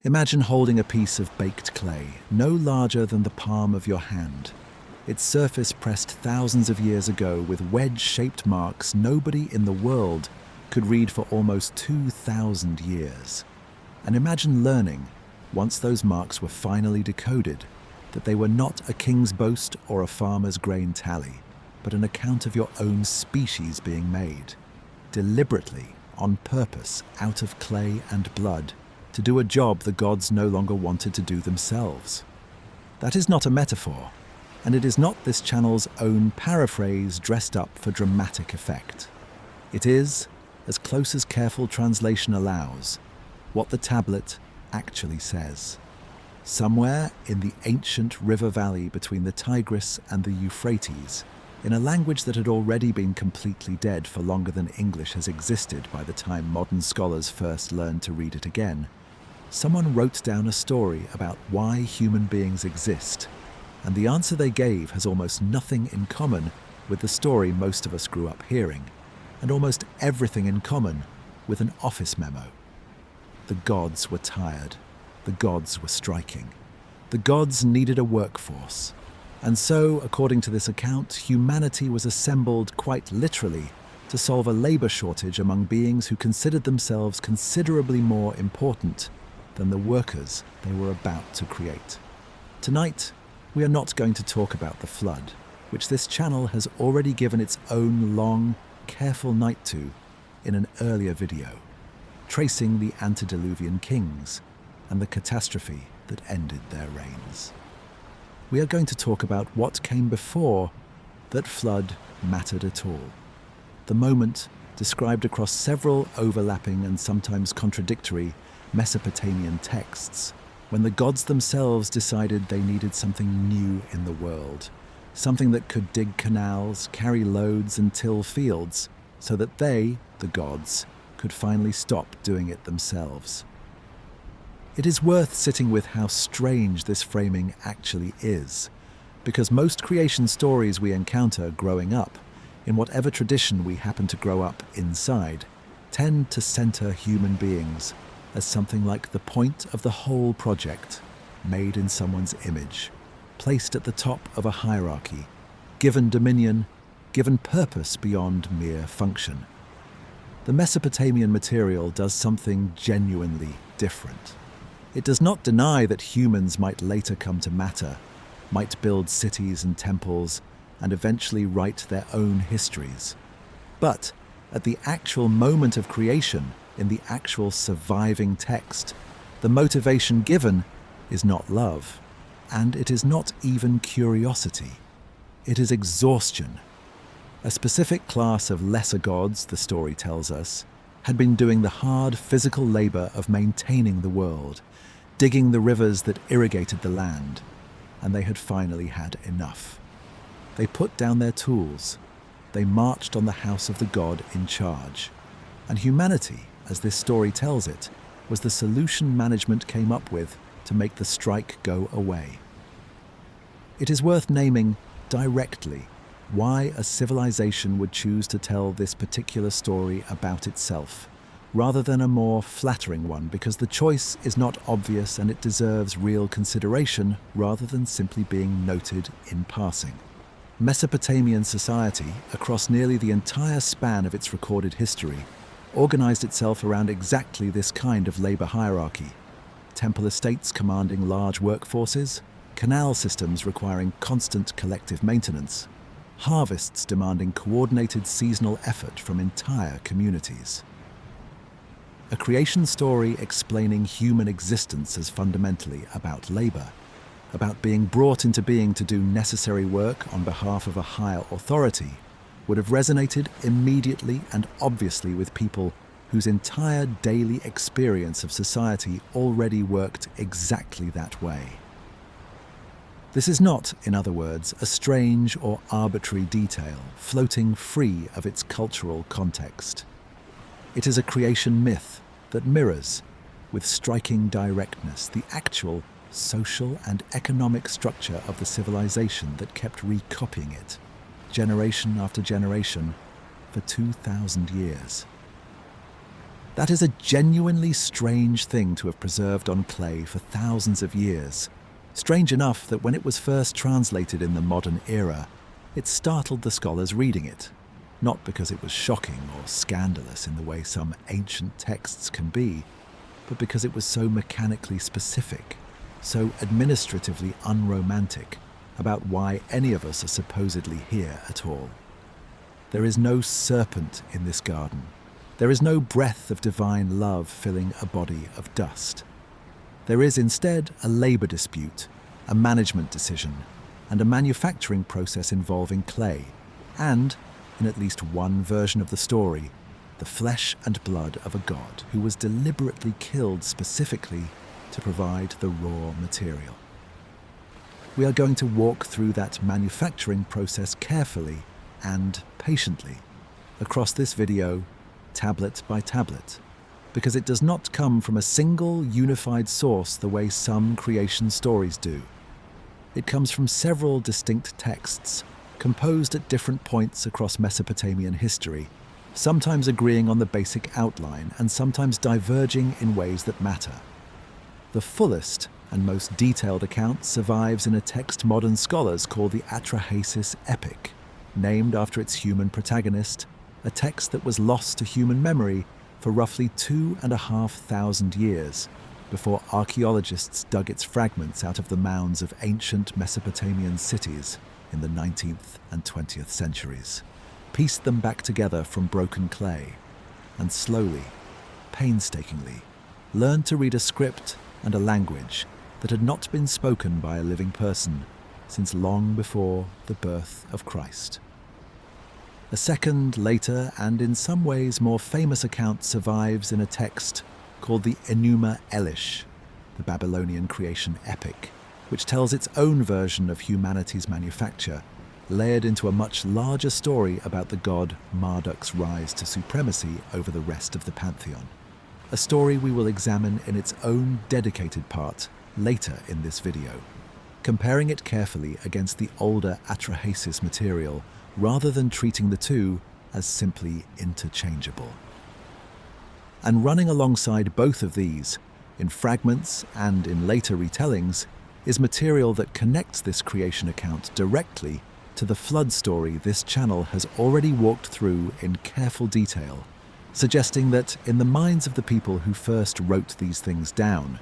Imagine holding a piece of baked clay, no larger than the palm of your hand. Its surface pressed thousands of years ago with wedge-shaped marks nobody in the world could read for almost 2,000 years. And imagine learning, once those marks were finally decoded, that they were not a king's boast or a farmer's grain tally, but an account of your own species being made, deliberately, on purpose, out of clay and blood, to do a job the gods no longer wanted to do themselves. That is not a metaphor, and it is not this channel's own paraphrase dressed up for dramatic effect. It is, as close as careful translation allows, what the tablet actually says. Somewhere in the ancient river valley between the Tigris and the Euphrates, in a language that had already been completely dead for longer than English has existed by the time modern scholars first learned to read it again, someone wrote down a story about why human beings exist, and the answer they gave has almost nothing in common with the story most of us grew up hearing, and almost everything in common with an office memo. The gods were tired. The gods were striking. The gods needed a workforce. And so, according to this account, humanity was assembled quite literally to solve a labor shortage among beings who considered themselves considerably more important than the workers they were about to create. Tonight, we are not going to talk about the flood, which this channel has already given its own long, careful night to in an earlier video, tracing the antediluvian kings and the catastrophe that ended their reigns. We are going to talk about what came before that flood mattered at all. The moment described across several overlapping and sometimes contradictory Mesopotamian texts, when the gods themselves decided they needed something new in the world, something that could dig canals, carry loads and till fields, so that they, the gods, could finally stop doing it themselves. It is worth sitting with how strange this framing actually is, because most creation stories we encounter growing up, in whatever tradition we happen to grow up inside, tend to center human beings as something like the point of the whole project, made in someone's image, placed at the top of a hierarchy, given dominion, given purpose beyond mere function. The Mesopotamian material does something genuinely different. It does not deny that humans might later come to matter, might build cities and temples, and eventually write their own histories. But at the actual moment of creation, in the actual surviving text, the motivation given is not love, and it is not even curiosity. It is exhaustion. A specific class of lesser gods, the story tells us, had been doing the hard physical labor of maintaining the world, digging the rivers that irrigated the land, and they had finally had enough. They put down their tools. They marched on the house of the god in charge. And humanity, as this story tells it, was the solution management came up with to make the strike go away. It is worth naming directly why a civilization would choose to tell this particular story about itself, rather than a more flattering one, because the choice is not obvious and it deserves real consideration rather than simply being noted in passing. Mesopotamian society, across nearly the entire span of its recorded history, organized itself around exactly this kind of labor hierarchy. Temple estates commanding large workforces, canal systems requiring constant collective maintenance, harvests demanding coordinated seasonal effort from entire communities. A creation story explaining human existence as fundamentally about labor, about being brought into being to do necessary work on behalf of a higher authority, would have resonated immediately and obviously with people whose entire daily experience of society already worked exactly that way. This is not, in other words, a strange or arbitrary detail floating free of its cultural context. It is a creation myth that mirrors, with striking directness, the actual social and economic structure of the civilization that kept recopying it, generation after generation, for 2,000 years. That is a genuinely strange thing to have preserved on clay for thousands of years. Strange enough that when it was first translated in the modern era, it startled the scholars reading it, not because it was shocking or scandalous in the way some ancient texts can be, but because it was so mechanically specific, so administratively unromantic about why any of us are supposedly here at all. There is no serpent in this garden. There is no breath of divine love filling a body of dust. There is instead a labor dispute, a management decision, and a manufacturing process involving clay, and, in at least one version of the story, the flesh and blood of a god who was deliberately killed specifically to provide the raw material. We are going to walk through that manufacturing process carefully and patiently across this video, tablet by tablet, because it does not come from a single unified source the way some creation stories do. It comes from several distinct texts, composed at different points across Mesopotamian history, sometimes agreeing on the basic outline and sometimes diverging in ways that matter. The fullest and most detailed account survives in a text modern scholars call the Atrahasis epic, named after its human protagonist, a text that was lost to human memory for roughly 2,500 years before archaeologists dug its fragments out of the mounds of ancient Mesopotamian cities in the 19th and 20th centuries, pieced them back together from broken clay, and slowly, painstakingly, learned to read a script and a language that had not been spoken by a living person since long before the birth of Christ. A second, later, and in some ways more famous account survives in a text called the Enuma Elish, the Babylonian creation epic, which tells its own version of humanity's manufacture, layered into a much larger story about the god Marduk's rise to supremacy over the rest of the pantheon. A story we will examine in its own dedicated part later in this video, comparing it carefully against the older Atrahasis material rather than treating the two as simply interchangeable. And running alongside both of these, in fragments and in later retellings, is material that connects this creation account directly to the flood story this channel has already walked through in careful detail, suggesting that in the minds of the people who first wrote these things down,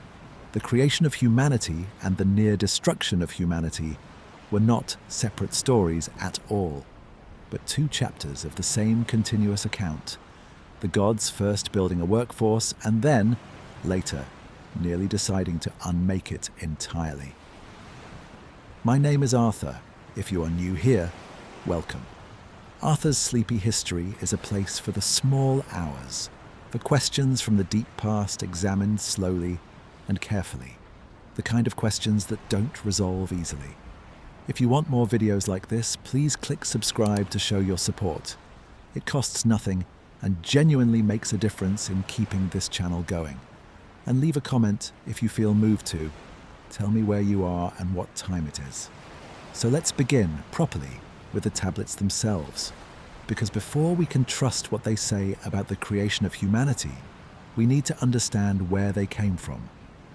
the creation of humanity and the near destruction of humanity were not separate stories at all, but two chapters of the same continuous account, the gods first building a workforce and then, later, nearly deciding to unmake it entirely. My name is Arthur. If you are new here, welcome. Arthur's Sleepy History is a place for the small hours, for questions from the deep past examined slowly and carefully, the kind of questions that don't resolve easily. If you want more videos like this, please click subscribe to show your support. It costs nothing and genuinely makes a difference in keeping this channel going. And leave a comment if you feel moved to. Tell me where you are and what time it is. So let's begin properly with the tablets themselves, because before we can trust what they say about the creation of humanity, we need to understand where they came from,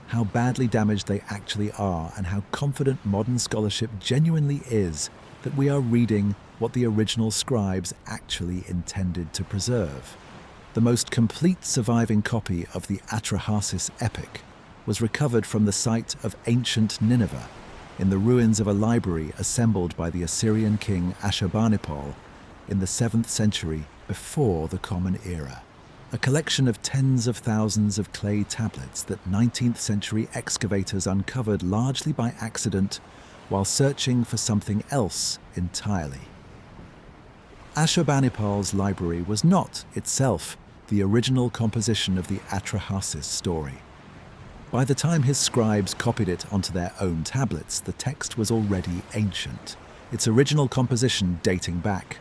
how badly damaged they actually are, and how confident modern scholarship genuinely is that we are reading what the original scribes actually intended to preserve. The most complete surviving copy of the Atrahasis epic was recovered from the site of ancient Nineveh, in the ruins of a library assembled by the Assyrian king Ashurbanipal in the 7th century before the Common Era. A collection of tens of thousands of clay tablets that 19th century excavators uncovered largely by accident while searching for something else entirely. Ashurbanipal's library was not itself the original composition of the Atrahasis story. By the time his scribes copied it onto their own tablets, the text was already ancient, its original composition dating back,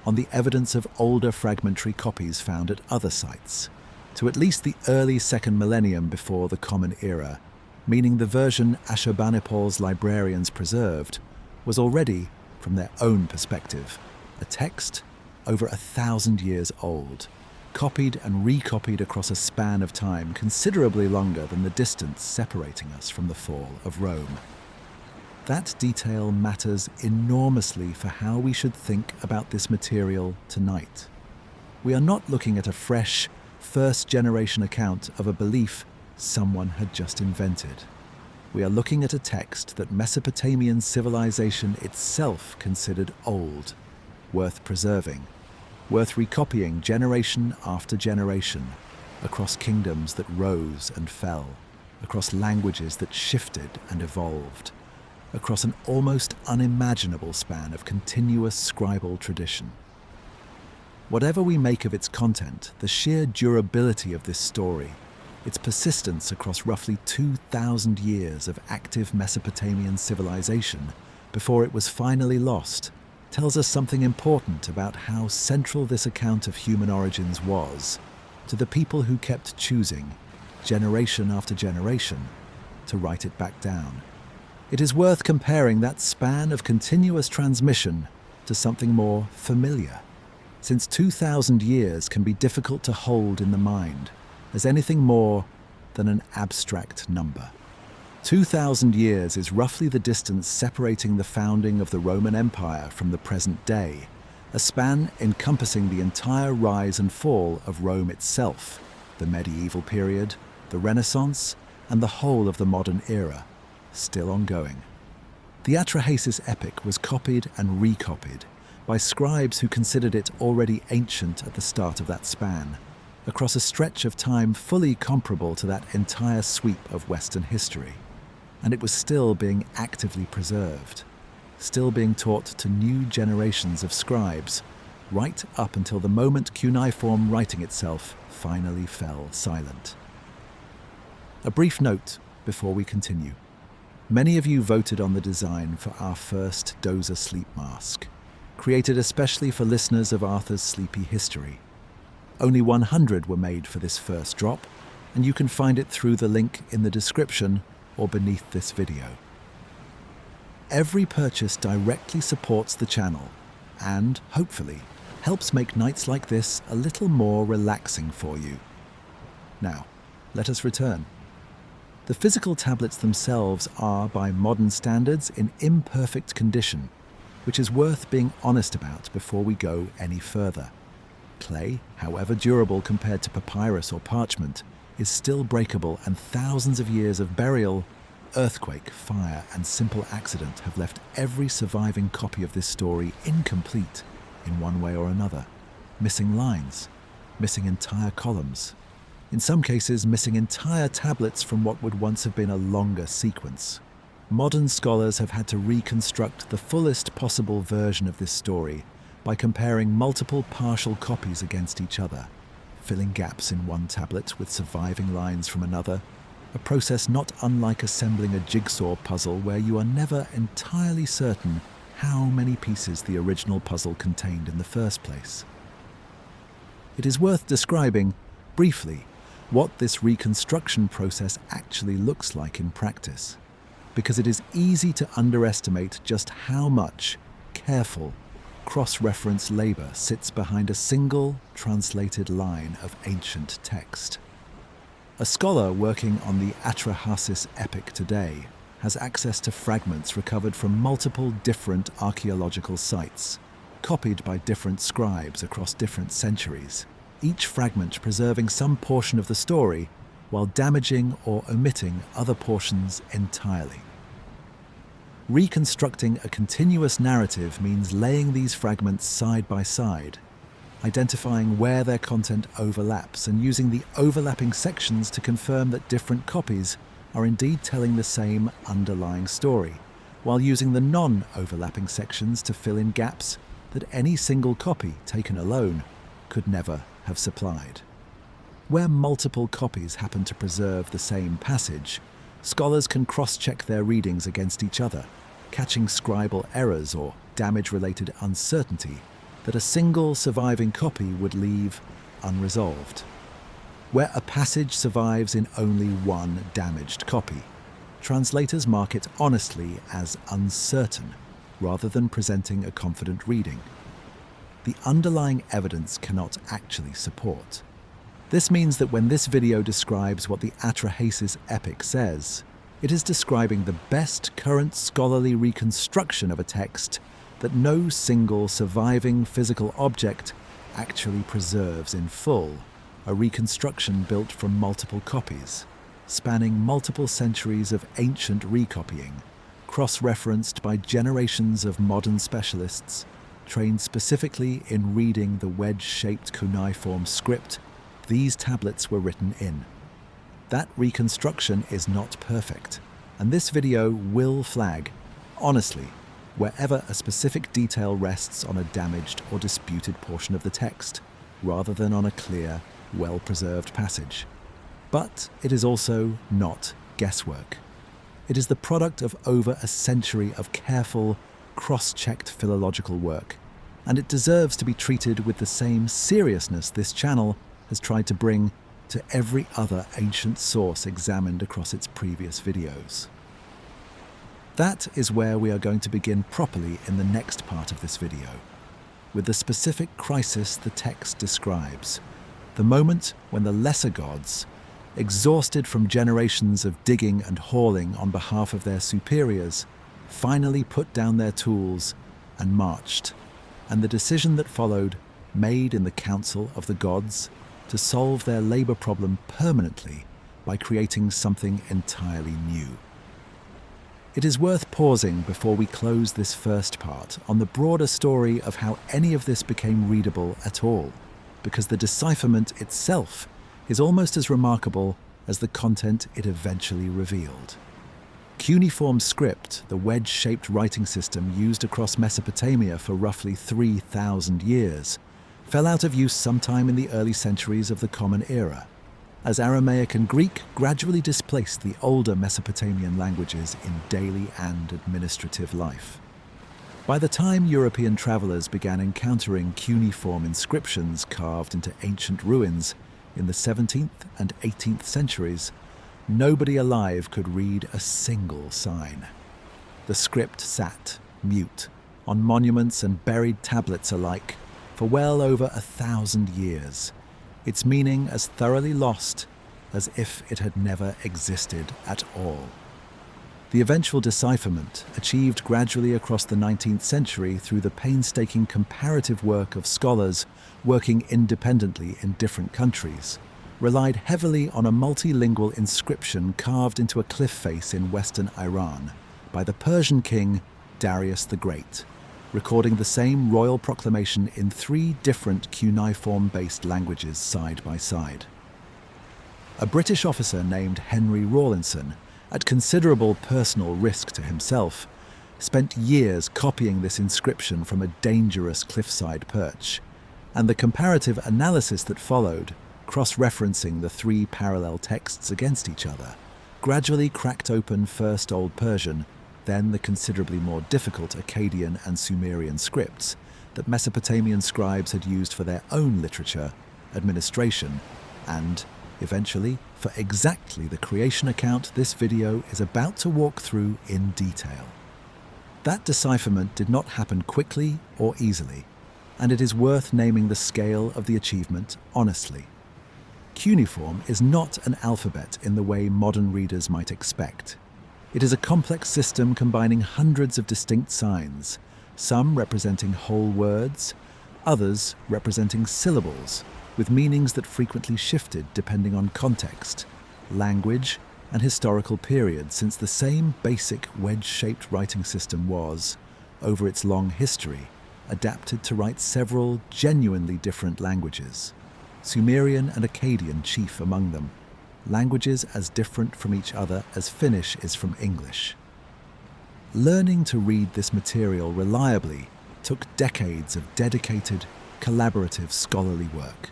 on the evidence of older fragmentary copies found at other sites, to at least the early 2nd millennium before the Common Era, meaning the version Ashurbanipal's librarians preserved was already, from their own perspective, a text over 1,000 years old, copied and recopied across a span of time considerably longer than the distance separating us from the fall of Rome. That detail matters enormously for how we should think about this material tonight. We are not looking at a fresh, first-generation account of a belief someone had just invented. We are looking at a text that Mesopotamian civilization itself considered old, worth preserving, worth recopying generation after generation, across kingdoms that rose and fell, across languages that shifted and evolved, across an almost unimaginable span of continuous scribal tradition. Whatever we make of its content, the sheer durability of this story, its persistence across roughly 2,000 years of active Mesopotamian civilization before it was finally lost, tells us something important about how central this account of human origins was to the people who kept choosing, generation after generation, to write it back down. It is worth comparing that span of continuous transmission to something more familiar, since 2,000 years can be difficult to hold in the mind as anything more than an abstract number. 2,000 years is roughly the distance separating the founding of the Roman Empire from the present day, a span encompassing the entire rise and fall of Rome itself, the medieval period, the Renaissance, and the whole of the modern era, still ongoing. The Atrahasis epic was copied and recopied by scribes who considered it already ancient at the start of that span, across a stretch of time fully comparable to that entire sweep of Western history. And it was still being actively preserved, still being taught to new generations of scribes, right up until the moment cuneiform writing itself finally fell silent. A brief note before we continue. Many of you voted on the design for our first Dozer sleep mask, created especially for listeners of Arthur's sleepy history. Only 100 were made for this first drop, and you can find it through the link in the description or beneath this video. Every purchase directly supports the channel and, hopefully, helps make nights like this a little more relaxing for you. Now, let us return. The physical tablets themselves are, by modern standards, in imperfect condition, which is worth being honest about before we go any further. Clay, however durable compared to papyrus or parchment, is still breakable, and thousands of years of burial, earthquake, fire, and simple accident have left every surviving copy of this story incomplete in one way or another, missing lines, missing entire columns, in some cases missing entire tablets from what would once have been a longer sequence. Modern scholars have had to reconstruct the fullest possible version of this story by comparing multiple partial copies against each other, filling gaps in one tablet with surviving lines from another, a process not unlike assembling a jigsaw puzzle where you are never entirely certain how many pieces the original puzzle contained in the first place. It is worth describing, briefly, what this reconstruction process actually looks like in practice, because it is easy to underestimate just how much careful, cross-reference labor sits behind a single translated line of ancient text. A scholar working on the Atrahasis epic today has access to fragments recovered from multiple different archaeological sites, copied by different scribes across different centuries, each fragment preserving some portion of the story while damaging or omitting other portions entirely. Reconstructing a continuous narrative means laying these fragments side by side, identifying where their content overlaps and using the overlapping sections to confirm that different copies are indeed telling the same underlying story, while using the non-overlapping sections to fill in gaps that any single copy, taken alone, could never have supplied. Where multiple copies happen to preserve the same passage, scholars can cross-check their readings against each other, catching scribal errors or damage-related uncertainty that a single surviving copy would leave unresolved. Where a passage survives in only one damaged copy, translators mark it honestly as uncertain, rather than presenting a confident reading. the underlying evidence cannot actually support. This means that when this video describes what the Atrahasis epic says, it is describing the best current scholarly reconstruction of a text that no single surviving physical object actually preserves in full, a reconstruction built from multiple copies, spanning multiple centuries of ancient recopying, cross-referenced by generations of modern specialists trained specifically in reading the wedge-shaped cuneiform script these tablets were written in. That reconstruction is not perfect, and this video will flag, honestly, wherever a specific detail rests on a damaged or disputed portion of the text, rather than on a clear, well-preserved passage. But it is also not guesswork. It is the product of over a century of careful, cross-checked philological work, and it deserves to be treated with the same seriousness this channel has tried to bring to every other ancient source examined across its previous videos. That is where we are going to begin properly in the next part of this video, with the specific crisis the text describes, the moment when the lesser gods, exhausted from generations of digging and hauling on behalf of their superiors, finally put down their tools and marched, and the decision that followed, made in the council of the gods, to solve their labor problem permanently by creating something entirely new. It is worth pausing before we close this first part on the broader story of how any of this became readable at all, because the decipherment itself is almost as remarkable as the content it eventually revealed. Cuneiform script, the wedge-shaped writing system used across Mesopotamia for roughly 3,000 years, fell out of use sometime in the early centuries of the Common Era, as Aramaic and Greek gradually displaced the older Mesopotamian languages in daily and administrative life. By the time European travelers began encountering cuneiform inscriptions carved into ancient ruins in the 17th and 18th centuries, nobody alive could read a single sign. The script sat, mute, on monuments and buried tablets alike, for well over 1,000 years, its meaning as thoroughly lost as if it had never existed at all. The eventual decipherment, achieved gradually across the 19th century through the painstaking comparative work of scholars working independently in different countries, relied heavily on a multilingual inscription carved into a cliff face in western Iran by the Persian king Darius the Great, recording the same royal proclamation in 3 different cuneiform-based languages side by side. A British officer named Henry Rawlinson, at considerable personal risk to himself, spent years copying this inscription from a dangerous cliffside perch, and the comparative analysis that followed, cross-referencing the 3 parallel texts against each other, gradually cracked open first Old Persian, then the considerably more difficult Akkadian and Sumerian scripts that Mesopotamian scribes had used for their own literature, administration, and, eventually, for exactly the creation account this video is about to walk through in detail. That decipherment did not happen quickly or easily, and it is worth naming the scale of the achievement honestly. Cuneiform is not an alphabet in the way modern readers might expect. It is a complex system combining hundreds of distinct signs, some representing whole words, others representing syllables, with meanings that frequently shifted depending on context, language, and historical period, since the same basic wedge-shaped writing system was, over its long history, adapted to write several genuinely different languages, Sumerian and Akkadian chief among them, languages as different from each other as Finnish is from English. Learning to read this material reliably took decades of dedicated, collaborative scholarly work,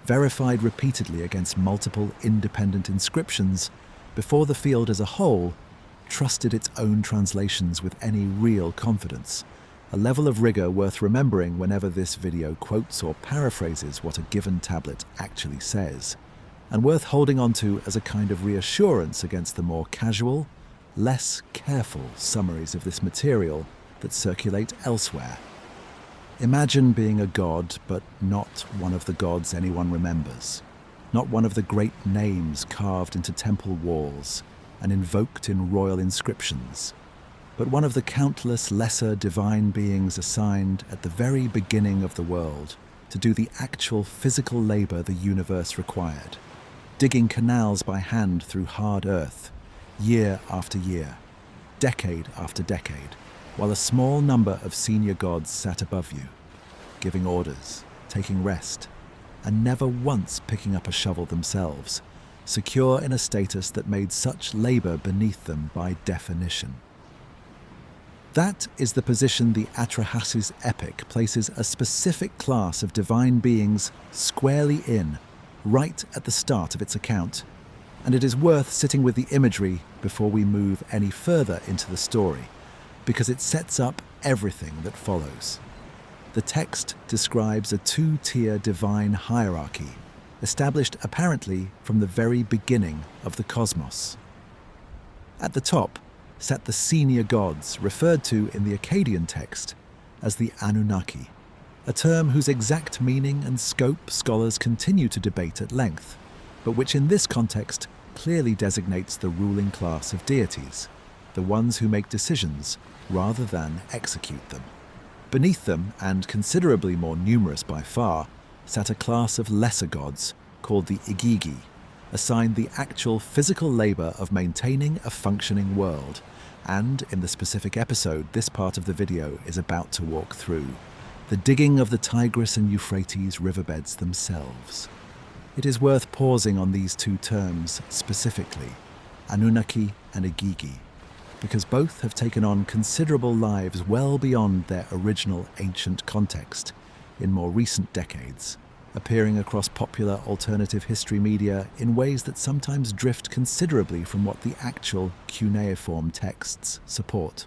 verified repeatedly against multiple independent inscriptions before the field as a whole trusted its own translations with any real confidence, a level of rigor worth remembering whenever this video quotes or paraphrases what a given tablet actually says, and worth holding onto as a kind of reassurance against the more casual, less careful summaries of this material that circulate elsewhere. Imagine being a god, but not one of the gods anyone remembers. Not one of the great names carved into temple walls and invoked in royal inscriptions, but one of the countless lesser divine beings assigned at the very beginning of the world to do the actual physical labor the universe required, digging canals by hand through hard earth, year after year, decade after decade, while a small number of senior gods sat above you, giving orders, taking rest, and never once picking up a shovel themselves, secure in a status that made such labor beneath them by definition. That is the position the Atrahasis epic places a specific class of divine beings squarely in, right at the start of its account, and it is worth sitting with the imagery before we move any further into the story, because it sets up everything that follows. The text describes a two-tier divine hierarchy, established apparently from the very beginning of the cosmos. At the top sat the senior gods, referred to in the Akkadian text as the Anunnaki, a term whose exact meaning and scope scholars continue to debate at length, but which in this context clearly designates the ruling class of deities, the ones who make decisions rather than execute them. Beneath them, and considerably more numerous by far, sat a class of lesser gods called the Igigi, assigned the actual physical labor of maintaining a functioning world, and in the specific episode this part of the video is about to walk through, the digging of the Tigris and Euphrates riverbeds themselves. It is worth pausing on these two terms specifically, Anunnaki and Igigi, because both have taken on considerable lives well beyond their original ancient context in more recent decades, appearing across popular alternative history media in ways that sometimes drift considerably from what the actual cuneiform texts support.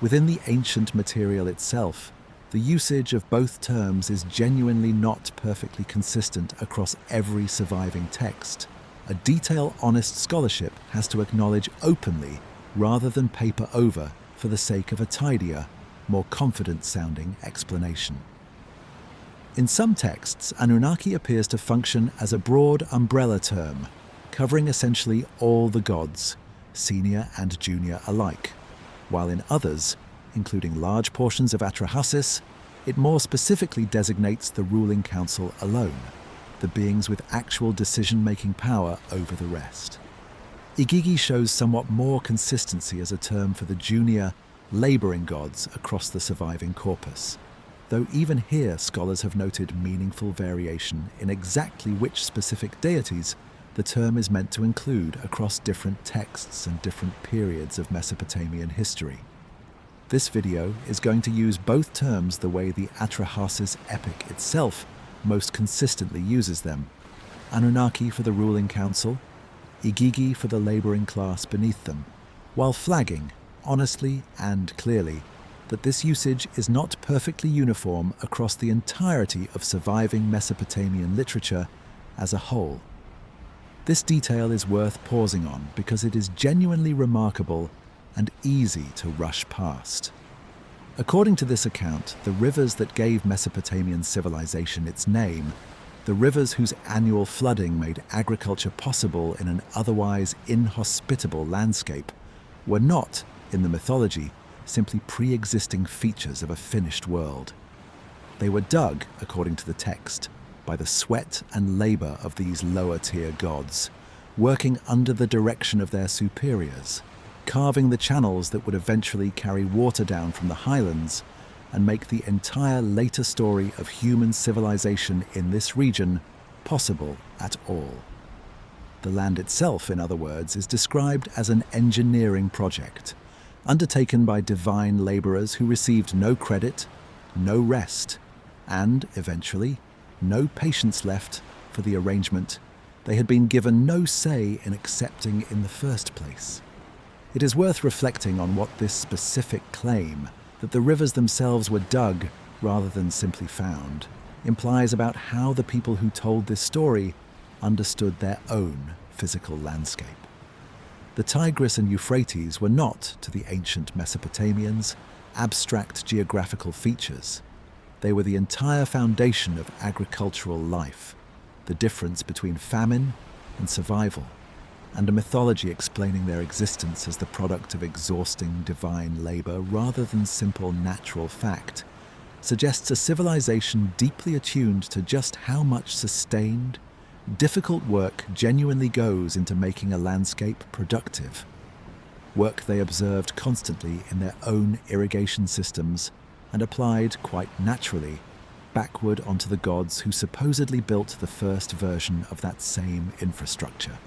Within the ancient material itself, the usage of both terms is genuinely not perfectly consistent across every surviving text. A detail-honest scholarship has to acknowledge openly rather than paper over for the sake of a tidier, more confident-sounding explanation. In some texts, Anunnaki appears to function as a broad umbrella term, covering essentially all the gods, senior and junior alike, while in others, including large portions of Atrahasis, it more specifically designates the ruling council alone, the beings with actual decision-making power over the rest. Igigi shows somewhat more consistency as a term for the junior, laboring gods across the surviving corpus, though even here scholars have noted meaningful variation in exactly which specific deities the term is meant to include across different texts and different periods of Mesopotamian history. This video is going to use both terms the way the Atrahasis epic itself most consistently uses them, Anunnaki for the ruling council, Igigi for the laboring class beneath them, while flagging, honestly and clearly, that this usage is not perfectly uniform across the entirety of surviving Mesopotamian literature as a whole. This detail is worth pausing on because it is genuinely remarkable and easy to rush past. According to this account, the rivers that gave Mesopotamian civilization its name, the rivers whose annual flooding made agriculture possible in an otherwise inhospitable landscape, were not, in the mythology, simply pre-existing features of a finished world. They were dug, according to the text, by the sweat and labor of these lower-tier gods, working under the direction of their superiors, carving the channels that would eventually carry water down from the highlands and make the entire later story of human civilization in this region possible at all. The land itself, in other words, is described as an engineering project, undertaken by divine laborers who received no credit, no rest, and, eventually, no patience left for the arrangement they had been given no say in accepting in the first place. It is worth reflecting on what this specific claim, that the rivers themselves were dug rather than simply found, implies about how the people who told this story understood their own physical landscape. The Tigris and Euphrates were not, to the ancient Mesopotamians, abstract geographical features. They were the entire foundation of agricultural life, the difference between famine and survival, and a mythology explaining their existence as the product of exhausting divine labor rather than simple natural fact, suggests a civilization deeply attuned to just how much sustained, difficult work genuinely goes into making a landscape productive. Work they observed constantly in their own irrigation systems and applied, quite naturally, backward onto the gods who supposedly built the first version of that same infrastructure.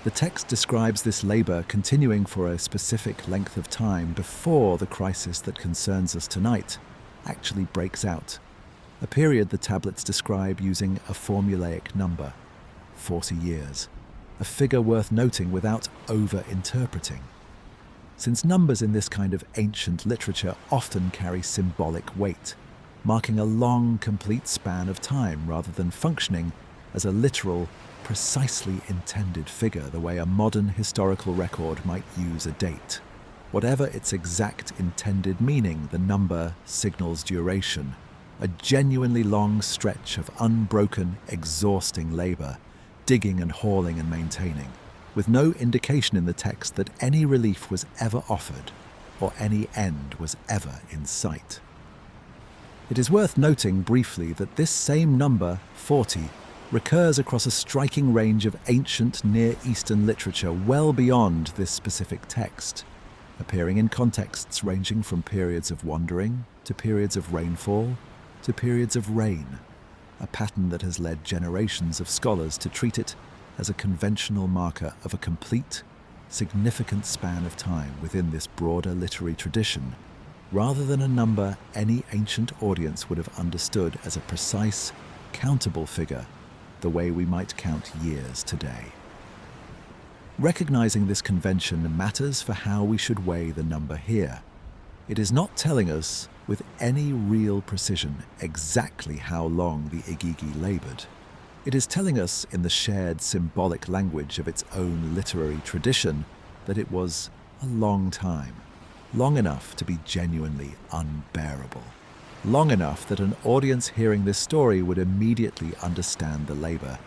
The text describes this labor continuing for a specific length of time before the crisis that concerns us tonight actually breaks out, a period the tablets describe using a formulaic number, 40 years, a figure worth noting without over-interpreting. Since numbers in this kind of ancient literature often carry symbolic weight, marking a long, complete span of time rather than functioning as a literal, precisely intended figure the way a modern historical record might use a date. Whatever its exact intended meaning, the number signals duration, a genuinely long stretch of unbroken, exhausting labor, digging and hauling and maintaining, with no indication in the text that any relief was ever offered or any end was ever in sight. It is worth noting briefly that this same number, 40, recurs across a striking range of ancient Near Eastern literature well beyond this specific text, appearing in contexts ranging from periods of wandering to periods of rainfall to periods of rain, a pattern that has led generations of scholars to treat it as a conventional marker of a complete, significant span of time within this broader literary tradition, rather than a number any ancient audience would have understood as a precise, countable figure, the way we might count years today. Recognizing this convention matters for how we should weigh the number here. It is not telling us with any real precision exactly how long the Igigi labored. It is telling us in the shared symbolic language of its own literary tradition that it was a long time, long enough to be genuinely unbearable. Long enough that an audience hearing this story would immediately understand the labor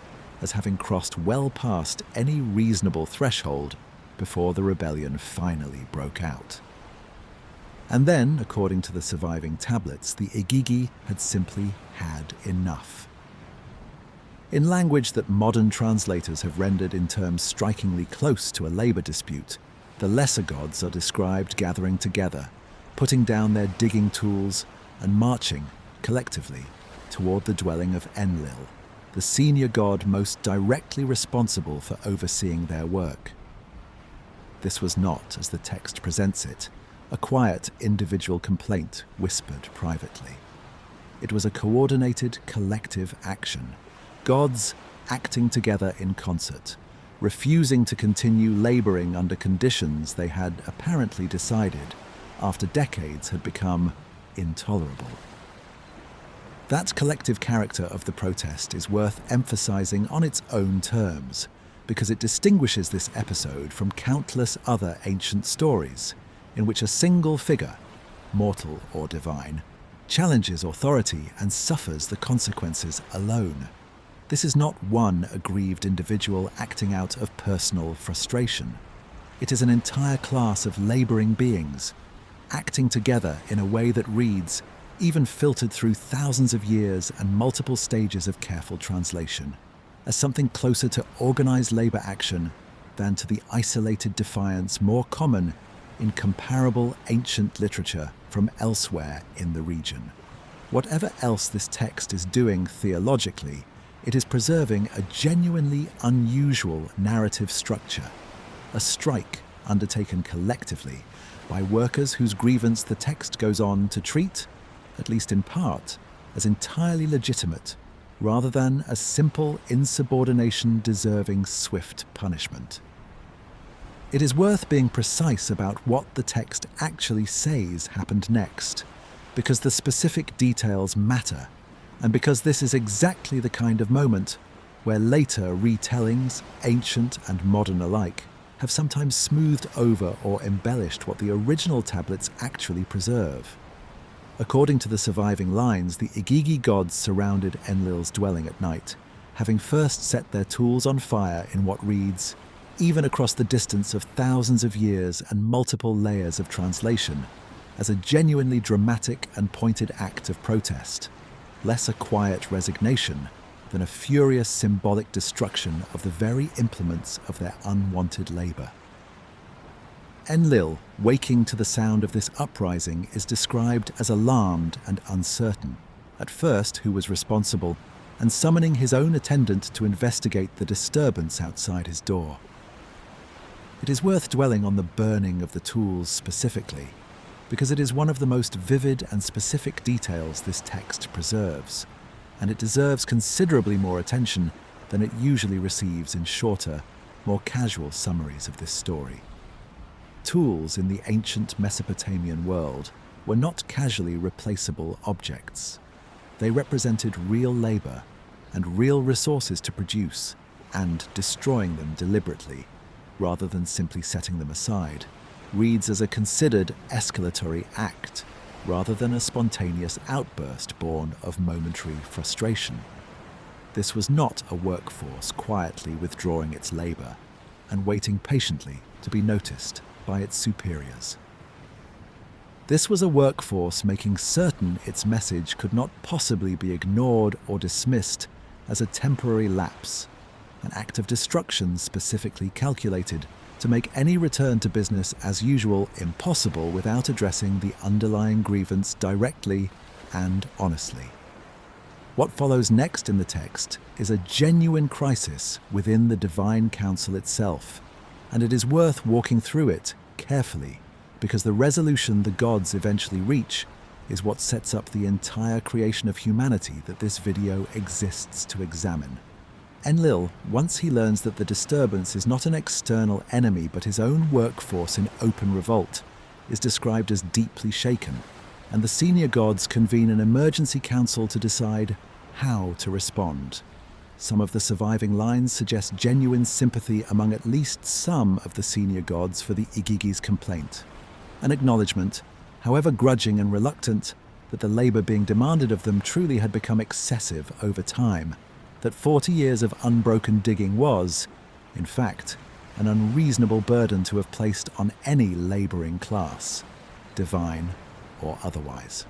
as having crossed well past any reasonable threshold before the rebellion finally broke out. And then, according to the surviving tablets, the Igigi had simply had enough. In language that modern translators have rendered in terms strikingly close to a labor dispute, the lesser gods are described gathering together, putting down their digging tools and marching, collectively, toward the dwelling of Enlil, the senior god most directly responsible for overseeing their work. This was not, as the text presents it, a quiet individual complaint whispered privately. It was a coordinated collective action, gods acting together in concert, refusing to continue laboring under conditions they had apparently decided, after decades had become intolerable. That collective character of the protest is worth emphasizing on its own terms, because it distinguishes this episode from countless other ancient stories in which a single figure, mortal or divine, challenges authority and suffers the consequences alone. This is not one aggrieved individual acting out of personal frustration. It is an entire class of laboring beings, acting together in a way that reads, even filtered through thousands of years and multiple stages of careful translation, as something closer to organized labor action than to the isolated defiance more common in comparable ancient literature from elsewhere in the region. Whatever else this text is doing theologically, it is preserving a genuinely unusual narrative structure, a strike undertaken collectively by workers whose grievance the text goes on to treat, at least in part, as entirely legitimate, rather than a simple insubordination deserving swift punishment. It is worth being precise about what the text actually says happened next, because the specific details matter, and because this is exactly the kind of moment where later retellings, ancient and modern alike, have sometimes smoothed over or embellished what the original tablets actually preserve. According to the surviving lines, the Igigi gods surrounded Enlil's dwelling at night, having first set their tools on fire in what reads, even across the distance of thousands of years and multiple layers of translation, as a genuinely dramatic and pointed act of protest, less a quiet resignation than a furious symbolic destruction of the very implements of their unwanted labor. Enlil, waking to the sound of this uprising, is described as alarmed and uncertain, at first who was responsible, and summoning his own attendant to investigate the disturbance outside his door. It is worth dwelling on the burning of the tools specifically, because it is one of the most vivid and specific details this text preserves, and it deserves considerably more attention than it usually receives in shorter, more casual summaries of this story. Tools in the ancient Mesopotamian world were not casually replaceable objects. They represented real labor and real resources to produce, and destroying them deliberately, rather than simply setting them aside, reads as a considered escalatory act, rather than a spontaneous outburst born of momentary frustration. This was not a workforce quietly withdrawing its labor and waiting patiently to be noticed by its superiors. This was a workforce making certain its message could not possibly be ignored or dismissed as a temporary lapse, an act of destruction specifically calculated to make any return to business as usual impossible without addressing the underlying grievance directly and honestly. What follows next in the text is a genuine crisis within the divine council itself, and it is worth walking through it carefully, because the resolution the gods eventually reach is what sets up the entire creation of humanity that this video exists to examine. Enlil, once he learns that the disturbance is not an external enemy but his own workforce in open revolt, is described as deeply shaken, and the senior gods convene an emergency council to decide how to respond. Some of the surviving lines suggest genuine sympathy among at least some of the senior gods for the Igigi's complaint, an acknowledgement, however grudging and reluctant, that the labor being demanded of them truly had become excessive over time, that 40 years of unbroken digging was, in fact, an unreasonable burden to have placed on any laboring class, divine or otherwise.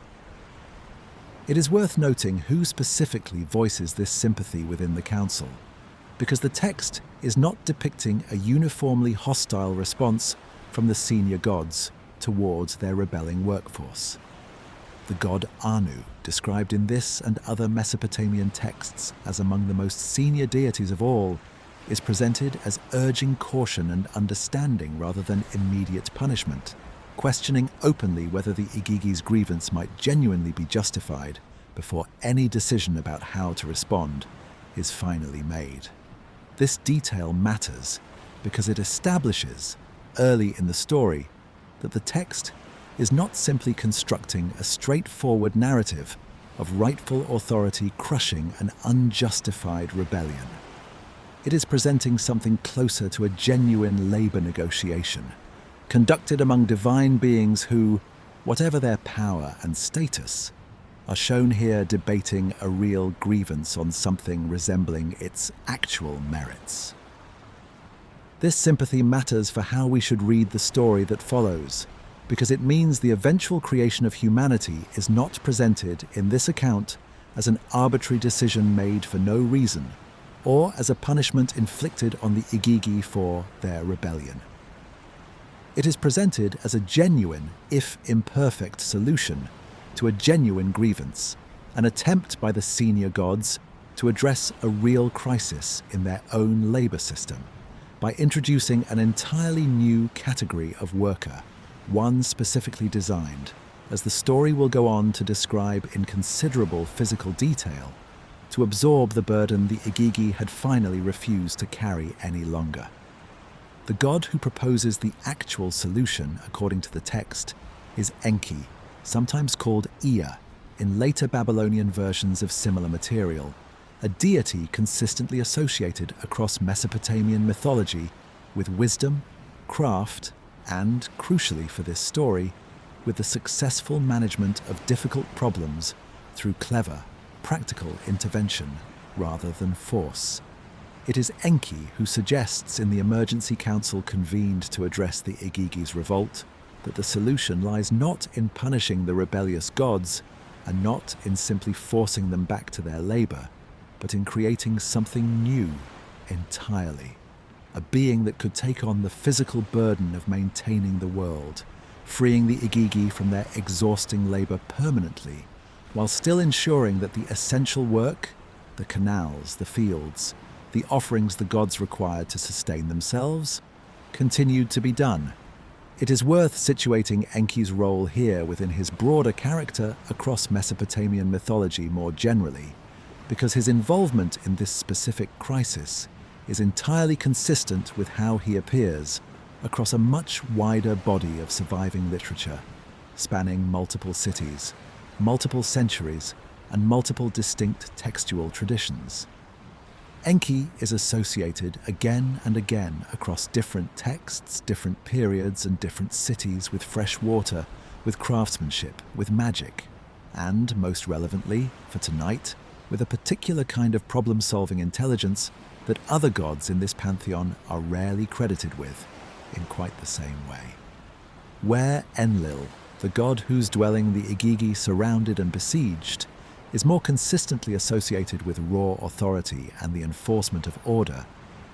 It is worth noting who specifically voices this sympathy within the council, because the text is not depicting a uniformly hostile response from the senior gods towards their rebelling workforce. The god Anu, described in this and other Mesopotamian texts as among the most senior deities of all, is presented as urging caution and understanding rather than immediate punishment, questioning openly whether the Igigi's grievance might genuinely be justified before any decision about how to respond is finally made. This detail matters because it establishes, early in the story, that the text is not simply constructing a straightforward narrative of rightful authority crushing an unjustified rebellion. It is presenting something closer to a genuine labor negotiation, conducted among divine beings who, whatever their power and status, are shown here debating a real grievance on something resembling its actual merits. This sympathy matters for how we should read the story that follows, because it means the eventual creation of humanity is not presented in this account as an arbitrary decision made for no reason, or as a punishment inflicted on the Igigi for their rebellion. It is presented as a genuine, if imperfect, solution to a genuine grievance, an attempt by the senior gods to address a real crisis in their own labor system by introducing an entirely new category of worker, one specifically designed, as the story will go on to describe in considerable physical detail, to absorb the burden the Igigi had finally refused to carry any longer. The god who proposes the actual solution, according to the text, is Enki, sometimes called Ea in later Babylonian versions of similar material, a deity consistently associated across Mesopotamian mythology with wisdom, craft, and, crucially for this story, with the successful management of difficult problems through clever, practical intervention rather than force. It is Enki who suggests in the emergency council convened to address the Igigi's revolt that the solution lies not in punishing the rebellious gods and not in simply forcing them back to their labor, but in creating something new entirely. A being that could take on the physical burden of maintaining the world, freeing the Igigi from their exhausting labor permanently, while still ensuring that the essential work, the canals, the fields, the offerings the gods required to sustain themselves, continued to be done. It is worth situating Enki's role here within his broader character across Mesopotamian mythology more generally, because his involvement in this specific crisis is entirely consistent with how he appears across a much wider body of surviving literature, spanning multiple cities, multiple centuries, and multiple distinct textual traditions. Enki is associated again and again across different texts, different periods, and different cities with fresh water, with craftsmanship, with magic, and, most relevantly, for tonight, with a particular kind of problem-solving intelligence that other gods in this pantheon are rarely credited with in quite the same way. Where Enlil, the god whose dwelling the Igigi surrounded and besieged, is more consistently associated with raw authority and the enforcement of order,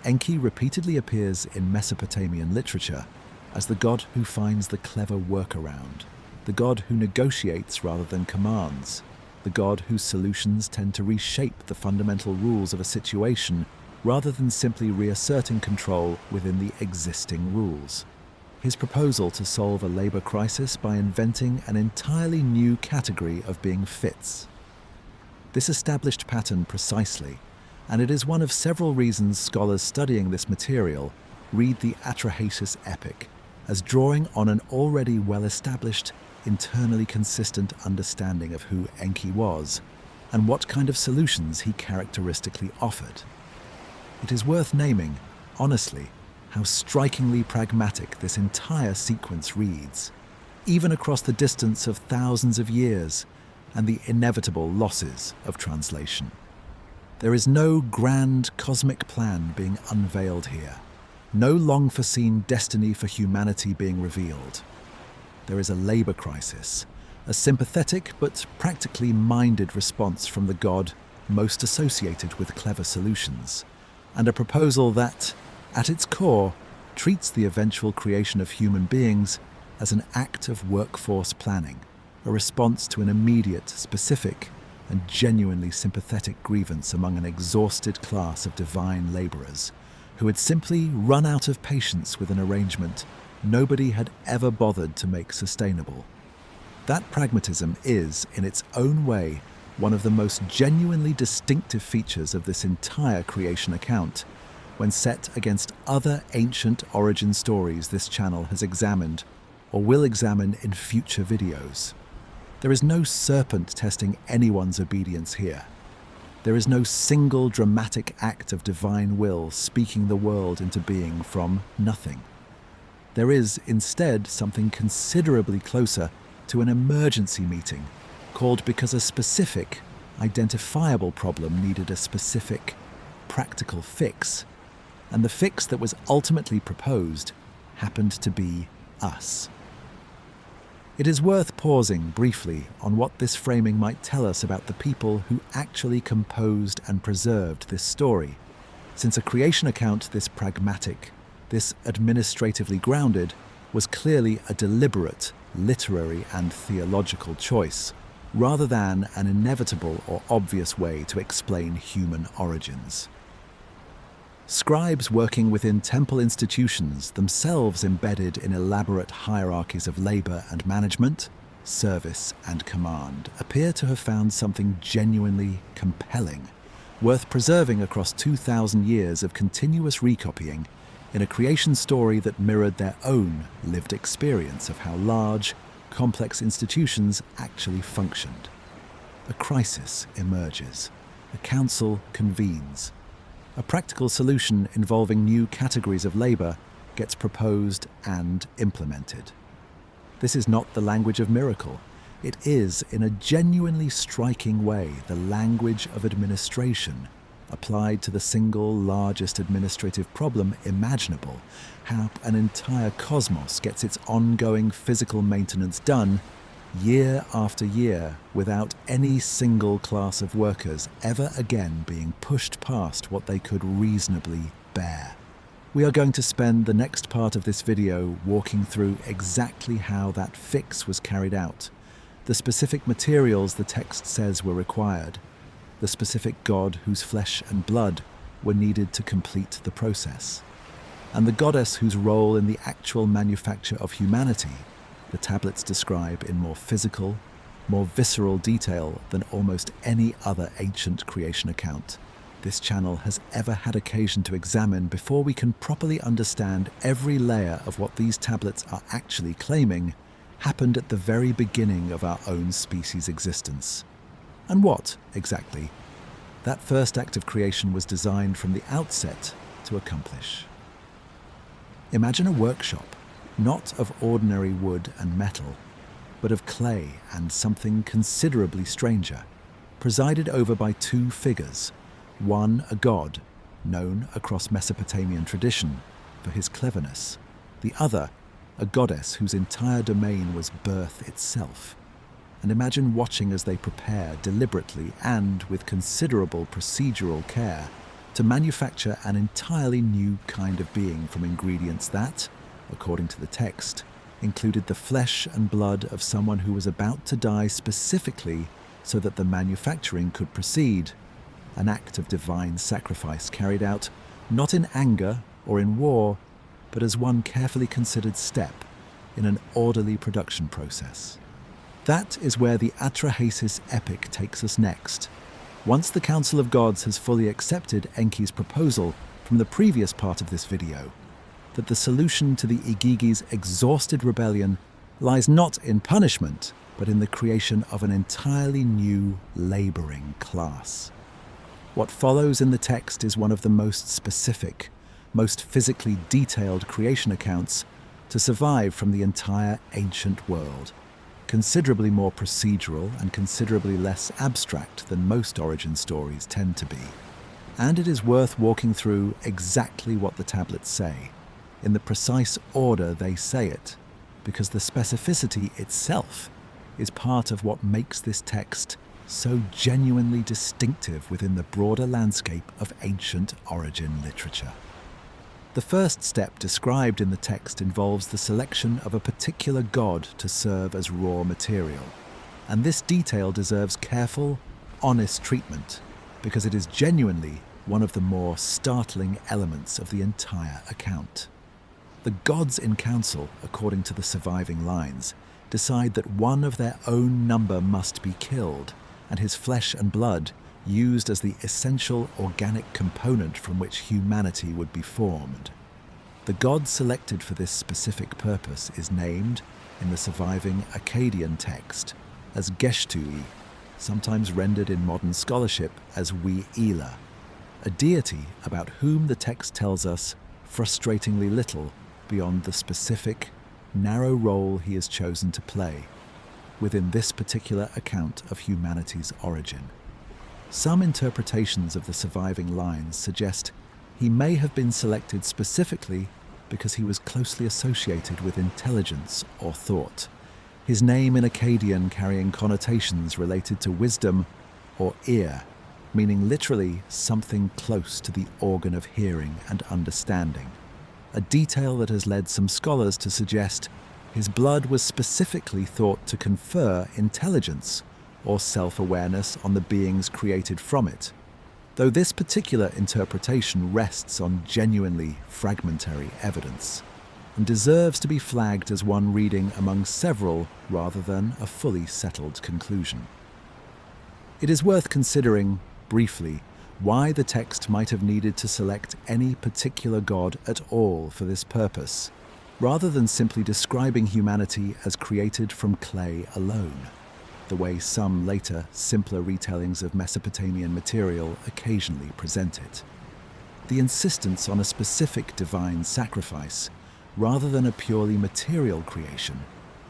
Enki repeatedly appears in Mesopotamian literature as the god who finds the clever workaround, the god who negotiates rather than commands, the god whose solutions tend to reshape the fundamental rules of a situation rather than simply reasserting control within the existing rules. His proposal to solve a labor crisis by inventing an entirely new category of being fits. This established pattern precisely, and it is one of several reasons scholars studying this material read the Atrahasis epic as drawing on an already well-established, internally consistent understanding of who Enki was and what kind of solutions he characteristically offered. It is worth naming, honestly, how strikingly pragmatic this entire sequence reads, even across the distance of thousands of years and the inevitable losses of translation. There is no grand cosmic plan being unveiled here, no long-foreseen destiny for humanity being revealed. There is a labor crisis, a sympathetic but practically minded response from the god most associated with clever solutions, and a proposal that, at its core, treats the eventual creation of human beings as an act of workforce planning, a response to an immediate, specific, and genuinely sympathetic grievance among an exhausted class of divine laborers who had simply run out of patience with an arrangement nobody had ever bothered to make sustainable. That pragmatism is, in its own way, one of the most genuinely distinctive features of this entire creation account, when set against other ancient origin stories this channel has examined or will examine in future videos. There is no serpent testing anyone's obedience here. There is no single dramatic act of divine will speaking the world into being from nothing. There is, instead, something considerably closer to an emergency meeting, called because a specific, identifiable problem needed a specific, practical fix, and the fix that was ultimately proposed happened to be us. It is worth pausing briefly on what this framing might tell us about the people who actually composed and preserved this story, since a creation account this pragmatic, this administratively grounded, was clearly a deliberate, literary and theological choice, rather than an inevitable or obvious way to explain human origins. Scribes working within temple institutions, themselves embedded in elaborate hierarchies of labor and management, service and command, appear to have found something genuinely compelling, worth preserving across 2,000 years of continuous recopying in a creation story that mirrored their own lived experience of how large, complex institutions actually functioned. A crisis emerges. A council convenes. A practical solution involving new categories of labor gets proposed and implemented. This is not the language of miracle. It is, in a genuinely striking way, the language of administration, applied to the single largest administrative problem imaginable: how an entire cosmos gets its ongoing physical maintenance done year after year without any single class of workers ever again being pushed past what they could reasonably bear. We are going to spend the next part of this video walking through exactly how that fix was carried out, the specific materials the text says were required, the specific god whose flesh and blood were needed to complete the process, and the goddess whose role in the actual manufacture of humanity the tablets describe in more physical, more visceral detail than almost any other ancient creation account this channel has ever had occasion to examine before we can properly understand every layer of what these tablets are actually claiming happened at the very beginning of our own species' existence. And what, exactly, that first act of creation was designed from the outset to accomplish. Imagine a workshop, not of ordinary wood and metal, but of clay and something considerably stranger, presided over by two figures, one a god, known across Mesopotamian tradition for his cleverness, the other a goddess whose entire domain was birth itself. And imagine watching as they prepare deliberately and with considerable procedural care to manufacture an entirely new kind of being from ingredients that, according to the text, included the flesh and blood of someone who was about to die specifically so that the manufacturing could proceed, an act of divine sacrifice carried out not in anger or in war, but as one carefully considered step in an orderly production process. That is where the Atrahasis epic takes us next. Once the Council of Gods has fully accepted Enki's proposal from the previous part of this video, that the solution to the Igigi's exhausted rebellion lies not in punishment, but in the creation of an entirely new laboring class. What follows in the text is one of the most specific, most physically detailed creation accounts to survive from the entire ancient world, considerably more procedural and considerably less abstract than most origin stories tend to be. And it is worth walking through exactly what the tablets say, in the precise order they say it, because the specificity itself is part of what makes this text so genuinely distinctive within the broader landscape of ancient origin literature. The first step described in the text involves the selection of a particular god to serve as raw material, and this detail deserves careful, honest treatment because it is genuinely one of the more startling elements of the entire account. The gods in council, according to the surviving lines, decide that one of their own number must be killed, and his flesh and blood used as the essential organic component from which humanity would be formed. The god selected for this specific purpose is named, in the surviving Akkadian text, as Geshtu-e, sometimes rendered in modern scholarship as We-ila, a deity about whom the text tells us frustratingly little beyond the specific, narrow role he has chosen to play within this particular account of humanity's origin. Some interpretations of the surviving lines suggest he may have been selected specifically because he was closely associated with intelligence or thought, his name in Akkadian carrying connotations related to wisdom or ear, meaning literally something close to the organ of hearing and understanding, a detail that has led some scholars to suggest his blood was specifically thought to confer intelligence or self-awareness on the beings created from it, though this particular interpretation rests on genuinely fragmentary evidence and deserves to be flagged as one reading among several rather than a fully settled conclusion. It is worth considering, briefly, why the text might have needed to select any particular god at all for this purpose, rather than simply describing humanity as created from clay alone, the way some later, simpler retellings of Mesopotamian material occasionally present it. The insistence on a specific divine sacrifice, rather than a purely material creation,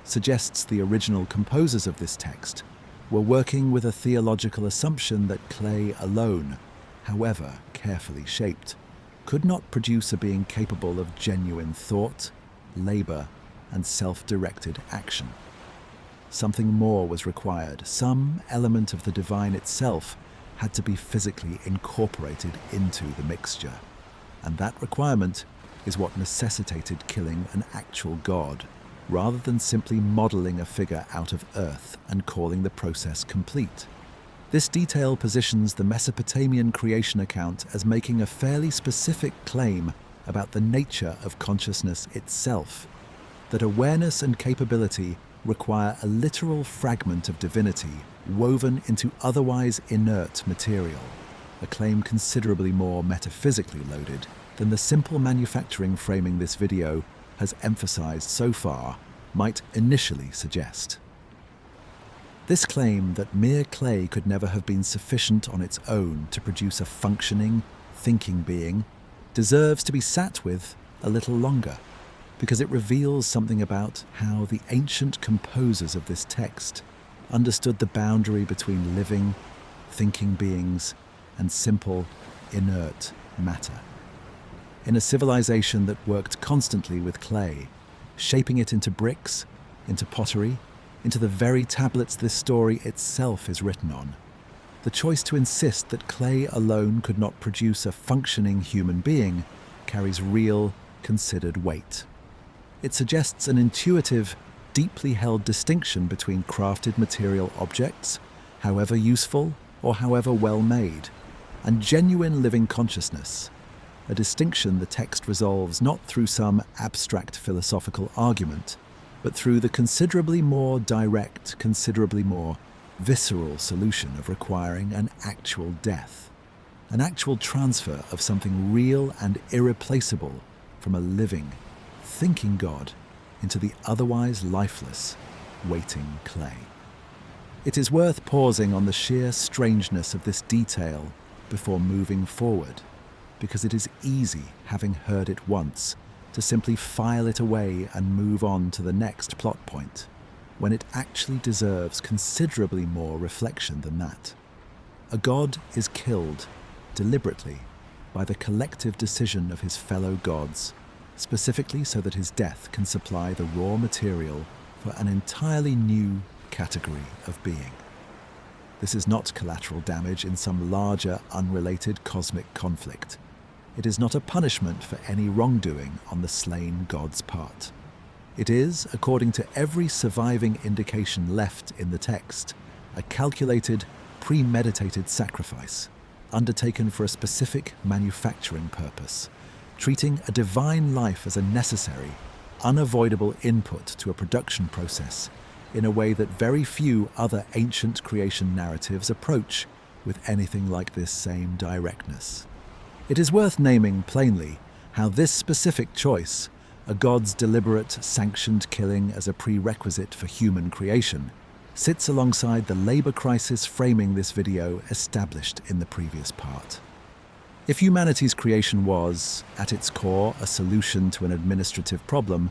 suggests the original composers of this text were working with a theological assumption that clay alone, however carefully shaped, could not produce a being capable of genuine thought, labor, and self-directed action. Something more was required. Some element of the divine itself had to be physically incorporated into the mixture. And that requirement is what necessitated killing an actual god, rather than simply modeling a figure out of earth and calling the process complete. This detail positions the Mesopotamian creation account as making a fairly specific claim about the nature of consciousness itself, that awareness and capability require a literal fragment of divinity woven into otherwise inert material, a claim considerably more metaphysically loaded than the simple manufacturing framing this video has emphasized so far might initially suggest. This claim that mere clay could never have been sufficient on its own to produce a functioning, thinking being deserves to be sat with a little longer, because it reveals something about how the ancient composers of this text understood the boundary between living, thinking beings and simple, inert matter. In a civilization that worked constantly with clay, shaping it into bricks, into pottery, into the very tablets this story itself is written on, the choice to insist that clay alone could not produce a functioning human being carries real, considered weight. It suggests an intuitive, deeply held distinction between crafted material objects, however useful or however well made, and genuine living consciousness, a distinction the text resolves not through some abstract philosophical argument, but through the considerably more direct, considerably more visceral solution of requiring an actual death, an actual transfer of something real and irreplaceable from a living, thinking God into the otherwise lifeless, waiting clay. It is worth pausing on the sheer strangeness of this detail before moving forward, because it is easy, having heard it once, to simply file it away and move on to the next plot point, when it actually deserves considerably more reflection than that. A god is killed, deliberately, by the collective decision of his fellow gods, specifically so that his death can supply the raw material for an entirely new category of being. This is not collateral damage in some larger, unrelated cosmic conflict. It is not a punishment for any wrongdoing on the slain god's part. It is, according to every surviving indication left in the text, a calculated, premeditated sacrifice, undertaken for a specific manufacturing purpose, treating a divine life as a necessary, unavoidable input to a production process in a way that very few other ancient creation narratives approach with anything like this same directness. It is worth naming plainly how this specific choice, a god's deliberate, sanctioned killing as a prerequisite for human creation, sits alongside the labor crisis framing this video established in the previous part. If humanity's creation was, at its core, a solution to an administrative problem,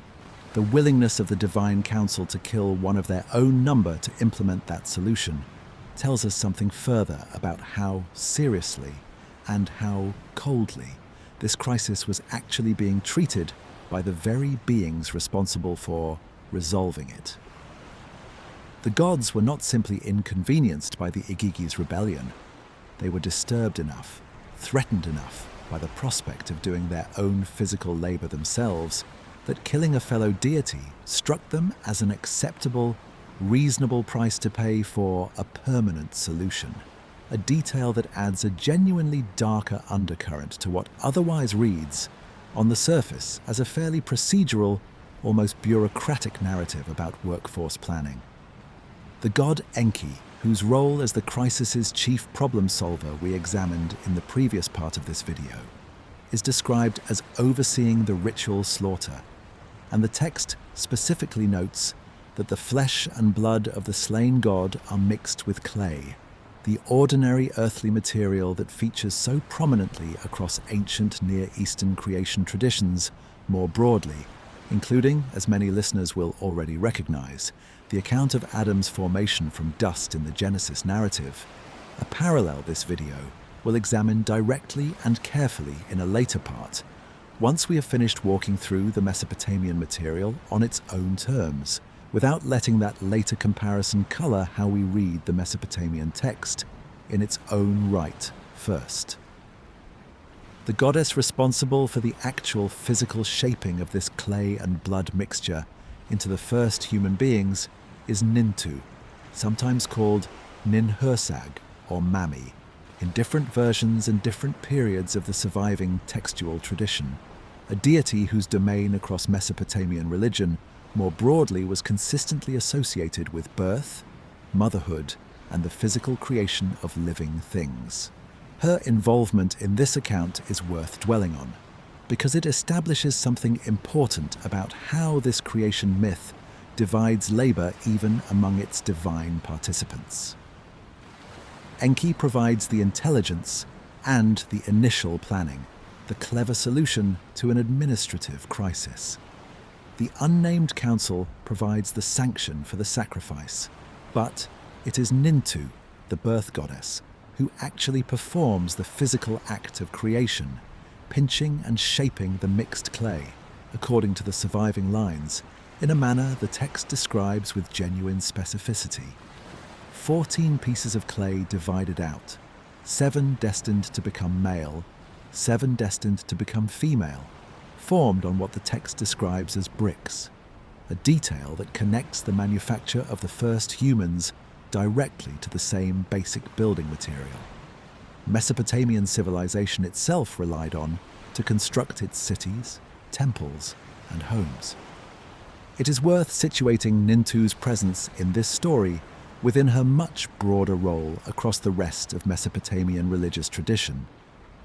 the willingness of the divine council to kill one of their own number to implement that solution tells us something further about how seriously and how coldly this crisis was actually being treated by the very beings responsible for resolving it. The gods were not simply inconvenienced by the Igigi's rebellion. They were disturbed enough, threatened enough by the prospect of doing their own physical labor themselves that killing a fellow deity struck them as an acceptable, reasonable price to pay for a permanent solution. A detail that adds a genuinely darker undercurrent to what otherwise reads, on the surface, as a fairly procedural, almost bureaucratic narrative about workforce planning. The god Enki, whose role as the crisis's chief problem solver we examined in the previous part of this video, is described as overseeing the ritual slaughter, and the text specifically notes that the flesh and blood of the slain god are mixed with clay, the ordinary earthly material that features so prominently across ancient Near Eastern creation traditions more broadly, including, as many listeners will already recognize, the account of Adam's formation from dust in the Genesis narrative. A parallel this video will examine directly and carefully in a later part, once we have finished walking through the Mesopotamian material on its own terms, without letting that later comparison color how we read the Mesopotamian text in its own right first. The goddess responsible for the actual physical shaping of this clay and blood mixture into the first human beings is Nintu, sometimes called Ninhursag or Mami, in different versions and different periods of the surviving textual tradition, a deity whose domain across Mesopotamian religion more broadly was consistently associated with birth, motherhood, and the physical creation of living things. Her involvement in this account is worth dwelling on, because it establishes something important about how this creation myth divides labor even among its divine participants. Enki provides the intelligence and the initial planning, the clever solution to an administrative crisis. The unnamed council provides the sanction for the sacrifice, but it is Nintu, the birth goddess, who actually performs the physical act of creation, pinching and shaping the mixed clay, according to the surviving lines, in a manner the text describes with genuine specificity. 14 pieces of clay divided out, 7 destined to become male, 7 destined to become female, formed on what the text describes as bricks, a detail that connects the manufacture of the first humans directly to the same basic building material. Mesopotamian civilization itself relied on to construct its cities, temples, and homes. It is worth situating Nintu's presence in this story within her much broader role across the rest of Mesopotamian religious tradition,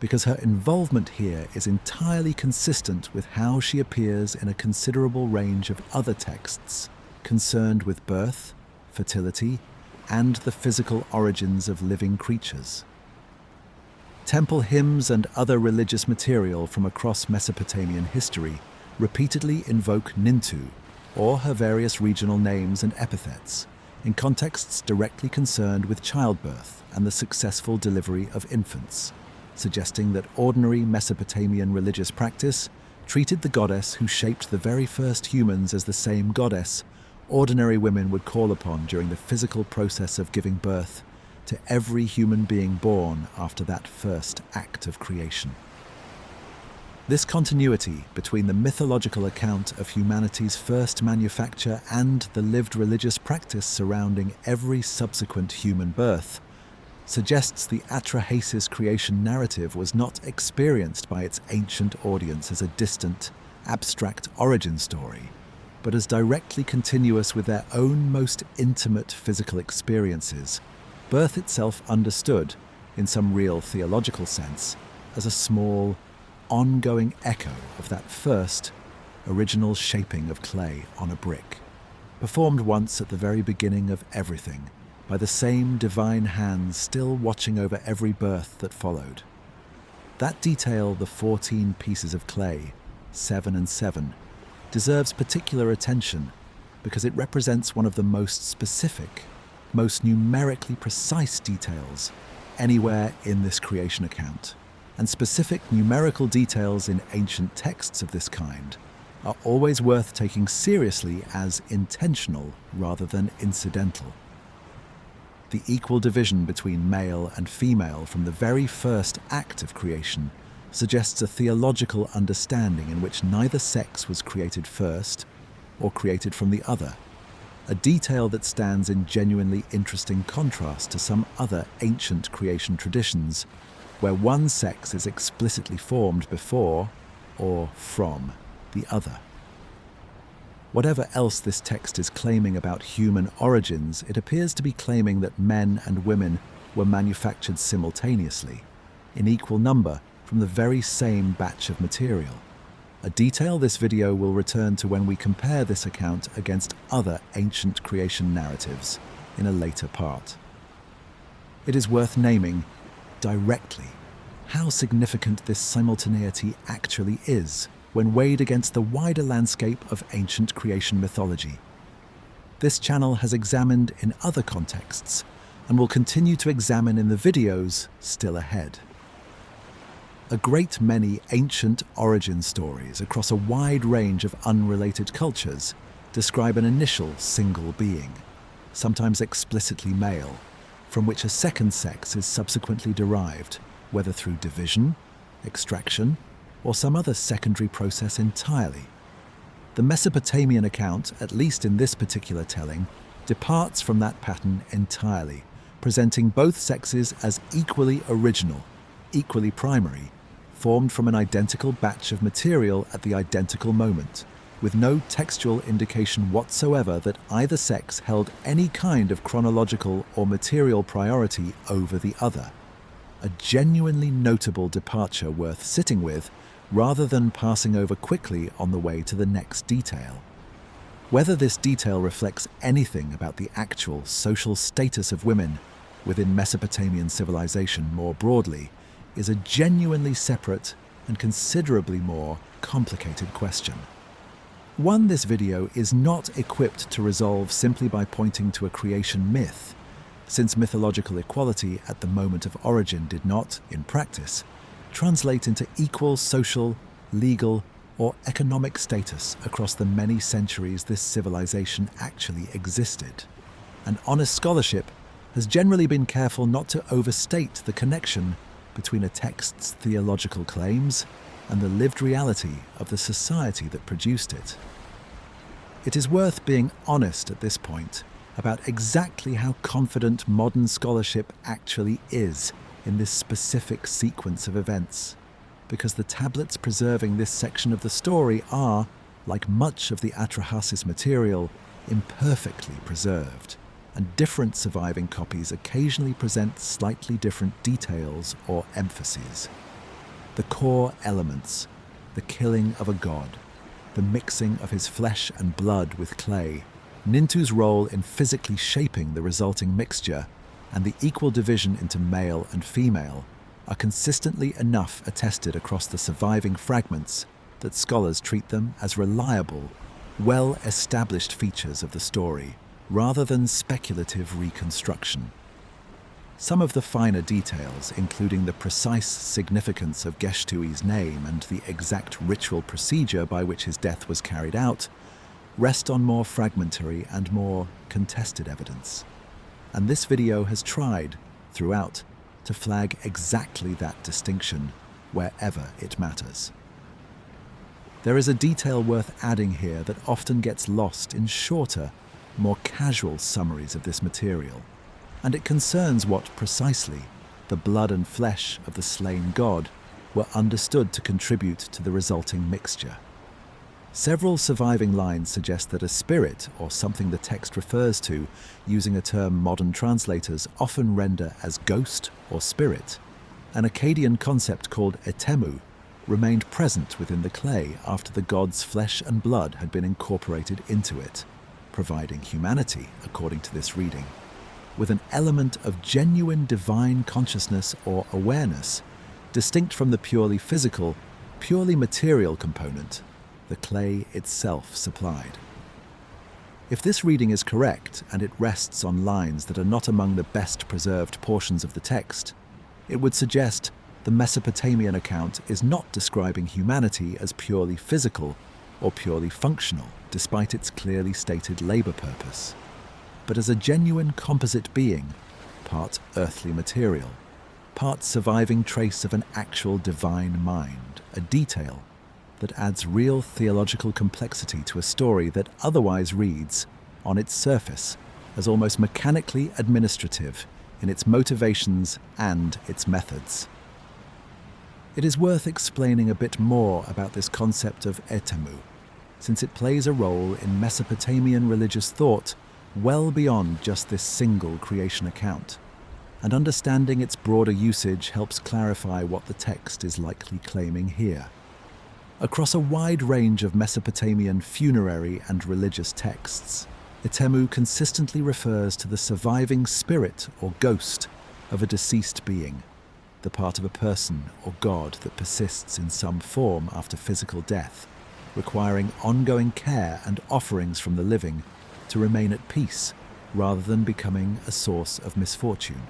because her involvement here is entirely consistent with how she appears in a considerable range of other texts concerned with birth, fertility, and the physical origins of living creatures. Temple hymns and other religious material from across Mesopotamian history repeatedly invoke Nintu, or her various regional names and epithets, in contexts directly concerned with childbirth and the successful delivery of infants, suggesting that ordinary Mesopotamian religious practice treated the goddess who shaped the very first humans as the same goddess ordinary women would call upon during the physical process of giving birth to every human being born after that first act of creation. This continuity between the mythological account of humanity's first manufacture and the lived religious practice surrounding every subsequent human birth suggests the Atrahasis creation narrative was not experienced by its ancient audience as a distant, abstract origin story, but as directly continuous with their own most intimate physical experiences, birth itself understood, in some real theological sense, as a small, ongoing echo of that first, original shaping of clay on a brick, performed once at the very beginning of everything, by the same divine hands still watching over every birth that followed. That detail, the 14 pieces of clay, 7 and 7, deserves particular attention because it represents one of the most specific, most numerically precise details anywhere in this creation account. And specific numerical details in ancient texts of this kind are always worth taking seriously as intentional rather than incidental. The equal division between male and female from the very first act of creation suggests a theological understanding in which neither sex was created first or created from the other, a detail that stands in genuinely interesting contrast to some other ancient creation traditions where one sex is explicitly formed before or from the other. Whatever else this text is claiming about human origins, it appears to be claiming that men and women were manufactured simultaneously, in equal number, from the very same batch of material. A detail this video will return to when we compare this account against other ancient creation narratives in a later part. It is worth naming directly how significant this simultaneity actually is, when weighed against the wider landscape of ancient creation mythology. This channel has examined in other contexts and will continue to examine in the videos still ahead. A great many ancient origin stories across a wide range of unrelated cultures describe an initial single being, sometimes explicitly male, from which a second sex is subsequently derived, whether through division, extraction, or some other secondary process entirely. The Mesopotamian account, at least in this particular telling, departs from that pattern entirely, presenting both sexes as equally original, equally primary, formed from an identical batch of material at the identical moment, with no textual indication whatsoever that either sex held any kind of chronological or material priority over the other. A genuinely notable departure worth sitting with, rather than passing over quickly on the way to the next detail. Whether this detail reflects anything about the actual social status of women within Mesopotamian civilization more broadly is a genuinely separate and considerably more complicated question. One this video is not equipped to resolve simply by pointing to a creation myth, since mythological equality at the moment of origin did not, in practice, translate into equal social, legal, or economic status across the many centuries this civilization actually existed. And honest scholarship has generally been careful not to overstate the connection between a text's theological claims and the lived reality of the society that produced it. It is worth being honest at this point about exactly how confident modern scholarship actually is in this specific sequence of events, because the tablets preserving this section of the story are, like much of the Atrahasis material, imperfectly preserved, and different surviving copies occasionally present slightly different details or emphases. The core elements, the killing of a god, the mixing of his flesh and blood with clay, Nintu's role in physically shaping the resulting mixture, and the equal division into male and female are consistently enough attested across the surviving fragments that scholars treat them as reliable, well-established features of the story, rather than speculative reconstruction. Some of the finer details, including the precise significance of Geshtu-e's name and the exact ritual procedure by which his death was carried out, rest on more fragmentary and more contested evidence. And this video has tried, throughout, to flag exactly that distinction wherever it matters. There is a detail worth adding here that often gets lost in shorter, more casual summaries of this material, and it concerns what precisely the blood and flesh of the slain god were understood to contribute to the resulting mixture. Several surviving lines suggest that a spirit, or something the text refers to, using a term modern translators often render as ghost or spirit, an Akkadian concept called etemu, remained present within the clay after the god's flesh and blood had been incorporated into it, providing humanity, according to this reading, with an element of genuine divine consciousness or awareness, distinct from the purely physical, purely material component the clay itself supplied. If this reading is correct, and it rests on lines that are not among the best preserved portions of the text, it would suggest the Mesopotamian account is not describing humanity as purely physical or purely functional, despite its clearly stated labor purpose, but as a genuine composite being, part earthly material, part surviving trace of an actual divine mind, a detail that adds real theological complexity to a story that otherwise reads, on its surface, as almost mechanically administrative in its motivations and its methods. It is worth explaining a bit more about this concept of etemu, since it plays a role in Mesopotamian religious thought well beyond just this single creation account, and understanding its broader usage helps clarify what the text is likely claiming here. Across a wide range of Mesopotamian funerary and religious texts, etemu consistently refers to the surviving spirit or ghost of a deceased being, the part of a person or god that persists in some form after physical death, requiring ongoing care and offerings from the living to remain at peace rather than becoming a source of misfortune.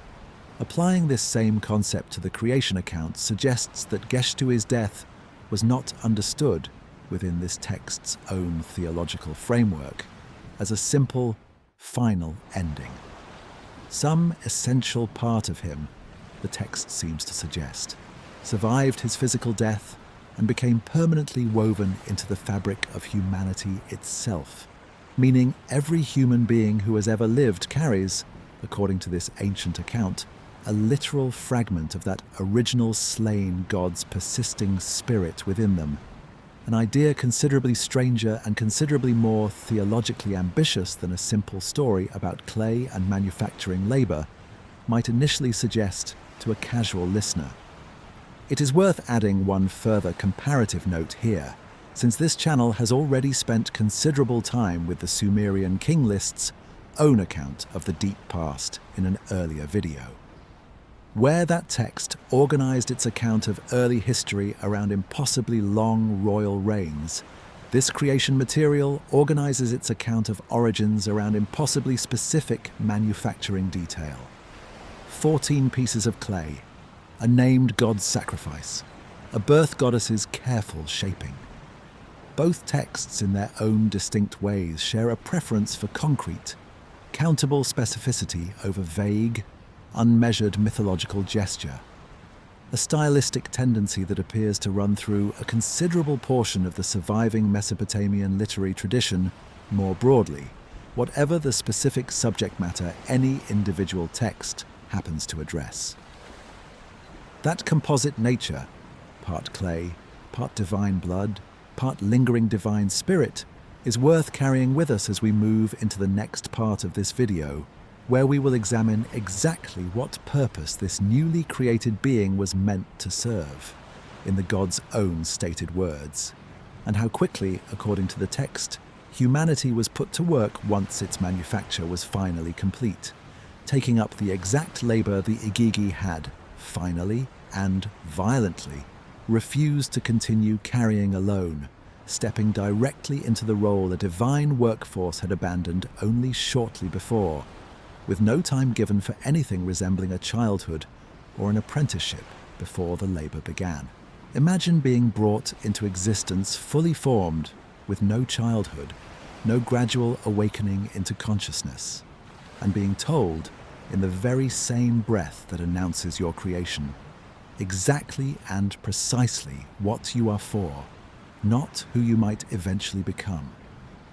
Applying this same concept to the creation account suggests that Geshtu-e's death was not understood within this text's own theological framework as a simple, final ending. Some essential part of him, the text seems to suggest, survived his physical death and became permanently woven into the fabric of humanity itself, meaning every human being who has ever lived carries, according to this ancient account, a literal fragment of that original slain god's persisting spirit within them, an idea considerably stranger and considerably more theologically ambitious than a simple story about clay and manufacturing labor might initially suggest to a casual listener. It is worth adding one further comparative note here, since this channel has already spent considerable time with the Sumerian king list's own account of the deep past in an earlier video. Where that text organized its account of early history around impossibly long royal reigns, this creation material organizes its account of origins around impossibly specific manufacturing detail. 14 pieces of clay, a named god's sacrifice, a birth goddess's careful shaping. Both texts in their own distinct ways share a preference for concrete, countable specificity over vague, unmeasured mythological gesture, a stylistic tendency that appears to run through a considerable portion of the surviving Mesopotamian literary tradition more broadly, whatever the specific subject matter any individual text happens to address. That composite nature, part clay, part divine blood, part lingering divine spirit, is worth carrying with us as we move into the next part of this video, where we will examine exactly what purpose this newly created being was meant to serve, in the god's own stated words, and how quickly, according to the text, humanity was put to work once its manufacture was finally complete, taking up the exact labor the Igigi had, finally and violently, refused to continue carrying alone, stepping directly into the role a divine workforce had abandoned only shortly before, with no time given for anything resembling a childhood or an apprenticeship before the labor began. Imagine being brought into existence fully formed, with no childhood, no gradual awakening into consciousness, and being told, in the very same breath that announces your creation, exactly and precisely what you are for, not who you might eventually become,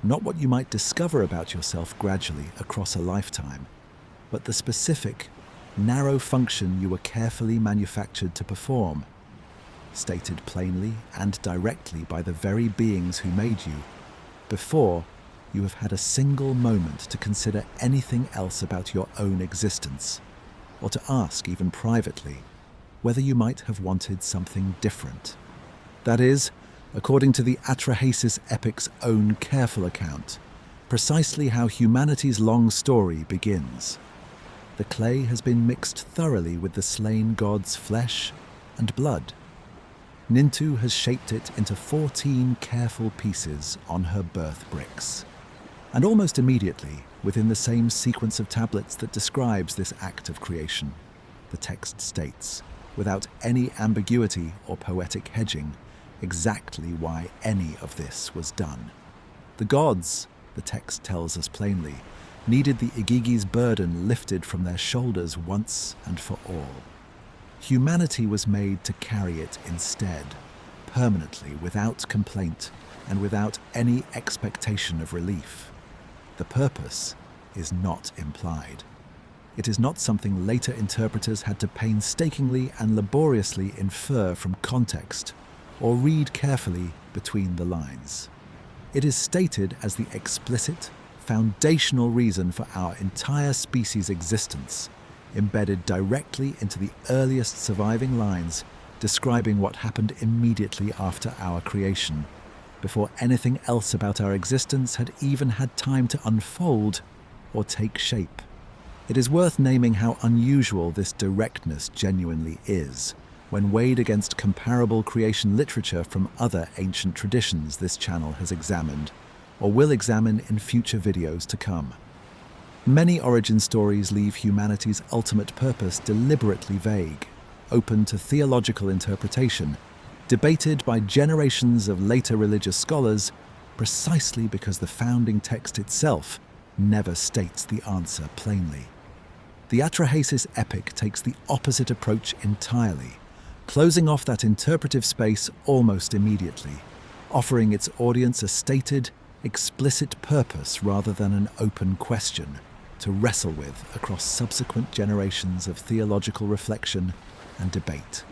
not what you might discover about yourself gradually across a lifetime, but the specific, narrow function you were carefully manufactured to perform, stated plainly and directly by the very beings who made you, before you have had a single moment to consider anything else about your own existence, or to ask even privately whether you might have wanted something different. That is, according to the Atrahasis epic's own careful account, precisely how humanity's long story begins. The clay has been mixed thoroughly with the slain god's flesh and blood. Nintu has shaped it into 14 careful pieces on her birth bricks. And almost immediately, within the same sequence of tablets that describes this act of creation, the text states, without any ambiguity or poetic hedging, exactly why any of this was done. The gods, the text tells us plainly, needed the Igigi's burden lifted from their shoulders once and for all. Humanity was made to carry it instead, permanently, without complaint and without any expectation of relief. The purpose is not implied. It is not something later interpreters had to painstakingly and laboriously infer from context or read carefully between the lines. It is stated as the explicit, foundational reason for our entire species' existence, embedded directly into the earliest surviving lines describing what happened immediately after our creation, before anything else about our existence had even had time to unfold or take shape. It is worth naming how unusual this directness genuinely is, when weighed against comparable creation literature from other ancient traditions this channel has examined, or will examine in future videos to come. Many origin stories leave humanity's ultimate purpose deliberately vague, open to theological interpretation, debated by generations of later religious scholars, precisely because the founding text itself never states the answer plainly. The Atrahasis epic takes the opposite approach entirely, closing off that interpretive space almost immediately, offering its audience a stated, explicit purpose rather than an open question to wrestle with across subsequent generations of theological reflection and debate,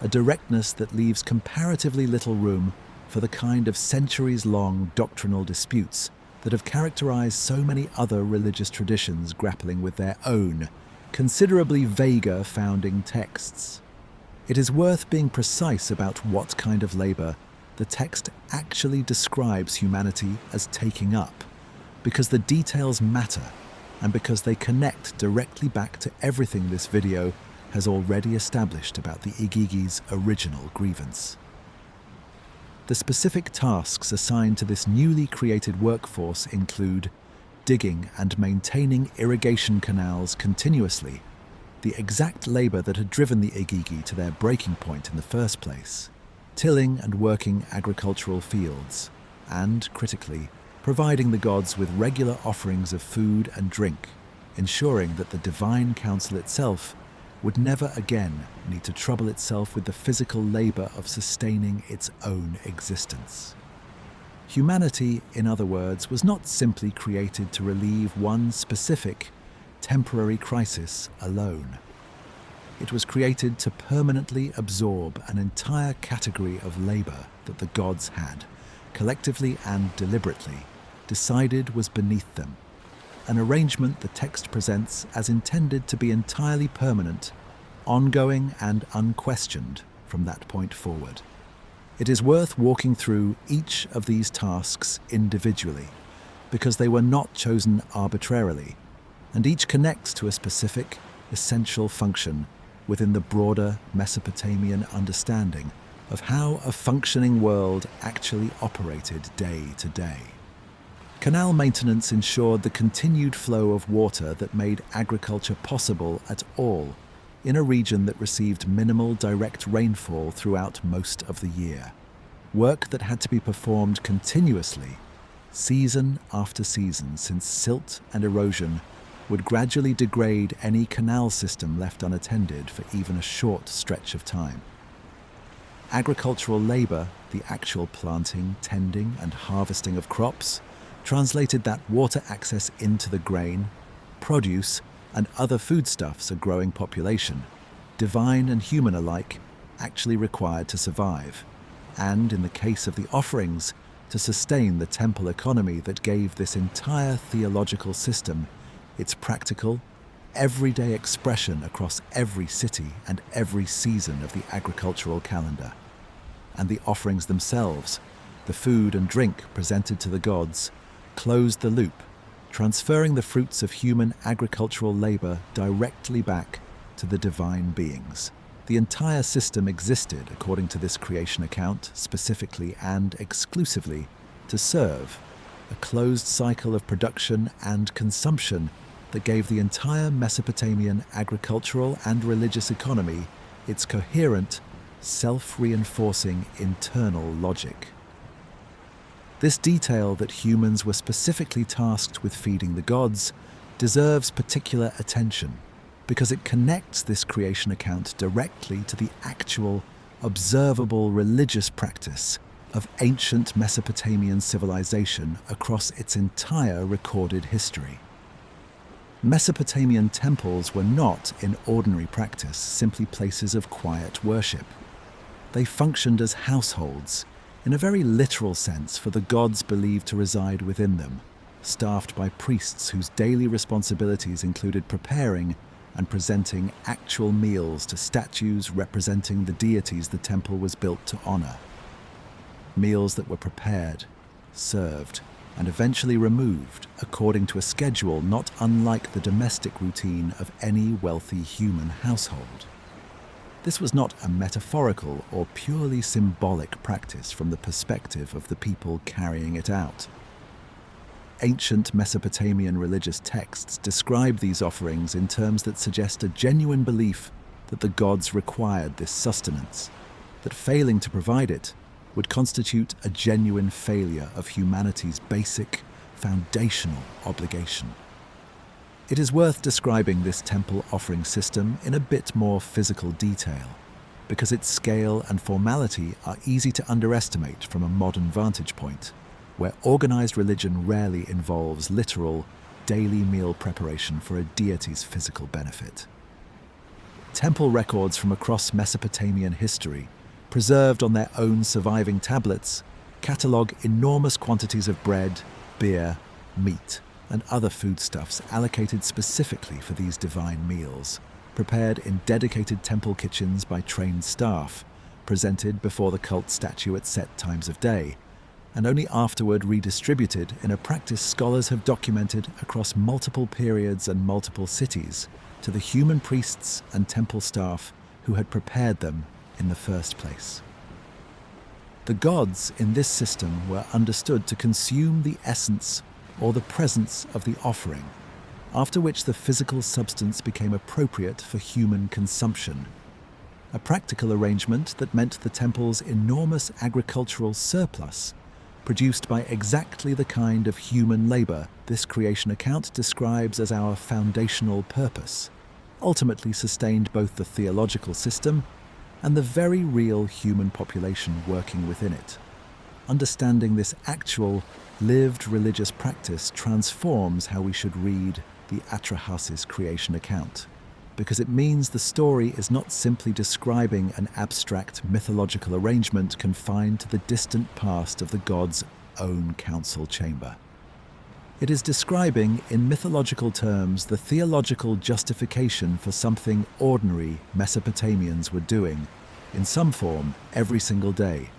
a directness that leaves comparatively little room for the kind of centuries-long doctrinal disputes that have characterized so many other religious traditions grappling with their own, considerably vaguer founding texts. It is worth being precise about what kind of labor the text actually describes humanity as taking up, because the details matter and because they connect directly back to everything this video has already established about the Igigi's original grievance. The specific tasks assigned to this newly created workforce include digging and maintaining irrigation canals continuously, the exact labor that had driven the Igigi to their breaking point in the first place, tilling and working agricultural fields, and, critically, providing the gods with regular offerings of food and drink, ensuring that the divine council itself would never again need to trouble itself with the physical labor of sustaining its own existence. Humanity, in other words, was not simply created to relieve one specific, temporary crisis alone. It was created to permanently absorb an entire category of labor that the gods had, collectively and deliberately, decided was beneath them, an arrangement the text presents as intended to be entirely permanent, ongoing and unquestioned from that point forward. It is worth walking through each of these tasks individually, because they were not chosen arbitrarily, and each connects to a specific, essential function within the broader Mesopotamian understanding of how a functioning world actually operated day to day. Canal maintenance ensured the continued flow of water that made agriculture possible at all in a region that received minimal direct rainfall throughout most of the year. Work that had to be performed continuously, season after season, since silt and erosion would gradually degrade any canal system left unattended for even a short stretch of time. Agricultural labor, the actual planting, tending, and harvesting of crops, translated that water access into the grain, produce, and other foodstuffs a growing population, divine and human alike, actually required to survive, and, in the case of the offerings, to sustain the temple economy that gave this entire theological system its practical, everyday expression across every city and every season of the agricultural calendar. And the offerings themselves, the food and drink presented to the gods, closed the loop, transferring the fruits of human agricultural labor directly back to the divine beings. The entire system existed, according to this creation account, specifically and exclusively to serve a closed cycle of production and consumption that gave the entire Mesopotamian agricultural and religious economy its coherent, self-reinforcing internal logic. This detail that humans were specifically tasked with feeding the gods deserves particular attention because it connects this creation account directly to the actual, observable religious practice of ancient Mesopotamian civilization across its entire recorded history. Mesopotamian temples were not, in ordinary practice, simply places of quiet worship. They functioned as households, in a very literal sense, for the gods believed to reside within them, staffed by priests whose daily responsibilities included preparing and presenting actual meals to statues representing the deities the temple was built to honor. Meals that were prepared, served, and eventually removed according to a schedule not unlike the domestic routine of any wealthy human household. This was not a metaphorical or purely symbolic practice from the perspective of the people carrying it out. Ancient Mesopotamian religious texts describe these offerings in terms that suggest a genuine belief that the gods required this sustenance, that failing to provide it would constitute a genuine failure of humanity's basic, foundational obligation. It is worth describing this temple offering system in a bit more physical detail, because its scale and formality are easy to underestimate from a modern vantage point, where organized religion rarely involves literal, daily meal preparation for a deity's physical benefit. Temple records from across Mesopotamian history, preserved on their own surviving tablets, catalogue enormous quantities of bread, beer, meat, and other foodstuffs allocated specifically for these divine meals, prepared in dedicated temple kitchens by trained staff, presented before the cult statue at set times of day, and only afterward redistributed in a practice scholars have documented across multiple periods and multiple cities to the human priests and temple staff who had prepared them in the first place. The gods in this system were understood to consume the essence or the presence of the offering, after which the physical substance became appropriate for human consumption, a practical arrangement that meant the temple's enormous agricultural surplus, produced by exactly the kind of human labor this creation account describes as our foundational purpose, ultimately sustained both the theological system and the very real human population working within it. Understanding this actual, lived religious practice transforms how we should read the Atrahasis creation account, because it means the story is not simply describing an abstract mythological arrangement confined to the distant past of the god's own council chamber. It is describing, in mythological terms, the theological justification for something ordinary Mesopotamians were doing, in some form, every single day,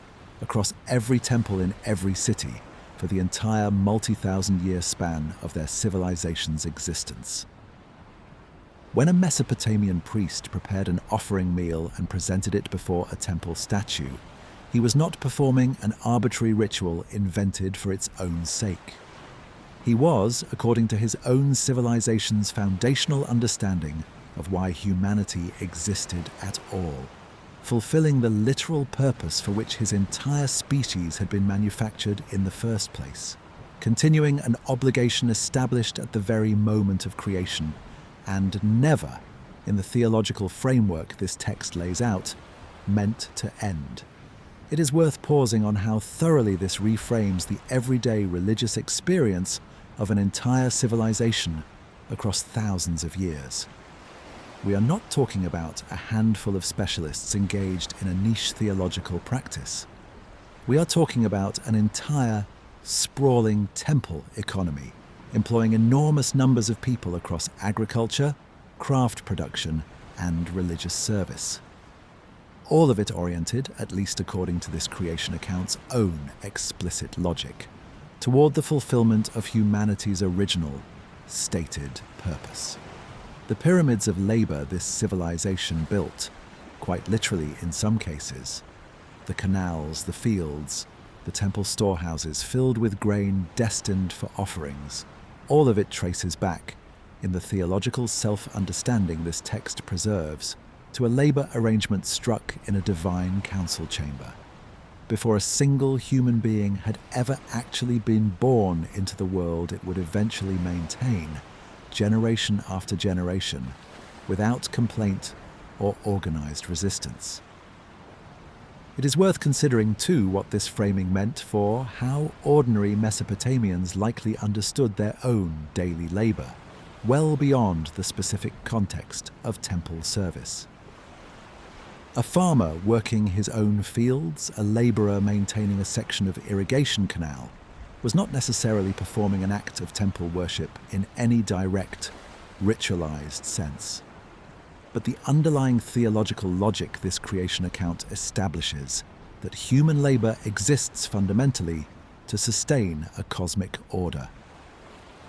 across every temple in every city, for the entire multi-thousand-year span of their civilization's existence. When a Mesopotamian priest prepared an offering meal and presented it before a temple statue, he was not performing an arbitrary ritual invented for its own sake. He was, according to his own civilization's foundational understanding of why humanity existed at all, fulfilling the literal purpose for which his entire species had been manufactured in the first place, continuing an obligation established at the very moment of creation, and never, in the theological framework this text lays out, meant to end. It is worth pausing on how thoroughly this reframes the everyday religious experience of an entire civilization across thousands of years. We are not talking about a handful of specialists engaged in a niche theological practice. We are talking about an entire, sprawling temple economy, employing enormous numbers of people across agriculture, craft production, and religious service. All of it oriented, at least according to this creation account's own explicit logic, toward the fulfillment of humanity's original, stated purpose. The pyramids of labor this civilization built, quite literally in some cases, the canals, the fields, the temple storehouses filled with grain destined for offerings, all of it traces back, in the theological self-understanding this text preserves, to a labor arrangement struck in a divine council chamber, before a single human being had ever actually been born into the world it would eventually maintain, generation after generation, without complaint or organized resistance. It is worth considering, too, what this framing meant for how ordinary Mesopotamians likely understood their own daily labor, well beyond the specific context of temple service. A farmer working his own fields, a laborer maintaining a section of irrigation canal, was not necessarily performing an act of temple worship in any direct, ritualized sense. But the underlying theological logic this creation account establishes, that human labor exists fundamentally to sustain a cosmic order.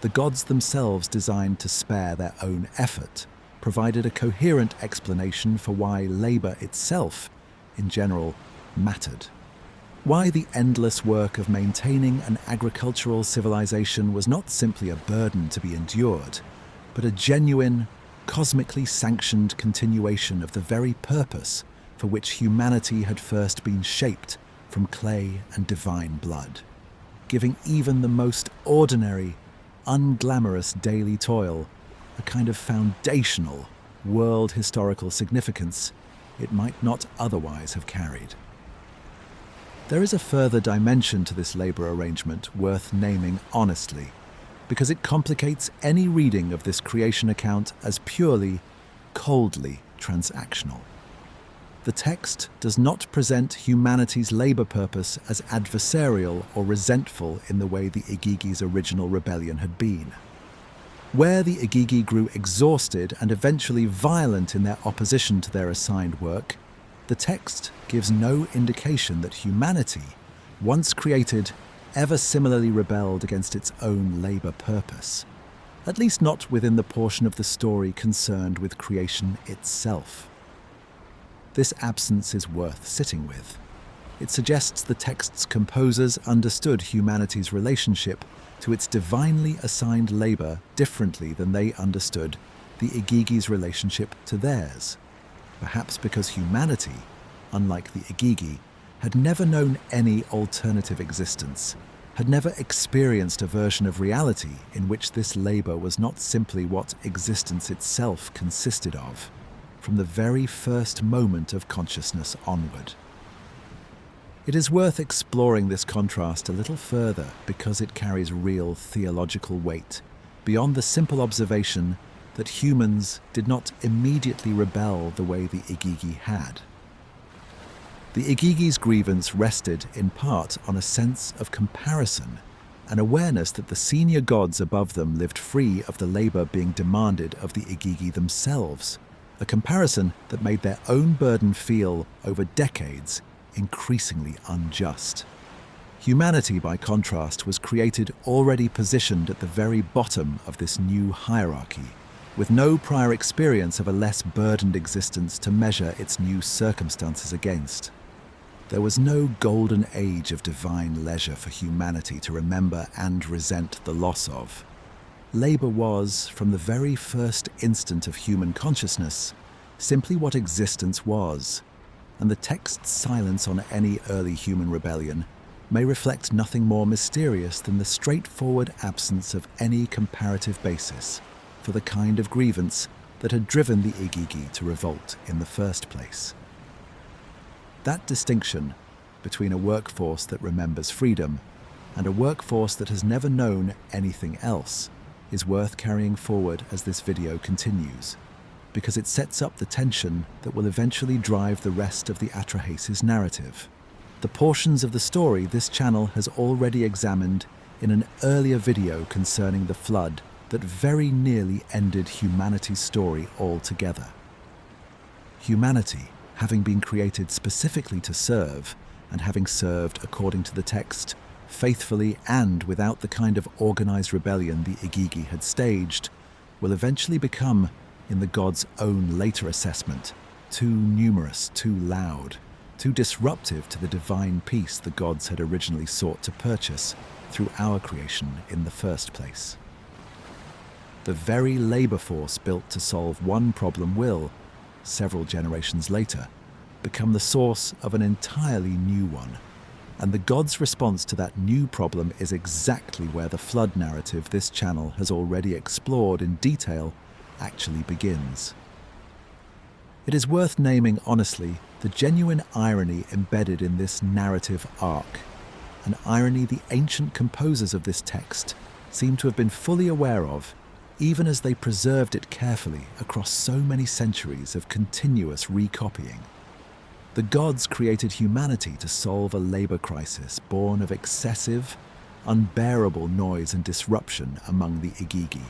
The gods themselves, designed to spare their own effort, provided a coherent explanation for why labor itself, in general, mattered. Why the endless work of maintaining an agricultural civilization was not simply a burden to be endured, but a genuine, cosmically sanctioned continuation of the very purpose for which humanity had first been shaped from clay and divine blood, giving even the most ordinary, unglamorous daily toil a kind of foundational, world historical significance it might not otherwise have carried. There is a further dimension to this labor arrangement worth naming honestly, because it complicates any reading of this creation account as purely, coldly transactional. The text does not present humanity's labor purpose as adversarial or resentful in the way the Igigi's original rebellion had been. Where the Igigi grew exhausted and eventually violent in their opposition to their assigned work, the text gives no indication that humanity, once created, ever similarly rebelled against its own labor purpose, at least not within the portion of the story concerned with creation itself. This absence is worth sitting with. It suggests the text's composers understood humanity's relationship to its divinely assigned labor differently than they understood the Igigi's relationship to theirs, perhaps because humanity, unlike the Igigi, had never known any alternative existence, had never experienced a version of reality in which this labor was not simply what existence itself consisted of, from the very first moment of consciousness onward. It is worth exploring this contrast a little further because it carries real theological weight, beyond the simple observation that humans did not immediately rebel the way the Igigi had. The Igigi's grievance rested in part on a sense of comparison, an awareness that the senior gods above them lived free of the labor being demanded of the Igigi themselves, a comparison that made their own burden feel, over decades, increasingly unjust. Humanity, by contrast, was created already positioned at the very bottom of this new hierarchy, with no prior experience of a less burdened existence to measure its new circumstances against. There was no golden age of divine leisure for humanity to remember and resent the loss of. Labor was, from the very first instant of human consciousness, simply what existence was, and the text's silence on any early human rebellion may reflect nothing more mysterious than the straightforward absence of any comparative basis for the kind of grievance that had driven the Igigi to revolt in the first place. That distinction between a workforce that remembers freedom and a workforce that has never known anything else is worth carrying forward as this video continues, because it sets up the tension that will eventually drive the rest of the Atrahasis narrative. The portions of the story this channel has already examined in an earlier video concerning the flood that very nearly ended humanity's story altogether. Humanity, having been created specifically to serve, and having served according to the text, faithfully and without the kind of organized rebellion the Igigi had staged, will eventually become, in the gods' own later assessment, too numerous, too loud, too disruptive to the divine peace the gods had originally sought to purchase through our creation in the first place. The very labor force built to solve one problem will, several generations later, become the source of an entirely new one. And the gods' response to that new problem is exactly where the flood narrative this channel has already explored in detail actually begins. It is worth naming honestly the genuine irony embedded in this narrative arc, an irony the ancient composers of this text seem to have been fully aware of, even as they preserved it carefully across so many centuries of continuous recopying. The gods created humanity to solve a labor crisis born of excessive, unbearable noise and disruption among the Igigi.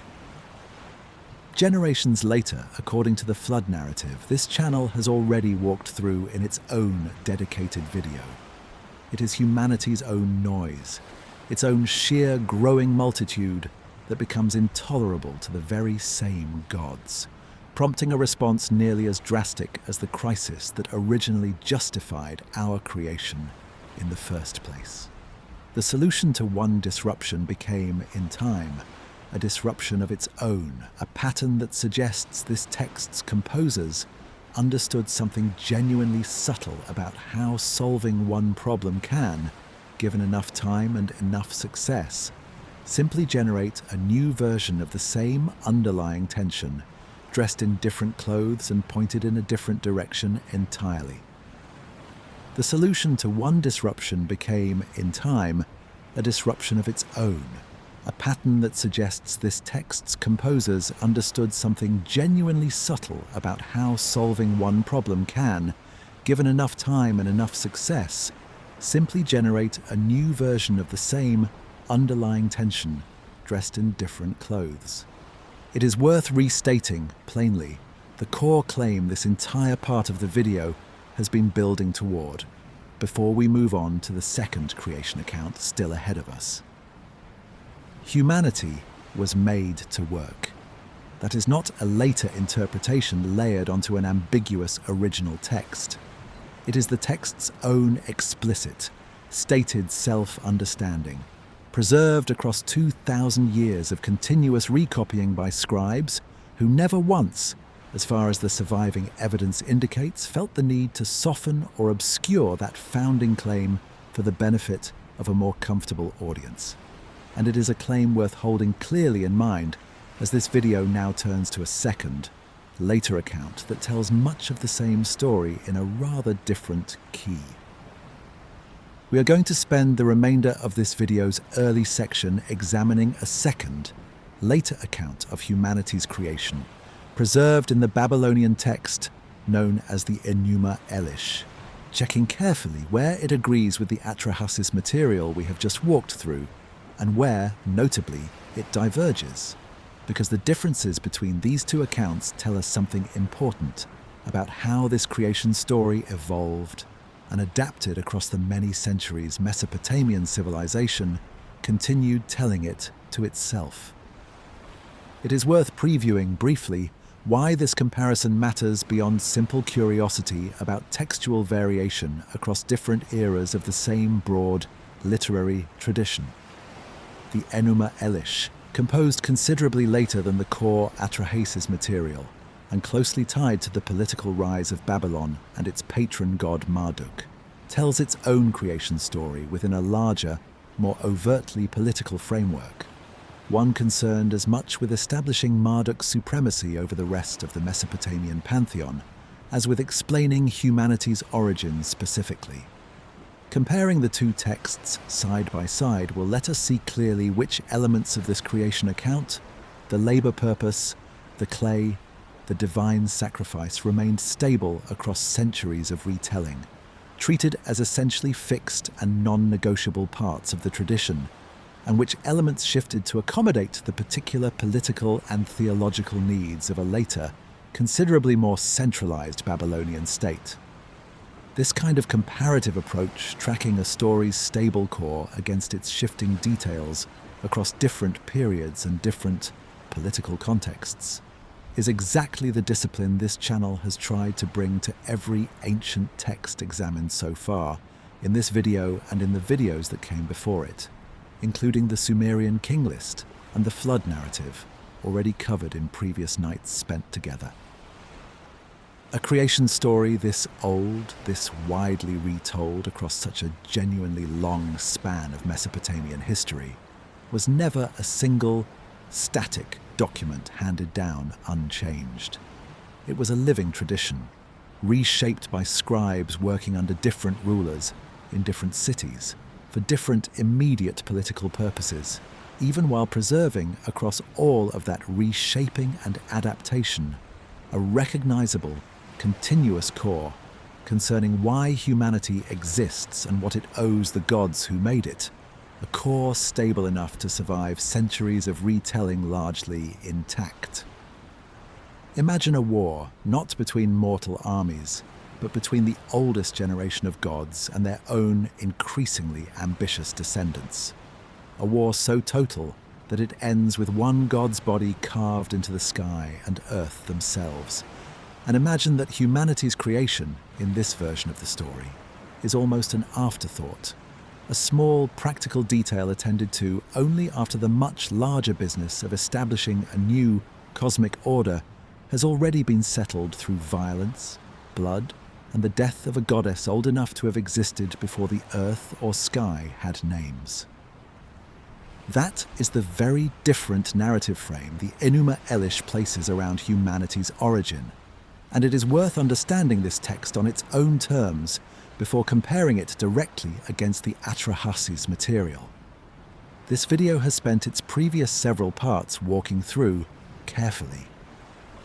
Generations later, according to the flood narrative, this channel has already walked through in its own dedicated video. It is humanity's own noise, its own sheer growing multitude that becomes intolerable to the very same gods, prompting a response nearly as drastic as the crisis that originally justified our creation in the first place. The solution to one disruption became, in time, a disruption of its own, a pattern that suggests this text's composers understood something genuinely subtle about how solving one problem can, given enough time and enough success, simply generate a new version of the same underlying tension, dressed in different clothes and pointed in a different direction entirely. The solution to one disruption became, in time, a disruption of its own, a pattern that suggests this text's composers understood something genuinely subtle about how solving one problem can, given enough time and enough success, simply generate a new version of the same underlying tension, dressed in different clothes. It is worth restating, plainly, the core claim this entire part of the video has been building toward, before we move on to the second creation account still ahead of us. Humanity was made to work. That is not a later interpretation layered onto an ambiguous original text. It is the text's own explicit, stated self-understanding, preserved across 2,000 years of continuous recopying by scribes who never once, as far as the surviving evidence indicates, felt the need to soften or obscure that founding claim for the benefit of a more comfortable audience. And it is a claim worth holding clearly in mind as this video now turns to a second, later account that tells much of the same story in a rather different key. We are going to spend the remainder of this video's early section examining a second, later account of humanity's creation, preserved in the Babylonian text known as the Enuma Elish, checking carefully where it agrees with the Atrahasis material we have just walked through, and where, notably, it diverges, because the differences between these two accounts tell us something important about how this creation story evolved and adapted across the many centuries Mesopotamian civilization continued telling it to itself. It is worth previewing briefly why this comparison matters beyond simple curiosity about textual variation across different eras of the same broad literary tradition. The Enuma Elish, composed considerably later than the core Atrahasis material, and closely tied to the political rise of Babylon and its patron god Marduk, tells its own creation story within a larger, more overtly political framework, one concerned as much with establishing Marduk's supremacy over the rest of the Mesopotamian pantheon as with explaining humanity's origins specifically. Comparing the two texts side by side will let us see clearly which elements of this creation account, the labor purpose, the clay, the divine sacrifice, remained stable across centuries of retelling, treated as essentially fixed and non-negotiable parts of the tradition, and which elements shifted to accommodate the particular political and theological needs of a later, considerably more centralized Babylonian state. This kind of comparative approach, tracking a story's stable core against its shifting details across different periods and different political contexts, is exactly the discipline this channel has tried to bring to every ancient text examined so far, in this video and in the videos that came before it, including the Sumerian king list and the flood narrative, already covered in previous nights spent together. A creation story this old, this widely retold across such a genuinely long span of Mesopotamian history, was never a single, static document handed down unchanged. It was a living tradition, reshaped by scribes working under different rulers in different cities for different immediate political purposes, even while preserving across all of that reshaping and adaptation a recognizable, continuous core concerning why humanity exists and what it owes the gods who made it, a core stable enough to survive centuries of retelling largely intact. Imagine a war not between mortal armies, but between the oldest generation of gods and their own increasingly ambitious descendants. a war so total that it ends with one god's body carved into the sky and earth themselves. And imagine that humanity's creation, in this version of the story, is almost an afterthought, a small practical detail attended to only after the much larger business of establishing a new cosmic order has already been settled through violence, blood, and the death of a goddess old enough to have existed before the earth or sky had names. That is the very different narrative frame the Enuma Elish places around humanity's origin, and it is worth understanding this text on its own terms before comparing it directly against the Atrahasis material. This video has spent its previous several parts walking through, carefully,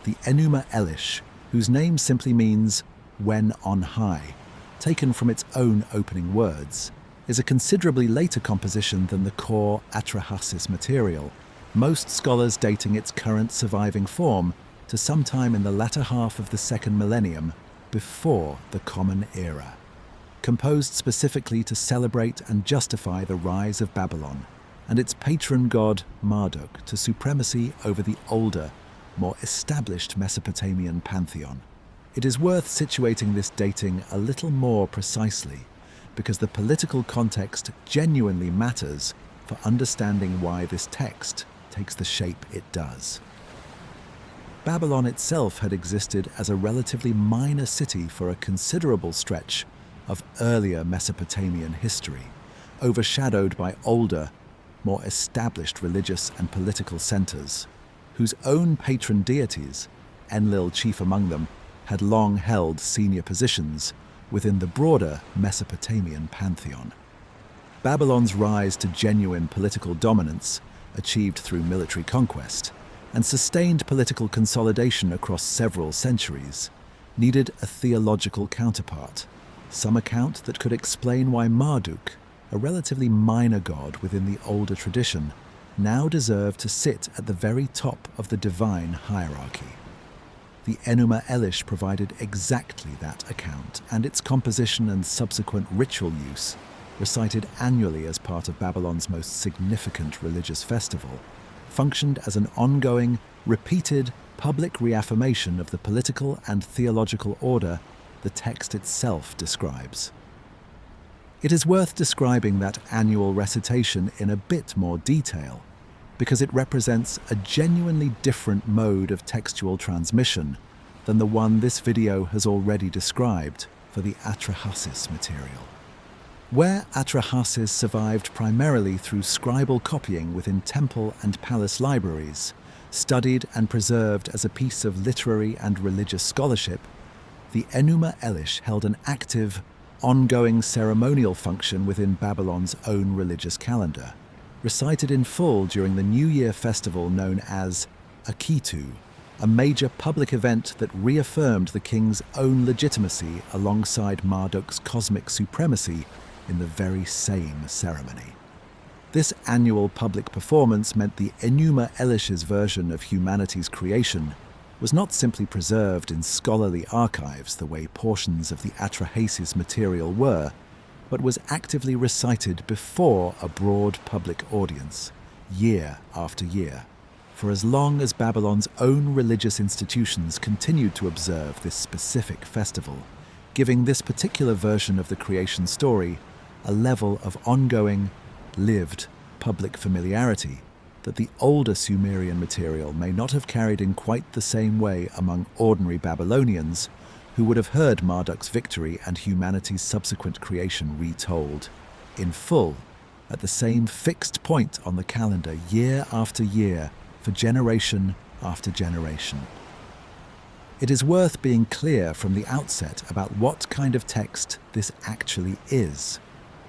the Enuma Elish, whose name simply means "when on high," taken from its own opening words, is a considerably later composition than the core Atrahasis material, most scholars dating its current surviving form to sometime in the latter half of the second millennium before the Common Era. Composed specifically to celebrate and justify the rise of Babylon and its patron god Marduk to supremacy over the older, more established Mesopotamian pantheon. It is worth situating this dating a little more precisely because the political context genuinely matters for understanding why this text takes the shape it does. Babylon itself had existed as a relatively minor city for a considerable stretch of earlier Mesopotamian history, overshadowed by older, more established religious and political centers, whose own patron deities, Enlil chief among them, had long held senior positions within the broader Mesopotamian pantheon. Babylon's rise to genuine political dominance, achieved through military conquest, and sustained political consolidation across several centuries, needed a theological counterpart, some account that could explain why Marduk, a relatively minor god within the older tradition, now deserved to sit at the very top of the divine hierarchy. The Enuma Elish provided exactly that account, and its composition and subsequent ritual use, recited annually as part of Babylon's most significant religious festival, functioned as an ongoing, repeated public reaffirmation of the political and theological order the text itself describes. It is worth describing that annual recitation in a bit more detail, because it represents a genuinely different mode of textual transmission than the one this video has already described for the Atrahasis material. Where Atrahasis survived primarily through scribal copying within temple and palace libraries, studied and preserved as a piece of literary and religious scholarship, the Enuma Elish held an active, ongoing ceremonial function within Babylon's own religious calendar, recited in full during the New Year festival known as Akitu, a major public event that reaffirmed the king's own legitimacy alongside Marduk's cosmic supremacy in the very same ceremony. This annual public performance meant the Enuma Elish's version of humanity's creation was not simply preserved in scholarly archives the way portions of the Atrahasis material were, but was actively recited before a broad public audience, year after year, for as long as Babylon's own religious institutions continued to observe this specific festival, giving this particular version of the creation story a level of ongoing, lived public familiarity that the older Sumerian material may not have carried in quite the same way among ordinary Babylonians who would have heard Marduk's victory and humanity's subsequent creation retold, in full, at the same fixed point on the calendar year after year for generation after generation. It is worth being clear from the outset about what kind of text this actually is,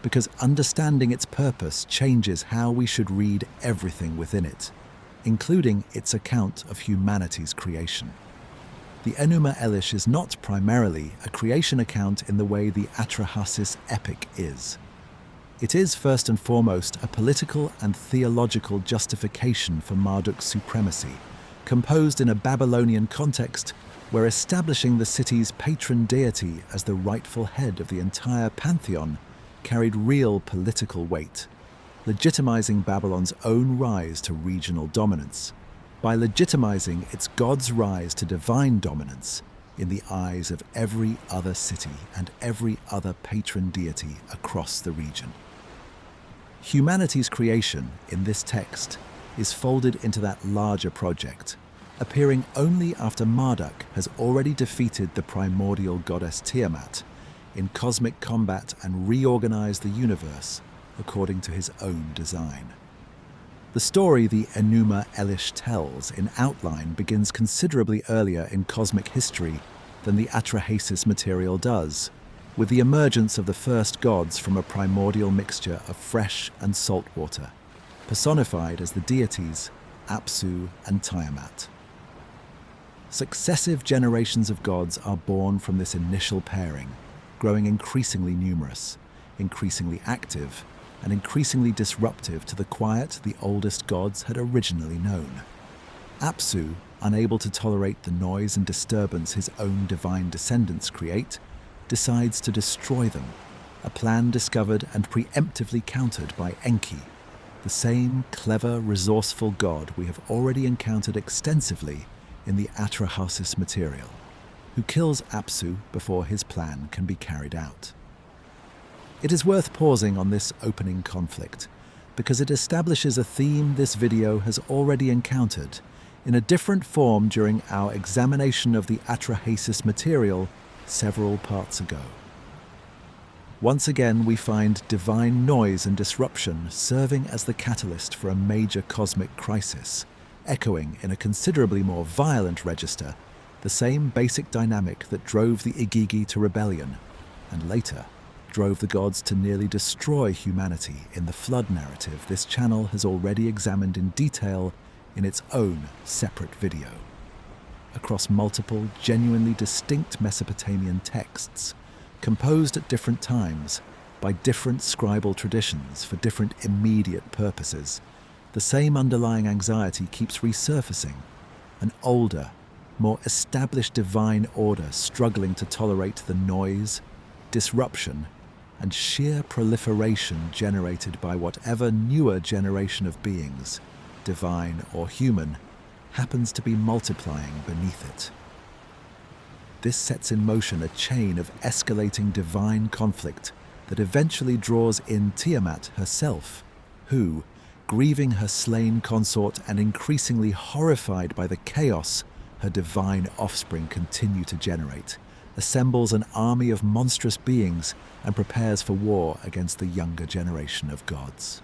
because understanding its purpose changes how we should read everything within it, including its account of humanity's creation. The Enuma Elish is not primarily a creation account in the way the Atrahasis epic is. It is first and foremost a political and theological justification for Marduk's supremacy, composed in a Babylonian context where establishing the city's patron deity as the rightful head of the entire pantheon carried real political weight. legitimizing Babylon's own rise to regional dominance, by legitimizing its god's rise to divine dominance in the eyes of every other city and every other patron deity across the region. Humanity's creation in this text is folded into that larger project, appearing only after Marduk has already defeated the primordial goddess Tiamat in cosmic combat and reorganized the universe according to his own design. The story the Enuma Elish tells in outline begins considerably earlier in cosmic history than the Atrahasis material does, with the emergence of the first gods from a primordial mixture of fresh and salt water, personified as the deities Apsu and Tiamat. Successive generations of gods are born from this initial pairing, growing increasingly numerous, increasingly active, and increasingly disruptive to the quiet the oldest gods had originally known. Apsu, unable to tolerate the noise and disturbance his own divine descendants create, decides to destroy them, a plan discovered and preemptively countered by Enki, the same clever, resourceful god we have already encountered extensively in the Atrahasis material, who kills Apsu before his plan can be carried out. It is worth pausing on this opening conflict, because it establishes a theme this video has already encountered in a different form during our examination of the Atrahasis material several parts ago. Once again, we find divine noise and disruption serving as the catalyst for a major cosmic crisis, echoing in a considerably more violent register the same basic dynamic that drove the Igigi to rebellion, and later drove the gods to nearly destroy humanity in the flood narrative this channel has already examined in detail in its own separate video. Across multiple, genuinely distinct Mesopotamian texts, composed at different times by different scribal traditions for different immediate purposes, the same underlying anxiety keeps resurfacing, an older, more established divine order struggling to tolerate the noise, disruption, and sheer proliferation generated by whatever newer generation of beings, divine or human, happens to be multiplying beneath it. This sets in motion a chain of escalating divine conflict that eventually draws in Tiamat herself, who, grieving her slain consort and increasingly horrified by the chaos her divine offspring continue to generate, assembles an army of monstrous beings and prepares for war against the younger generation of gods.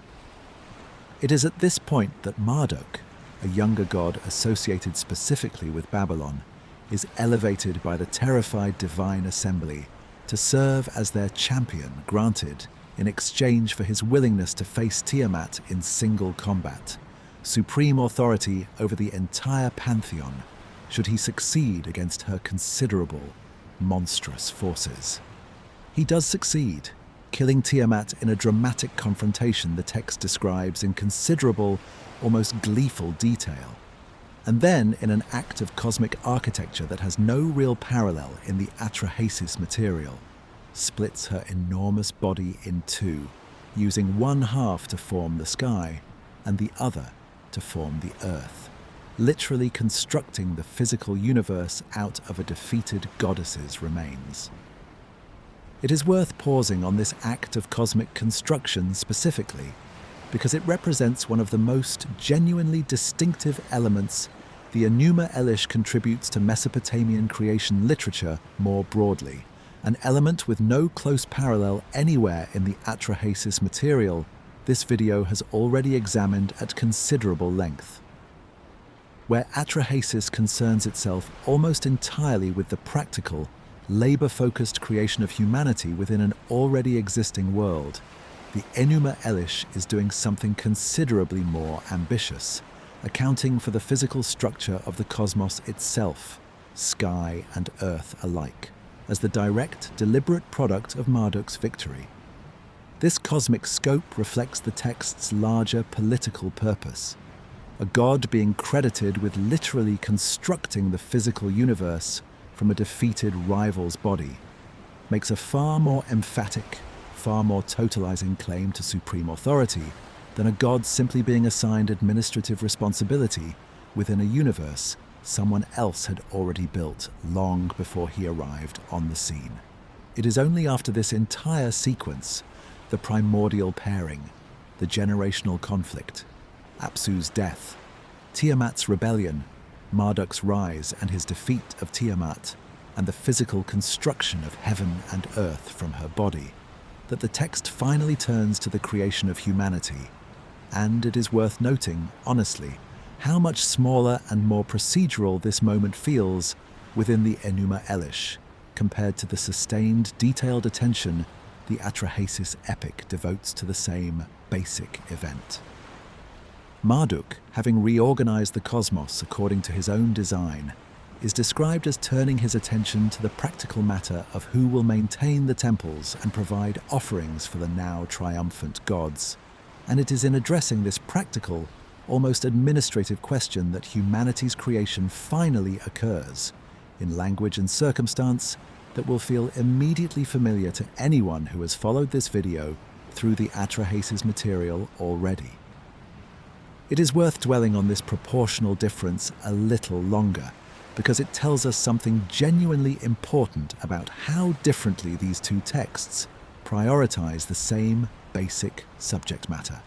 It is at this point that Marduk, a younger god associated specifically with Babylon, is elevated by the terrified divine assembly to serve as their champion, granted in exchange for his willingness to face Tiamat in single combat, supreme authority over the entire pantheon, should he succeed against her considerable, monstrous forces. He does succeed, killing Tiamat in a dramatic confrontation the text describes in considerable, almost gleeful detail, and then in an act of cosmic architecture that has no real parallel in the Atrahasis material, splits her enormous body in two, using one half to form the sky and the other to form the earth, literally constructing the physical universe out of a defeated goddess's remains. It is worth pausing on this act of cosmic construction specifically, because it represents one of the most genuinely distinctive elements the Enuma Elish contributes to Mesopotamian creation literature more broadly, an element with no close parallel anywhere in the Atrahasis material this video has already examined at considerable length. Where Atrahasis concerns itself almost entirely with the practical, labor-focused creation of humanity within an already existing world, the Enuma Elish is doing something considerably more ambitious, accounting for the physical structure of the cosmos itself, sky and earth alike, as the direct, deliberate product of Marduk's victory. This cosmic scope reflects the text's larger political purpose, a god being credited with literally constructing the physical universe from a defeated rival's body, makes a far more emphatic, far more totalizing claim to supreme authority than a god simply being assigned administrative responsibility within a universe someone else had already built long before he arrived on the scene. It is only after this entire sequence, the primordial pairing, the generational conflict, Apsu's death, Tiamat's rebellion, Marduk's rise and his defeat of Tiamat, and the physical construction of heaven and earth from her body, that the text finally turns to the creation of humanity. And it is worth noting, honestly, how much smaller and more procedural this moment feels within the Enuma Elish, compared to the sustained, detailed attention the Atrahasis epic devotes to the same basic event. Marduk, having reorganized the cosmos according to his own design, is described as turning his attention to the practical matter of who will maintain the temples and provide offerings for the now triumphant gods. And it is in addressing this practical, almost administrative question that humanity's creation finally occurs, in language and circumstance that will feel immediately familiar to anyone who has followed this video through the Atrahasis material already. It is worth dwelling on this proportional difference a little longer, because it tells us something genuinely important about how differently these two texts prioritize the same basic subject matter.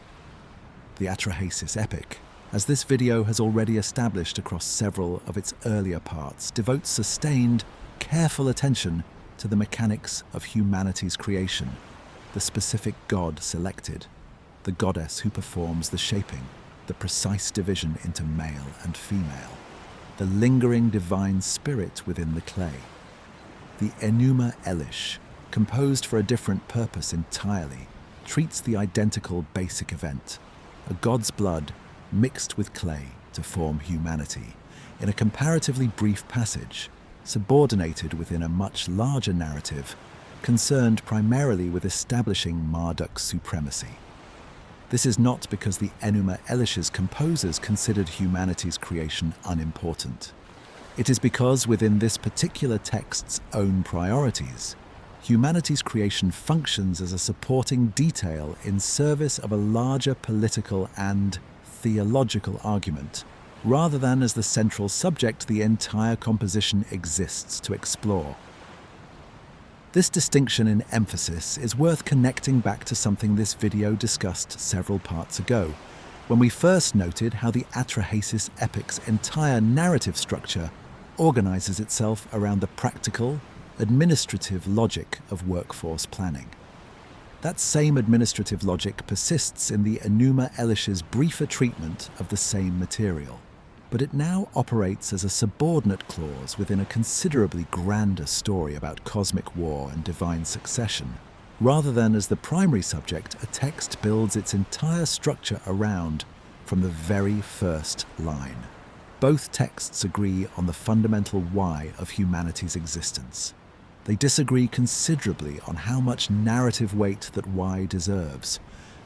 The Atrahasis epic, as this video has already established across several of its earlier parts, devotes sustained, careful attention to the mechanics of humanity's creation, the specific god selected, the goddess who performs the shaping, the precise division into male and female, the lingering divine spirit within the clay. The Enuma Elish, composed for a different purpose entirely, treats the identical basic event, a god's blood mixed with clay to form humanity, in a comparatively brief passage, subordinated within a much larger narrative, concerned primarily with establishing Marduk's supremacy. This is not because the Enuma Elish's composers considered humanity's creation unimportant. It is because within this particular text's own priorities, humanity's creation functions as a supporting detail in service of a larger political and theological argument, rather than as the central subject the entire composition exists to explore. This distinction in emphasis is worth connecting back to something this video discussed several parts ago, when we first noted how the Atrahasis epic's entire narrative structure organizes itself around the practical, administrative logic of workforce planning. That same administrative logic persists in the Enuma Elish's briefer treatment of the same material, but it now operates as a subordinate clause within a considerably grander story about cosmic war and divine succession, rather than as the primary subject a text builds its entire structure around from the very first line. Both texts agree on the fundamental why of humanity's existence. They disagree considerably on how much narrative weight that why deserves.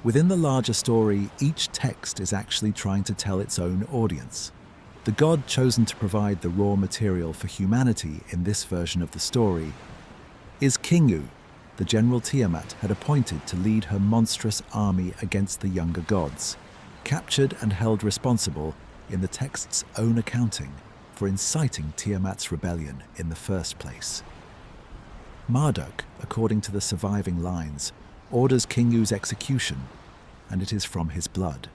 Within the larger story, each text is actually trying to tell its own audience. The god chosen to provide the raw material for humanity in this version of the story is Kingu, the general Tiamat had appointed to lead her monstrous army against the younger gods, captured and held responsible in the text's own accounting for inciting Tiamat's rebellion in the first place. Marduk, according to the surviving lines, orders Kingu's execution, and it is from his blood,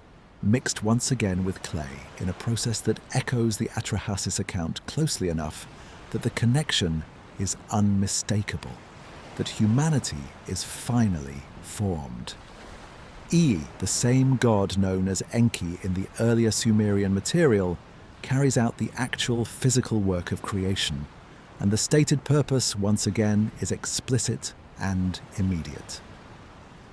mixed once again with clay in a process that echoes the Atrahasis account closely enough that the connection is unmistakable, that humanity is finally formed. Ea, the same god known as Enki in the earlier Sumerian material, carries out the actual physical work of creation, and the stated purpose once again is explicit and immediate.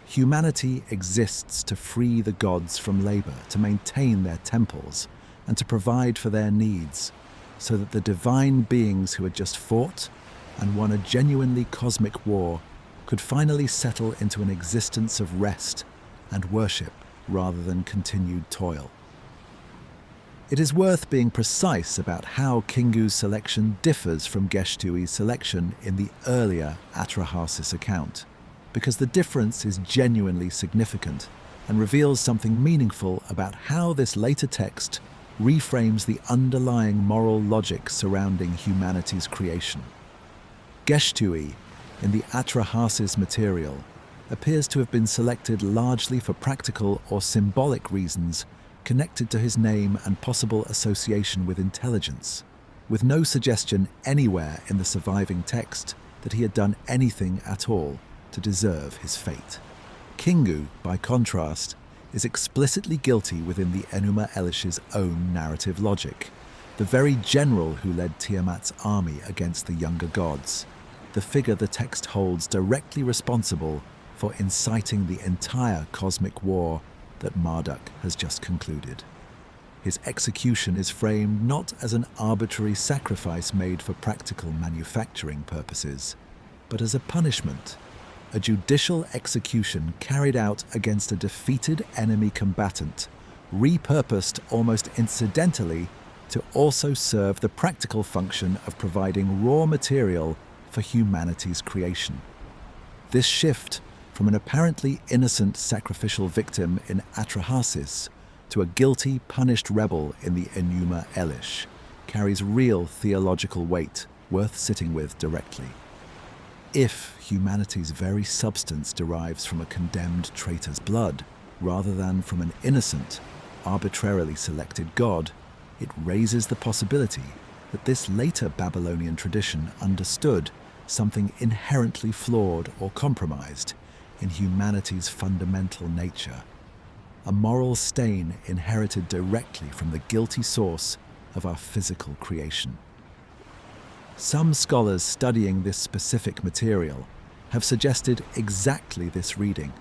Humanity exists to free the gods from labor, to maintain their temples, and to provide for their needs, so that the divine beings who had just fought and won a genuinely cosmic war could finally settle into an existence of rest and worship rather than continued toil. It is worth being precise about how Kingu's selection differs from Geshtu-e's selection in the earlier Atrahasis account, because the difference is genuinely significant and reveals something meaningful about how this later text reframes the underlying moral logic surrounding humanity's creation. Geshtu-e, in the Atrahasis material, appears to have been selected largely for practical or symbolic reasons connected to his name and possible association with intelligence, with no suggestion anywhere in the surviving text that he had done anything at all to deserve his fate. Kingu, by contrast, is explicitly guilty within the Enuma Elish's own narrative logic, the very general who led Tiamat's army against the younger gods, the figure the text holds directly responsible for inciting the entire cosmic war that Marduk has just concluded. His execution is framed not as an arbitrary sacrifice made for practical manufacturing purposes, but as a punishment, a judicial execution carried out against a defeated enemy combatant, repurposed almost incidentally to also serve the practical function of providing raw material for humanity's creation. This shift from an apparently innocent sacrificial victim in Atrahasis to a guilty, punished rebel in the Enuma Elish carries real theological weight worth sitting with directly. If humanity's very substance derives from a condemned traitor's blood, rather than from an innocent, arbitrarily selected god, it raises the possibility that this later Babylonian tradition understood something inherently flawed or compromised in humanity's fundamental nature, a moral stain inherited directly from the guilty source of our physical creation. Some scholars studying this specific material have suggested exactly this reading,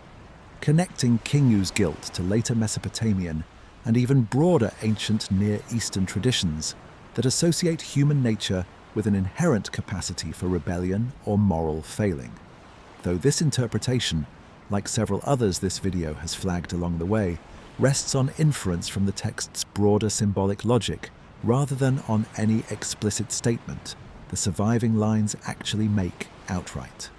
connecting Kingu's guilt to later Mesopotamian and even broader ancient Near Eastern traditions that associate human nature with an inherent capacity for rebellion or moral failing. Though this interpretation, like several others this video has flagged along the way, rests on inference from the text's broader symbolic logic rather than on any explicit statement the surviving lines actually make outright.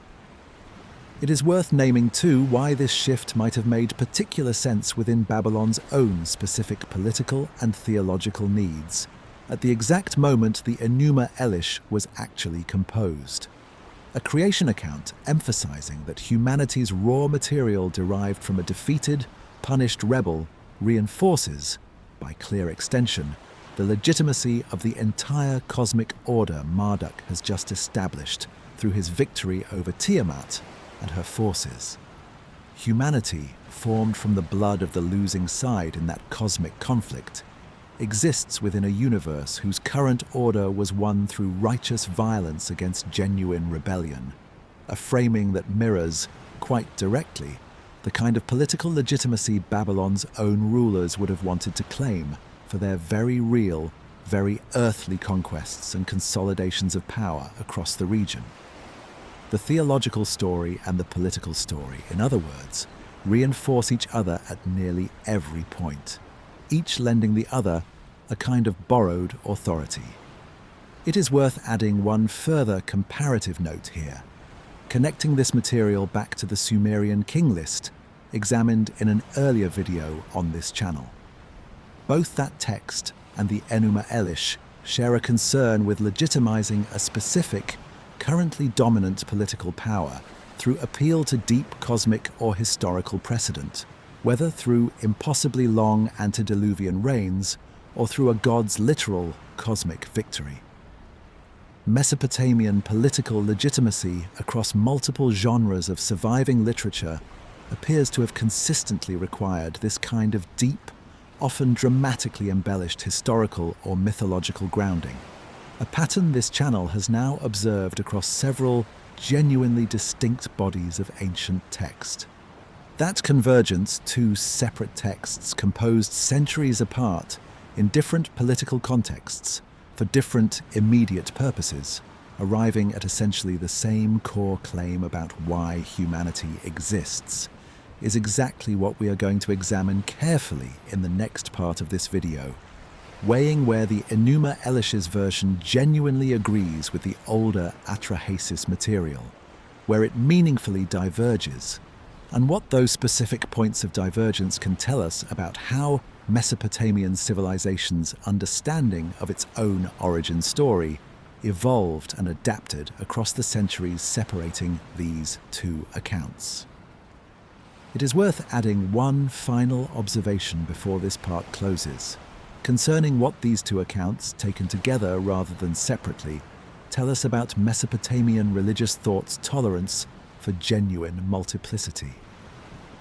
It is worth naming too why this shift might have made particular sense within Babylon's own specific political and theological needs, at the exact moment the Enuma Elish was actually composed. A creation account emphasizing that humanity's raw material derived from a defeated, punished rebel reinforces, by clear extension, the legitimacy of the entire cosmic order Marduk has just established through his victory over Tiamat and her forces. Humanity, formed from the blood of the losing side in that cosmic conflict, exists within a universe whose current order was won through righteous violence against genuine rebellion, a framing that mirrors, quite directly, the kind of political legitimacy Babylon's own rulers would have wanted to claim for their very real, very earthly conquests and consolidations of power across the region. The theological story and the political story, in other words, reinforce each other at nearly every point, each lending the other a kind of borrowed authority. It is worth adding one further comparative note here, connecting this material back to the Sumerian king list examined in an earlier video on this channel. Both that text and the Enuma Elish share a concern with legitimizing a specific, currently dominant political power through appeal to deep cosmic or historical precedent, whether through impossibly long antediluvian reigns or through a god's literal cosmic victory. Mesopotamian political legitimacy across multiple genres of surviving literature appears to have consistently required this kind of deep, often dramatically embellished historical or mythological grounding, a pattern this channel has now observed across several genuinely distinct bodies of ancient text. That convergence, two separate texts composed centuries apart in different political contexts for different immediate purposes, arriving at essentially the same core claim about why humanity exists, is exactly what we are going to examine carefully in the next part of this video, weighing where the Enuma Elish's version genuinely agrees with the older Atrahasis material, where it meaningfully diverges, and what those specific points of divergence can tell us about how Mesopotamian civilization's understanding of its own origin story evolved and adapted across the centuries separating these two accounts. It is worth adding one final observation before this part closes, concerning what these two accounts, taken together rather than separately, tell us about Mesopotamian religious thought's tolerance for genuine multiplicity.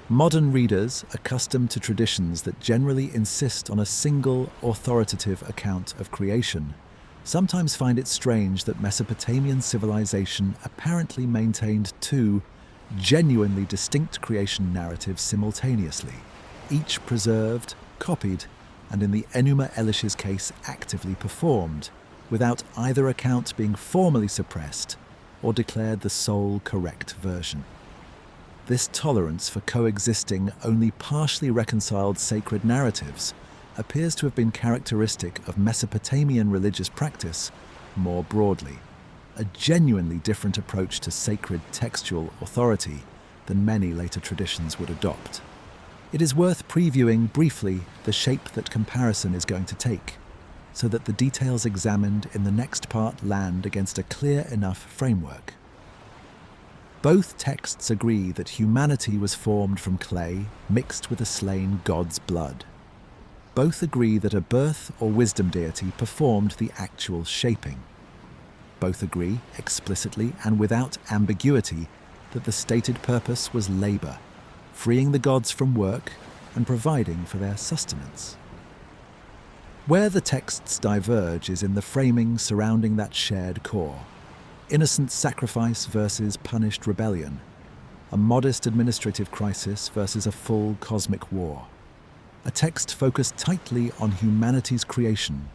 Modern readers, accustomed to traditions that generally insist on a single authoritative account of creation, sometimes find it strange that Mesopotamian civilization apparently maintained two genuinely distinct creation narratives simultaneously, each preserved, copied, and in the Enuma Elish's case actively performed, without either account being formally suppressed or declared the sole correct version. This tolerance for coexisting only partially reconciled sacred narratives appears to have been characteristic of Mesopotamian religious practice more broadly, a genuinely different approach to sacred textual authority than many later traditions would adopt. It is worth previewing briefly the shape that comparison is going to take, so that the details examined in the next part land against a clear enough framework. Both texts agree that humanity was formed from clay mixed with a slain god's blood. Both agree that a birth or wisdom deity performed the actual shaping. Both agree, explicitly and without ambiguity, that the stated purpose was labor, freeing the gods from work and providing for their sustenance. Where the texts diverge is in the framing surrounding that shared core. Innocent sacrifice versus punished rebellion, a modest administrative crisis versus a full cosmic war, a text focused tightly on humanity's creation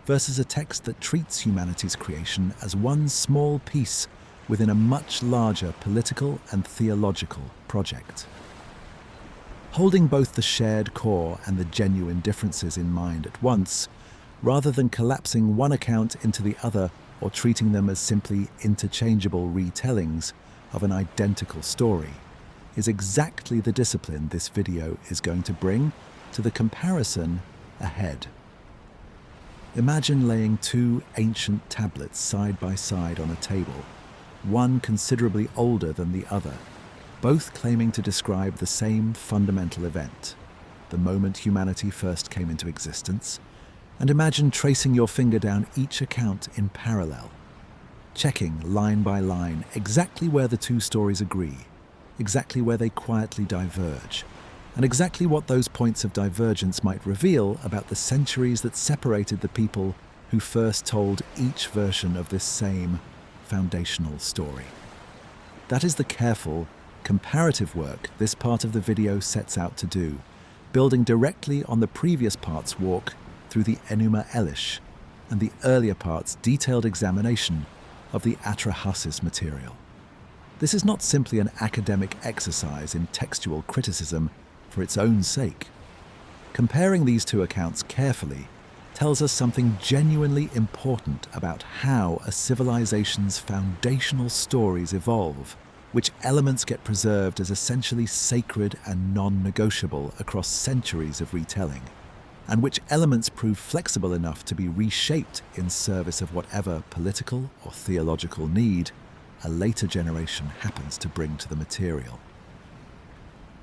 versus a text that treats humanity's creation as one small piece within a much larger political and theological project. Holding both the shared core and the genuine differences in mind at once, rather than collapsing one account into the other or treating them as simply interchangeable retellings of an identical story, is exactly the discipline this video is going to bring to the comparison ahead. Imagine laying two ancient tablets side by side on a table, one considerably older than the other, both claiming to describe the same fundamental event, the moment humanity first came into existence, and imagine tracing your finger down each account in parallel, checking line by line exactly where the two stories agree, exactly where they quietly diverge, and exactly what those points of divergence might reveal about the centuries that separated the people who first told each version of this same foundational story. That is the careful, comparative work this part of the video sets out to do, building directly on the previous part's walk through the Enuma Elish and the earlier part's detailed examination of the Atrahasis material. This is not simply an academic exercise in textual criticism for its own sake. Comparing these two accounts carefully tells us something genuinely important about how a civilization's foundational stories evolve, which elements get preserved as essentially sacred and non-negotiable across centuries of retelling, and which elements prove flexible enough to be reshaped in service of whatever political or theological need a later generation happens to bring to the material.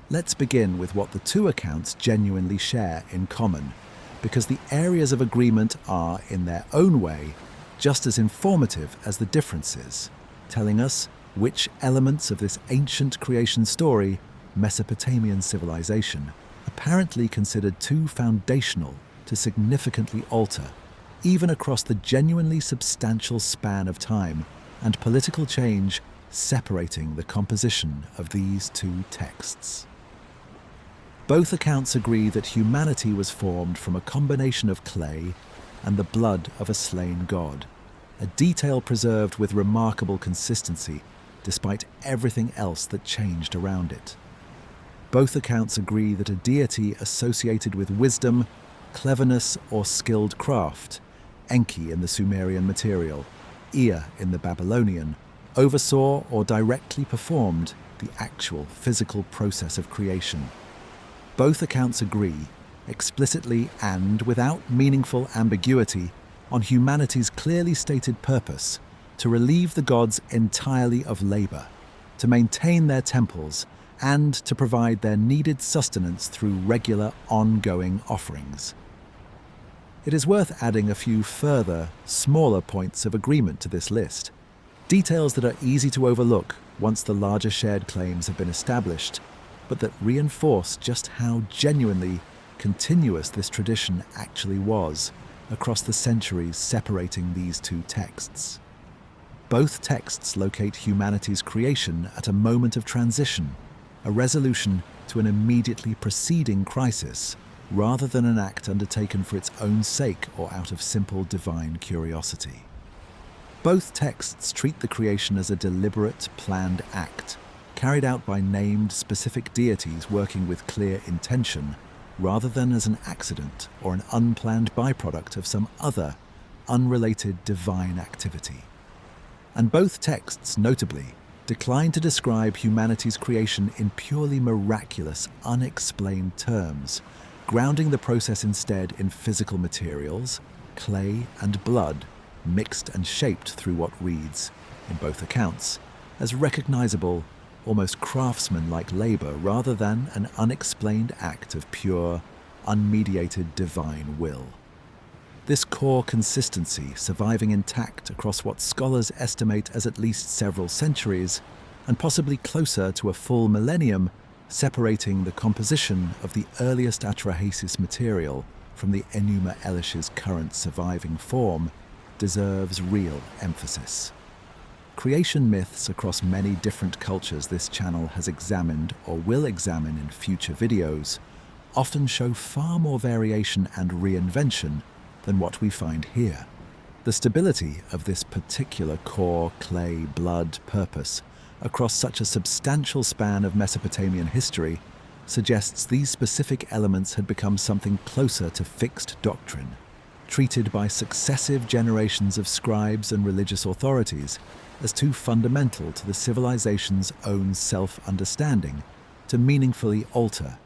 Let's begin with what the two accounts genuinely share in common, because the areas of agreement are, in their own way, just as informative as the differences, telling us which elements of this ancient creation story, Mesopotamian civilization, apparently considered too foundational to significantly alter, even across the genuinely substantial span of time and political change separating the composition of these two texts. Both accounts agree that humanity was formed from a combination of clay and the blood of a slain god, a detail preserved with remarkable consistency despite everything else that changed around it. Both accounts agree that a deity associated with wisdom, cleverness, or skilled craft, Enki in the Sumerian material, Ea in the Babylonian, oversaw or directly performed the actual physical process of creation. Both accounts agree, explicitly and without meaningful ambiguity, on humanity's clearly stated purpose to relieve the gods entirely of labor, to maintain their temples, and to provide their needed sustenance through regular, ongoing offerings. It is worth adding a few further, smaller points of agreement to this list, details that are easy to overlook once the larger shared claims have been established, but that reinforce just how genuinely continuous this tradition actually was across the centuries separating these two texts. Both texts locate humanity's creation at a moment of transition, a resolution to an immediately preceding crisis, rather than an act undertaken for its own sake or out of simple divine curiosity. Both texts treat the creation as a deliberate, planned act, carried out by named, specific deities working with clear intention, rather than as an accident or an unplanned byproduct of some other, unrelated divine activity. And both texts, notably, decline to describe humanity's creation in purely miraculous, unexplained terms, grounding the process instead in physical materials, clay and blood, mixed and shaped through what reads, in both accounts, as recognizable, almost craftsman-like labor rather than an unexplained act of pure, unmediated divine will. This core consistency surviving intact across what scholars estimate as at least several centuries, and possibly closer to a full millennium, separating the composition of the earliest Atrahasis material from the Enuma Elish's current surviving form, deserves real emphasis. Creation myths across many different cultures this channel has examined or will examine in future videos often show far more variation and reinvention than what we find here. The stability of this particular core clay blood purpose across such a substantial span of Mesopotamian history suggests these specific elements had become something closer to fixed doctrine, treated by successive generations of scribes and religious authorities as too fundamental to the civilization's own self-understanding to meaningfully alter,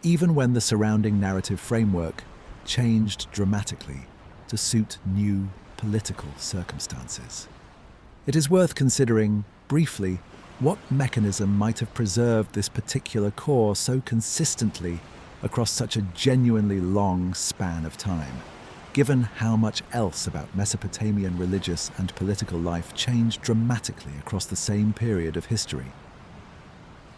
even when the surrounding narrative framework changed dramatically to suit new political circumstances. It is worth considering, briefly, what mechanism might have preserved this particular core so consistently across such a genuinely long span of time, given how much else about Mesopotamian religious and political life changed dramatically across the same period of history.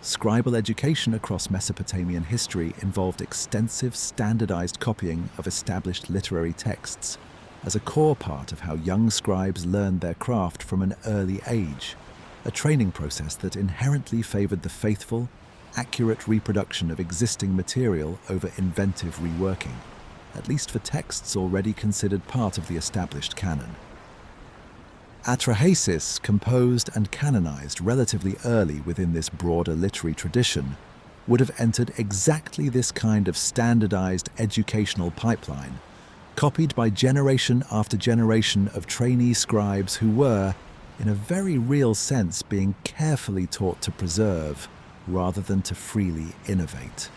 Scribal education across Mesopotamian history involved extensive standardized copying of established literary texts as a core part of how young scribes learned their craft from an early age, a training process that inherently favored the faithful, accurate reproduction of existing material over inventive reworking, at least for texts already considered part of the established canon. Atrahasis, composed and canonized relatively early within this broader literary tradition, would have entered exactly this kind of standardized educational pipeline, copied by generation after generation of trainee scribes who were, in a very real sense, being carefully taught to preserve rather than to freely innovate.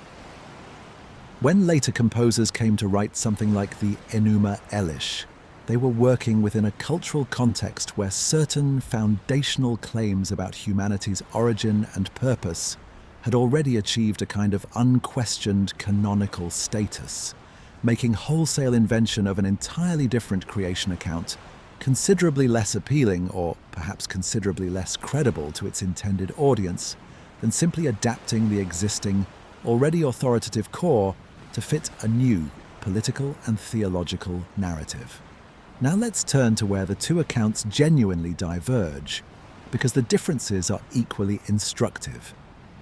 When later composers came to write something like the Enuma Elish, they were working within a cultural context where certain foundational claims about humanity's origin and purpose had already achieved a kind of unquestioned canonical status, making wholesale invention of an entirely different creation account considerably less appealing, or perhaps considerably less credible to its intended audience, than simply adapting the existing, already authoritative core to fit a new political and theological narrative. Now let's turn to where the two accounts genuinely diverge, because the differences are equally instructive,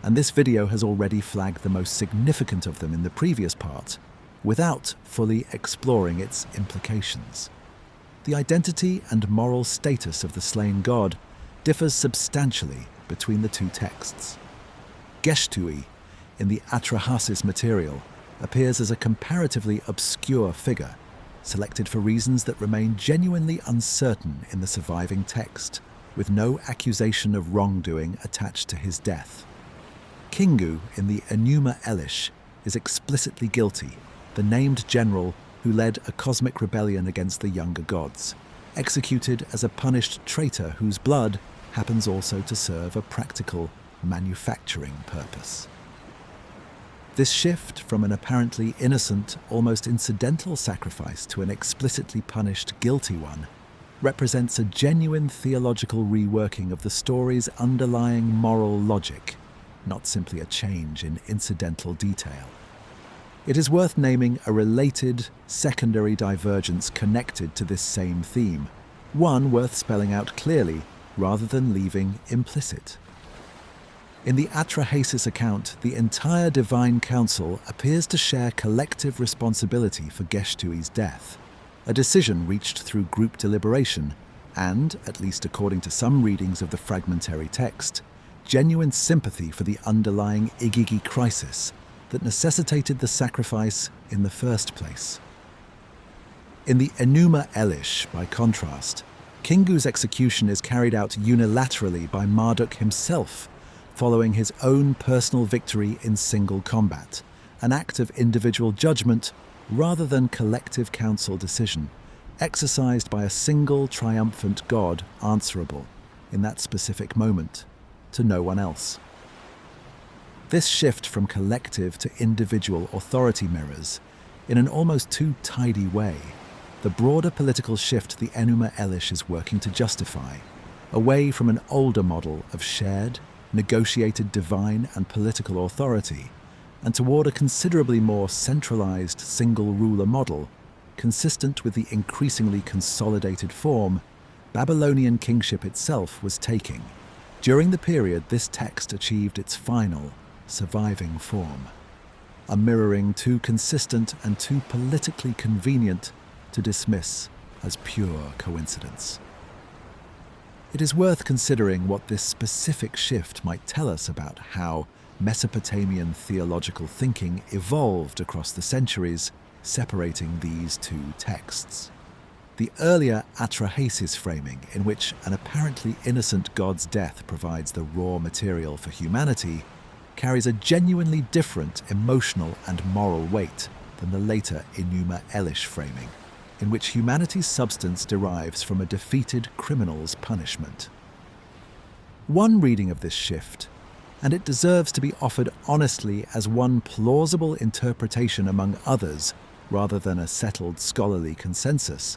and this video has already flagged the most significant of them in the previous part, without fully exploring its implications. The identity and moral status of the slain god differs substantially between the two texts. Geshtu-e, in the Atrahasis material, appears as a comparatively obscure figure, selected for reasons that remain genuinely uncertain in the surviving text, with no accusation of wrongdoing attached to his death. Kingu in the Enuma Elish is explicitly guilty, the named general who led a cosmic rebellion against the younger gods, executed as a punished traitor whose blood happens also to serve a practical manufacturing purpose. This shift from an apparently innocent, almost incidental sacrifice to an explicitly punished guilty one represents a genuine theological reworking of the story's underlying moral logic, not simply a change in incidental detail. It is worth naming a related, secondary divergence connected to this same theme, one worth spelling out clearly rather than leaving implicit. In the Atrahasis account, the entire divine council appears to share collective responsibility for Geshtu-e's death, a decision reached through group deliberation and, at least according to some readings of the fragmentary text, genuine sympathy for the underlying Igigi crisis that necessitated the sacrifice in the first place. In the Enuma Elish, by contrast, Kingu's execution is carried out unilaterally by Marduk himself, following his own personal victory in single combat, an act of individual judgment rather than collective council decision, exercised by a single triumphant god answerable, in that specific moment, to no one else. This shift from collective to individual authority mirrors, in an almost too tidy way, the broader political shift the Enuma Elish is working to justify, away from an older model of shared, negotiated divine and political authority, and toward a considerably more centralized single-ruler model, consistent with the increasingly consolidated form Babylonian kingship itself was taking, during the period this text achieved its final, surviving form, a mirroring too consistent and too politically convenient to dismiss as pure coincidence. It is worth considering what this specific shift might tell us about how Mesopotamian theological thinking evolved across the centuries, separating these two texts. The earlier Atrahasis framing, in which an apparently innocent god's death provides the raw material for humanity, carries a genuinely different emotional and moral weight than the later Enuma Elish framing, in which humanity's substance derives from a defeated criminal's punishment. One reading of this shift, and it deserves to be offered honestly as one plausible interpretation among others rather than a settled scholarly consensus,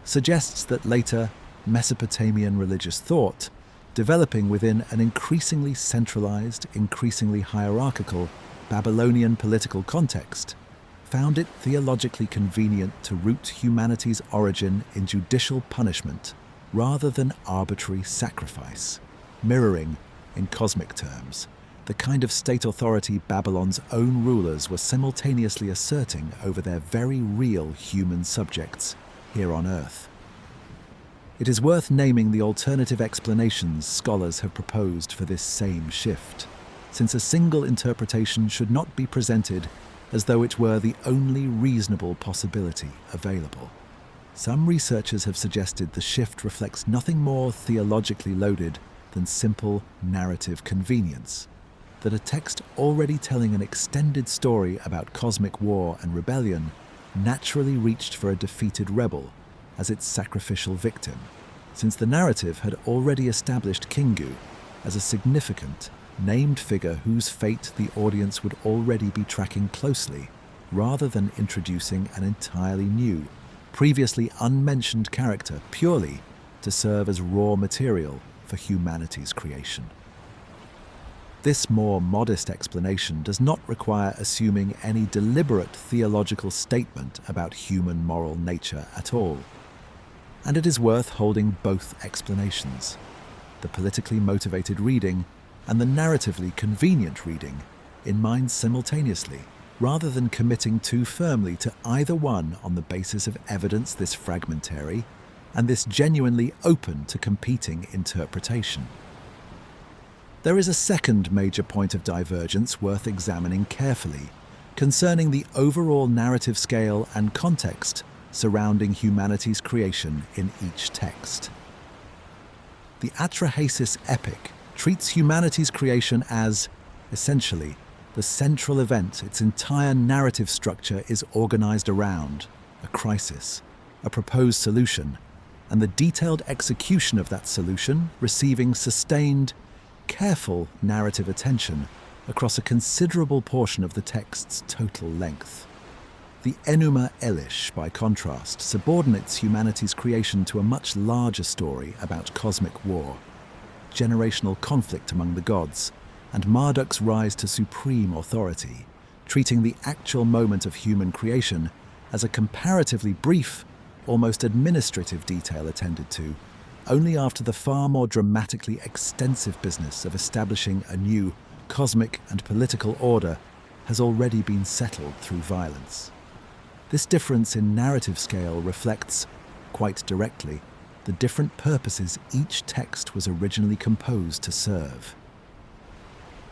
suggests that later Mesopotamian religious thought, developing within an increasingly centralized, increasingly hierarchical Babylonian political context, found it theologically convenient to root humanity's origin in judicial punishment rather than arbitrary sacrifice, mirroring, in cosmic terms, the kind of state authority Babylon's own rulers were simultaneously asserting over their very real human subjects here on Earth. It is worth naming the alternative explanations scholars have proposed for this same shift, since a single interpretation should not be presented as though it were the only reasonable possibility available. Some researchers have suggested the shift reflects nothing more theologically loaded than simple narrative convenience, that a text already telling an extended story about cosmic war and rebellion naturally reached for a defeated rebel as its sacrificial victim, since the narrative had already established Kingu as a significant, named figure whose fate the audience would already be tracking closely, rather than introducing an entirely new, previously unmentioned character purely to serve as raw material for humanity's creation. This more modest explanation does not require assuming any deliberate theological statement about human moral nature at all, and it is worth holding both explanations, the politically motivated reading and the narratively convenient reading, in mind simultaneously, rather than committing too firmly to either one on the basis of evidence this fragmentary and this genuinely open to competing interpretation. There is a second major point of divergence worth examining carefully, concerning the overall narrative scale and context surrounding humanity's creation in each text. The Atrahasis epic treats humanity's creation as Essentially, the central event, its entire narrative structure is organized around a crisis, a proposed solution, and the detailed execution of that solution receiving sustained, careful narrative attention across a considerable portion of the text's total length. The Enuma Elish, by contrast, subordinates humanity's creation to a much larger story about cosmic war, generational conflict among the gods, and Marduk's rise to supreme authority, treating the actual moment of human creation as a comparatively brief, almost administrative detail attended to, only after the far more dramatically extensive business of establishing a new cosmic and political order has already been settled through violence. This difference in narrative scale reflects, quite directly, the different purposes each text was originally composed to serve.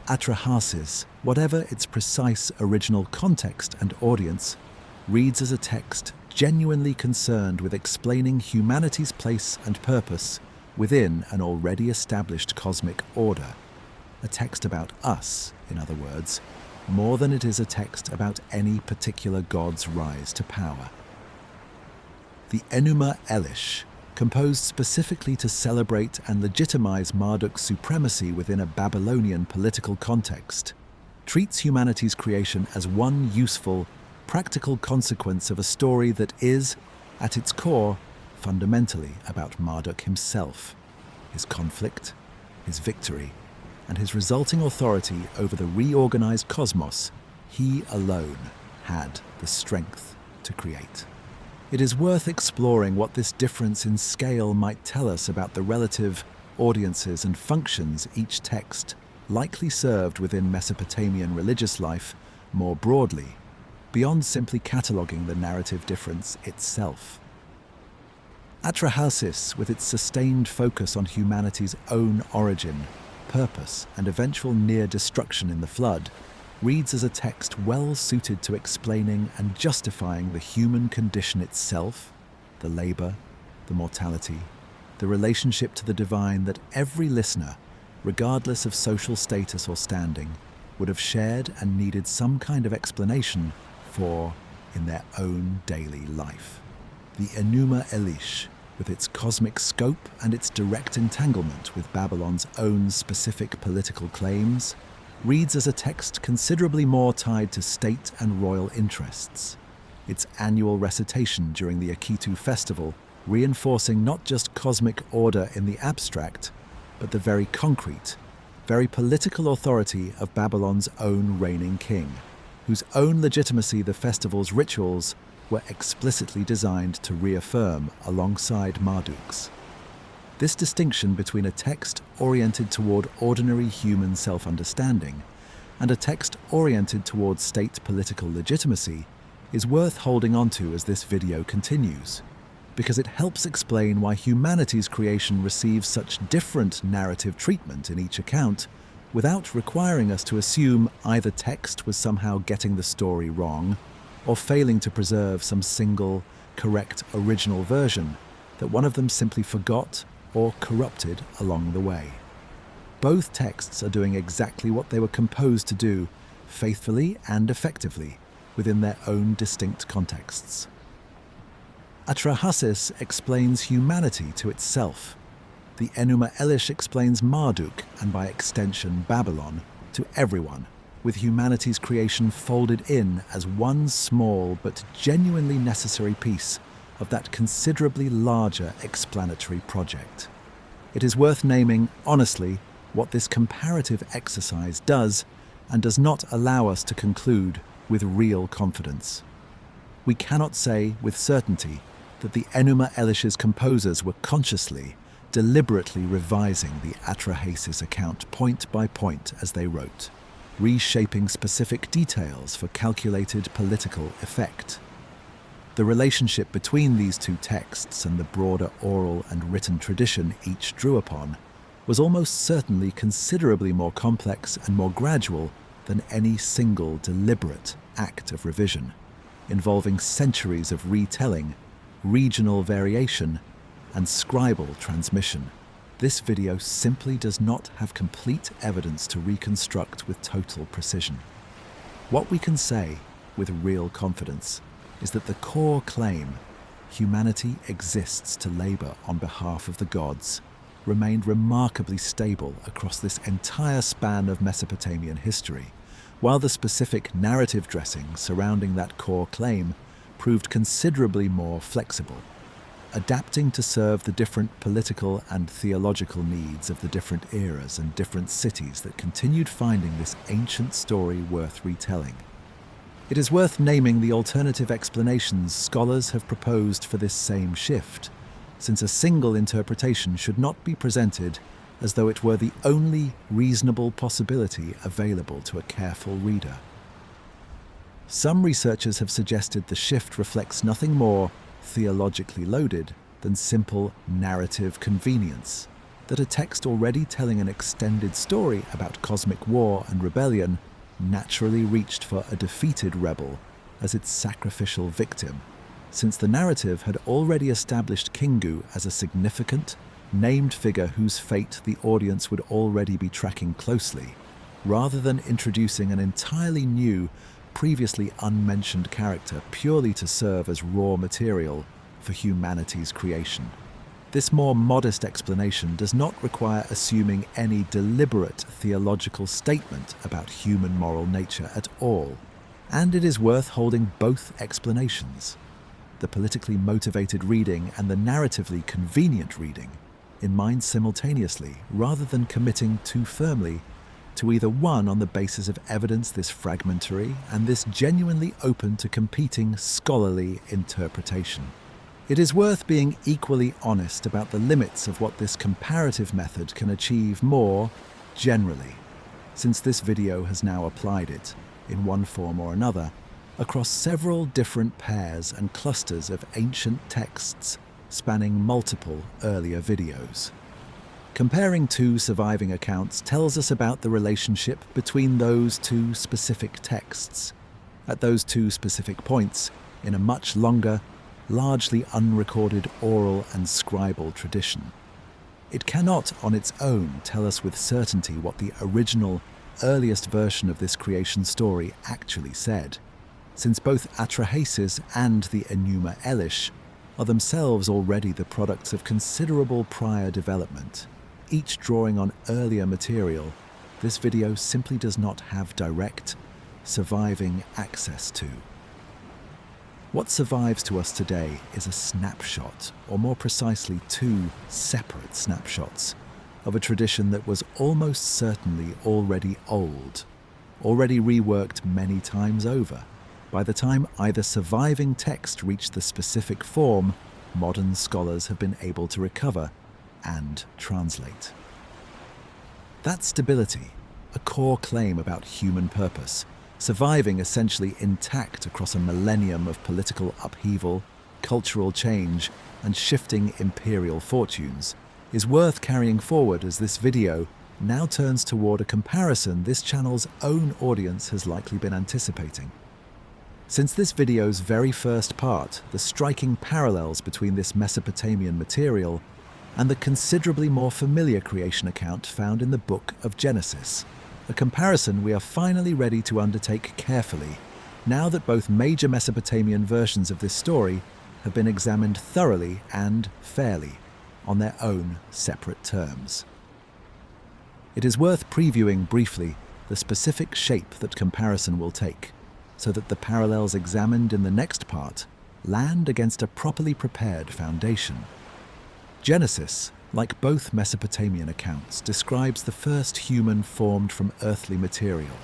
Atrahasis, whatever its precise original context and audience, reads as a text genuinely concerned with explaining humanity's place and purpose within an already established cosmic order. A text about us, in other words, more than it is a text about any particular god's rise to power. The Enuma Elish, composed specifically to celebrate and legitimize Marduk's supremacy within a Babylonian political context, treats humanity's creation as one useful, practical consequence of a story that is, at its core, fundamentally about Marduk himself, his conflict, his victory, and his resulting authority over the reorganized cosmos he alone had the strength to create. It is worth exploring what this difference in scale might tell us about the relative audiences and functions each text likely served within Mesopotamian religious life more broadly, beyond simply cataloguing the narrative difference itself. Atrahasis, with its sustained focus on humanity's own origin, purpose, and eventual near destruction in the flood, reads as a text well suited to explaining and justifying the human condition itself, the labor, the mortality, the relationship to the divine that every listener, regardless of social status or standing, would have shared and needed some kind of explanation for in their own daily life. The Enuma Elish, with its cosmic scope and its direct entanglement with Babylon's own specific political claims, reads as a text considerably more tied to state and royal interests. Its annual recitation during the Akitu festival reinforcing not just cosmic order in the abstract, but the very concrete, very political authority of Babylon's own reigning king, whose own legitimacy the festival's rituals were explicitly designed to reaffirm alongside Marduk's. This distinction between a text oriented toward ordinary human self-understanding and a text oriented toward state political legitimacy is worth holding onto as this video continues, because it helps explain why humanity's creation receives such different narrative treatment in each account without requiring us to assume either text was somehow getting the story wrong or failing to preserve some single, correct original version that one of them simply forgot or corrupted along the way. Both texts are doing exactly what they were composed to do, faithfully and effectively, within their own distinct contexts. Atrahasis explains humanity to itself. The Enuma Elish explains Marduk, and by extension Babylon, to everyone, with humanity's creation folded in as one small but genuinely necessary piece of that considerably larger explanatory project. It is worth naming, honestly, what this comparative exercise does and does not allow us to conclude with real confidence. We cannot say with certainty that the Enuma Elish's composers were consciously, deliberately revising the Atrahasis account point by point as they wrote, reshaping specific details for calculated political effect. The relationship between these two texts and the broader oral and written tradition each drew upon was almost certainly considerably more complex and more gradual than any single deliberate act of revision, involving centuries of retelling, regional variation, and scribal transmission this video simply does not have complete evidence to reconstruct with total precision. What we can say, with real confidence, is that the core claim, humanity exists to labor on behalf of the gods, remained remarkably stable across this entire span of Mesopotamian history, while the specific narrative dressing surrounding that core claim proved considerably more flexible, adapting to serve the different political and theological needs of the different eras and different cities that continued finding this ancient story worth retelling. It is worth naming the alternative explanations scholars have proposed for this same shift, since a single interpretation should not be presented as though it were the only reasonable possibility available to a careful reader. Some researchers have suggested the shift reflects nothing more theologically loaded than simple narrative convenience, that a text already telling an extended story about cosmic war and rebellion naturally reached for a defeated rebel as its sacrificial victim, since the narrative had already established Kingu as a significant, named figure whose fate the audience would already be tracking closely, rather than introducing an entirely new, previously unmentioned character purely to serve as raw material for humanity's creation. This more modest explanation does not require assuming any deliberate theological statement about human moral nature at all, and it is worth holding both explanations, the politically motivated reading and the narratively convenient reading, in mind simultaneously, rather than committing too firmly to either one on the basis of evidence this fragmentary and this genuinely open to competing scholarly interpretation. It is worth being equally honest about the limits of what this comparative method can achieve more generally, since this video has now applied it, in one form or another, across several different pairs and clusters of ancient texts spanning multiple earlier videos. Comparing two surviving accounts tells us about the relationship between those two specific texts, at those two specific points in a much longer, largely unrecorded oral and scribal tradition. It cannot on its own tell us with certainty what the original, earliest version of this creation story actually said, since both Atrahasis and the Enuma Elish are themselves already the products of considerable prior development. Each drawing on earlier material, this video simply does not have direct, surviving access to. What survives to us today is a snapshot, or more precisely two separate snapshots, of a tradition that was almost certainly already old, already reworked many times over, by the time either surviving text reached the specific form modern scholars have been able to recover and translate. That stability, a core claim about human purpose, surviving essentially intact across a millennium of political upheaval, cultural change, and shifting imperial fortunes, is worth carrying forward as this video now turns toward a comparison this channel's own audience has likely been anticipating. Since this video's very first part, the striking parallels between this Mesopotamian material and the considerably more familiar creation account found in the Book of Genesis, a comparison we are finally ready to undertake carefully, now that both major Mesopotamian versions of this story have been examined thoroughly and fairly, on their own separate terms. It is worth previewing briefly the specific shape that comparison will take, so that the parallels examined in the next part land against a properly prepared foundation. Genesis, like both Mesopotamian accounts, describes the first human formed from earthly material,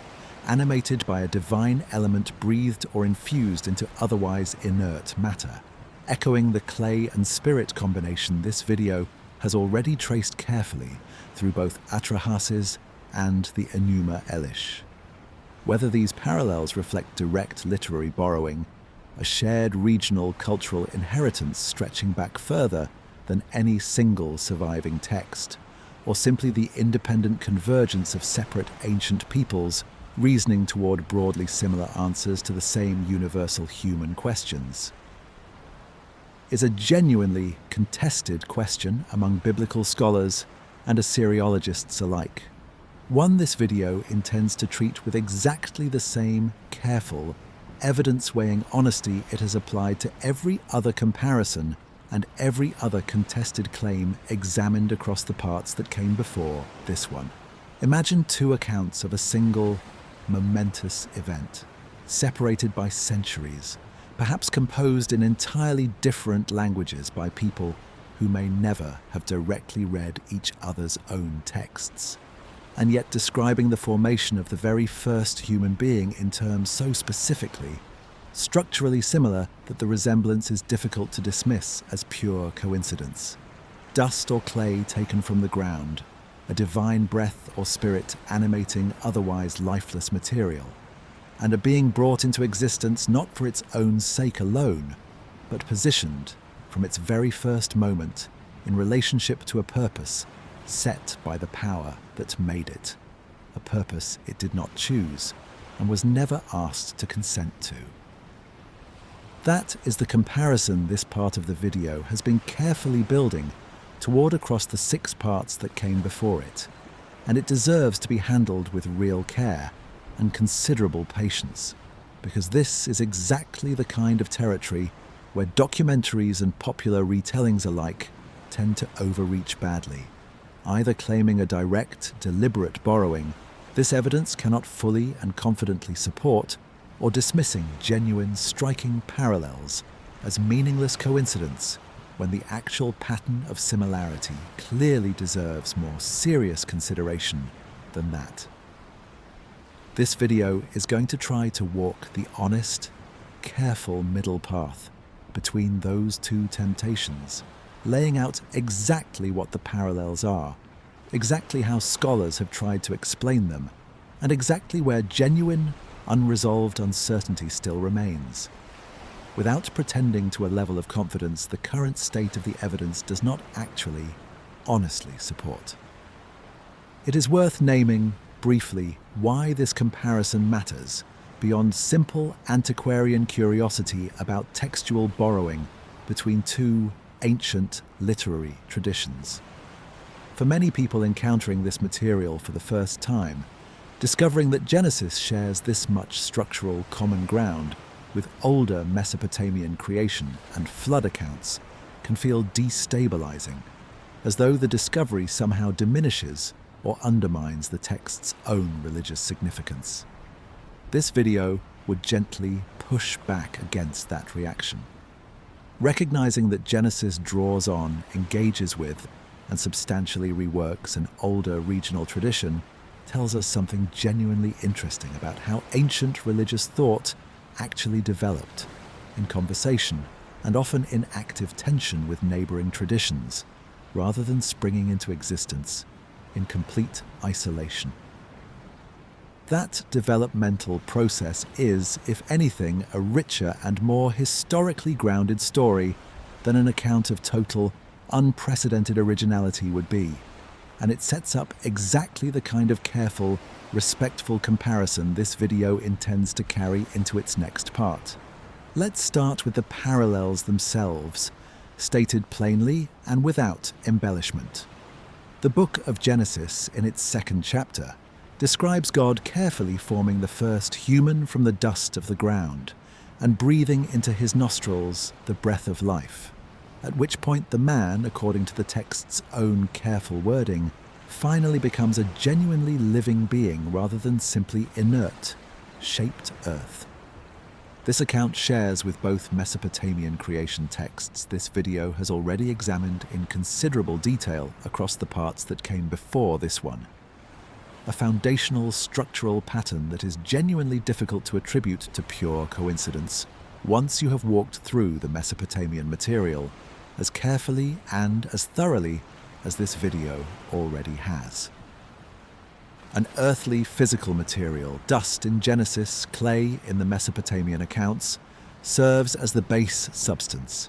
animated by a divine element breathed or infused into otherwise inert matter, echoing the clay and spirit combination this video has already traced carefully through both Atrahasis and the Enuma Elish. Whether these parallels reflect direct literary borrowing, a shared regional cultural inheritance stretching back further than any single surviving text, or simply the independent convergence of separate ancient peoples reasoning toward broadly similar answers to the same universal human questions, is a genuinely contested question among biblical scholars and Assyriologists alike. One this video intends to treat with exactly the same careful, evidence-weighing honesty it has applied to every other comparison and every other contested claim examined across the parts that came before this one. Imagine two accounts of a single, momentous event, separated by centuries, perhaps composed in entirely different languages by people who may never have directly read each other's own texts, and yet describing the formation of the very first human being in terms so specifically, structurally similar that the resemblance is difficult to dismiss as pure coincidence. Dust or clay taken from the ground, a divine breath or spirit animating otherwise lifeless material, and a being brought into existence not for its own sake alone, but positioned, from its very first moment, in relationship to a purpose set by the power that made it, a purpose it did not choose and was never asked to consent to. That is the comparison this part of the video has been carefully building toward across the 6 parts that came before it, and it deserves to be handled with real care and considerable patience, because this is exactly the kind of territory where documentaries and popular retellings alike tend to overreach badly. Either claiming a direct, deliberate borrowing this evidence cannot fully and confidently support, or dismissing genuine, striking parallels as meaningless coincidence when the actual pattern of similarity clearly deserves more serious consideration than that. This video is going to try to walk the honest, careful middle path between those two temptations, laying out exactly what the parallels are, exactly how scholars have tried to explain them, and exactly where genuine, unresolved uncertainty still remains, without pretending to a level of confidence the current state of the evidence does not actually, honestly support. It is worth naming, briefly, why this comparison matters, beyond simple antiquarian curiosity about textual borrowing between two ancient literary traditions. For many people encountering this material for the first time, discovering that Genesis shares this much structural common ground with older Mesopotamian creation and flood accounts can feel destabilizing, as though the discovery somehow diminishes or undermines the text's own religious significance. This video would gently push back against that reaction. Recognizing that Genesis draws on, engages with, and substantially reworks an older regional tradition tells us something genuinely interesting about how ancient religious thought actually developed, in conversation and often in active tension with neighboring traditions, rather than springing into existence in complete isolation. That developmental process is, if anything, a richer and more historically grounded story than an account of total, unprecedented originality would be, and it sets up exactly the kind of careful, respectful comparison this video intends to carry into its next part. Let's start with the parallels themselves, stated plainly and without embellishment. The book of Genesis, in its 2nd chapter, describes God carefully forming the first human from the dust of the ground and breathing into his nostrils the breath of life, at which point the man, according to the text's own careful wording, finally becomes a genuinely living being rather than simply inert, shaped earth. This account shares with both Mesopotamian creation texts this video has already examined in considerable detail across the parts that came before this one. A foundational structural pattern that is genuinely difficult to attribute to pure coincidence once you have walked through the Mesopotamian material as carefully and as thoroughly as this video already has. An earthly physical material, dust in Genesis, clay in the Mesopotamian accounts, serves as the base substance.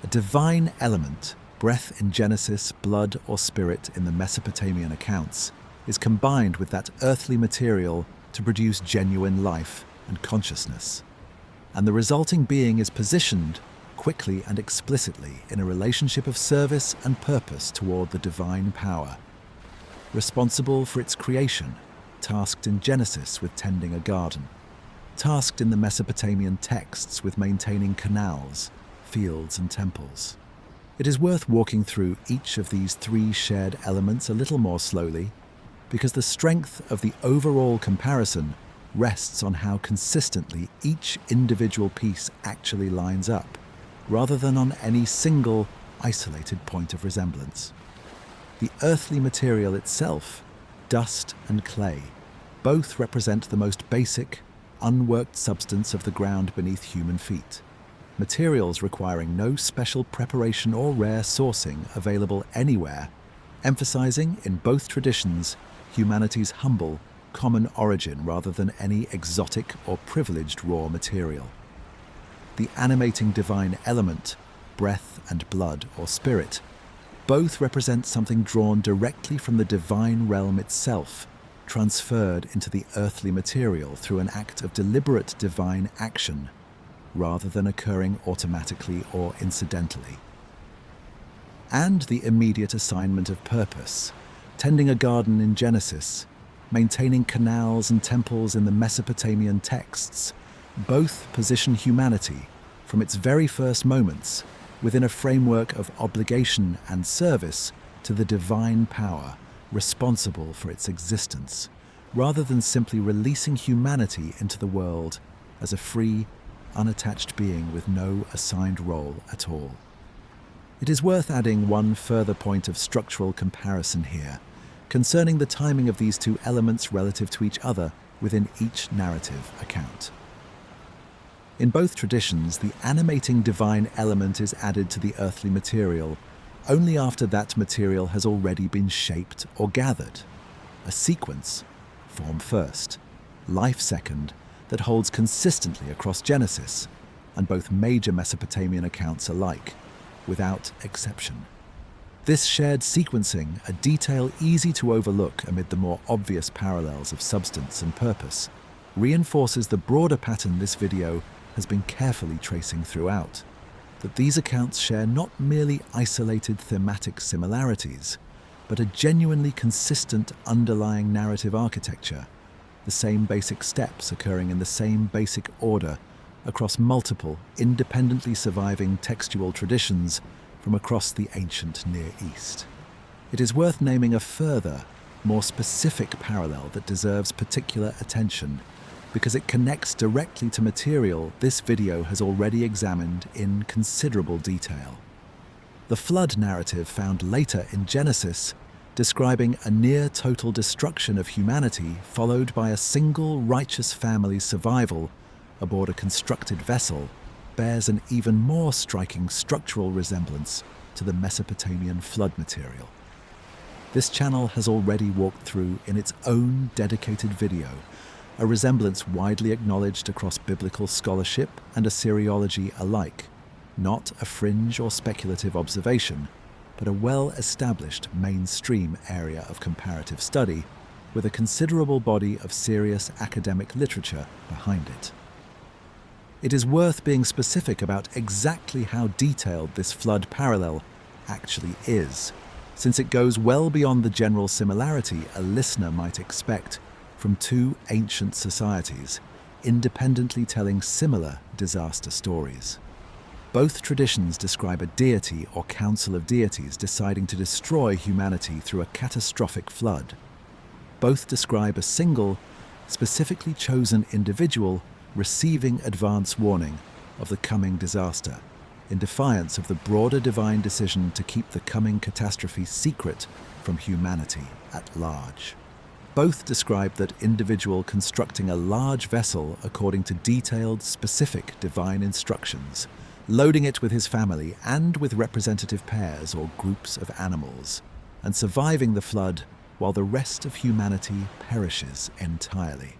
A divine element, breath in Genesis, blood or spirit in the Mesopotamian accounts, is combined with that earthly material to produce genuine life and consciousness. And the resulting being is positioned quickly and explicitly in a relationship of service and purpose toward the divine power, responsible for its creation, tasked in Genesis with tending a garden, tasked in the Mesopotamian texts with maintaining canals, fields, and temples. It is worth walking through each of these three shared elements a little more slowly, because the strength of the overall comparison rests on how consistently each individual piece actually lines up, rather than on any single, isolated point of resemblance. The earthly material itself, dust and clay, both represent the most basic, unworked substance of the ground beneath human feet, materials requiring no special preparation or rare sourcing available anywhere, emphasizing, in both traditions, humanity's humble, common origin rather than any exotic or privileged raw material. The animating divine element, breath and blood or spirit, both represent something drawn directly from the divine realm itself, transferred into the earthly material through an act of deliberate divine action, rather than occurring automatically or incidentally. And the immediate assignment of purpose, tending a garden in Genesis, maintaining canals and temples in the Mesopotamian texts, both position humanity, from its very first moments, within a framework of obligation and service to the divine power responsible for its existence, rather than simply releasing humanity into the world as a free, unattached being with no assigned role at all. It is worth adding one further point of structural comparison here, concerning the timing of these two elements relative to each other within each narrative account. In both traditions, the animating divine element is added to the earthly material only after that material has already been shaped or gathered. A sequence, form first, life second, that holds consistently across Genesis and both major Mesopotamian accounts alike, without exception. This shared sequencing, a detail easy to overlook amid the more obvious parallels of substance and purpose, reinforces the broader pattern this video has been carefully tracing throughout, that these accounts share not merely isolated thematic similarities, but a genuinely consistent underlying narrative architecture, the same basic steps occurring in the same basic order across multiple, independently surviving textual traditions from across the ancient Near East. It is worth naming a further, more specific parallel that deserves particular attention, because it connects directly to material this video has already examined in considerable detail. The flood narrative found later in Genesis, describing a near-total destruction of humanity followed by a single righteous family's survival aboard a constructed vessel, bears an even more striking structural resemblance to the Mesopotamian flood material. This channel has already walked through in its own dedicated video a resemblance widely acknowledged across biblical scholarship and Assyriology alike, not a fringe or speculative observation, but a well-established mainstream area of comparative study with a considerable body of serious academic literature behind it. It is worth being specific about exactly how detailed this flood parallel actually is, since it goes well beyond the general similarity a listener might expect from two ancient societies, independently telling similar disaster stories. Both traditions describe a deity or council of deities deciding to destroy humanity through a catastrophic flood. Both describe a single, specifically chosen individual receiving advance warning of the coming disaster, in defiance of the broader divine decision to keep the coming catastrophe secret from humanity at large. Both describe that individual constructing a large vessel according to detailed, specific divine instructions, loading it with his family and with representative pairs or groups of animals, and surviving the flood while the rest of humanity perishes entirely.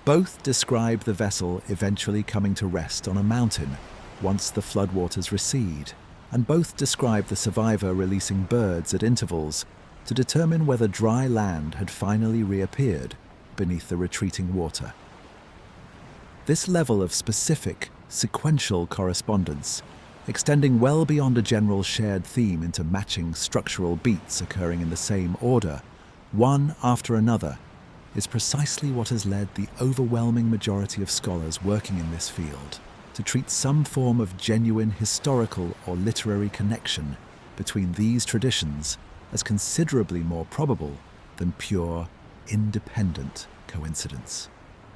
Both describe the vessel eventually coming to rest on a mountain once the floodwaters recede, and both describe the survivor releasing birds at intervals to determine whether dry land had finally reappeared beneath the retreating water. This level of specific, sequential correspondence extending well beyond a general shared theme into matching structural beats occurring in the same order, one after another, is precisely what has led the overwhelming majority of scholars working in this field to treat some form of genuine historical or literary connection between these traditions as considerably more probable than pure, independent coincidence.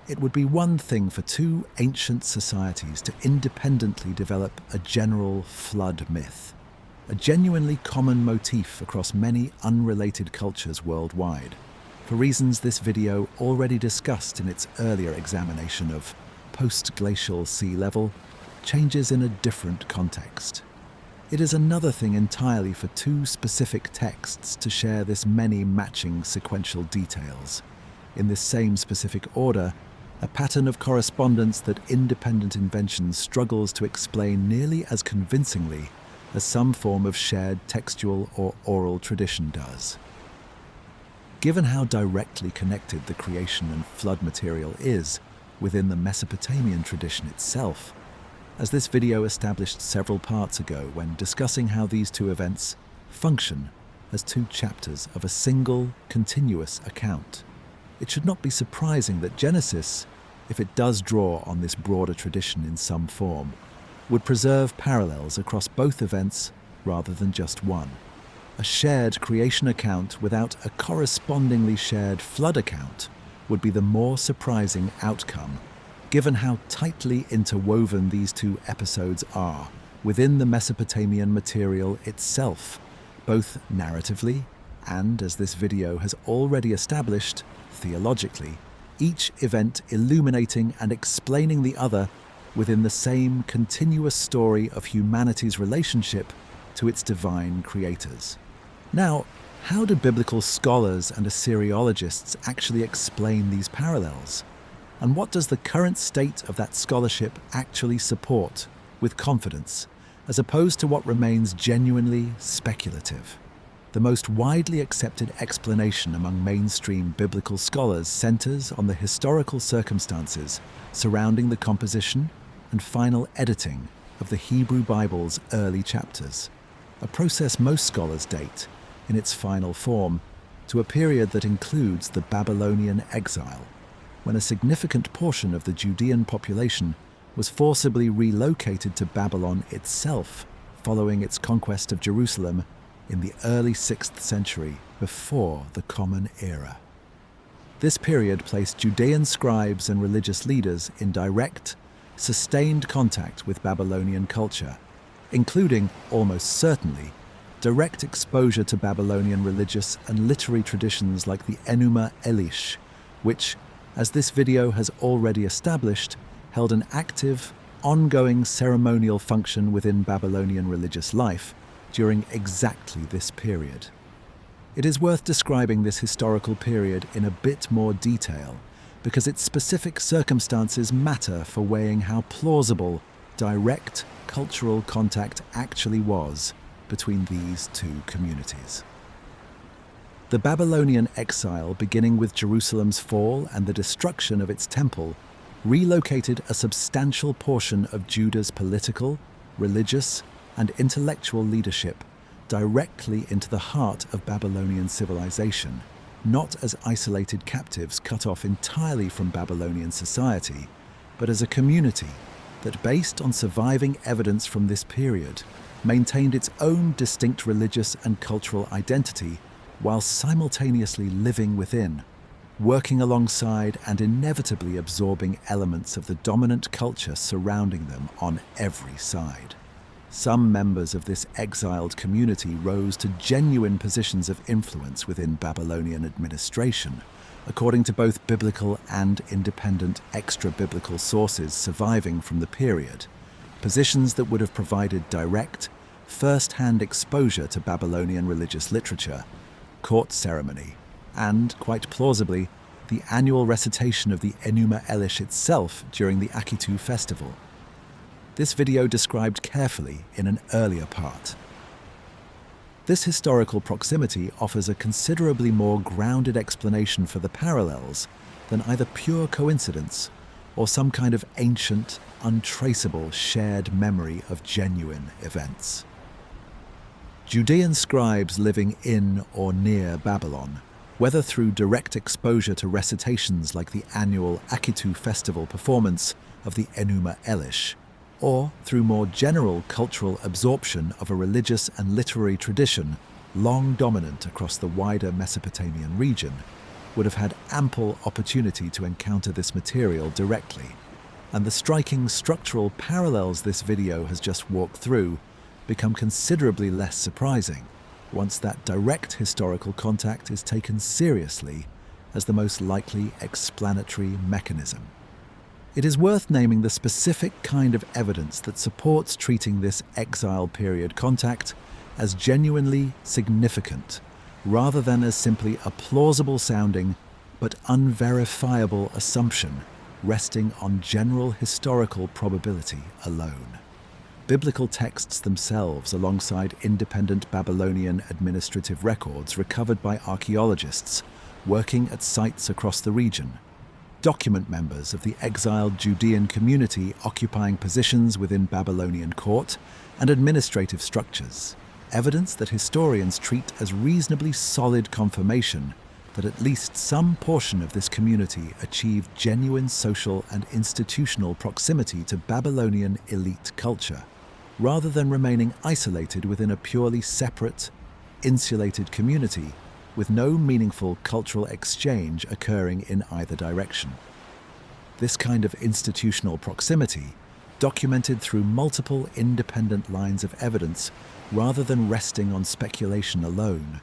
It would be one thing for two ancient societies to independently develop a general flood myth, a genuinely common motif across many unrelated cultures worldwide, for reasons this video already discussed in its earlier examination of post-glacial sea level changes in a different context. It is another thing entirely for two specific texts to share this many matching sequential details, in this same specific order, a pattern of correspondence that independent invention struggles to explain nearly as convincingly as some form of shared textual or oral tradition does. Given how directly connected the creation and flood material is within the Mesopotamian tradition itself, as this video established several parts ago when discussing how these two events function as two chapters of a single, continuous account, it should not be surprising that Genesis, if it does draw on this broader tradition in some form, would preserve parallels across both events rather than just one. A shared creation account without a correspondingly shared flood account would be the more surprising outcome, given how tightly interwoven these two episodes are within the Mesopotamian material itself, both narratively and, as this video has already established, theologically, each event illuminating and explaining the other within the same continuous story of humanity's relationship to its divine creators. Now, how do biblical scholars and Assyriologists actually explain these parallels? And what does the current state of that scholarship actually support with confidence, as opposed to what remains genuinely speculative? The most widely accepted explanation among mainstream biblical scholars centers on the historical circumstances surrounding the composition and final editing of the Hebrew Bible's early chapters, a process most scholars date, in its final form, to a period that includes the Babylonian exile, when a significant portion of the Judean population was forcibly relocated to Babylon itself following its conquest of Jerusalem in the early 6th century before the Common Era. This period placed Judean scribes and religious leaders in direct, sustained contact with Babylonian culture, including, almost certainly, direct exposure to Babylonian religious and literary traditions like the Enuma Elish, which, as this video has already established, held an active, ongoing ceremonial function within Babylonian religious life during exactly this period. It is worth describing this historical period in a bit more detail, because its specific circumstances matter for weighing how plausible direct cultural contact actually was between these two communities. The Babylonian exile, beginning with Jerusalem's fall and the destruction of its temple, relocated a substantial portion of Judah's political, religious, and intellectual leadership directly into the heart of Babylonian civilization, not as isolated captives cut off entirely from Babylonian society, but as a community that, based on surviving evidence from this period, maintained its own distinct religious and cultural identity while simultaneously living within, working alongside and inevitably absorbing elements of the dominant culture surrounding them on every side. Some members of this exiled community rose to genuine positions of influence within Babylonian administration, according to both biblical and independent extra-biblical sources surviving from the period, positions that would have provided direct, first-hand exposure to Babylonian religious literature, court ceremony, and, quite plausibly, the annual recitation of the Enuma Elish itself during the Akitu festival. This video described carefully in an earlier part. This historical proximity offers a considerably more grounded explanation for the parallels than either pure coincidence or some kind of ancient, untraceable shared memory of genuine events. Judean scribes living in or near Babylon, whether through direct exposure to recitations like the annual Akitu festival performance of the Enuma Elish, or through more general cultural absorption of a religious and literary tradition long dominant across the wider Mesopotamian region, would have had ample opportunity to encounter this material directly, and the striking structural parallels this video has just walked through become considerably less surprising once that direct historical contact is taken seriously as the most likely explanatory mechanism. It is worth naming the specific kind of evidence that supports treating this exile period contact as genuinely significant, rather than as simply a plausible-sounding but unverifiable assumption resting on general historical probability alone. Biblical texts themselves, alongside independent Babylonian administrative records recovered by archaeologists working at sites across the region, document members of the exiled Judean community occupying positions within Babylonian court and administrative structures, evidence that historians treat as reasonably solid confirmation that at least some portion of this community achieved genuine social and institutional proximity to Babylonian elite culture, rather than remaining isolated within a purely separate, insulated community with no meaningful cultural exchange occurring in either direction. This kind of institutional proximity, documented through multiple independent lines of evidence rather than resting on speculation alone,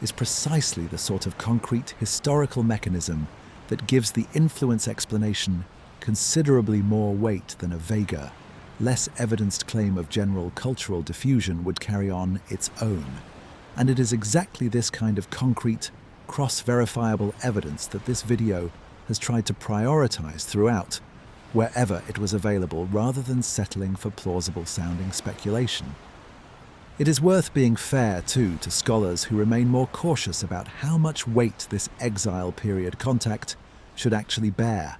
is precisely the sort of concrete historical mechanism that gives the influence explanation considerably more weight than a vaguer, less evidenced claim of general cultural diffusion would carry on its own. And it is exactly this kind of concrete, cross-verifiable evidence that this video has tried to prioritize throughout, wherever it was available, rather than settling for plausible-sounding speculation. It is worth being fair, too, to scholars who remain more cautious about how much weight this exile period contact should actually bear,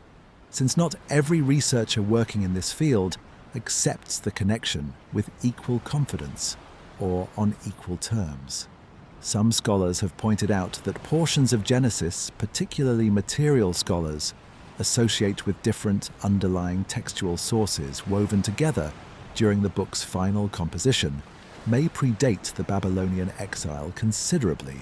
since not every researcher working in this field accepts the connection with equal confidence or on equal terms. Some scholars have pointed out that portions of Genesis, particularly material scholars, associate with different underlying textual sources woven together during the book's final composition, may predate the Babylonian exile considerably,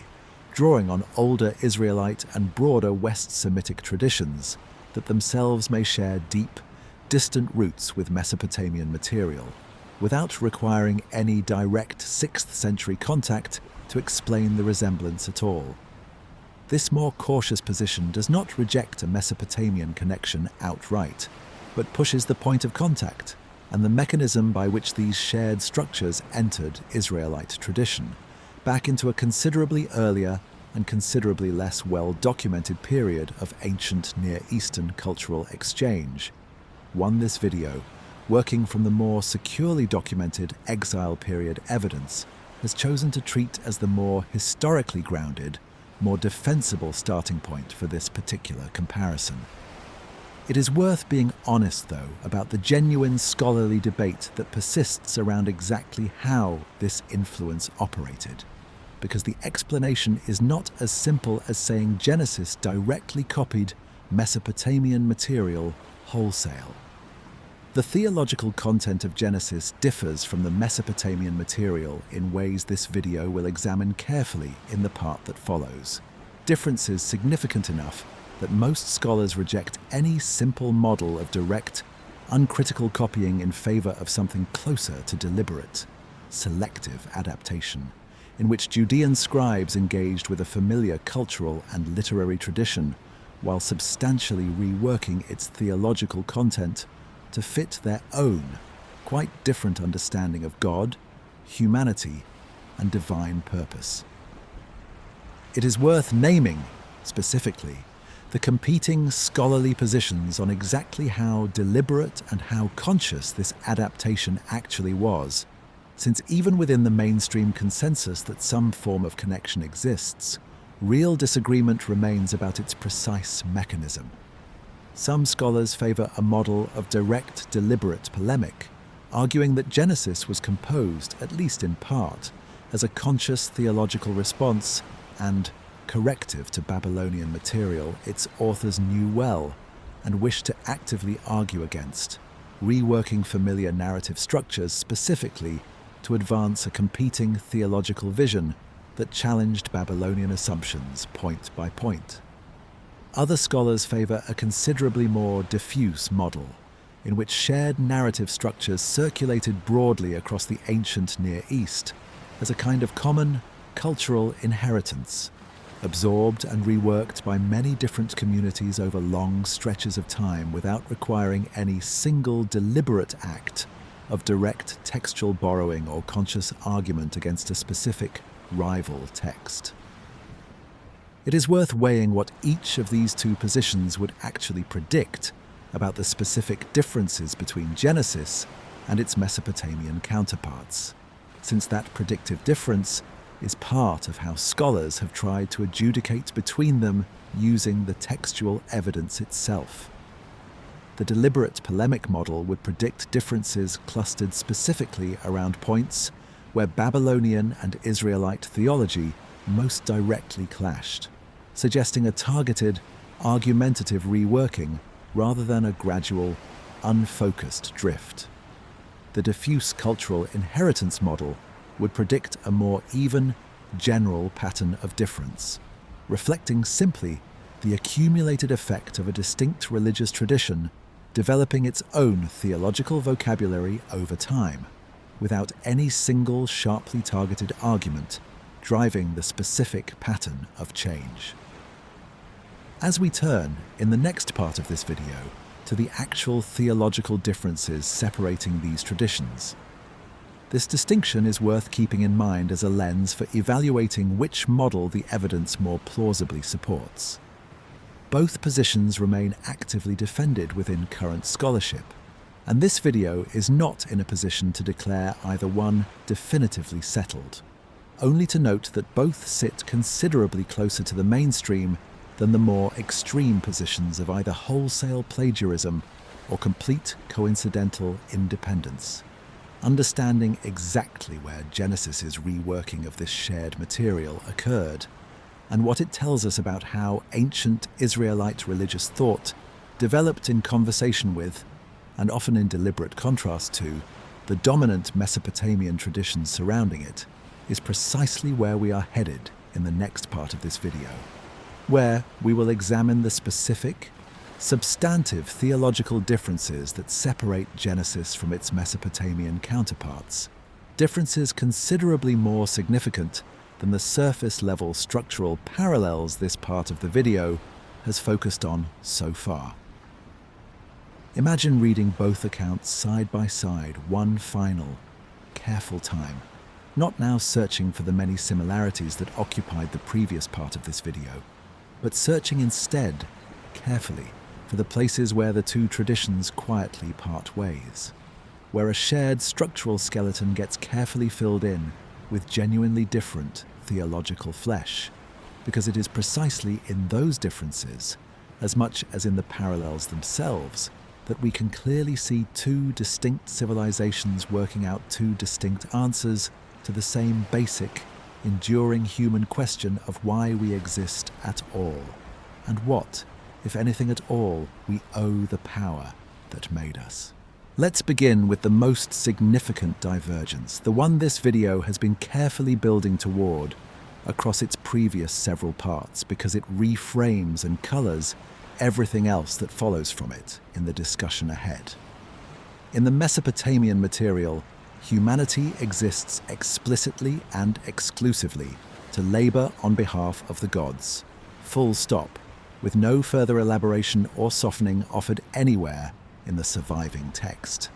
drawing on older Israelite and broader West Semitic traditions that themselves may share deep, distant roots with Mesopotamian material, without requiring any direct 6th century contact to explain the resemblance at all. This more cautious position does not reject a Mesopotamian connection outright, but pushes the point of contact and the mechanism by which these shared structures entered Israelite tradition back into a considerably earlier and considerably less well-documented period of ancient Near Eastern cultural exchange. One this video, working from the more securely documented exile period evidence, has chosen to treat as the more historically grounded, more defensible starting point for this particular comparison. It is worth being honest, though, about the genuine scholarly debate that persists around exactly how this influence operated, because the explanation is not as simple as saying Genesis directly copied Mesopotamian material wholesale. The theological content of Genesis differs from the Mesopotamian material in ways this video will examine carefully in the part that follows. Differences significant enough that most scholars reject any simple model of direct, uncritical copying in favor of something closer to deliberate, selective adaptation, in which Judean scribes engaged with a familiar cultural and literary tradition while substantially reworking its theological content to fit their own, quite different understanding of God, humanity, and divine purpose. It is worth naming, specifically, the competing scholarly positions on exactly how deliberate and how conscious this adaptation actually was, since even within the mainstream consensus that some form of connection exists, real disagreement remains about its precise mechanism. Some scholars favor a model of direct, deliberate polemic, arguing that Genesis was composed, at least in part, as a conscious theological response and corrective to Babylonian material its authors knew well and wished to actively argue against, reworking familiar narrative structures specifically to advance a competing theological vision that challenged Babylonian assumptions point by point. Other scholars favor a considerably more diffuse model, in which shared narrative structures circulated broadly across the ancient Near East as a kind of common cultural inheritance, absorbed and reworked by many different communities over long stretches of time without requiring any single deliberate act of direct textual borrowing or conscious argument against a specific rival text. It is worth weighing what each of these two positions would actually predict about the specific differences between Genesis and its Mesopotamian counterparts, since that predictive difference is part of how scholars have tried to adjudicate between them using the textual evidence itself. The deliberate polemic model would predict differences clustered specifically around points where Babylonian and Israelite theology most directly clashed, suggesting a targeted, argumentative reworking rather than a gradual, unfocused drift. The diffuse cultural inheritance model would predict a more even, general pattern of difference, reflecting simply the accumulated effect of a distinct religious tradition developing its own theological vocabulary over time, without any single sharply targeted argument driving the specific pattern of change. As we turn, in the next part of this video, to the actual theological differences separating these traditions, this distinction is worth keeping in mind as a lens for evaluating which model the evidence more plausibly supports. Both positions remain actively defended within current scholarship, and this video is not in a position to declare either one definitively settled, only to note that both sit considerably closer to the mainstream than the more extreme positions of either wholesale plagiarism or complete coincidental independence. Understanding exactly where Genesis's reworking of this shared material occurred, and what it tells us about how ancient Israelite religious thought developed in conversation with, and often in deliberate contrast to, the dominant Mesopotamian traditions surrounding it, is precisely where we are headed in the next part of this video, where we will examine the specific, substantive theological differences that separate Genesis from its Mesopotamian counterparts, differences considerably more significant than the surface-level structural parallels this part of the video has focused on so far. Imagine reading both accounts side by side one final, careful time, not now searching for the many similarities that occupied the previous part of this video, but searching instead, carefully, for the places where the two traditions quietly part ways, where a shared structural skeleton gets carefully filled in with genuinely different theological flesh, because it is precisely in those differences, as much as in the parallels themselves, that we can clearly see two distinct civilizations working out two distinct answers to the same basic, enduring human question of why we exist at all, and what, if anything at all, we owe the power that made us. Let's begin with the most significant divergence, the one this video has been carefully building toward across its previous several parts, because it reframes and colors everything else that follows from it in the discussion ahead. In the Mesopotamian material, humanity exists explicitly and exclusively to labor on behalf of the gods, full stop, with no further elaboration or softening offered anywhere in the surviving text.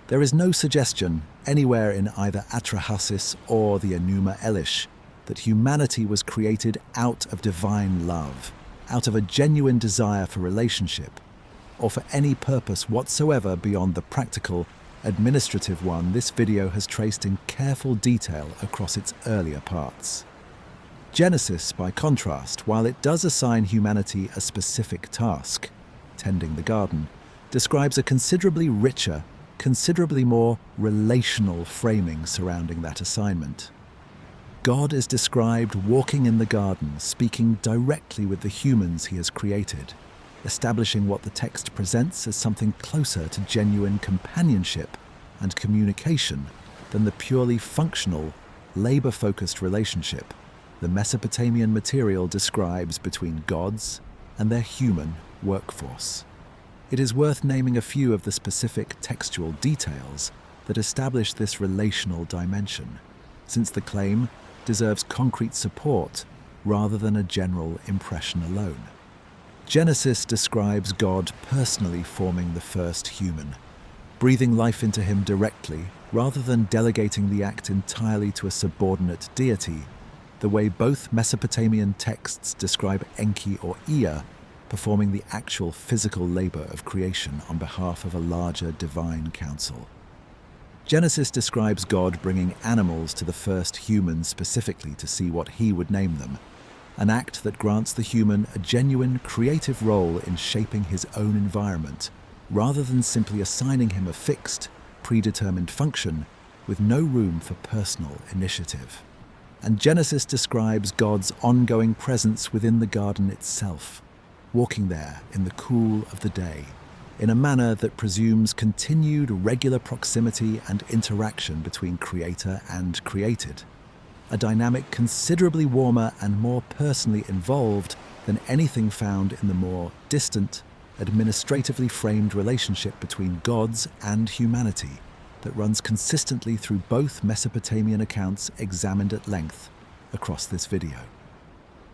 There is no suggestion anywhere in either Atrahasis or the Enuma Elish that humanity was created out of divine love, out of a genuine desire for relationship, or for any purpose whatsoever beyond the practical, administrative one this video has traced in careful detail across its earlier parts. Genesis, by contrast, while it does assign humanity a specific task, tending the garden, describes a considerably richer, considerably more relational framing surrounding that assignment. God is described walking in the garden, speaking directly with the humans he has created, establishing what the text presents as something closer to genuine companionship and communication than the purely functional, labor-focused relationship the Mesopotamian material describes between gods and their human workforce. It is worth naming a few of the specific textual details that establish this relational dimension, since the claim deserves concrete support rather than a general impression alone. Genesis describes God personally forming the first human, breathing life into him directly rather than delegating the act entirely to a subordinate deity, the way both Mesopotamian texts describe Enki or Ea performing the actual physical labor of creation on behalf of a larger divine council. Genesis describes God bringing animals to the first human specifically to see what he would name them, an act that grants the human a genuine creative role in shaping his own environment, rather than simply assigning him a fixed, predetermined function with no room for personal initiative. And Genesis describes God's ongoing presence within the garden itself, walking there in the cool of the day, in a manner that presumes continued regular proximity and interaction between creator and created, a dynamic considerably warmer and more personally involved than anything found in the more distant, administratively framed relationship between gods and humanity that runs consistently through both Mesopotamian accounts examined at length across this video.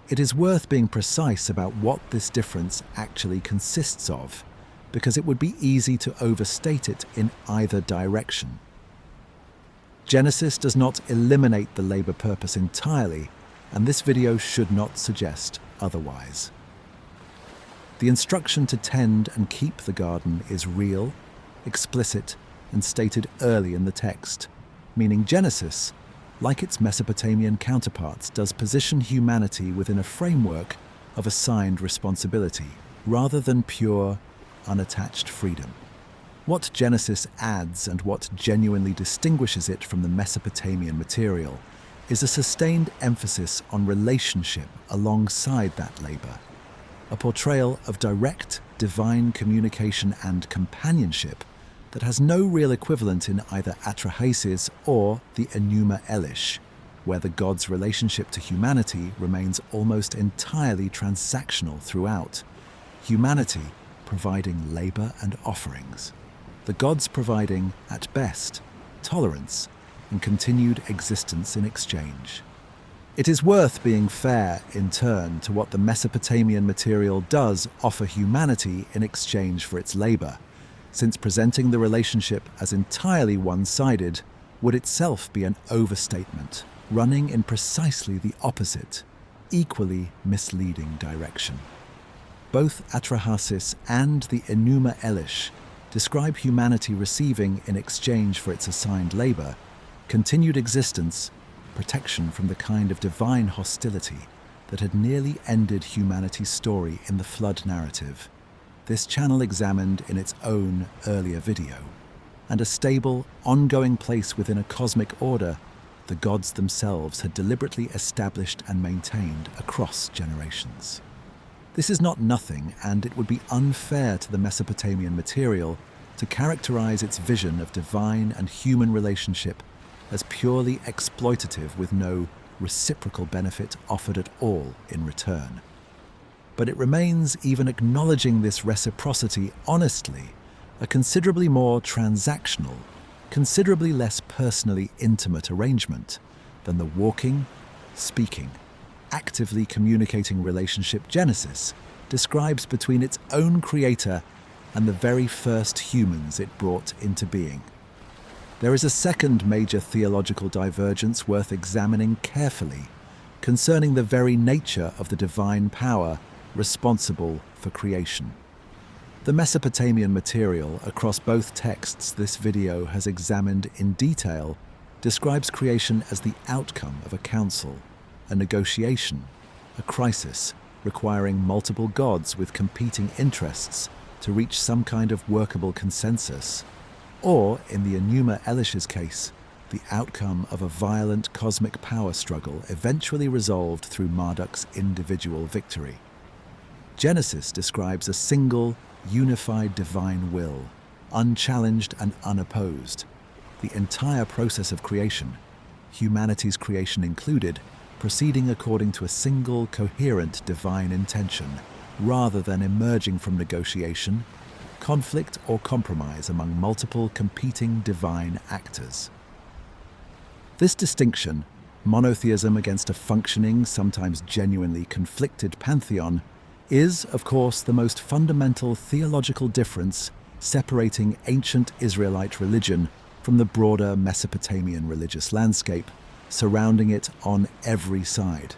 It is worth being precise about what this difference actually consists of, because it would be easy to overstate it in either direction. Genesis does not eliminate the labor purpose entirely, and this video should not suggest otherwise. The instruction to tend and keep the garden is real, explicit, and stated early in the text, meaning Genesis, like its Mesopotamian counterparts, does position humanity within a framework of assigned responsibility, rather than pure, unattached freedom. What Genesis adds and what genuinely distinguishes it from the Mesopotamian material is a sustained emphasis on relationship alongside that labor, a portrayal of direct divine communication and companionship that has no real equivalent in either Atrahasis or the Enuma Elish, where the god's relationship to humanity remains almost entirely transactional throughout, humanity providing labor and offerings, the gods providing, at best, tolerance and continued existence in exchange. It is worth being fair, in turn, to what the Mesopotamian material does offer humanity in exchange for its labor, since presenting the relationship as entirely one-sided would itself be an overstatement, running in precisely the opposite, equally misleading direction. Both Atrahasis and the Enuma Elish describe humanity receiving, in exchange for its assigned labor, continued existence, protection from the kind of divine hostility that had nearly ended humanity's story in the flood narrative, this channel examined in its own earlier video, and a stable, ongoing place within a cosmic order the gods themselves had deliberately established and maintained across generations. This is not nothing, and it would be unfair to the Mesopotamian material to characterize its vision of divine and human relationship as purely exploitative with no reciprocal benefit offered at all in return. But it remains, even acknowledging this reciprocity honestly, a considerably more transactional, considerably less personally intimate arrangement than the walking, speaking, actively communicating relationship Genesis describes between its own creator and the very first humans it brought into being. There is a second major theological divergence worth examining carefully, concerning the very nature of the divine power responsible for creation. The Mesopotamian material across both texts this video has examined in detail describes creation as the outcome of a council, a negotiation, a crisis requiring multiple gods with competing interests to reach some kind of workable consensus, or, in the Enuma Elish's case, the outcome of a violent cosmic power struggle eventually resolved through Marduk's individual victory. Genesis describes a single, unified divine will, unchallenged and unopposed. The entire process of creation, humanity's creation included, proceeding according to a single, coherent divine intention, rather than emerging from negotiation, conflict or compromise among multiple competing divine actors. This distinction, monotheism against a functioning, sometimes genuinely conflicted pantheon, is, of course, the most fundamental theological difference separating ancient Israelite religion from the broader Mesopotamian religious landscape surrounding it on every side.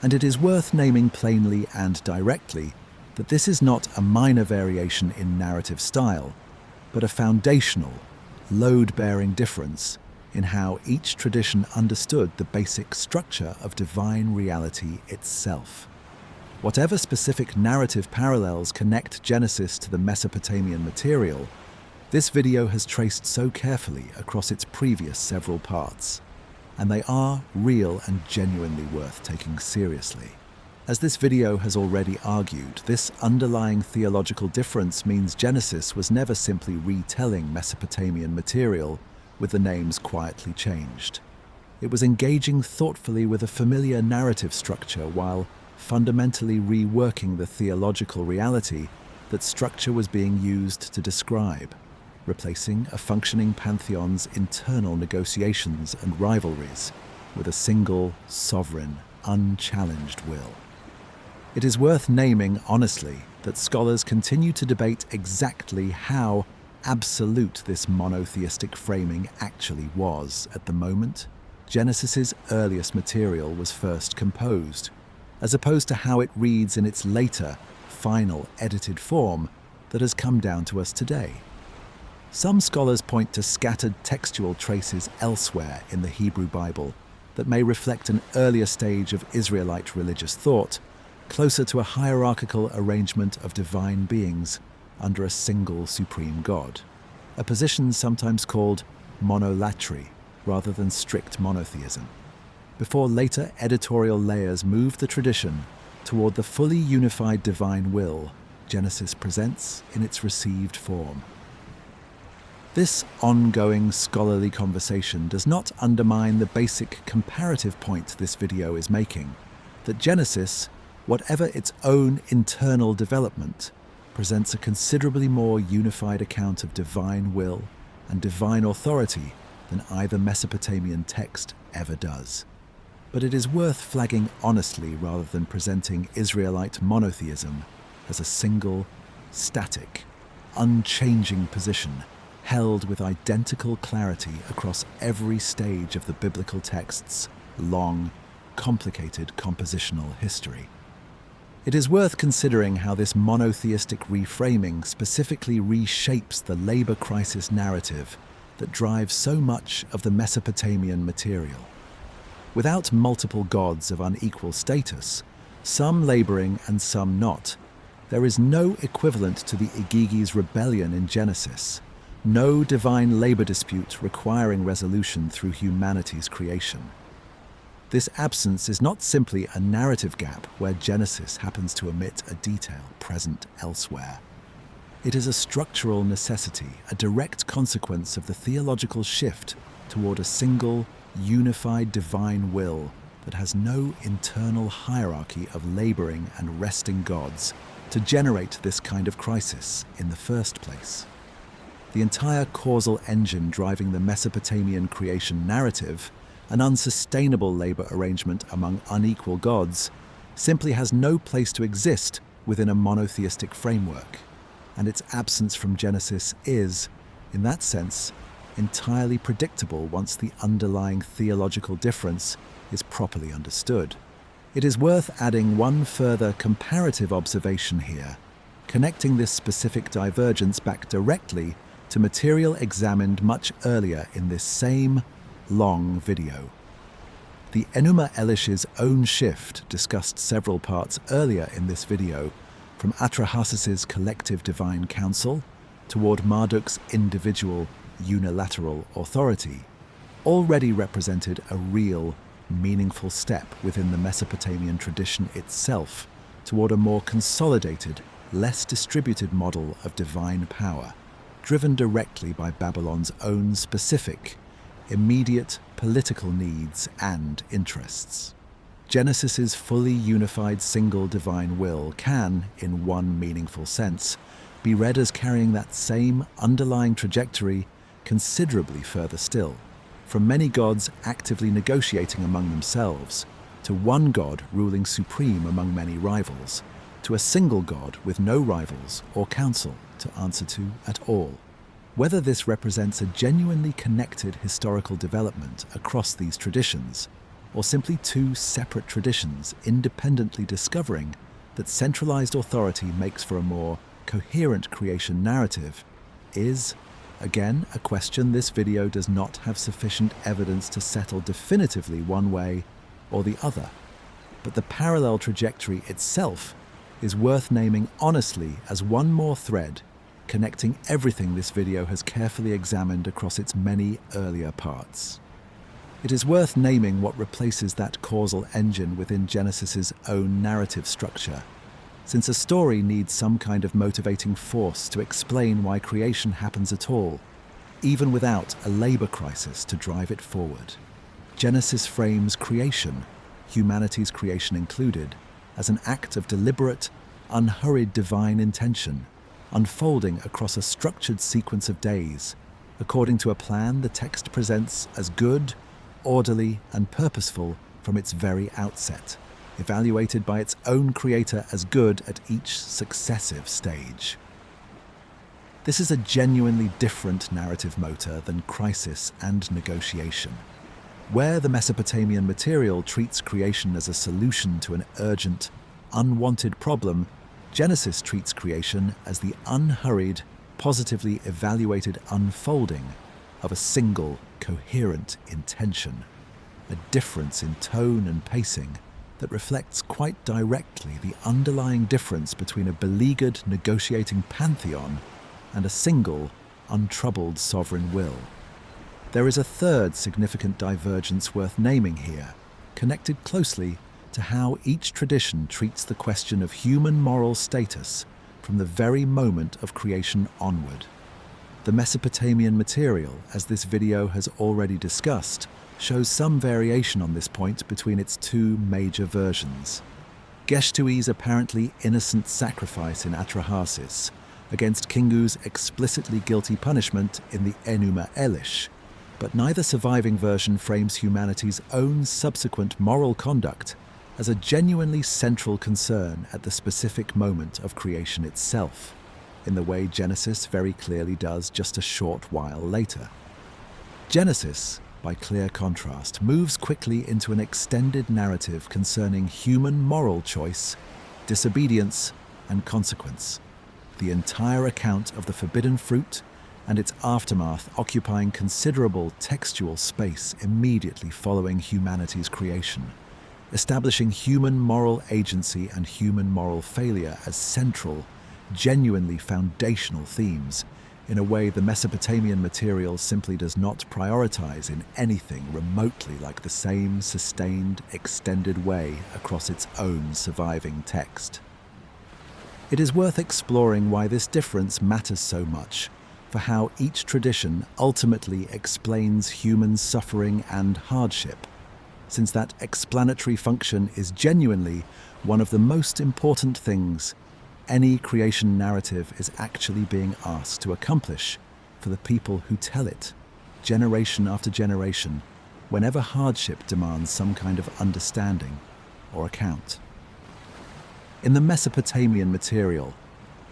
And it is worth naming plainly and directly that this is not a minor variation in narrative style, but a foundational, load-bearing difference in how each tradition understood the basic structure of divine reality itself. Whatever specific narrative parallels connect Genesis to the Mesopotamian material, this video has traced so carefully across its previous several parts, and they are real and genuinely worth taking seriously. As this video has already argued, this underlying theological difference means Genesis was never simply retelling Mesopotamian material with the names quietly changed. It was engaging thoughtfully with a familiar narrative structure while fundamentally reworking the theological reality that structure was being used to describe, replacing a functioning pantheon's internal negotiations and rivalries with a single, sovereign, unchallenged will. It is worth naming honestly that scholars continue to debate exactly how absolute this monotheistic framing actually was at the moment Genesis's earliest material was first composed, as opposed to how it reads in its later, final, edited form that has come down to us today. Some scholars point to scattered textual traces elsewhere in the Hebrew Bible that may reflect an earlier stage of Israelite religious thought, closer to a hierarchical arrangement of divine beings under a single supreme God, a position sometimes called monolatry rather than strict monotheism, before later editorial layers moved the tradition toward the fully unified divine will Genesis presents in its received form. This ongoing scholarly conversation does not undermine the basic comparative point this video is making, that Genesis, whatever its own internal development, presents a considerably more unified account of divine will and divine authority than either Mesopotamian text ever does. But it is worth flagging honestly rather than presenting Israelite monotheism as a single, static, unchanging position held with identical clarity across every stage of the biblical text's long, complicated compositional history. It is worth considering how this monotheistic reframing specifically reshapes the labor crisis narrative that drives so much of the Mesopotamian material. Without multiple gods of unequal status, some laboring and some not, there is no equivalent to the Igigi's rebellion in Genesis, no divine labor dispute requiring resolution through humanity's creation. This absence is not simply a narrative gap where Genesis happens to omit a detail present elsewhere. It is a structural necessity, a direct consequence of the theological shift toward a single, unified divine will that has no internal hierarchy of laboring and resting gods to generate this kind of crisis in the first place. The entire causal engine driving the Mesopotamian creation narrative, an unsustainable labor arrangement among unequal gods, simply has no place to exist within a monotheistic framework, and its absence from Genesis is, in that sense, entirely predictable once the underlying theological difference is properly understood. It is worth adding one further comparative observation here, connecting this specific divergence back directly to material examined much earlier in this same long video. The Enuma Elish's own shift, discussed several parts earlier in this video, from Atrahasis's collective divine council toward Marduk's individual unilateral authority, already represented a real, meaningful step within the Mesopotamian tradition itself toward a more consolidated, less distributed model of divine power, driven directly by Babylon's own specific, immediate political needs and interests. Genesis's fully unified single divine will can, in one meaningful sense, be read as carrying that same underlying trajectory considerably further still, from many gods actively negotiating among themselves, to one god ruling supreme among many rivals, to a single god with no rivals or council to answer to at all. Whether this represents a genuinely connected historical development across these traditions, or simply two separate traditions independently discovering that centralized authority makes for a more coherent creation narrative, is, again, a question this video does not have sufficient evidence to settle definitively one way or the other. But the parallel trajectory itself is worth naming honestly as one more thread connecting everything this video has carefully examined across its many earlier parts. It is worth naming what replaces that causal engine within Genesis's own narrative structure, since a story needs some kind of motivating force to explain why creation happens at all, even without a labor crisis to drive it forward. Genesis frames creation, humanity's creation included, as an act of deliberate, unhurried divine intention, unfolding across a structured sequence of days, according to a plan the text presents as good, orderly, and purposeful from its very outset, evaluated by its own creator as good at each successive stage. This is a genuinely different narrative motor than crisis and negotiation. Where the Mesopotamian material treats creation as a solution to an urgent, unwanted problem, Genesis treats creation as the unhurried, positively evaluated unfolding of a single, coherent intention, a difference in tone and pacing that reflects quite directly the underlying difference between a beleaguered negotiating pantheon and a single, untroubled sovereign will. There is a third significant divergence worth naming here, connected closely to how each tradition treats the question of human moral status from the very moment of creation onward. The Mesopotamian material, as this video has already discussed, shows some variation on this point between its two major versions. Geshtu-e's apparently innocent sacrifice in Atrahasis against Kingu's explicitly guilty punishment in the Enuma Elish, but neither surviving version frames humanity's own subsequent moral conduct as a genuinely central concern at the specific moment of creation itself, in the way Genesis very clearly does just a short while later. Genesis, by clear contrast, moves quickly into an extended narrative concerning human moral choice, disobedience, and consequence, the entire account of the forbidden fruit and its aftermath occupying considerable textual space immediately following humanity's creation, establishing human moral agency and human moral failure as central, genuinely foundational themes, in a way the Mesopotamian material simply does not prioritize in anything remotely like the same sustained, extended way across its own surviving text. It is worth exploring why this difference matters so much for how each tradition ultimately explains human suffering and hardship, since that explanatory function is genuinely one of the most important things any creation narrative is actually being asked to accomplish for the people who tell it, generation after generation, whenever hardship demands some kind of understanding or account. In the Mesopotamian material,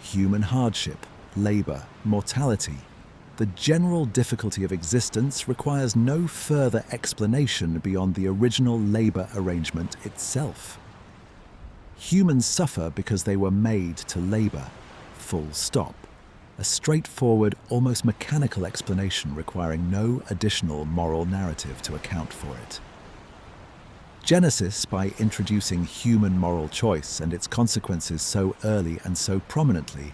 human hardship, labor, mortality, the general difficulty of existence requires no further explanation beyond the original labor arrangement itself. Humans suffer because they were made to labor, full stop. A straightforward, almost mechanical explanation requiring no additional moral narrative to account for it. Genesis, by introducing human moral choice and its consequences so early and so prominently,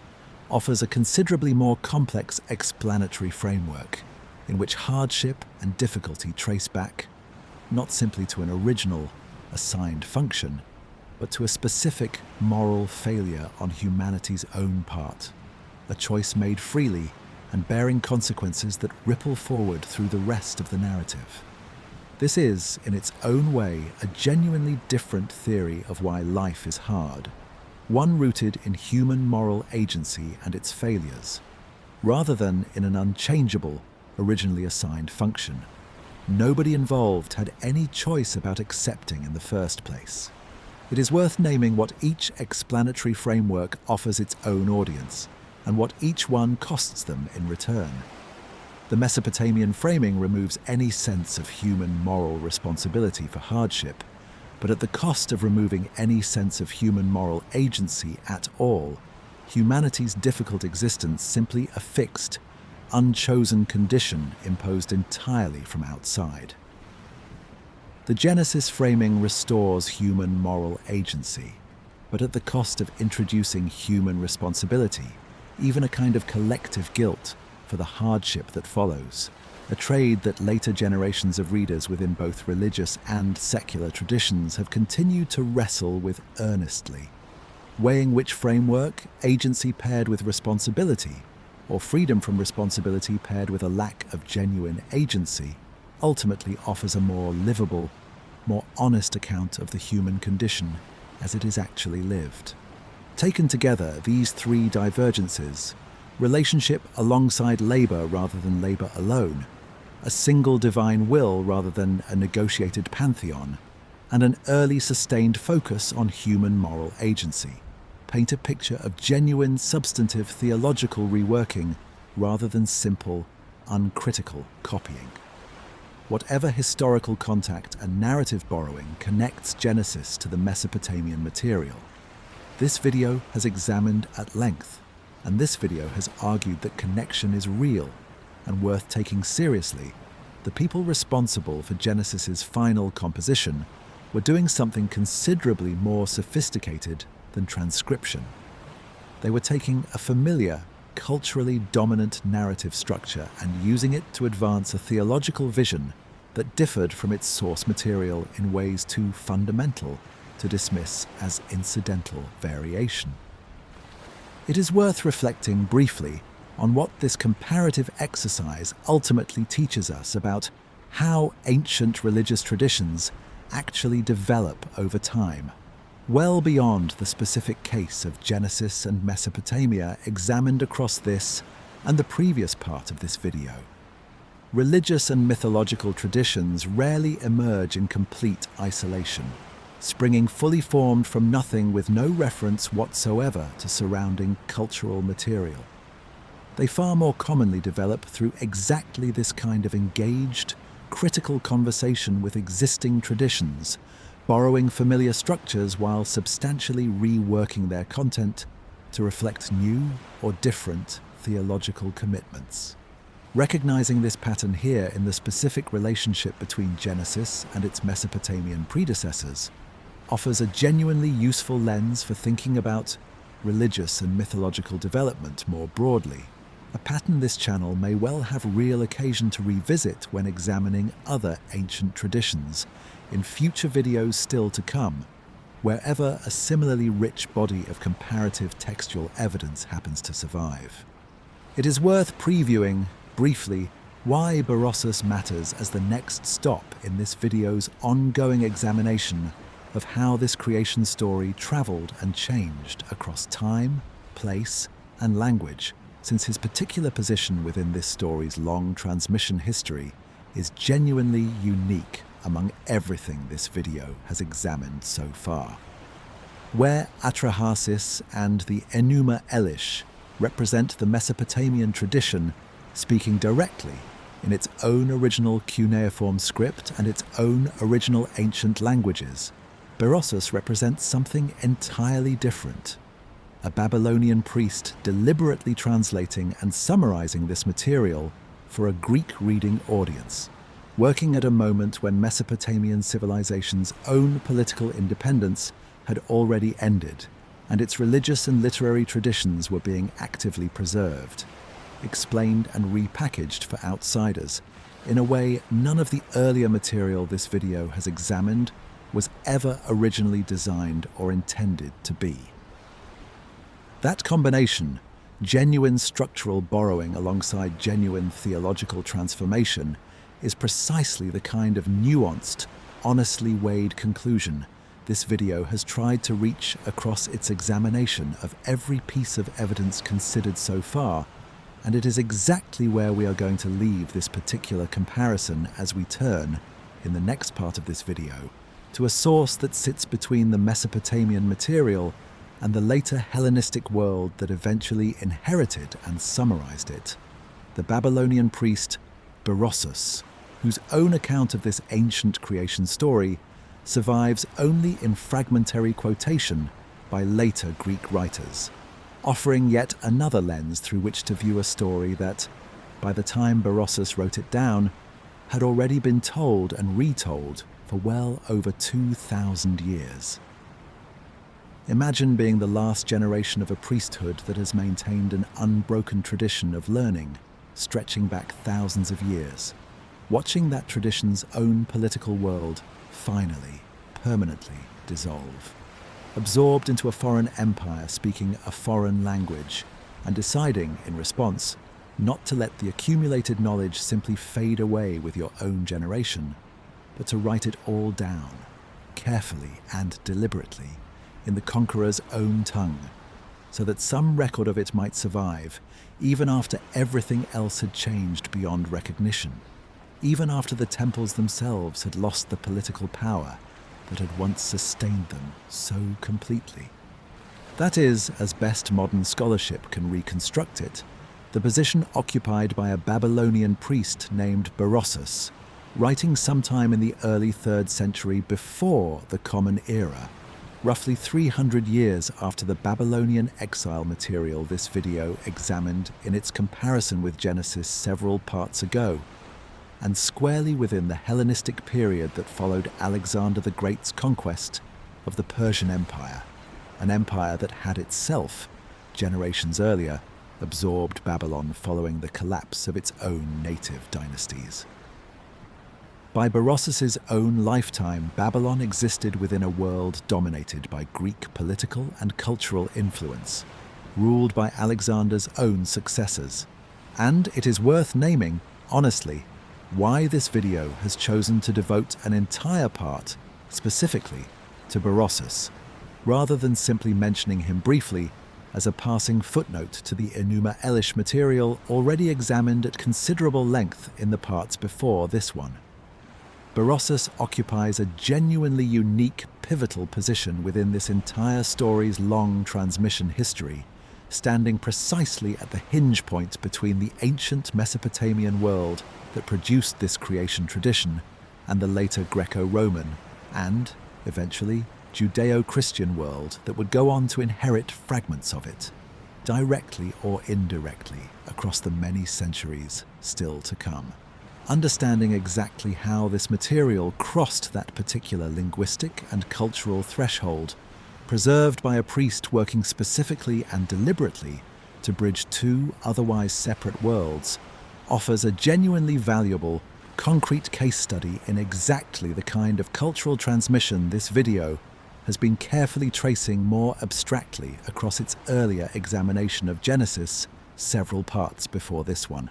offers a considerably more complex explanatory framework in which hardship and difficulty trace back not simply to an original, assigned function, but to a specific moral failure on humanity's own part, a choice made freely and bearing consequences that ripple forward through the rest of the narrative. This is, in its own way, a genuinely different theory of why life is hard, one rooted in human moral agency and its failures, rather than in an unchangeable, originally assigned function. Nobody involved had any choice about accepting in the first place. It is worth naming what each explanatory framework offers its own audience, and what each one costs them in return. The Mesopotamian framing removes any sense of human moral responsibility for hardship, but at the cost of removing any sense of human moral agency at all. Humanity's difficult existence simply a fixed, unchosen condition imposed entirely from outside. The Genesis framing restores human moral agency, but at the cost of introducing human responsibility, even a kind of collective guilt for the hardship that follows, a trade that later generations of readers within both religious and secular traditions have continued to wrestle with earnestly, weighing which framework, agency paired with responsibility, or freedom from responsibility paired with a lack of genuine agency, ultimately offers a more livable, more honest account of the human condition as it is actually lived. Taken together, these three divergences, relationship alongside labor rather than labor alone, a single divine will rather than a negotiated pantheon, and an early sustained focus on human moral agency, paint a picture of genuine substantive theological reworking rather than simple, uncritical copying. Whatever historical contact and narrative borrowing connects Genesis to the Mesopotamian material, this video has examined at length, and this video has argued that connection is real and worth taking seriously. The people responsible for Genesis's final composition were doing something considerably more sophisticated than transcription. They were taking a familiar, culturally dominant narrative structure and using it to advance a theological vision that differed from its source material in ways too fundamental to dismiss as incidental variation. It is worth reflecting briefly on what this comparative exercise ultimately teaches us about how ancient religious traditions actually develop over time, well beyond the specific case of Genesis and Mesopotamia examined across this and the previous part of this video. Religious and mythological traditions rarely emerge in complete isolation, springing fully formed from nothing with no reference whatsoever to surrounding cultural material. They far more commonly develop through exactly this kind of engaged, critical conversation with existing traditions, borrowing familiar structures while substantially reworking their content to reflect new or different theological commitments. Recognizing this pattern here in the specific relationship between Genesis and its Mesopotamian predecessors offers a genuinely useful lens for thinking about religious and mythological development more broadly, a pattern this channel may well have real occasion to revisit when examining other ancient traditions in future videos still to come, wherever a similarly rich body of comparative textual evidence happens to survive. It is worth previewing, briefly, why Berossus matters as the next stop in this video's ongoing examination of how this creation story traveled and changed across time, place, and language, since his particular position within this story's long transmission history is genuinely unique among everything this video has examined so far. Where Atrahasis and the Enuma Elish represent the Mesopotamian tradition speaking directly in its own original cuneiform script and its own original ancient languages, Berossus represents something entirely different. A Babylonian priest deliberately translating and summarizing this material for a Greek-reading audience, working at a moment when Mesopotamian civilization's own political independence had already ended, and its religious and literary traditions were being actively preserved, explained and repackaged for outsiders in a way none of the earlier material this video has examined was ever originally designed or intended to be. That combination, genuine structural borrowing alongside genuine theological transformation, is precisely the kind of nuanced, honestly weighed conclusion this video has tried to reach across its examination of every piece of evidence considered so far, and it is exactly where we are going to leave this particular comparison as we turn, in the next part of this video, to a source that sits between the Mesopotamian material and the later Hellenistic world that eventually inherited and summarized it, the Babylonian priest Berossus, whose own account of this ancient creation story survives only in fragmentary quotation by later Greek writers, offering yet another lens through which to view a story that, by the time Berossus wrote it down, had already been told and retold for well over 2,000 years. Imagine being the last generation of a priesthood that has maintained an unbroken tradition of learning, stretching back thousands of years, watching that tradition's own political world finally, permanently dissolve, absorbed into a foreign empire speaking a foreign language, and deciding, in response, not to let the accumulated knowledge simply fade away with your own generation, but to write it all down, carefully and deliberately, in the conqueror's own tongue, so that some record of it might survive, even after everything else had changed beyond recognition, even after the temples themselves had lost the political power that had once sustained them so completely. That is, as best modern scholarship can reconstruct it, the position occupied by a Babylonian priest named Berossus, writing sometime in the early 3rd century before the Common Era, roughly 300 years after the Babylonian exile material this video examined in its comparison with Genesis several parts ago, and squarely within the Hellenistic period that followed Alexander the Great's conquest of the Persian Empire, an empire that had itself, generations earlier, absorbed Babylon following the collapse of its own native dynasties. By Berossus's own lifetime, Babylon existed within a world dominated by Greek political and cultural influence, ruled by Alexander's own successors. And it is worth naming, honestly, why this video has chosen to devote an entire part, specifically, to Berossus, rather than simply mentioning him briefly as a passing footnote to the Enuma Elish material already examined at considerable length in the parts before this one. Berossus occupies a genuinely unique, pivotal position within this entire story's long transmission history, standing precisely at the hinge point between the ancient Mesopotamian world that produced this creation tradition and the later Greco-Roman and, eventually, Judeo-Christian world that would go on to inherit fragments of it, directly or indirectly, across the many centuries still to come. Understanding exactly how this material crossed that particular linguistic and cultural threshold, preserved by a priest working specifically and deliberately to bridge two otherwise separate worlds, offers a genuinely valuable, concrete case study in exactly the kind of cultural transmission this video has been carefully tracing more abstractly across its earlier examination of Genesis several parts before this one.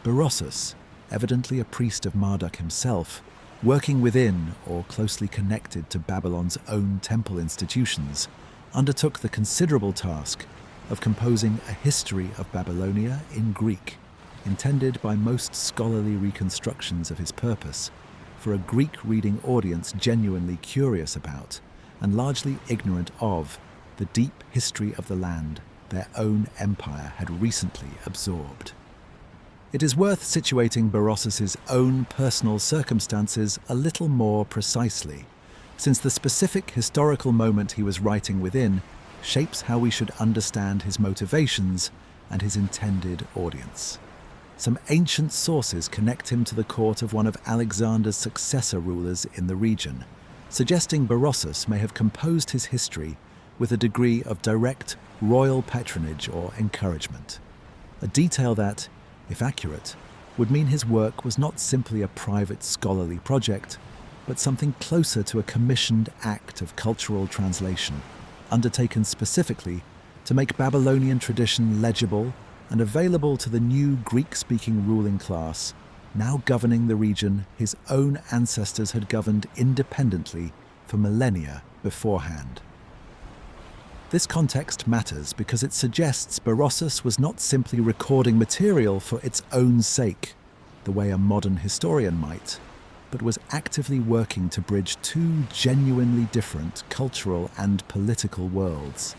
Berossus, evidently a priest of Marduk himself, working within or closely connected to Babylon's own temple institutions, undertook the considerable task of composing a history of Babylonia in Greek, intended by most scholarly reconstructions of his purpose for a Greek-reading audience genuinely curious about, and largely ignorant of, the deep history of the land their own empire had recently absorbed. It is worth situating Berossus's own personal circumstances a little more precisely, since the specific historical moment he was writing within shapes how we should understand his motivations and his intended audience. some ancient sources connect him to the court of one of Alexander's successor rulers in the region, suggesting Berossus may have composed his history with a degree of direct royal patronage or encouragement. A detail that, if accurate, would mean his work was not simply a private scholarly project, but something closer to a commissioned act of cultural translation, undertaken specifically to make Babylonian tradition legible and available to the new Greek-speaking ruling class, now governing the region his own ancestors had governed independently for millennia beforehand. This context matters because it suggests Berossus was not simply recording material for its own sake, the way a modern historian might, but was actively working to bridge two genuinely different cultural and political worlds.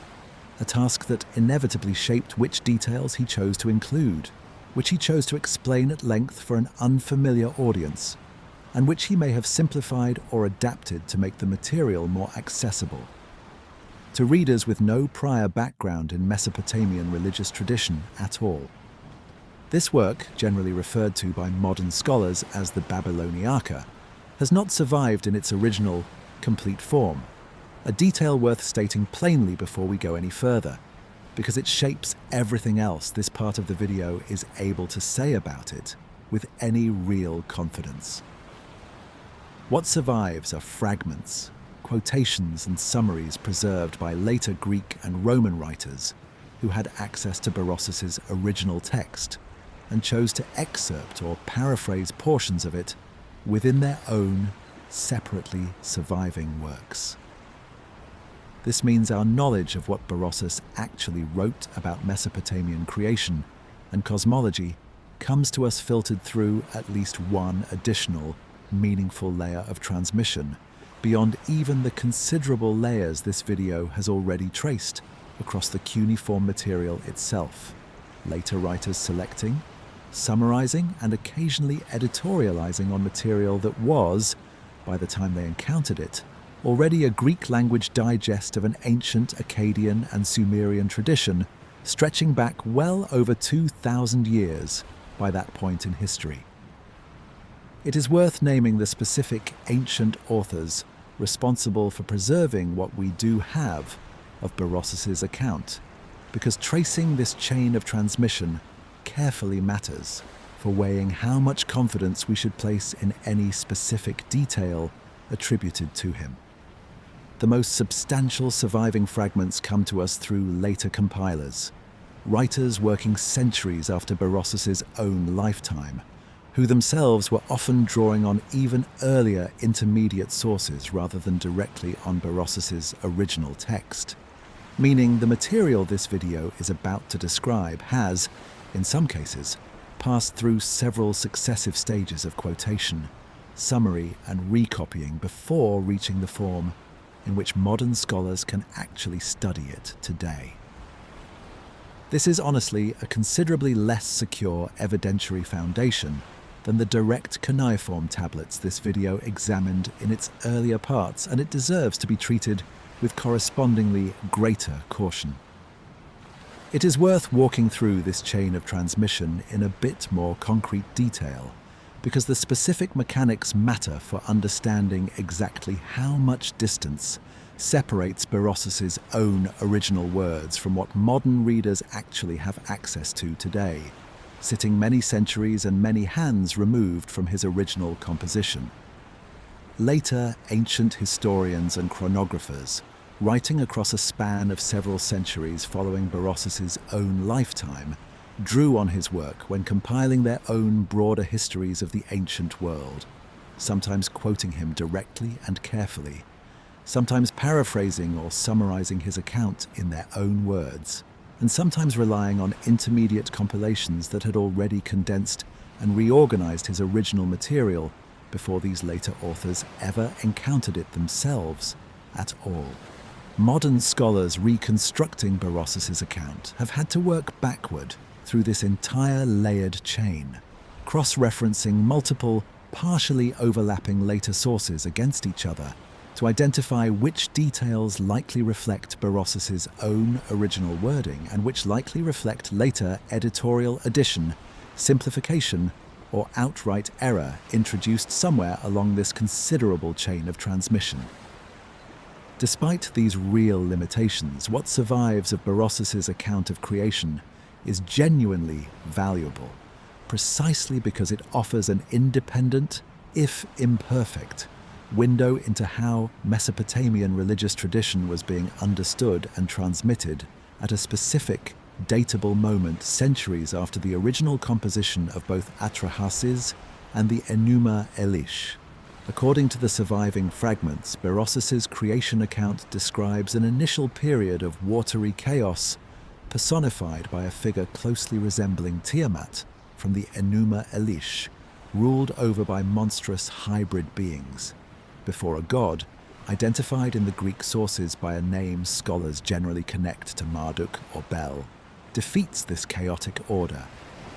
A task that inevitably shaped which details he chose to include, which he chose to explain at length for an unfamiliar audience, and which he may have simplified or adapted to make the material more accessible. To readers with no prior background in Mesopotamian religious tradition at all. This work, generally referred to by modern scholars as the Babyloniaka, has not survived in its original, complete form, a detail worth stating plainly before we go any further, because it shapes everything else this part of the video is able to say about it with any real confidence. What survives are fragments, quotations and summaries preserved by later Greek and Roman writers who had access to Berossus's original text and chose to excerpt or paraphrase portions of it within their own, separately surviving works. This means our knowledge of what Berossus actually wrote about Mesopotamian creation and cosmology comes to us filtered through at least one additional, meaningful layer of transmission, beyond even the considerable layers this video has already traced across the cuneiform material itself, later writers selecting, summarizing, and occasionally editorializing on material that was, by the time they encountered it, already a Greek-language digest of an ancient Akkadian and Sumerian tradition stretching back well over 2,000 years by that point in history. It is worth naming the specific ancient authors responsible for preserving what we do have of Berossus's account, because tracing this chain of transmission carefully matters for weighing how much confidence we should place in any specific detail attributed to him. The most substantial surviving fragments come to us through later compilers, writers working centuries after Berossus's own lifetime, who themselves were often drawing on even earlier intermediate sources rather than directly on Berossus's original text. Meaning the material this video is about to describe has, in some cases, passed through several successive stages of quotation, summary, and recopying before reaching the form in which modern scholars can actually study it today. This is honestly a considerably less secure evidentiary foundation than the direct cuneiform tablets this video examined in its earlier parts, and it deserves to be treated with correspondingly greater caution. It is worth walking through this chain of transmission in a bit more concrete detail, because the specific mechanics matter for understanding exactly how much distance separates Berossus's own original words from what modern readers actually have access to today, sitting many centuries and many hands removed from his original composition. Later, ancient historians and chronographers, writing across a span of several centuries following Berossus's own lifetime, drew on his work when compiling their own broader histories of the ancient world, sometimes quoting him directly and carefully, sometimes paraphrasing or summarizing his account in their own words, and sometimes relying on intermediate compilations that had already condensed and reorganized his original material before these later authors ever encountered it themselves at all. Modern scholars reconstructing Berossus's account have had to work backward through this entire layered chain, cross-referencing multiple, partially overlapping later sources against each other to identify which details likely reflect Berossus's own original wording and which likely reflect later editorial addition simplification, or outright error introduced somewhere along this considerable chain of transmission. Despite these real limitations, what survives of Berossus's account of creation is genuinely valuable, precisely because it offers an independent, if imperfect, window into how Mesopotamian religious tradition was being understood and transmitted at a specific, datable moment centuries after the original composition of both Atrahasis and the Enuma Elish. According to the surviving fragments, Berossus's creation account describes an initial period of watery chaos personified by a figure closely resembling Tiamat from the Enuma Elish, ruled over by monstrous hybrid beings, before a god, identified in the Greek sources by a name scholars generally connect to Marduk or Bel, defeats this chaotic order,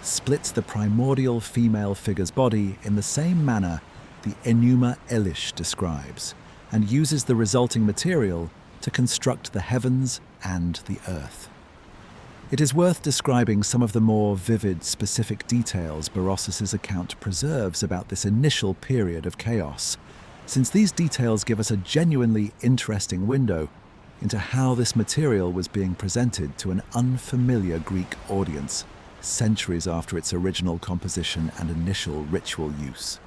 splits the primordial female figure's body in the same manner the Enuma Elish describes, and uses the resulting material to construct the heavens and the earth. It is worth describing some of the more vivid, specific details Berossus's account preserves about this initial period of chaos, since these details give us a genuinely interesting window into how this material was being presented to an unfamiliar Greek audience centuries after its original composition and initial ritual use.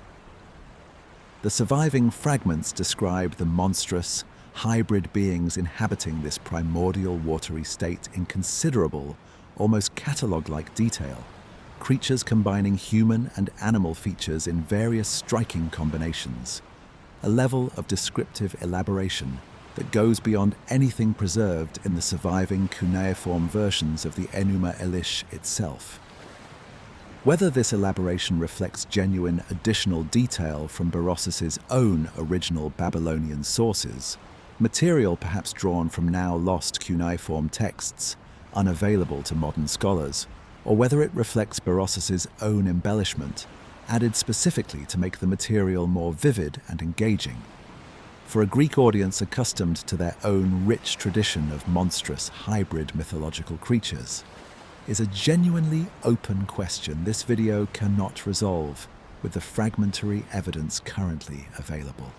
The surviving fragments describe the monstrous, hybrid beings inhabiting this primordial watery state in considerable, almost catalogue-like detail, creatures combining human and animal features in various striking combinations, a level of descriptive elaboration that goes beyond anything preserved in the surviving cuneiform versions of the Enuma Elish itself. Whether this elaboration reflects genuine additional detail from Berossus's own original Babylonian sources, material perhaps drawn from now lost cuneiform texts, unavailable to modern scholars, or whether it reflects Berossus's own embellishment, added specifically to make the material more vivid and engaging. For a Greek audience accustomed to their own rich tradition of monstrous hybrid mythological creatures, is a genuinely open question this video cannot resolve with the fragmentary evidence currently available.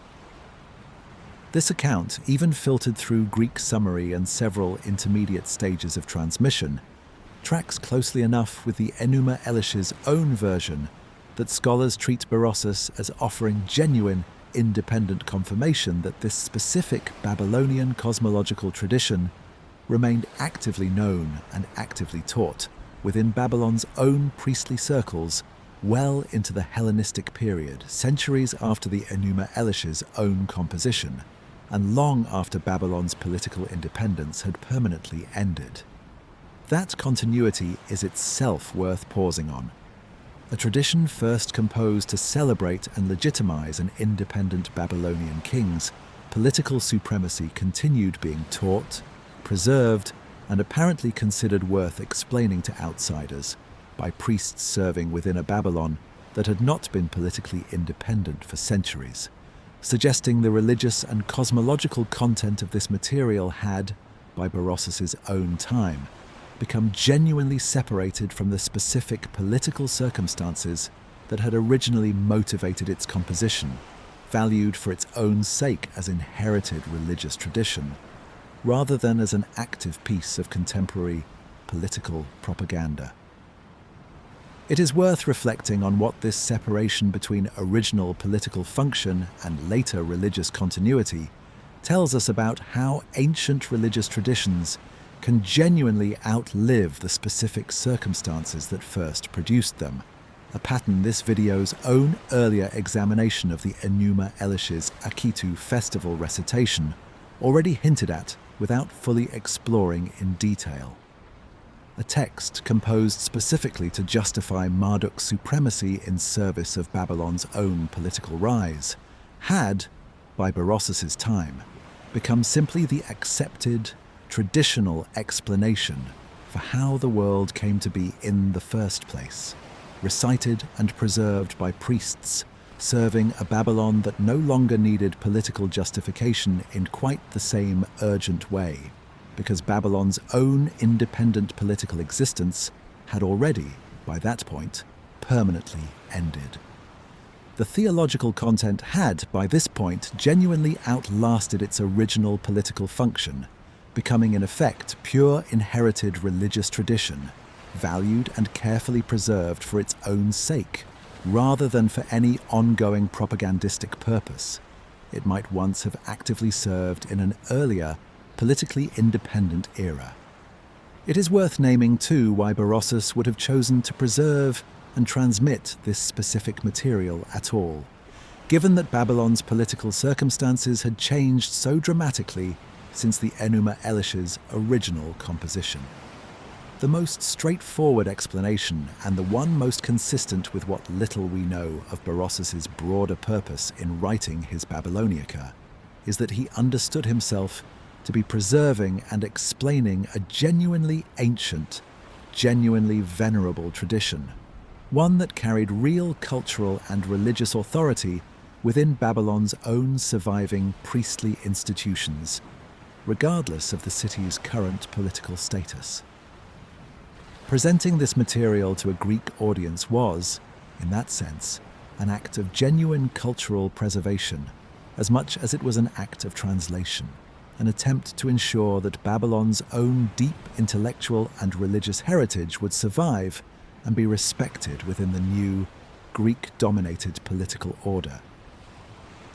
This account, even filtered through Greek summary and several intermediate stages of transmission, tracks closely enough with the Enuma Elish's own version that scholars treat Berossus as offering genuine, independent confirmation that this specific Babylonian cosmological tradition remained actively known and actively taught within Babylon's own priestly circles well into the Hellenistic period, centuries after the Enuma Elish's own composition, and long after Babylon's political independence had permanently ended. That continuity is itself worth pausing on. A tradition first composed to celebrate and legitimize an independent Babylonian king's political supremacy continued being taught, preserved, and apparently considered worth explaining to outsiders by priests serving within a Babylon that had not been politically independent for centuries, suggesting the religious and cosmological content of this material had, by Berossus's own time, become genuinely separated from the specific political circumstances that had originally motivated its composition, valued for its own sake as inherited religious tradition, rather than as an active piece of contemporary political propaganda. It is worth reflecting on what this separation between original political function and later religious continuity tells us about how ancient religious traditions can genuinely outlive the specific circumstances that first produced them, a pattern this video's own earlier examination of the Enuma Elish's Akitu festival recitation already hinted at without fully exploring in detail. A text composed specifically to justify Marduk's supremacy in service of Babylon's own political rise had, by Berossus's time, become simply the accepted, traditional explanation for how the world came to be in the first place, recited and preserved by priests serving a Babylon that no longer needed political justification in quite the same urgent way, because Babylon's own independent political existence had already, by that point, permanently ended. The theological content had, by this point, genuinely outlasted its original political function, becoming in effect pure inherited religious tradition, valued and carefully preserved for its own sake, rather than for any ongoing propagandistic purpose. It might once have actively served in an earlier, politically independent era. It is worth naming, too, why Berossus would have chosen to preserve and transmit this specific material at all, given that Babylon's political circumstances had changed so dramatically since the Enuma Elish's original composition. The most straightforward explanation, and the one most consistent with what little we know of Berossus's broader purpose in writing his Babylonica, is that he understood himself to be preserving and explaining a genuinely ancient, genuinely venerable tradition, one that carried real cultural and religious authority within Babylon's own surviving priestly institutions, regardless of the city's current political status. Presenting this material to a Greek audience was, in that sense, an act of genuine cultural preservation, as much as it was an act of translation, an attempt to ensure that Babylon's own deep intellectual and religious heritage would survive and be respected within the new, Greek-dominated political order,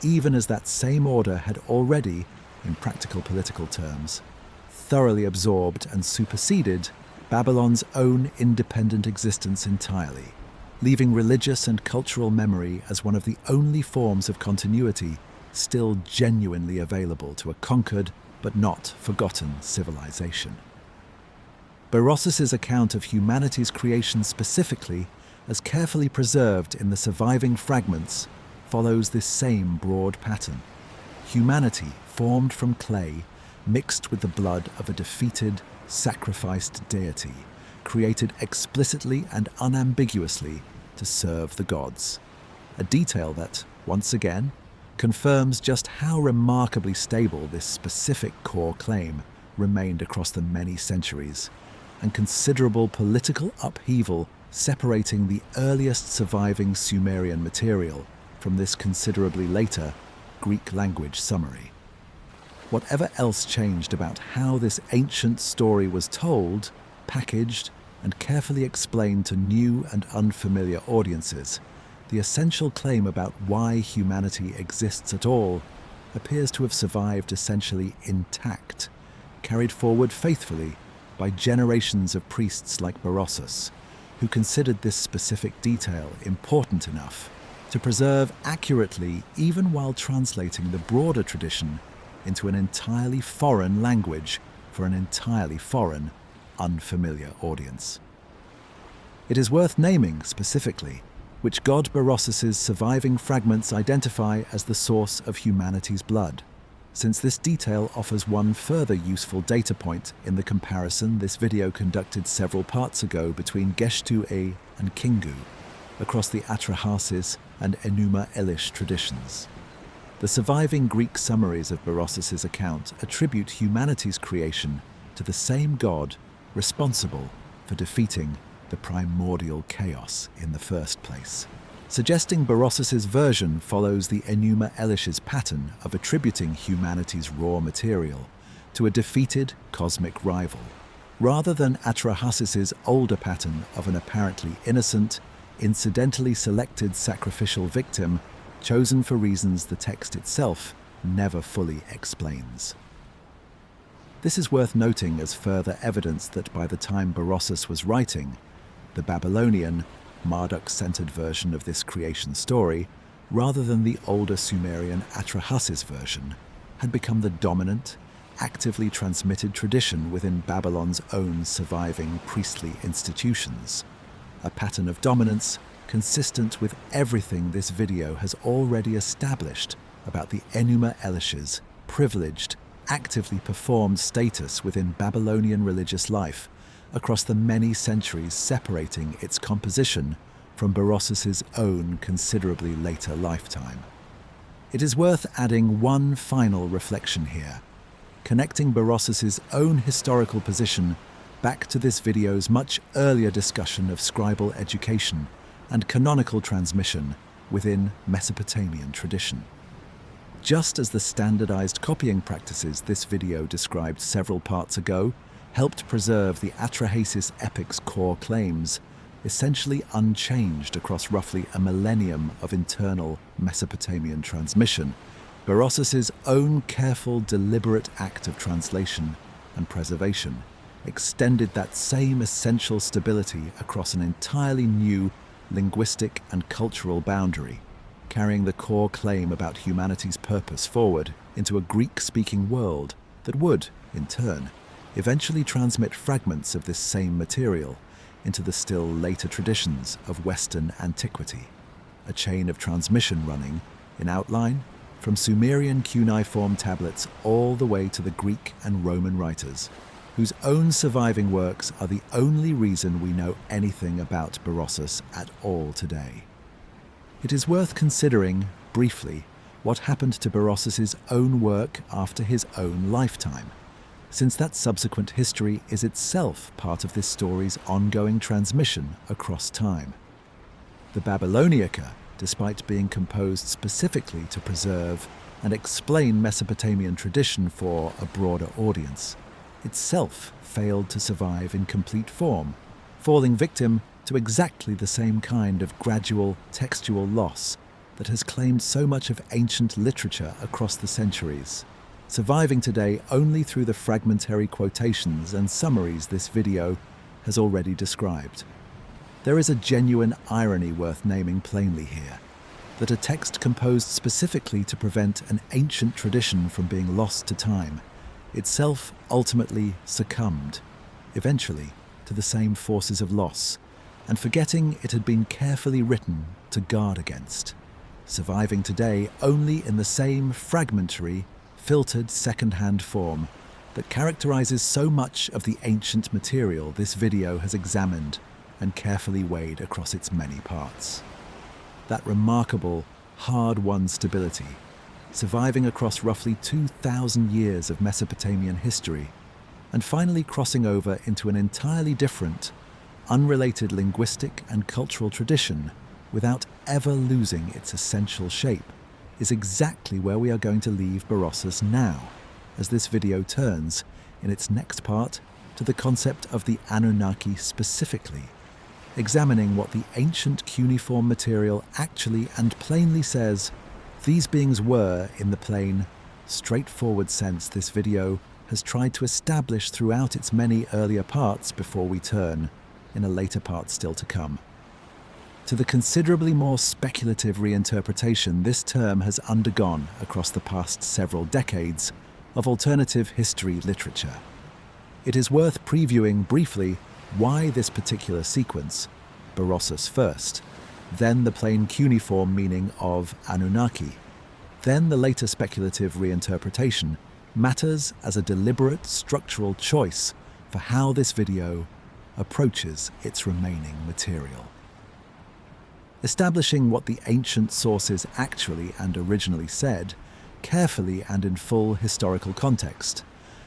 even as that same order had already, in practical political terms, thoroughly absorbed and superseded Babylon's own independent existence entirely, leaving religious and cultural memory as one of the only forms of continuity still genuinely available to a conquered but not forgotten civilization. Berossus's account of humanity's creation specifically, as carefully preserved in the surviving fragments, follows this same broad pattern. Humanity formed from clay, mixed with the blood of a defeated, sacrificed deity, created explicitly and unambiguously to serve the gods. A detail that, once again, confirms just how remarkably stable this specific core claim remained across the many centuries, and considerable political upheaval separating the earliest surviving Sumerian material from this considerably later Greek language summary. Whatever else changed about how this ancient story was told, packaged, and carefully explained to new and unfamiliar audiences, the essential claim about why humanity exists at all appears to have survived essentially intact, carried forward faithfully by generations of priests like Berossus, who considered this specific detail important enough to preserve accurately even while translating the broader tradition into an entirely foreign language for an entirely foreign, unfamiliar audience. It is worth naming, specifically, which god Berossus's surviving fragments identify as the source of humanity's blood, since this detail offers one further useful data point in the comparison this video conducted several parts ago between Geshtu-e and Kingu, across the Atrahasis and Enuma Elish traditions. The surviving Greek summaries of Berossus's account attribute humanity's creation to the same god responsible for defeating the primordial chaos in the first place, suggesting Berossus's version follows the Enuma Elish's pattern of attributing humanity's raw material to a defeated cosmic rival, rather than Atrahasis's older pattern of an apparently innocent, incidentally selected sacrificial victim chosen for reasons the text itself never fully explains. This is worth noting as further evidence that by the time Berossus was writing, the Babylonian, Marduk-centered version of this creation story, rather than the older Sumerian Atrahasis version, had become the dominant, actively transmitted tradition within Babylon's own surviving priestly institutions, a pattern of dominance consistent with everything this video has already established about the Enuma Elish's privileged, actively performed status within Babylonian religious life across the many centuries separating its composition from Berossus's own considerably later lifetime. It is worth adding one final reflection here, connecting Berossus's own historical position back to this video's much earlier discussion of scribal education and canonical transmission within Mesopotamian tradition. Just as the standardized copying practices this video described several parts ago helped preserve the Atrahasis epic's core claims, essentially unchanged across roughly a millennium of internal Mesopotamian transmission, Berossus's own careful, deliberate act of translation and preservation extended that same essential stability across an entirely new linguistic and cultural boundary, carrying the core claim about humanity's purpose forward into a Greek-speaking world that would, in turn, eventually transmit fragments of this same material into the still later traditions of Western antiquity, a chain of transmission running, in outline, from Sumerian cuneiform tablets all the way to the Greek and Roman writers, whose own surviving works are the only reason we know anything about Berossus at all today. It is worth considering, briefly, what happened to Berossus's own work after his own lifetime, since that subsequent history is itself part of this story's ongoing transmission across time. The Babyloniaca, despite being composed specifically to preserve and explain Mesopotamian tradition for a broader audience, itself failed to survive in complete form, falling victim to exactly the same kind of gradual textual loss that has claimed so much of ancient literature across the centuries, surviving today only through the fragmentary quotations and summaries this video has already described. There is a genuine irony worth naming plainly here, that a text composed specifically to prevent an ancient tradition from being lost to time, itself ultimately succumbed, eventually, to the same forces of loss, and forgetting it had been carefully written to guard against, surviving today only in the same fragmentary, filtered second-hand form that characterizes so much of the ancient material this video has examined and carefully weighed across its many parts. That remarkable, hard-won stability, surviving across roughly 2,000 years of Mesopotamian history, and finally crossing over into an entirely different, unrelated linguistic and cultural tradition without ever losing its essential shape, is exactly where we are going to leave Berossus now, as this video turns, in its next part, to the concept of the Anunnaki specifically, examining what the ancient cuneiform material actually and plainly says these beings were in the plain, straightforward sense this video has tried to establish throughout its many earlier parts before we turn, in a later part still to come, to the considerably more speculative reinterpretation this term has undergone across the past several decades of alternative history literature. It is worth previewing briefly why this particular sequence, Berossus first, then the plain cuneiform meaning of Anunnaki, then the later speculative reinterpretation, matters as a deliberate structural choice for how this video approaches its remaining material. Establishing what the ancient sources actually and originally said, carefully and in full historical context,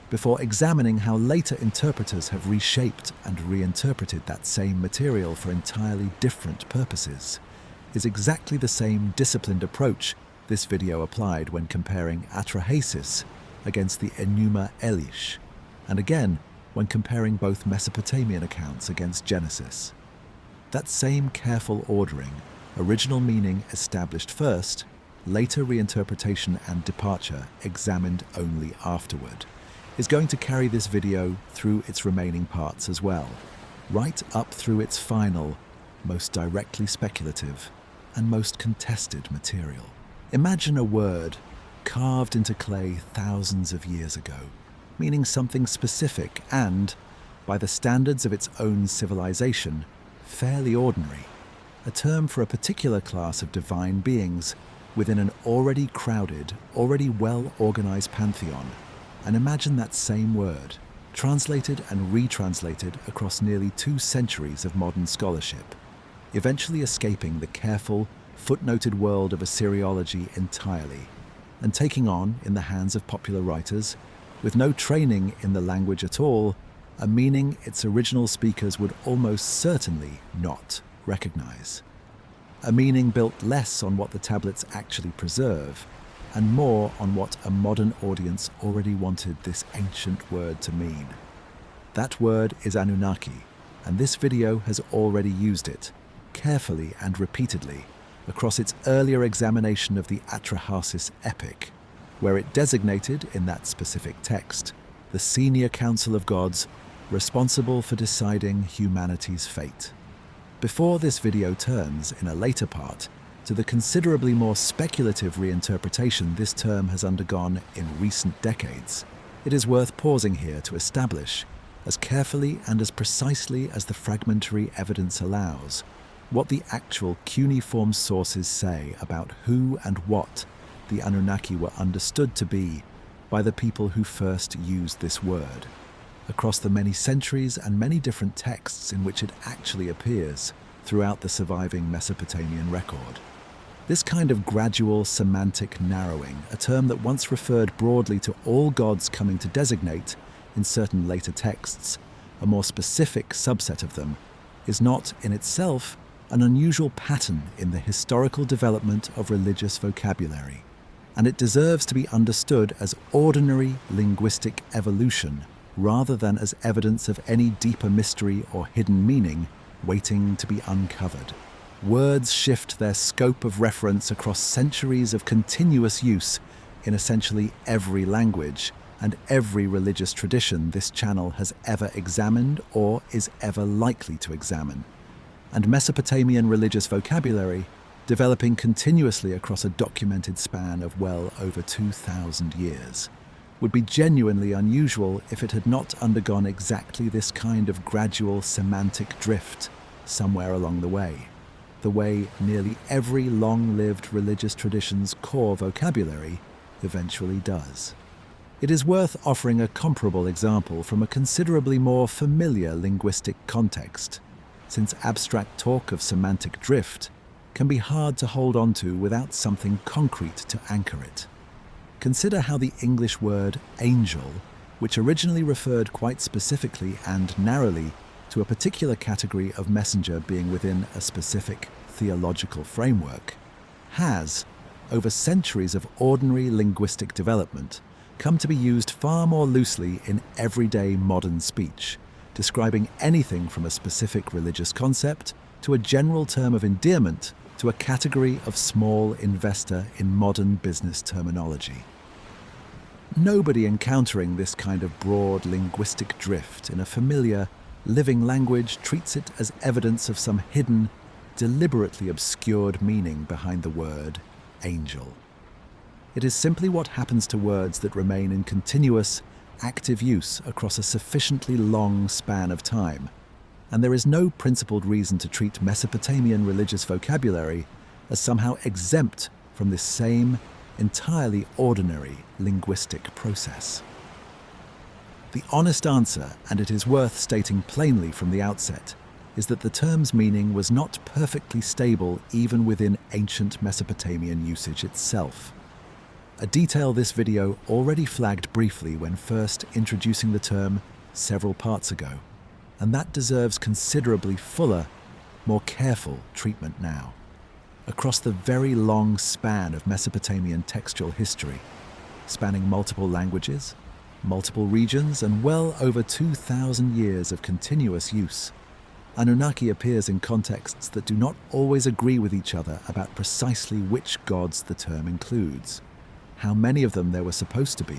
before examining how later interpreters have reshaped and reinterpreted that same material for entirely different purposes, is exactly the same disciplined approach this video applied when comparing Atrahasis against the Enuma Elish, and again when comparing both Mesopotamian accounts against Genesis. That same careful ordering, original meaning established first, later reinterpretation and departure examined only afterward, is going to carry this video through its remaining parts as well, right up through its final, most directly speculative, and most contested material. Imagine a word carved into clay thousands of years ago, meaning something specific and, by the standards of its own civilization, fairly ordinary, a term for a particular class of divine beings within an already crowded, already well-organized pantheon. And imagine that same word, translated and retranslated across nearly 2 centuries of modern scholarship, eventually escaping the careful, footnoted world of Assyriology entirely, and taking on, in the hands of popular writers, with no training in the language at all, a meaning its original speakers would almost certainly not recognize. a meaning built less on what the tablets actually preserve and more on what a modern audience already wanted this ancient word to mean. That word is Anunnaki, and this video has already used it, carefully and repeatedly, across its earlier examination of the Atrahasis epic, where it designated, in that specific text, the senior council of gods responsible for deciding humanity's fate. Before this video turns, in a later part, to the considerably more speculative reinterpretation this term has undergone in recent decades, it is worth pausing here to establish, as carefully and as precisely as the fragmentary evidence allows, what the actual cuneiform sources say about who and what the Anunnaki were understood to be by the people who first used this word, across the many centuries and many different texts in which it actually appears throughout the surviving Mesopotamian record. This kind of gradual semantic narrowing, a term that once referred broadly to all gods coming to designate, in certain later texts, a more specific subset of them, is not, in itself, an unusual pattern in the historical development of religious vocabulary, and it deserves to be understood as ordinary linguistic evolution rather than as evidence of any deeper mystery or hidden meaning waiting to be uncovered. Words shift their scope of reference across centuries of continuous use in essentially every language and every religious tradition this channel has ever examined or is ever likely to examine. And Mesopotamian religious vocabulary, developing continuously across a documented span of well over 2,000 years, would be genuinely unusual if it had not undergone exactly this kind of gradual semantic drift somewhere along the way nearly every long-lived religious tradition's core vocabulary eventually does. It is worth offering a comparable example from a considerably more familiar linguistic context, since abstract talk of semantic drift can be hard to hold on to without something concrete to anchor it. Consider how the English word angel, which originally referred quite specifically and narrowly to a particular category of messenger being within a specific theological framework, has, over centuries of ordinary linguistic development, come to be used far more loosely in everyday modern speech, describing anything from a specific religious concept to a general term of endearment to a category of small investor in modern business terminology. Nobody encountering this kind of broad linguistic drift in a familiar, living language treats it as evidence of some hidden, deliberately obscured meaning behind the word angel. It is simply what happens to words that remain in continuous, active use across a sufficiently long span of time, and there is no principled reason to treat Mesopotamian religious vocabulary as somehow exempt from this same, entirely ordinary linguistic process. The honest answer, and it is worth stating plainly from the outset, is that the term's meaning was not perfectly stable even within ancient Mesopotamian usage itself. A detail this video already flagged briefly when first introducing the term several parts ago, and that deserves considerably fuller, more careful treatment now. Across the very long span of Mesopotamian textual history, spanning multiple languages, multiple regions, and well over 2,000 years of continuous use, Anunnaki appears in contexts that do not always agree with each other about precisely which gods the term includes, how many of them there were supposed to be,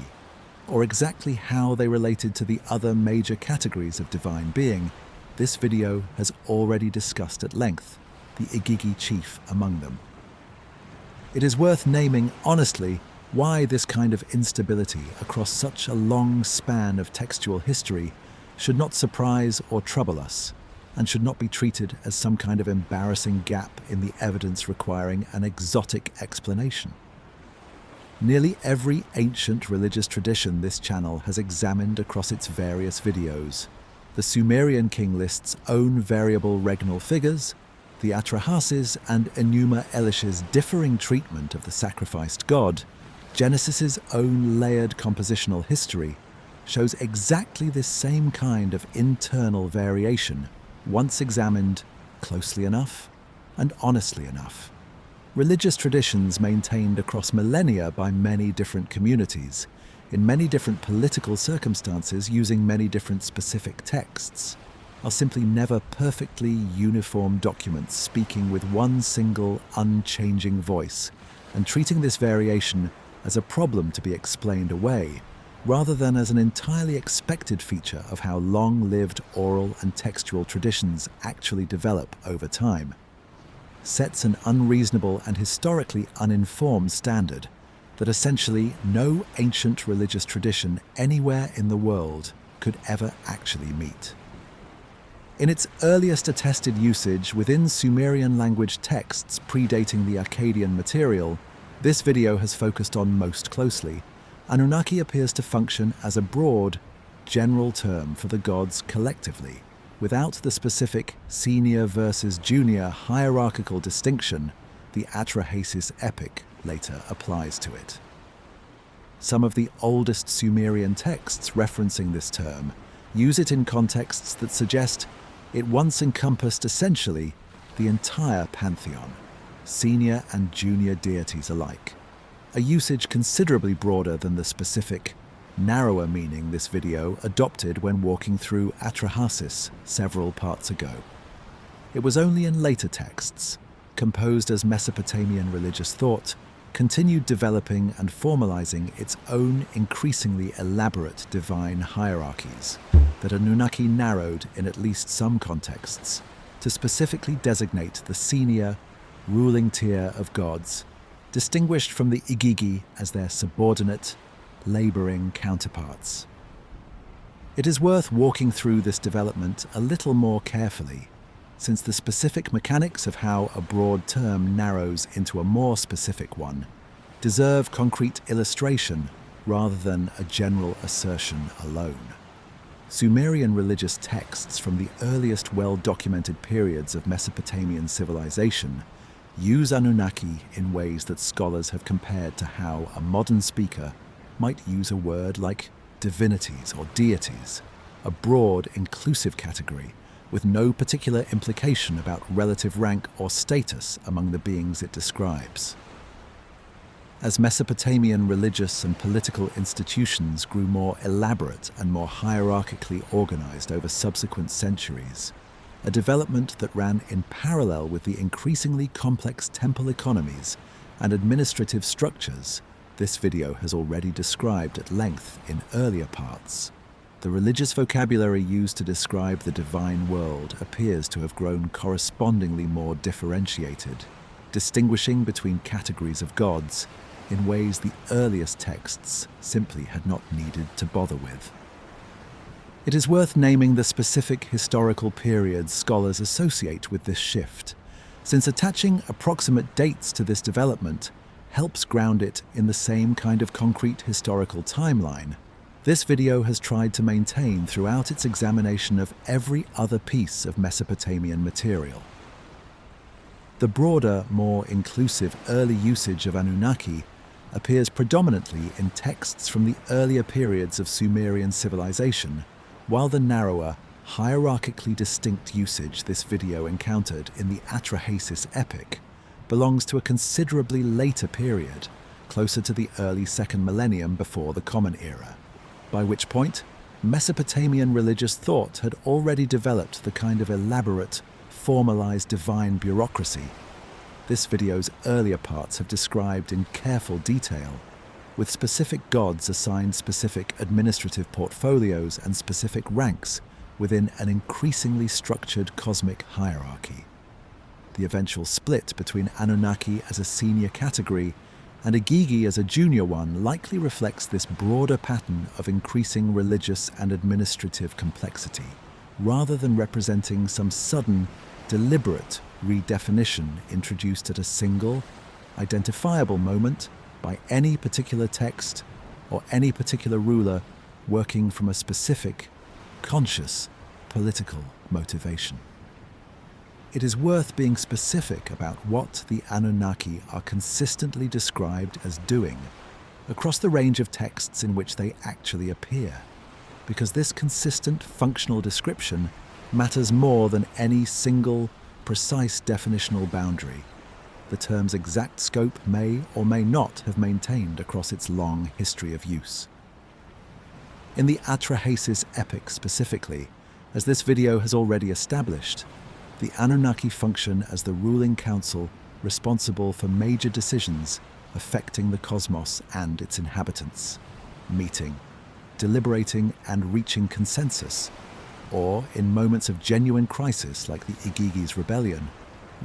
or exactly how they related to the other major categories of divine being this video has already discussed at length, the Igigi chief among them. It is worth naming honestly why this kind of instability across such a long span of textual history should not surprise or trouble us, and should not be treated as some kind of embarrassing gap in the evidence requiring an exotic explanation. Nearly every ancient religious tradition this channel has examined across its various videos, the Sumerian king list's own variable regnal figures, the Atrahasis and Enuma Elish's differing treatment of the sacrificed god, Genesis's own layered compositional history, shows exactly this same kind of internal variation once examined closely enough, and honestly enough. Religious traditions maintained across millennia by many different communities, in many different political circumstances using many different specific texts, are simply never perfectly uniform documents speaking with one single, unchanging voice, and treating this variation as a problem to be explained away, rather than as an entirely expected feature of how long-lived oral and textual traditions actually develop over time, sets an unreasonable and historically uninformed standard that essentially no ancient religious tradition anywhere in the world could ever actually meet. In its earliest attested usage within Sumerian language texts predating the Akkadian material, this video has focused on most closely, Anunnaki appears to function as a broad, general term for the gods collectively, without the specific senior versus junior hierarchical distinction the Atrahasis epic later applies to it. Some of the oldest Sumerian texts referencing this term use it in contexts that suggest it once encompassed essentially the entire pantheon, senior and junior deities alike, a usage considerably broader than the specific, narrower meaning this video adopted when walking through Atrahasis several parts ago. It was only in later texts, composed as Mesopotamian religious thought, continued developing and formalizing its own increasingly elaborate divine hierarchies, that Anunnaki narrowed in at least some contexts to specifically designate the senior, ruling tier of gods, distinguished from the Igigi as their subordinate, laboring counterparts. It is worth walking through this development a little more carefully, since the specific mechanics of how a broad term narrows into a more specific one deserve concrete illustration rather than a general assertion alone. Sumerian religious texts from the earliest well-documented periods of Mesopotamian civilization use Anunnaki in ways that scholars have compared to how a modern speaker might use a word like divinities or deities, a broad, inclusive category with no particular implication about relative rank or status among the beings it describes. As Mesopotamian religious and political institutions grew more elaborate and more hierarchically organized over subsequent centuries, a development that ran in parallel with the increasingly complex temple economies and administrative structures this video has already described at length in earlier parts, the religious vocabulary used to describe the divine world appears to have grown correspondingly more differentiated, distinguishing between categories of gods in ways the earliest texts simply had not needed to bother with. It is worth naming the specific historical periods scholars associate with this shift, since attaching approximate dates to this development helps ground it in the same kind of concrete historical timeline this video has tried to maintain throughout its examination of every other piece of Mesopotamian material. The broader, more inclusive early usage of Anunnaki appears predominantly in texts from the earlier periods of Sumerian civilization, while the narrower, hierarchically distinct usage this video encountered in the Atrahasis epic belongs to a considerably later period, closer to the early second millennium before the Common Era, by which point Mesopotamian religious thought had already developed the kind of elaborate, formalized divine bureaucracy this video's earlier parts have described in careful detail, with specific gods assigned specific administrative portfolios and specific ranks within an increasingly structured cosmic hierarchy. The eventual split between Anunnaki as a senior category and Igigi as a junior one likely reflects this broader pattern of increasing religious and administrative complexity, rather than representing some sudden, deliberate redefinition introduced at a single, identifiable moment by any particular text or any particular ruler working from a specific, conscious, political motivation. It is worth being specific about what the Anunnaki are consistently described as doing across the range of texts in which they actually appear, because this consistent functional description matters more than any single, precise definitional boundary the term's exact scope may or may not have maintained across its long history of use. In the Atrahasis epic specifically, as this video has already established, the Anunnaki function as the ruling council responsible for major decisions affecting the cosmos and its inhabitants, meeting, deliberating and reaching consensus, or, in moments of genuine crisis like the Igigi's rebellion,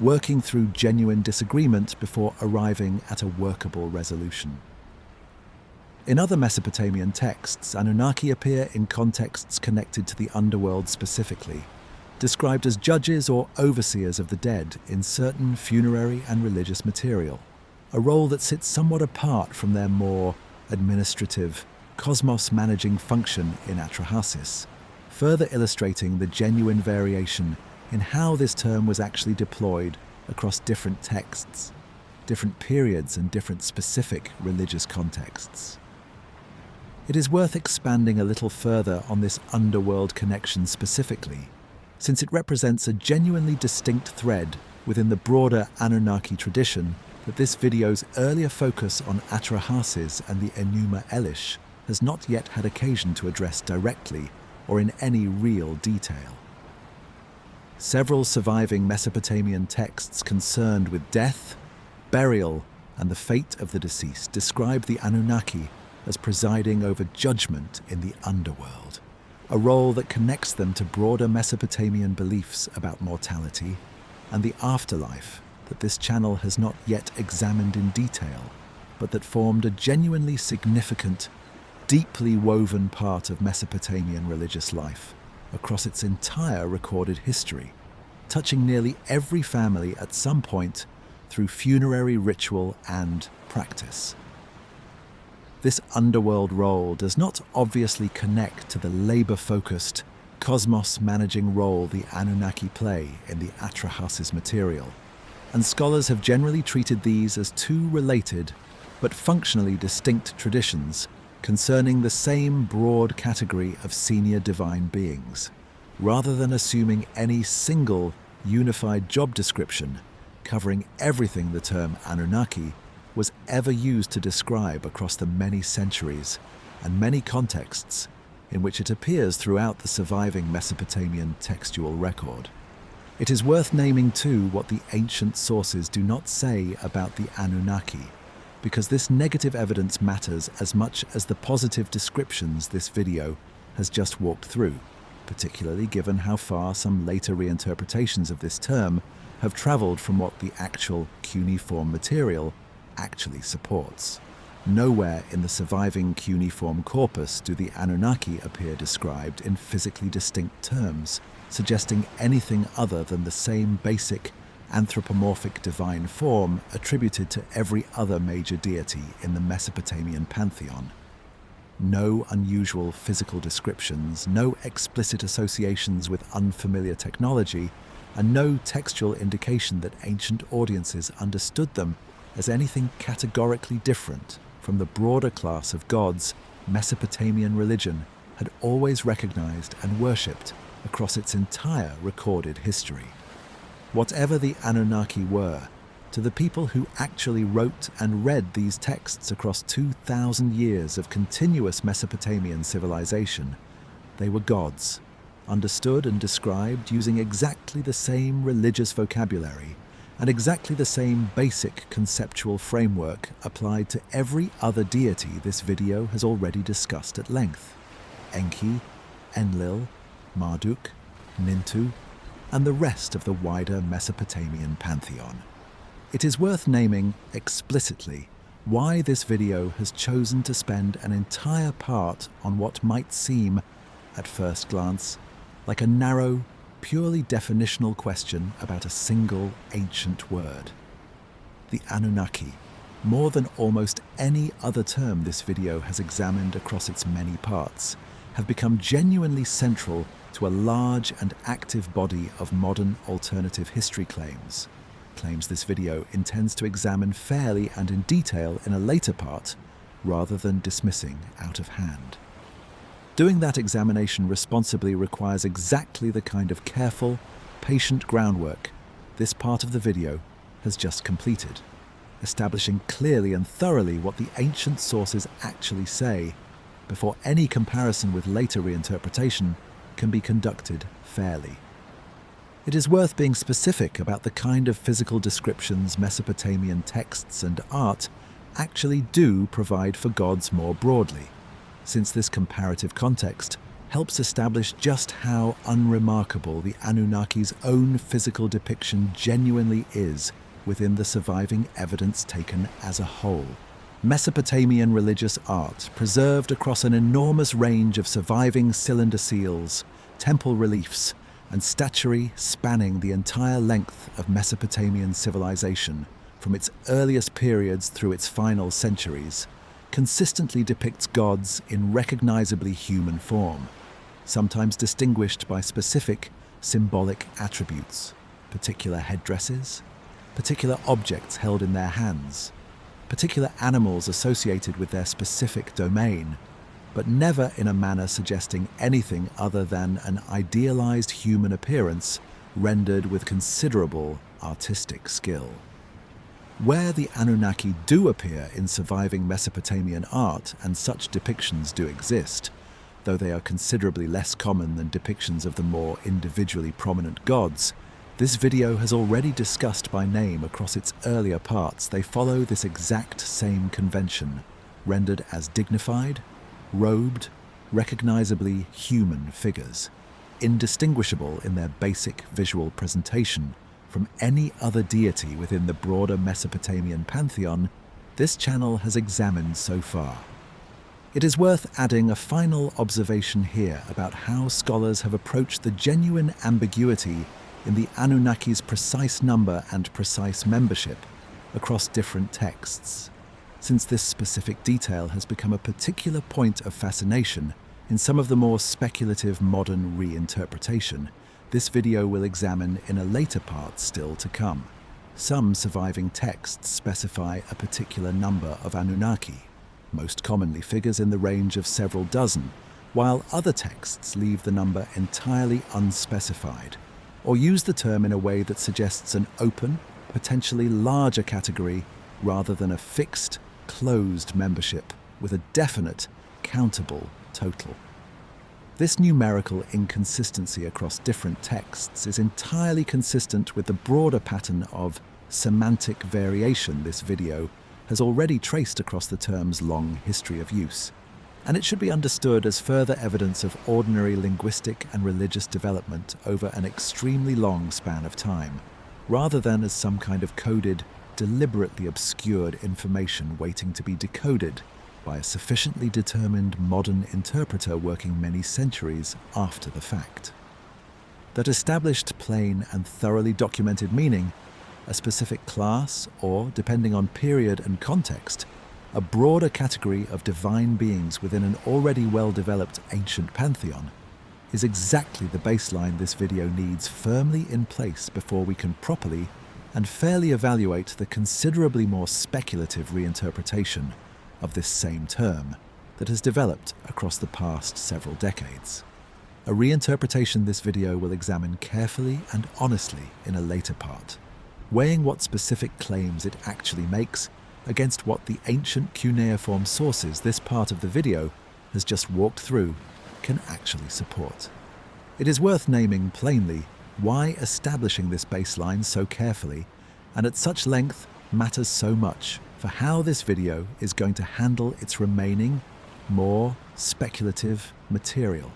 working through genuine disagreement before arriving at a workable resolution. In other Mesopotamian texts, Anunnaki appear in contexts connected to the underworld specifically, described as judges or overseers of the dead in certain funerary and religious material, a role that sits somewhat apart from their more administrative, cosmos-managing function in Atrahasis, further illustrating the genuine variation in how this term was actually deployed across different texts, different periods and different specific religious contexts. It is worth expanding a little further on this underworld connection specifically, since it represents a genuinely distinct thread within the broader Anunnaki tradition that this video's earlier focus on Atrahasis and the Enuma Elish has not yet had occasion to address directly or in any real detail. Several surviving Mesopotamian texts concerned with death, burial, and the fate of the deceased describe the Anunnaki as presiding over judgment in the underworld, a role that connects them to broader Mesopotamian beliefs about mortality and the afterlife that this channel has not yet examined in detail, but that formed a genuinely significant, deeply woven part of Mesopotamian religious life across its entire recorded history, touching nearly every family at some point through funerary ritual and practice. This underworld role does not obviously connect to the labor-focused, cosmos-managing role the Anunnaki play in the Atrahasis material, and scholars have generally treated these as two related but functionally distinct traditions concerning the same broad category of senior divine beings, rather than assuming any single unified job description covering everything the term Anunnaki was ever used to describe across the many centuries and many contexts in which it appears throughout the surviving Mesopotamian textual record. It is worth naming too what the ancient sources do not say about the Anunnaki, because this negative evidence matters as much as the positive descriptions this video has just walked through, particularly given how far some later reinterpretations of this term have traveled from what the actual cuneiform material actually supports. Nowhere in the surviving cuneiform corpus do the Anunnaki appear described in physically distinct terms, suggesting anything other than the same basic anthropomorphic divine form attributed to every other major deity in the Mesopotamian pantheon. No unusual physical descriptions, no explicit associations with unfamiliar technology, and no textual indication that ancient audiences understood them as anything categorically different from the broader class of gods Mesopotamian religion had always recognized and worshipped across its entire recorded history. Whatever the Anunnaki were, to the people who actually wrote and read these texts across 2,000 years of continuous Mesopotamian civilization, they were gods, understood and described using exactly the same religious vocabulary and exactly the same basic conceptual framework applied to every other deity this video has already discussed at length: Enki, Enlil, Marduk, Nintu, and the rest of the wider Mesopotamian pantheon. It is worth naming explicitly why this video has chosen to spend an entire part on what might seem, at first glance, like a narrow, purely definitional question about a single ancient word. The Anunnaki, more than almost any other term this video has examined across its many parts, have become genuinely central to a large and active body of modern alternative history claims this video intends to examine fairly and in detail in a later part, rather than dismissing out of hand. Doing that examination responsibly requires exactly the kind of careful, patient groundwork this part of the video has just completed, establishing clearly and thoroughly what the ancient sources actually say before any comparison with later reinterpretation can be conducted fairly. It is worth being specific about the kind of physical descriptions Mesopotamian texts and art actually do provide for gods more broadly, since this comparative context helps establish just how unremarkable the Anunnaki's own physical depiction genuinely is within the surviving evidence taken as a whole. Mesopotamian religious art, preserved across an enormous range of surviving cylinder seals, temple reliefs, and statuary spanning the entire length of Mesopotamian civilization, from its earliest periods through its final centuries, consistently depicts gods in recognizably human form, sometimes distinguished by specific symbolic attributes, particular headdresses, particular objects held in their hands, particular animals associated with their specific domain, but never in a manner suggesting anything other than an idealized human appearance rendered with considerable artistic skill. Where the Anunnaki do appear in surviving Mesopotamian art, and such depictions do exist, though they are considerably less common than depictions of the more individually prominent gods, this video has already discussed by name across its earlier parts. They follow this exact same convention, rendered as dignified, robed, recognizably human figures, indistinguishable in their basic visual presentation from any other deity within the broader Mesopotamian pantheon this channel has examined so far. It is worth adding a final observation here about how scholars have approached the genuine ambiguity in the Anunnaki's precise number and precise membership across different texts, since this specific detail has become a particular point of fascination in some of the more speculative modern reinterpretation this video will examine in a later part still to come. Some surviving texts specify a particular number of Anunnaki, most commonly figures in the range of several dozen, while other texts leave the number entirely unspecified, or use the term in a way that suggests an open, potentially larger category rather than a fixed, closed membership with a definite, countable total. This numerical inconsistency across different texts is entirely consistent with the broader pattern of semantic variation this video has already traced across the term's long history of use, and it should be understood as further evidence of ordinary linguistic and religious development over an extremely long span of time, rather than as some kind of coded, deliberately obscured information waiting to be decoded by a sufficiently determined modern interpreter working many centuries after the fact. That established plain and thoroughly documented meaning, a specific class, or, depending on period and context, a broader category of divine beings within an already well-developed ancient pantheon, is exactly the baseline this video needs firmly in place before we can properly and fairly evaluate the considerably more speculative reinterpretation of this same term that has developed across the past several decades. A reinterpretation this video will examine carefully and honestly in a later part, weighing what specific claims it actually makes against what the ancient cuneiform sources this part of the video has just walked through can actually support. It is worth naming plainly why establishing this baseline so carefully and at such length matters so much for how this video is going to handle its remaining, more speculative material.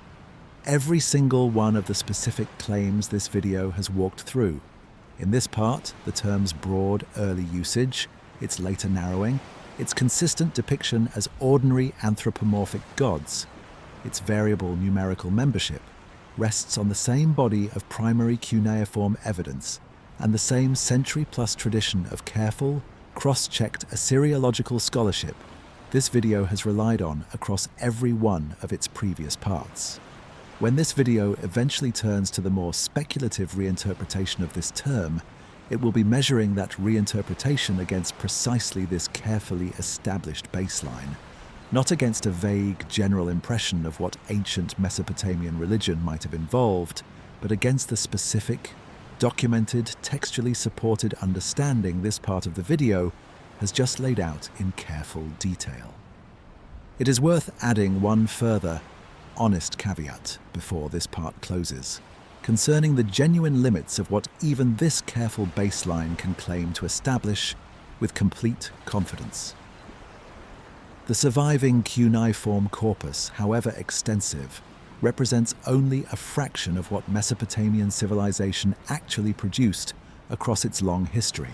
Every single one of the specific claims this video has walked through. In this part, the term's broad early usage, its later narrowing, its consistent depiction as ordinary anthropomorphic gods, its variable numerical membership, rests on the same body of primary cuneiform evidence and the same century-plus tradition of careful, cross-checked Assyriological scholarship this video has relied on across every one of its previous parts. When this video eventually turns to the more speculative reinterpretation of this term, it will be measuring that reinterpretation against precisely this carefully established baseline, not against a vague general impression of what ancient Mesopotamian religion might have involved, but against the specific, documented, textually supported understanding this part of the video has just laid out in careful detail. It is worth adding one further, honest caveat before this part closes, concerning the genuine limits of what even this careful baseline can claim to establish with complete confidence. The surviving cuneiform corpus, however extensive, represents only a fraction of what Mesopotamian civilization actually produced across its long history,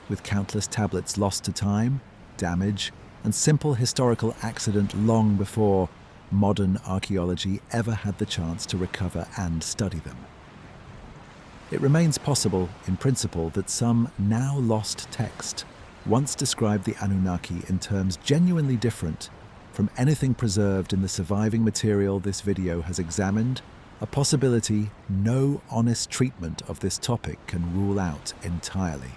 with countless tablets lost to time, damage, and simple historical accident long before modern archaeology ever had the chance to recover and study them. It remains possible, in principle, that some now lost text once described the Anunnaki in terms genuinely different from anything preserved in the surviving material this video has examined, a possibility no honest treatment of this topic can rule out entirely.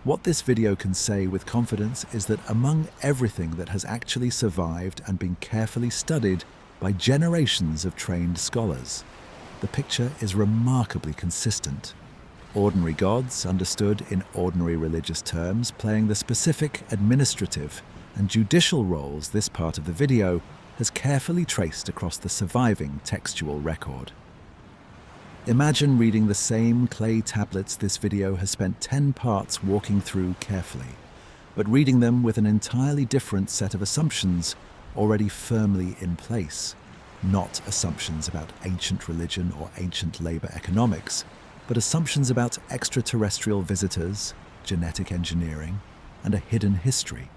What this video can say with confidence is that among everything that has actually survived and been carefully studied by generations of trained scholars, the picture is remarkably consistent. Ordinary gods, understood in ordinary religious terms, playing the specific administrative and judicial roles this part of the video has carefully traced across the surviving textual record. Imagine reading the same clay tablets this video has spent 10 parts walking through carefully, but reading them with an entirely different set of assumptions already firmly in place. Not assumptions about ancient religion or ancient labor economics, but assumptions about extraterrestrial visitors, genetic engineering, and a hidden history.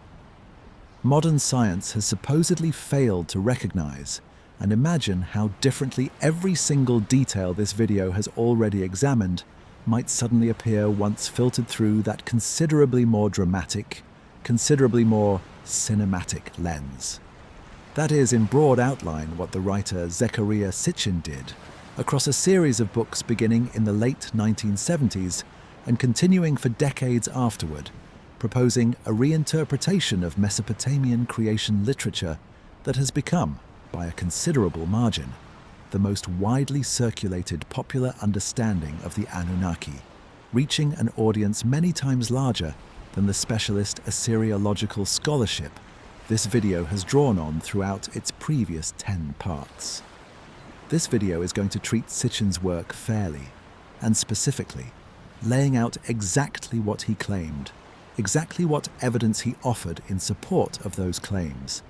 Modern science has supposedly failed to recognize and imagine how differently every single detail this video has already examined might suddenly appear once filtered through that considerably more dramatic, considerably more cinematic lens. That is, in broad outline, what the writer Sitchin did across a series of books beginning in the late 1970s and continuing for decades afterward, proposing a reinterpretation of Mesopotamian creation literature that has become, by a considerable margin, the most widely circulated popular understanding of the Anunnaki, reaching an audience many times larger than the specialist Assyriological scholarship this video has drawn on throughout its previous 10 parts. This video is going to treat Sitchin's work fairly and specifically, laying out exactly what he claimed, exactly what evidence he offered in support of those claims,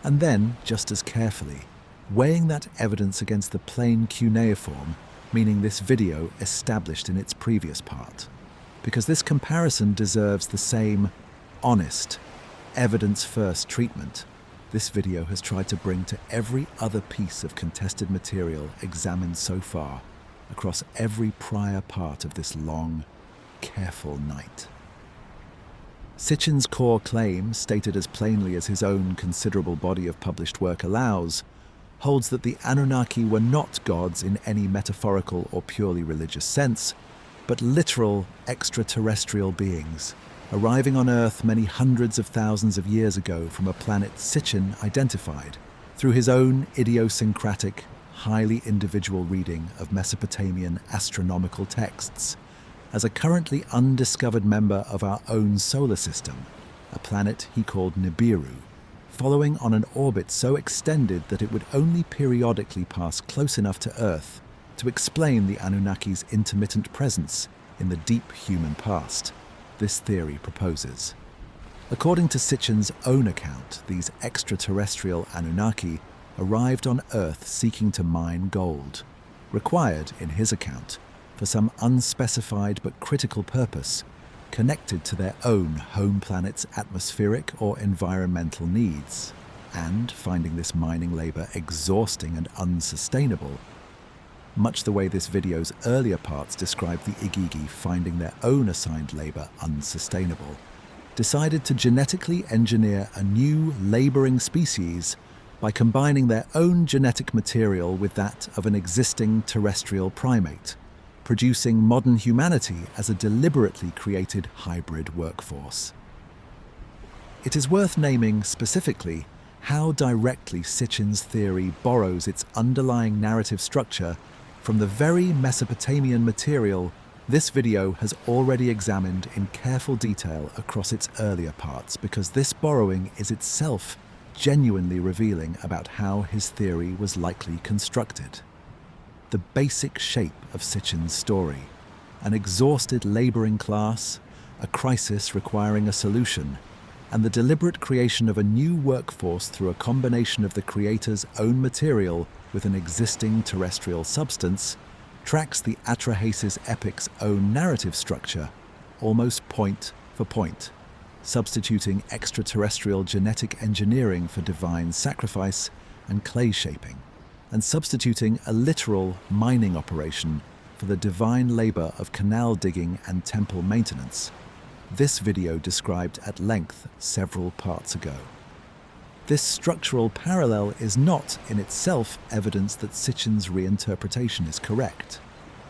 and then, just as carefully, weighing that evidence against the plain cuneiform, meaning this video established in its previous part. Because this comparison deserves the same honest, evidence-first treatment this video has tried to bring to every other piece of contested material examined so far across every prior part of this long, careful night. Sitchin's core claim, stated as plainly as his own considerable body of published work allows, holds that the Anunnaki were not gods in any metaphorical or purely religious sense, but literal extraterrestrial beings, arriving on Earth many hundreds of thousands of years ago from a planet Sitchin identified, through his own idiosyncratic, highly individual reading of Mesopotamian astronomical texts, as a currently undiscovered member of our own solar system, a planet he called Nibiru, following on an orbit so extended that it would only periodically pass close enough to Earth to explain the Anunnaki's intermittent presence in the deep human past, this theory proposes. According to Sitchin's own account, these extraterrestrial Anunnaki arrived on Earth seeking to mine gold, required, in his account, for some unspecified but critical purpose, connected to their own home planet's atmospheric or environmental needs, and finding this mining labor exhausting and unsustainable, much the way this video's earlier parts describe the Igigi finding their own assigned labor unsustainable, decided to genetically engineer a new laboring species by combining their own genetic material with that of an existing terrestrial primate, producing modern humanity as a deliberately created hybrid workforce. It is worth naming specifically how directly Sitchin's theory borrows its underlying narrative structure from the very Mesopotamian material this video has already examined in careful detail across its earlier parts, because this borrowing is itself genuinely revealing about how his theory was likely constructed. The basic shape of Sitchin's story: an exhausted laboring class, a crisis requiring a solution, and the deliberate creation of a new workforce through a combination of the creator's own material with an existing terrestrial substance, tracks the Atrahasis epic's own narrative structure almost point for point, substituting extraterrestrial genetic engineering for divine sacrifice and clay shaping, and substituting a literal mining operation for the divine labor of canal digging and temple maintenance. This video described at length several parts ago. This structural parallel is not in itself evidence that Sitchin's reinterpretation is correct.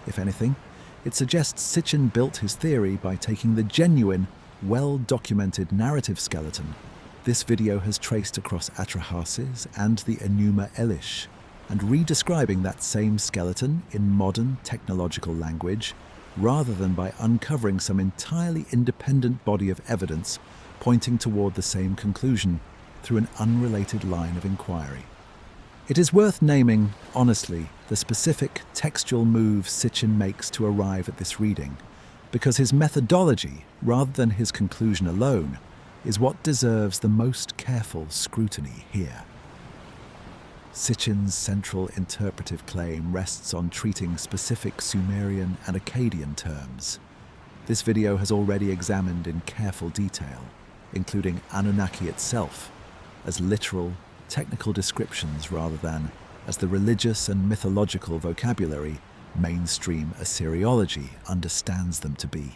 If anything, it suggests Sitchin built his theory by taking the genuine, well-documented narrative skeleton this video has traced across Atrahasis and the Enuma Elish, and re-describing that same skeleton in modern technological language, rather than by uncovering some entirely independent body of evidence pointing toward the same conclusion through an unrelated line of inquiry. It is worth naming, honestly, the specific textual moves Sitchin makes to arrive at this reading, because his methodology, rather than his conclusion alone, is what deserves the most careful scrutiny here. Sitchin's central interpretive claim rests on treating specific Sumerian and Akkadian terms. This video has already examined in careful detail, including Anunnaki itself, as literal, technical descriptions rather than as the religious and mythological vocabulary mainstream Assyriology understands them to be.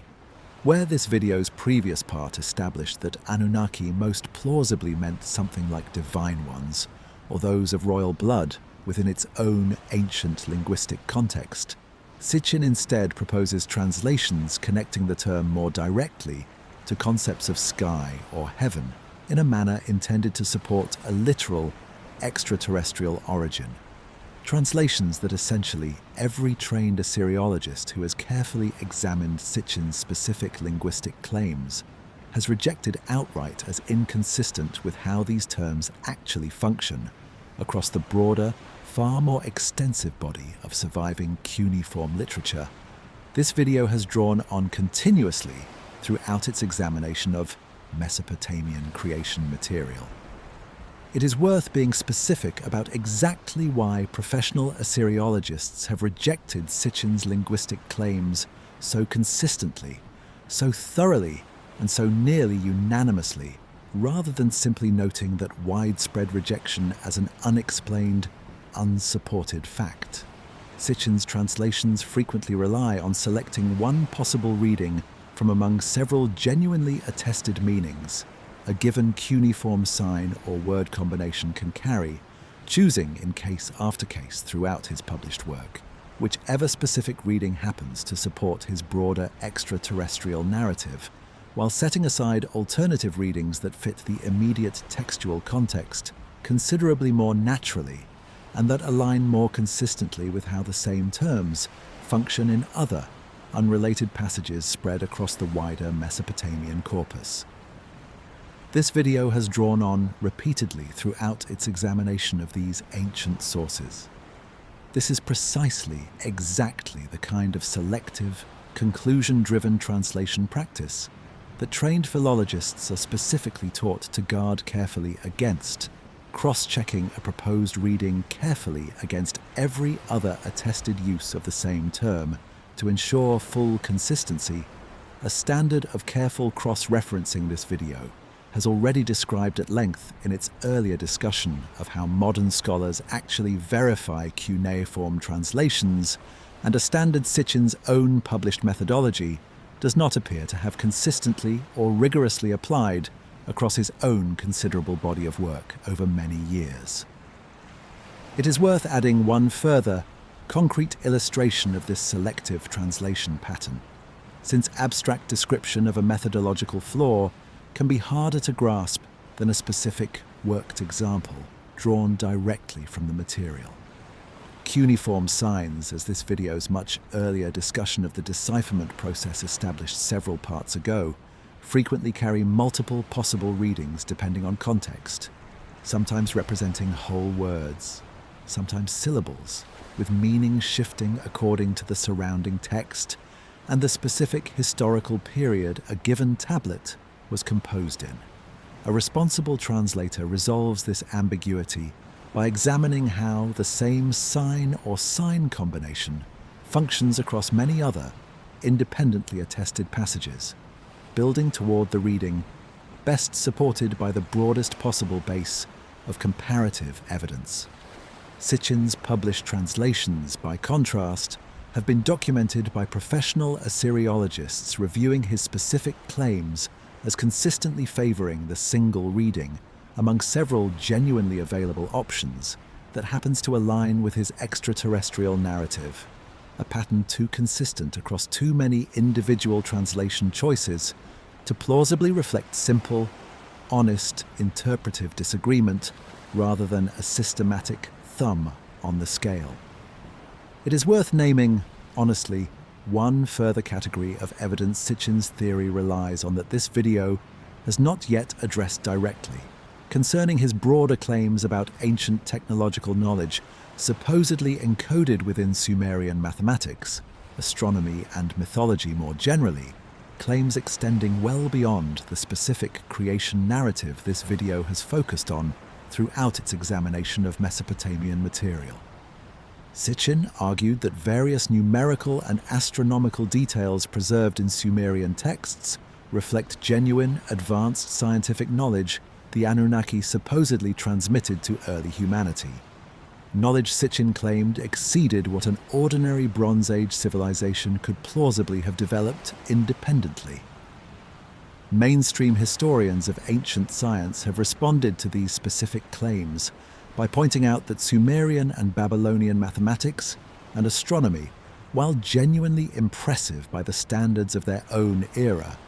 Where this video's previous part established that Anunnaki most plausibly meant something like divine ones, or those of royal blood within its own ancient linguistic context, Sitchin instead proposes translations connecting the term more directly to concepts of sky or heaven in a manner intended to support a literal extraterrestrial origin. Translations that essentially every trained Assyriologist who has carefully examined Sitchin's specific linguistic claims has rejected outright as inconsistent with how these terms actually function across the broader, far more extensive body of surviving cuneiform literature. This video has drawn on continuously throughout its examination of Mesopotamian creation material. It is worth being specific about exactly why professional Assyriologists have rejected Sitchin's linguistic claims so consistently, so thoroughly, and so nearly unanimously, rather than simply noting that widespread rejection as an unexplained, unsupported fact. Sitchin's translations frequently rely on selecting one possible reading from among several genuinely attested meanings a given cuneiform sign or word combination can carry, choosing in case after case throughout his published work whichever specific reading happens to support his broader extraterrestrial narrative, while setting aside alternative readings that fit the immediate textual context considerably more naturally and that align more consistently with how the same terms function in other, unrelated passages spread across the wider Mesopotamian corpus. This video has drawn on repeatedly throughout its examination of these ancient sources. This is precisely, exactly the kind of selective, conclusion-driven translation practice that trained philologists are specifically taught to guard carefully against, cross-checking a proposed reading carefully against every other attested use of the same term to ensure full consistency. A standard of careful cross-referencing this video has already described at length in its earlier discussion of how modern scholars actually verify cuneiform translations, and a standard Sitchin's own published methodology does not appear to have consistently or rigorously applied across his own considerable body of work over many years. It is worth adding one further, concrete illustration of this selective translation pattern, since abstract description of a methodological flaw can be harder to grasp than a specific worked example drawn directly from the material. cuneiform signs, as this video's much earlier discussion of the decipherment process established several parts ago, frequently carry multiple possible readings depending on context, sometimes representing whole words, sometimes syllables, with meaning shifting according to the surrounding text and the specific historical period a given tablet was composed in. A responsible translator resolves this ambiguity by examining how the same sign or sign combination functions across many other, independently attested passages, building toward the reading best supported by the broadest possible base of comparative evidence. Sitchin's published translations, by contrast, have been documented by professional Assyriologists reviewing his specific claims as consistently favoring the single reading among several genuinely available options that happens to align with his extraterrestrial narrative, a pattern too consistent across too many individual translation choices to plausibly reflect simple, honest, interpretive disagreement rather than a systematic thumb on the scale. It is worth naming, honestly, one further category of evidence Sitchin's theory relies on that this video has not yet addressed directly, concerning his broader claims about ancient technological knowledge supposedly encoded within Sumerian mathematics, astronomy, and mythology more generally, claims extending well beyond the specific creation narrative this video has focused on throughout its examination of Mesopotamian material. Sitchin argued that various numerical and astronomical details preserved in Sumerian texts reflect genuine, advanced scientific knowledge the Anunnaki supposedly transmitted to early humanity. Knowledge Sitchin claimed exceeded what an ordinary Bronze Age civilization could plausibly have developed independently. Mainstream historians of ancient science have responded to these specific claims by pointing out that Sumerian and Babylonian mathematics and astronomy, while genuinely impressive by the standards of their own era,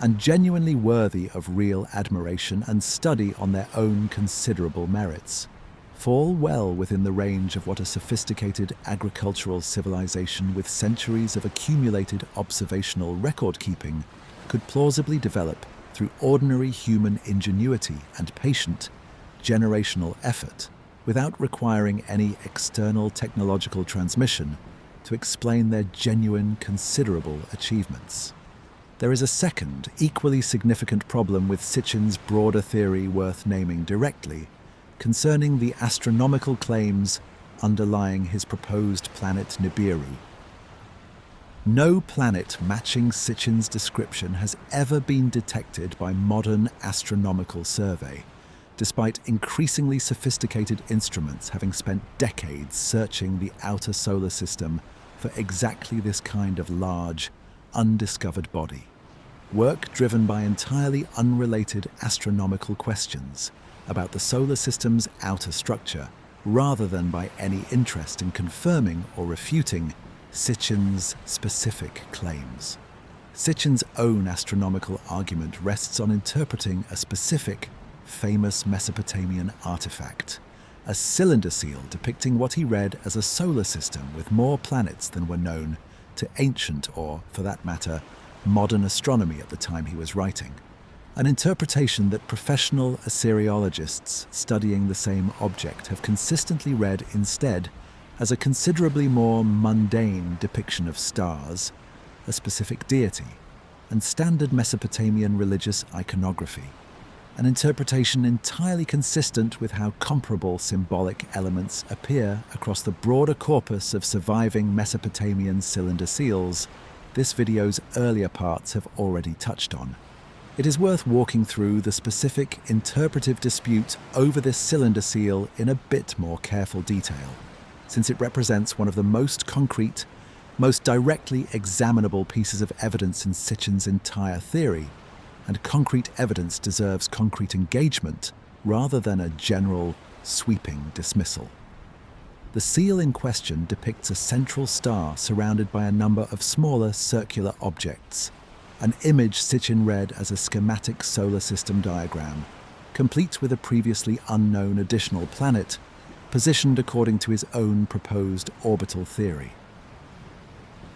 and genuinely worthy of real admiration and study on their own considerable merits, fall well within the range of what a sophisticated agricultural civilization with centuries of accumulated observational record-keeping could plausibly develop through ordinary human ingenuity and patient, generational effort, without requiring any external technological transmission to explain their genuine, considerable achievements. There is a second, equally significant problem with Sitchin's broader theory worth naming directly, concerning the astronomical claims underlying his proposed planet Nibiru. No planet matching Sitchin's description has ever been detected by modern astronomical survey, despite increasingly sophisticated instruments having spent decades searching the outer solar system for exactly this kind of large, undiscovered body. Work driven by entirely unrelated astronomical questions about the solar system's outer structure, rather than by any interest in confirming or refuting Sitchin's specific claims. Sitchin's own astronomical argument rests on interpreting a specific, famous Mesopotamian artifact, a cylinder seal depicting what he read as a solar system with more planets than were known to ancient or, for that matter, modern astronomy at the time he was writing. An interpretation that professional Assyriologists studying the same object have consistently read instead as a considerably more mundane depiction of stars, a specific deity, and standard Mesopotamian religious iconography. An interpretation entirely consistent with how comparable symbolic elements appear across the broader corpus of surviving Mesopotamian cylinder seals this video's earlier parts have already touched on. It is worth walking through the specific interpretive dispute over this cylinder seal in a bit more careful detail, since it represents one of the most concrete, most directly examinable pieces of evidence in Sitchin's entire theory, and concrete evidence deserves concrete engagement rather than a general, sweeping dismissal. The seal in question depicts a central star surrounded by a number of smaller circular objects, an image Sitchin read as a schematic solar system diagram, complete with a previously unknown additional planet positioned according to his own proposed orbital theory.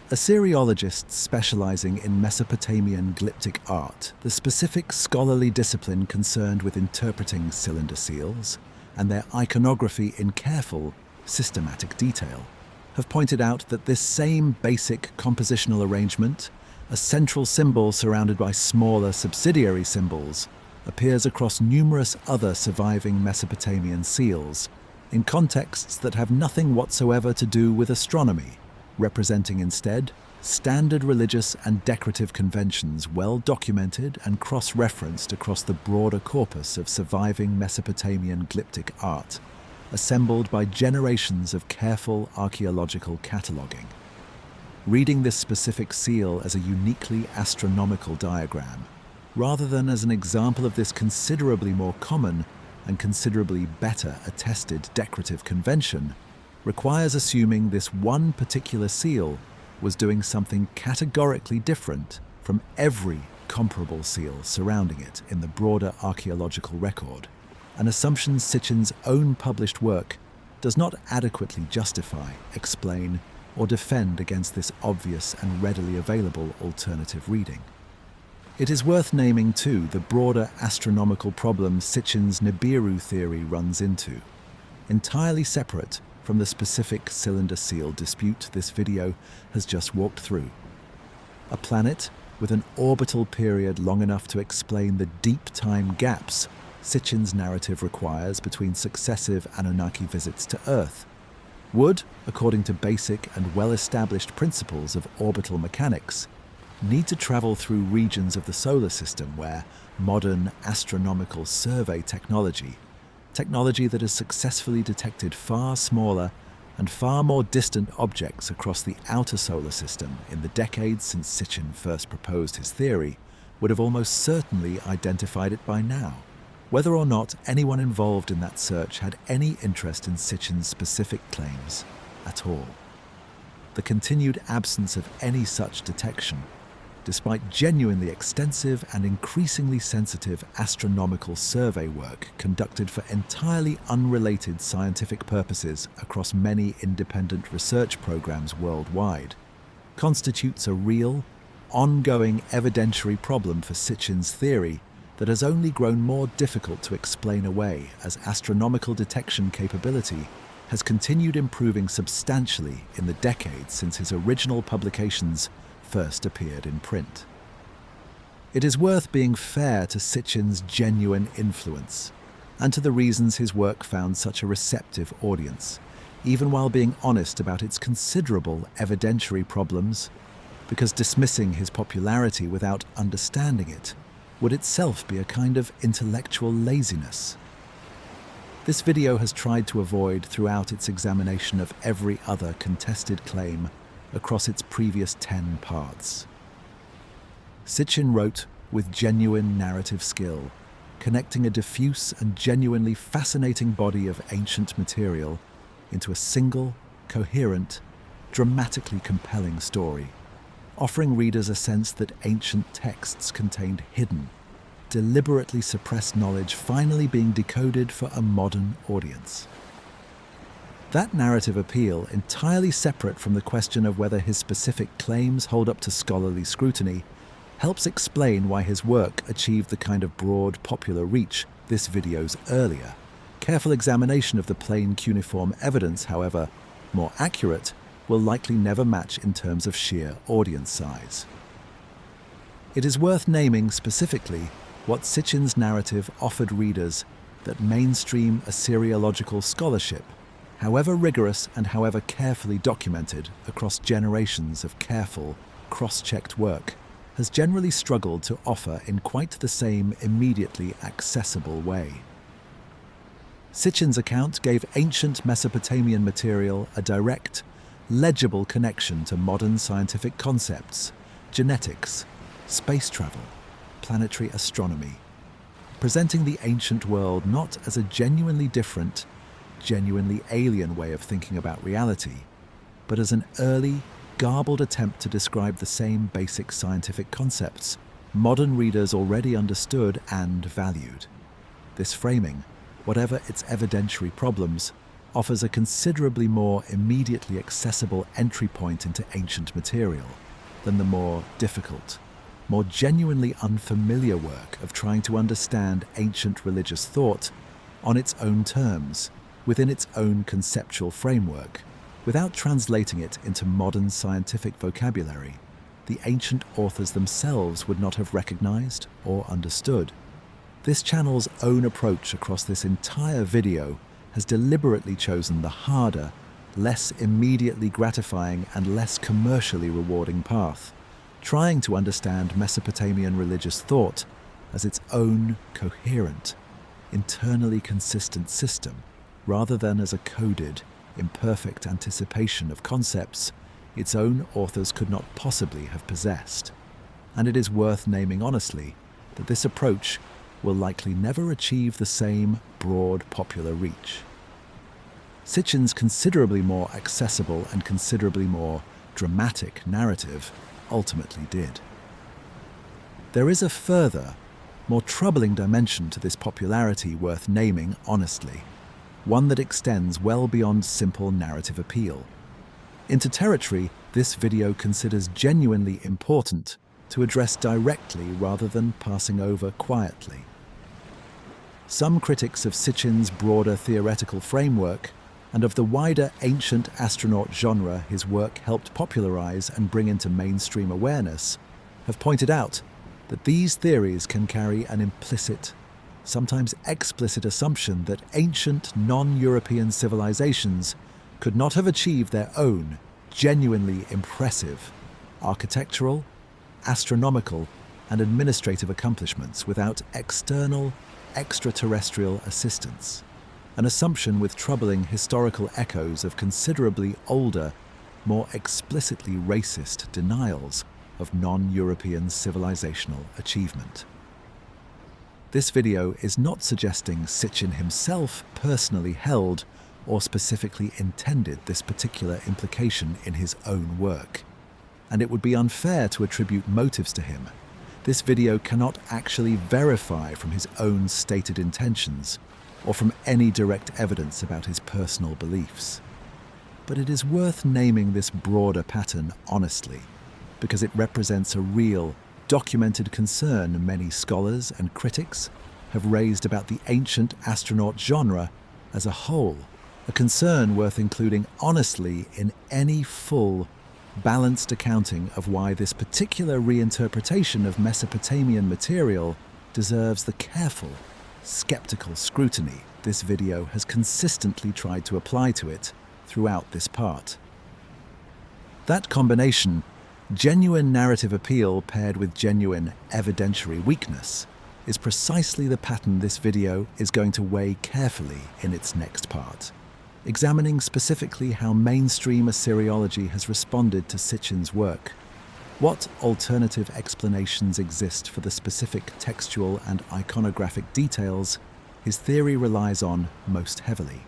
Assyriologists specializing in Mesopotamian glyptic art, the specific scholarly discipline concerned with interpreting cylinder seals, and their iconography in careful, systematic detail, have pointed out that this same basic compositional arrangement, a central symbol surrounded by smaller subsidiary symbols, appears across numerous other surviving Mesopotamian seals, in contexts that have nothing whatsoever to do with astronomy, representing instead standard religious and decorative conventions well documented and cross-referenced across the broader corpus of surviving Mesopotamian glyptic art, assembled by generations of careful archaeological cataloguing. Reading this specific seal as a uniquely astronomical diagram, rather than as an example of this considerably more common and considerably better attested decorative convention, requires assuming this one particular seal was doing something categorically different from every comparable seal surrounding it in the broader archaeological record, an assumption Sitchin's own published work does not adequately justify, explain, or defend against this obvious and readily available alternative reading. It is worth naming, too, the broader astronomical problem Sitchin's Nibiru theory runs into. Entirely separate from the specific cylinder seal dispute this video has just walked through. A planet with an orbital period long enough to explain the deep time gaps Sitchin's narrative requires between successive Anunnaki visits to Earth would, according to basic and well-established principles of orbital mechanics, need to travel through regions of the solar system where modern astronomical survey technology that has successfully detected far smaller and far more distant objects across the outer solar system in the decades since Sitchin first proposed his theory, would have almost certainly identified it by now, whether or not anyone involved in that search had any interest in Sitchin's specific claims at all. The continued absence of any such detection, despite genuinely extensive and increasingly sensitive astronomical survey work conducted for entirely unrelated scientific purposes across many independent research programs worldwide, constitutes a real, ongoing evidentiary problem for Sitchin's theory that has only grown more difficult to explain away as astronomical detection capability has continued improving substantially in the decades since his original publications first appeared in print. It is worth being fair to Sitchin's genuine influence, and to the reasons his work found such a receptive audience, even while being honest about its considerable evidentiary problems, because dismissing his popularity without understanding it would itself be a kind of intellectual laziness. This video has tried to avoid throughout its examination of every other contested claim across its previous 10 parts. Sitchin wrote with genuine narrative skill, connecting a diffuse and genuinely fascinating body of ancient material into a single, coherent, dramatically compelling story, offering readers a sense that ancient texts contained hidden, deliberately suppressed knowledge finally being decoded for a modern audience. That narrative appeal, entirely separate from the question of whether his specific claims hold up to scholarly scrutiny, helps explain why his work achieved the kind of broad popular reach this video's earlier. Careful examination of the plain cuneiform evidence, however, more accurate, will likely never match in terms of sheer audience size. It is worth naming specifically what Sitchin's narrative offered readers that mainstream Assyriological scholarship, however rigorous and however carefully documented across generations of careful, cross-checked work, has generally struggled to offer in quite the same immediately accessible way. Sitchin's account gave ancient Mesopotamian material a direct, legible connection to modern scientific concepts, genetics, space travel, planetary astronomy, presenting the ancient world not as a genuinely different, genuinely alien way of thinking about reality, but as an early, garbled attempt to describe the same basic scientific concepts modern readers already understood and valued. This framing, whatever its evidentiary problems, offers a considerably more immediately accessible entry point into ancient material than the more difficult, more genuinely unfamiliar work of trying to understand ancient religious thought on its own terms, within its own conceptual framework, without translating it into modern scientific vocabulary the ancient authors themselves would not have recognized or understood. This channel's own approach across this entire video has deliberately chosen the harder, less immediately gratifying and less commercially rewarding path, trying to understand Mesopotamian religious thought as its own coherent, internally consistent system, rather than as a coded, imperfect anticipation of concepts its own authors could not possibly have possessed. And it is worth naming honestly that this approach will likely never achieve the same broad popular reach. Sitchin's considerably more accessible and considerably more dramatic narrative ultimately did. There is a further, more troubling dimension to this popularity worth naming honestly, one that extends well beyond simple narrative appeal. Into territory this video considers genuinely important to address directly rather than passing over quietly. Some critics of Sitchin's broader theoretical framework and of the wider ancient astronaut genre his work helped popularize and bring into mainstream awareness have pointed out that these theories can carry an implicit, sometimes explicit assumption that ancient non-European civilizations could not have achieved their own genuinely impressive architectural, astronomical, and administrative accomplishments without external, extraterrestrial assistance, an assumption with troubling historical echoes of considerably older, more explicitly racist denials of non-European civilizational achievement. This video is not suggesting Sitchin himself personally held or specifically intended this particular implication in his own work, and it would be unfair to attribute motives to him. This video cannot actually verify from his own stated intentions or from any direct evidence about his personal beliefs. But it is worth naming this broader pattern honestly, because it represents a real, documented concern many scholars and critics have raised about the ancient astronaut genre as a whole, a concern worth including honestly in any full, balanced accounting of why this particular reinterpretation of Mesopotamian material deserves the careful, skeptical scrutiny this video has consistently tried to apply to it throughout this part. That combination, genuine narrative appeal paired with genuine evidentiary weakness, is precisely the pattern this video is going to weigh carefully in its next part, examining specifically how mainstream Assyriology has responded to Sitchin's work, what alternative explanations exist for the specific textual and iconographic details his theory relies on most heavily,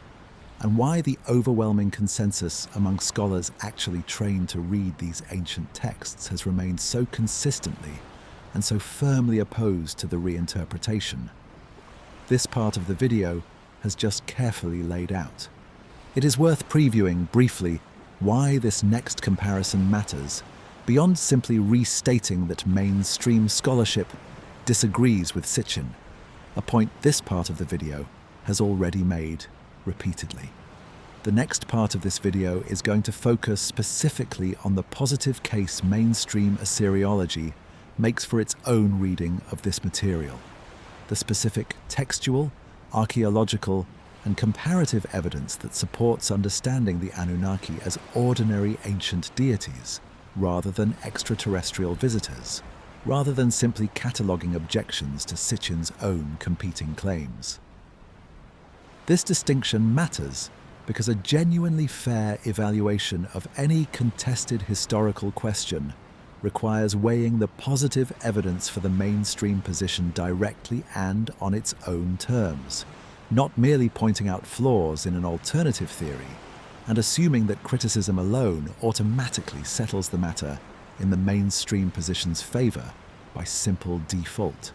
and why the overwhelming consensus among scholars actually trained to read these ancient texts has remained so consistently and so firmly opposed to the reinterpretation. This part of the video has just carefully laid out. It is worth previewing briefly why this next comparison matters, beyond simply restating that mainstream scholarship disagrees with Sitchin, a point this part of the video has already made repeatedly. The next part of this video is going to focus specifically on the positive case mainstream Assyriology makes for its own reading of this material, the specific textual, archaeological, and comparative evidence that supports understanding the Anunnaki as ordinary ancient deities, rather than extraterrestrial visitors, rather than simply cataloguing objections to Sitchin's own competing claims. This distinction matters because a genuinely fair evaluation of any contested historical question requires weighing the positive evidence for the mainstream position directly and on its own terms, not merely pointing out flaws in an alternative theory and assuming that criticism alone automatically settles the matter in the mainstream position's favor by simple default.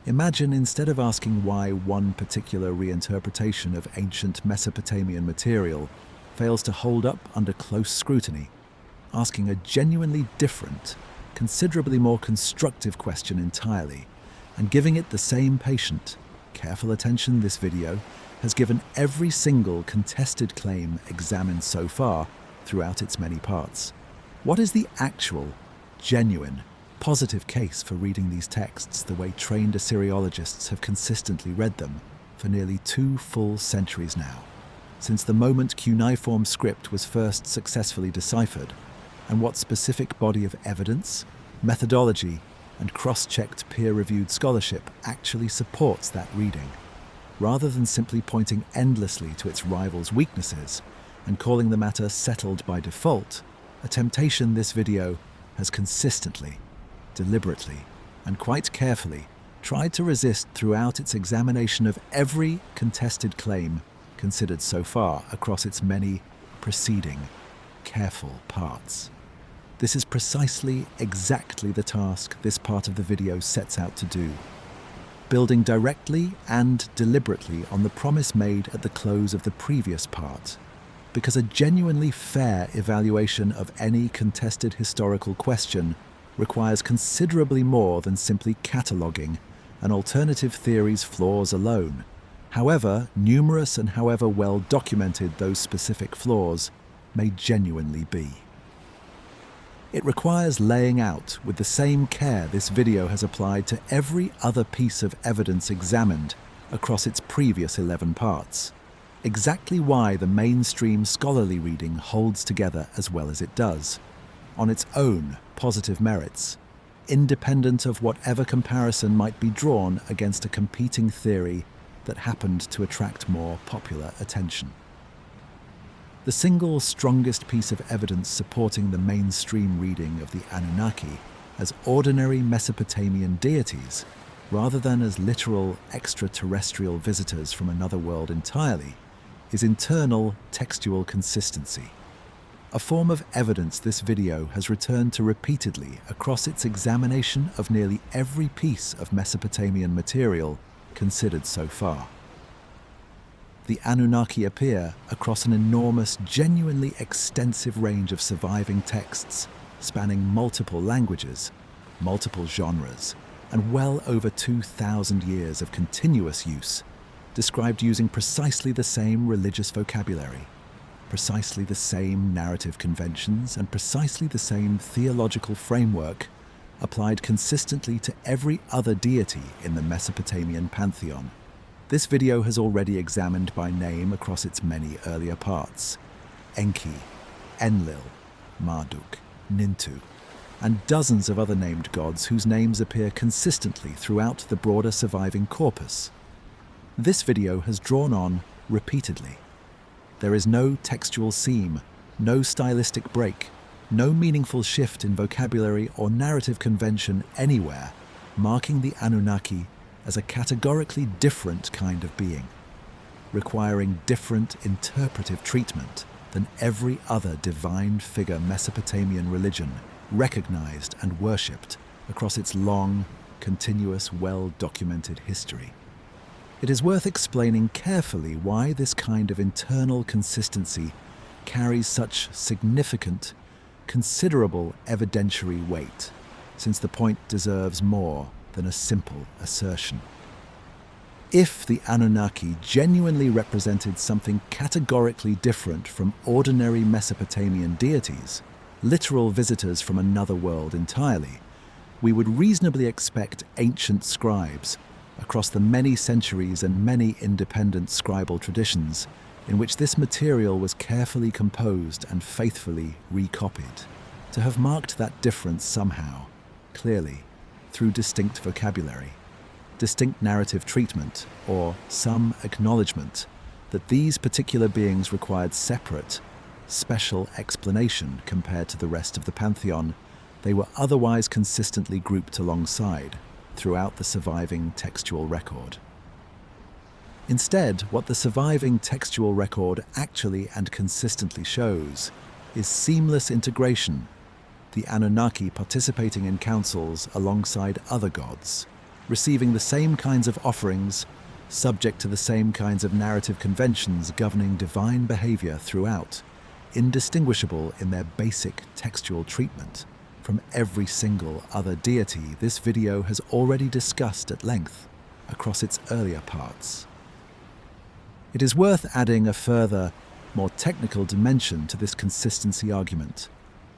Imagine instead of asking why one particular reinterpretation of ancient Mesopotamian material fails to hold up under close scrutiny, asking a genuinely different, considerably more constructive question entirely, and giving it the same patient, careful attention this video has given every single contested claim examined so far throughout its many parts. What is the actual, genuine, positive case for reading these texts the way trained Assyriologists have consistently read them for nearly 2 full centuries now, since the moment cuneiform script was first successfully deciphered, and what specific body of evidence, methodology, and cross-checked peer-reviewed scholarship actually supports that reading, rather than simply pointing endlessly to its rivals' weaknesses and calling the matter settled by default, a temptation this video has consistently, deliberately, and quite carefully tried to resist throughout its examination of every contested claim considered so far across its many preceding, careful parts. This is precisely exactly the task this part of the video sets out to do, building directly and deliberately on the promise made at the close of the previous part, because a genuinely fair evaluation of any contested historical question requires considerably more than simply cataloguing an alternative theory's flaws alone, however numerous and however well documented those specific flaws may genuinely be. It requires laying out with the same care this video has applied to every other piece of evidence examined across its previous 11 parts, exactly why the mainstream scholarly reading holds together as well as it does, on its own positive merits, independent of whatever comparison might be drawn against a competing theory that happened to attract more popular attention. The single strongest piece of evidence supporting the mainstream reading of the Anunnaki as ordinary Mesopotamian deities, rather than as literal extraterrestrial visitors from another world entirely, is internal textual consistency. A form of evidence this video has returned to repeatedly across its examination of nearly every piece of Mesopotamian material considered so far. The Anunnaki appear across an enormous, genuinely extensive range of surviving texts spanning multiple languages, multiple genres, and well over 2,000 years of continuous use, described using precisely the same religious vocabulary, precisely the same narrative conventions, and precisely the same theological framework applied consistently to every other deity in the Mesopotamian pantheon. This video has already examined by name across its many earlier parts: Enki, Enlil, Marduk, Nintu, and dozens of other named gods whose names appear consistently throughout the broader surviving corpus. This video has drawn on repeatedly. There is no textual seam, no stylistic break, no meaningful shift in vocabulary or narrative convention anywhere, marking the Anunnaki as a categorically different kind of being, requiring different interpretive treatment than every other divine figure Mesopotamian religion recognized and worshipped across its long, continuous, well-documented history. It is worth explaining carefully why this kind of internal consistency carries such significant, considerable evidentiary weight, since the point deserves more than a simple assertion. If the Anunnaki genuinely represented something categorically different from ordinary Mesopotamian deities, literal visitors from another world entirely, we would reasonably expect ancient scribes, across the many centuries and many independent scribal traditions, in which this material was carefully composed and faithfully recopied, to have marked that difference somehow, clearly, through distinct vocabulary, distinct narrative treatment, or some acknowledgement that these particular beings required separate, special explanation compared to the rest of the pantheon they were otherwise consistently grouped alongside throughout the surviving textual record. Instead, what the surviving textual record actually and consistently shows is seamless integration, the Anunnaki participating in councils alongside other gods, receiving the same kinds of offerings, subject to the same kinds of narrative conventions governing divine behavior throughout, indistinguishable in their basic textual treatment from every single other deity this video has already discussed at length across its earlier parts. It is worth adding a further, more technical dimension to this consistency argument,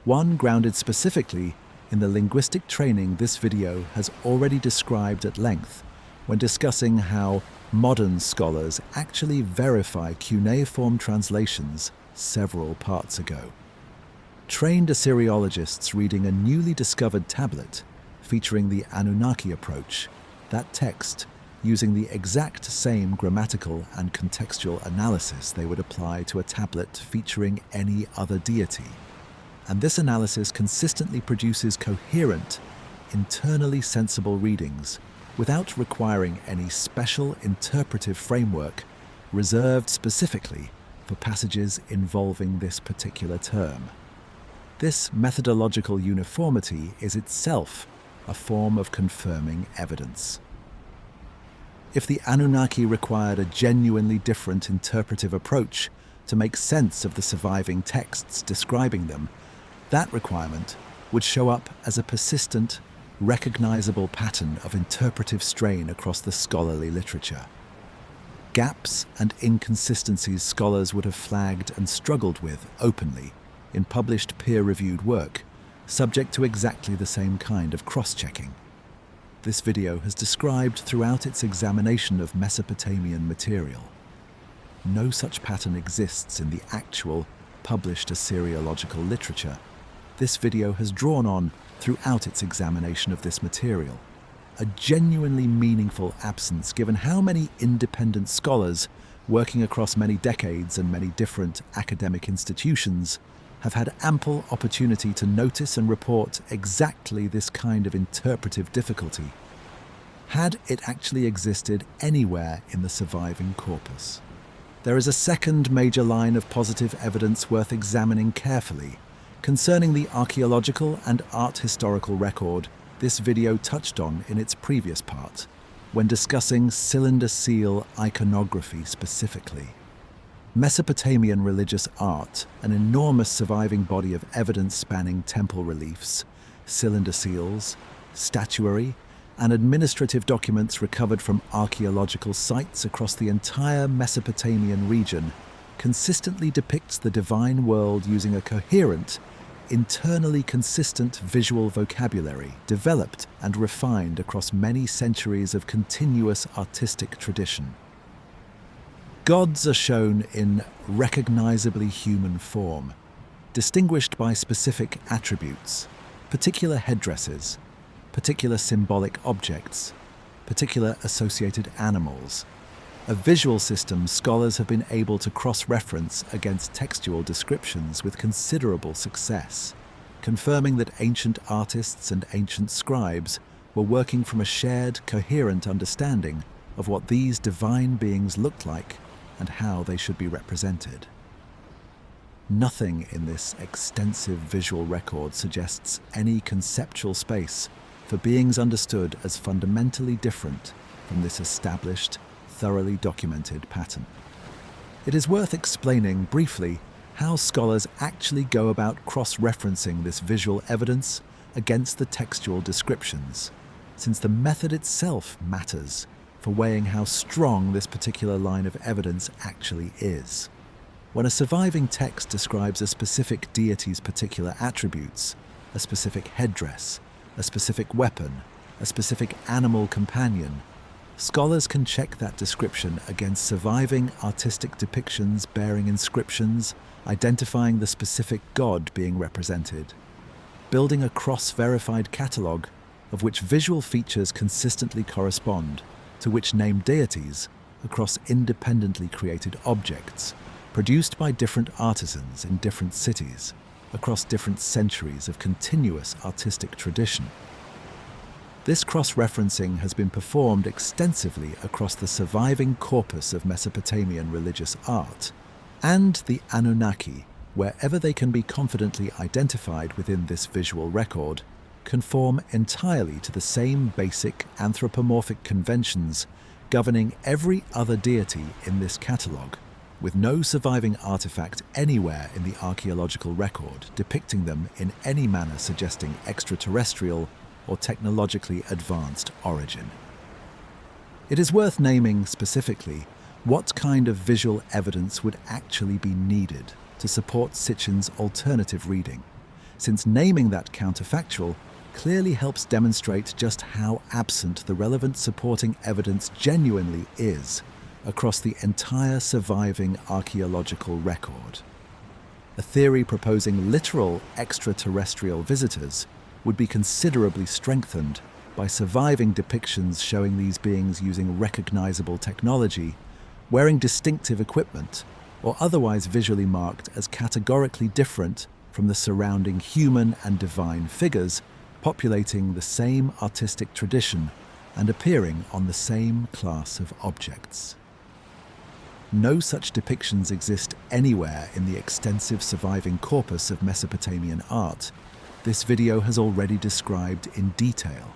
one grounded specifically in the linguistic training this video has already described at length when discussing how modern scholars actually verify cuneiform translations several parts ago. Trained Assyriologists reading a newly discovered tablet featuring the Anunnaki approach, that text, using the exact same grammatical and contextual analysis they would apply to a tablet featuring any other deity. And this analysis consistently produces coherent, internally sensible readings without requiring any special interpretive framework reserved specifically for passages involving this particular term. This methodological uniformity is itself a form of confirming evidence. If the Anunnaki required a genuinely different interpretive approach to make sense of the surviving texts describing them, that requirement would show up as a persistent, recognizable pattern of interpretive strain across the scholarly literature. Gaps and inconsistencies scholars would have flagged and struggled with openly in published peer-reviewed work, subject to exactly the same kind of cross-checking. This video has described throughout its examination of Mesopotamian material. No such pattern exists in the actual, published Assyriological literature. This video has drawn on throughout its examination of this material. A genuinely meaningful absence given how many independent scholars, working across many decades and many different academic institutions, have had ample opportunity to notice and report exactly this kind of interpretive difficulty, had it actually existed anywhere in the surviving corpus. There is a second major line of positive evidence worth examining carefully, concerning the archaeological and art historical record this video touched on in its previous part, when discussing cylinder seal iconography specifically. Mesopotamian religious art, an enormous surviving body of evidence spanning temple reliefs, cylinder seals, statuary, and administrative documents recovered from archaeological sites across the entire Mesopotamian region, consistently depicts the divine world using a coherent, internally consistent visual vocabulary developed and refined across many centuries of continuous artistic tradition. Gods are shown in recognizably human form, distinguished by specific attributes, particular headdresses, particular symbolic objects, particular associated animals. A visual system scholars have been able to cross-reference against textual descriptions with considerable success, confirming that ancient artists and ancient scribes were working from a shared, coherent understanding of what these divine beings looked like and how they should be represented. Nothing in this extensive visual record suggests any conceptual space for beings understood as fundamentally different from this established, thoroughly documented pattern. It is worth explaining briefly how scholars actually go about cross-referencing this visual evidence against the textual descriptions, since the method itself matters for weighing how strong this particular line of evidence actually is. When a surviving text describes a specific deity's particular attributes, a specific headdress, a specific weapon, a specific animal companion, scholars can check that description against surviving artistic depictions bearing inscriptions identifying the specific god being represented, building a cross-verified catalogue of which visual features consistently correspond to which named deities across independently created objects produced by different artisans in different cities across different centuries of continuous artistic tradition. This cross-referencing has been performed extensively across the surviving corpus of Mesopotamian religious art and the Anunnaki, wherever they can be confidently identified within this visual record, conform entirely to the same basic anthropomorphic conventions governing every other deity in this catalogue, with no surviving artifact anywhere in the archaeological record depicting them in any manner suggesting extraterrestrial or technologically advanced origin. It is worth naming specifically what kind of visual evidence would actually be needed to support Sitchin's alternative reading, since naming that counterfactual clearly helps demonstrate just how absent the relevant supporting evidence genuinely is across the entire surviving archaeological record. A theory proposing literal extraterrestrial visitors would be considerably strengthened by surviving depictions showing these beings using recognizable technology, wearing distinctive equipment, or otherwise visually marked as categorically different from the surrounding human and divine figures populating the same artistic tradition and appearing on the same class of objects. No such depictions exist anywhere in the extensive surviving corpus of Mesopotamian art this video has already described in detail,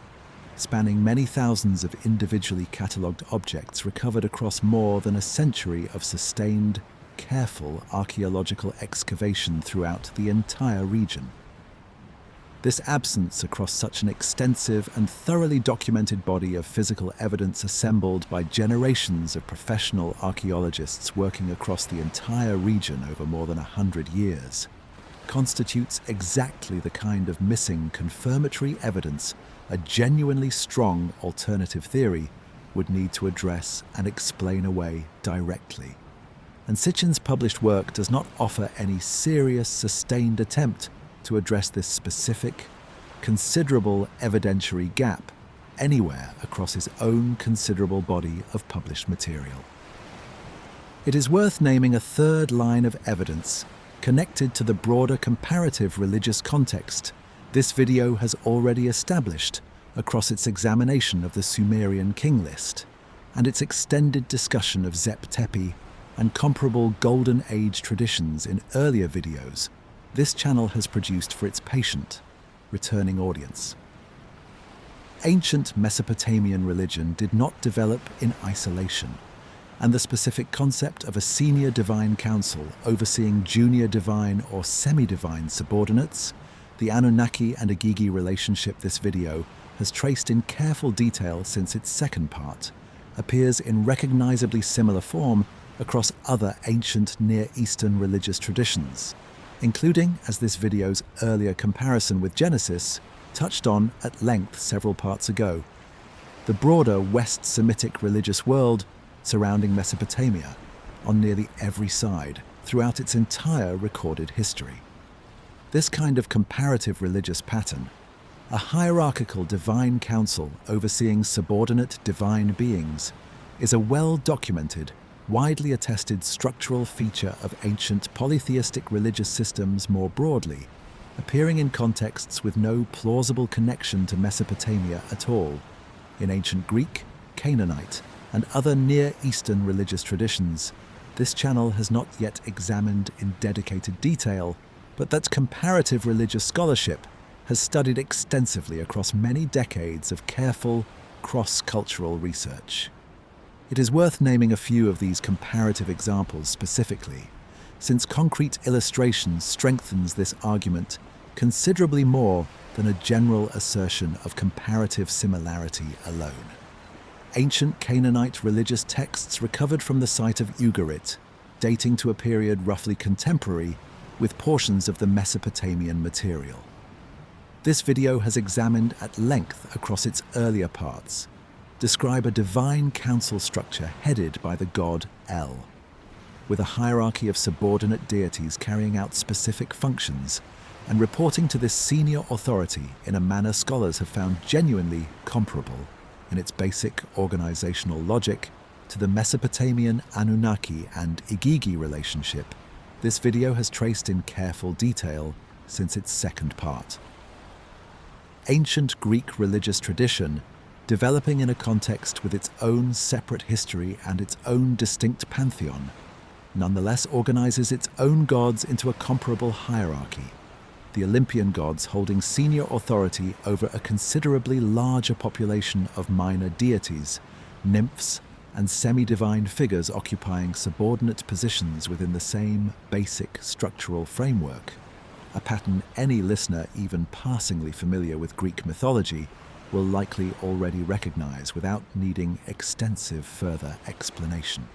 spanning many thousands of individually catalogued objects recovered across more than a century of sustained, careful archaeological excavation throughout the entire region. This absence across such an extensive and thoroughly documented body of physical evidence assembled by generations of professional archaeologists working across the entire region over more than 100 years constitutes exactly the kind of missing confirmatory evidence a genuinely strong alternative theory would need to address and explain away directly. And Sitchin's published work does not offer any serious, sustained attempt to address this specific, considerable evidentiary gap anywhere across his own considerable body of published material. It is worth naming a third line of evidence connected to the broader comparative religious context this video has already established across its examination of the Sumerian king list and its extended discussion of Zep-Tepi and comparable Golden Age traditions in earlier videos this channel has produced for its patient, returning audience. Ancient Mesopotamian religion did not develop in isolation, and the specific concept of a senior divine council overseeing junior divine or semi-divine subordinates, the Anunnaki and Igigi relationship this video has traced in careful detail since its second part, appears in recognizably similar form across other ancient Near Eastern religious traditions, including, as this video's earlier comparison with Genesis touched on at length several parts ago, the broader West Semitic religious world surrounding Mesopotamia on nearly every side throughout its entire recorded history. This kind of comparative religious pattern, a hierarchical divine council overseeing subordinate divine beings, is a well-documented, widely attested structural feature of ancient polytheistic religious systems more broadly, appearing in contexts with no plausible connection to Mesopotamia at all, in ancient Greek, Canaanite, and other Near Eastern religious traditions. This channel has not yet examined in dedicated detail, but that comparative religious scholarship has studied extensively across many decades of careful, cross-cultural research. It is worth naming a few of these comparative examples specifically, since concrete illustration strengthens this argument considerably more than a general assertion of comparative similarity alone. Ancient Canaanite religious texts recovered from the site of Ugarit, dating to a period roughly contemporary with portions of the Mesopotamian material. This video has examined at length across its earlier parts, describe a divine council structure headed by the god El, with a hierarchy of subordinate deities carrying out specific functions and reporting to this senior authority in a manner scholars have found genuinely comparable in its basic organizational logic to the Mesopotamian Anunnaki and Igigi relationship. This video has traced in careful detail since its second part. Ancient Greek religious tradition, developing in a context with its own separate history and its own distinct pantheon, nonetheless organizes its own gods into a comparable hierarchy, the Olympian gods holding senior authority over a considerably larger population of minor deities, nymphs, and semi-divine figures occupying subordinate positions within the same basic structural framework, a pattern any listener even passingly familiar with Greek mythology will likely already recognize without needing extensive further explanation.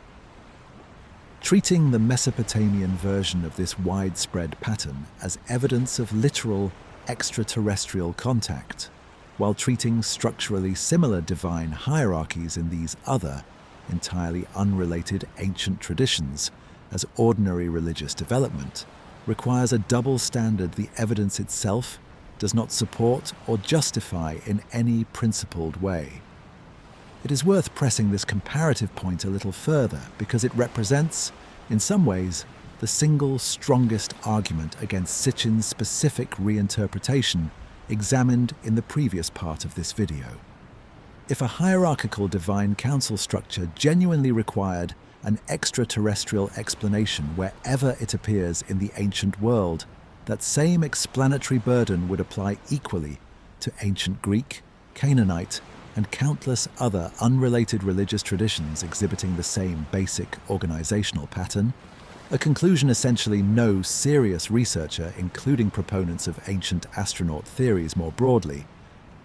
Treating the Mesopotamian version of this widespread pattern as evidence of literal extraterrestrial contact, while treating structurally similar divine hierarchies in these other, entirely unrelated ancient traditions as ordinary religious development, requires a double standard the evidence itself does not support or justify in any principled way. It is worth pressing this comparative point a little further because it represents, in some ways, the single strongest argument against Sitchin's specific reinterpretation examined in the previous part of this video. If a hierarchical divine council structure genuinely required an extraterrestrial explanation wherever it appears in the ancient world, that same explanatory burden would apply equally to ancient Greek, Canaanite, and countless other unrelated religious traditions exhibiting the same basic organizational pattern, a conclusion essentially no serious researcher, including proponents of ancient astronaut theories more broadly,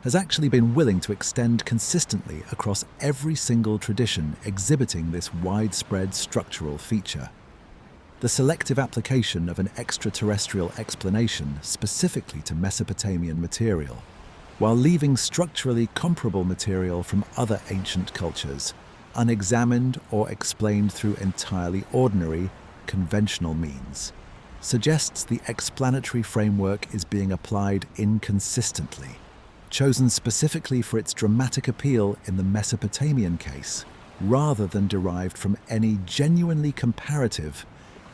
has actually been willing to extend consistently across every single tradition exhibiting this widespread structural feature. The selective application of an extraterrestrial explanation specifically to Mesopotamian material, while leaving structurally comparable material from other ancient cultures unexamined or explained through entirely ordinary, conventional means, suggests the explanatory framework is being applied inconsistently, chosen specifically for its dramatic appeal in the Mesopotamian case, rather than derived from any genuinely comparative,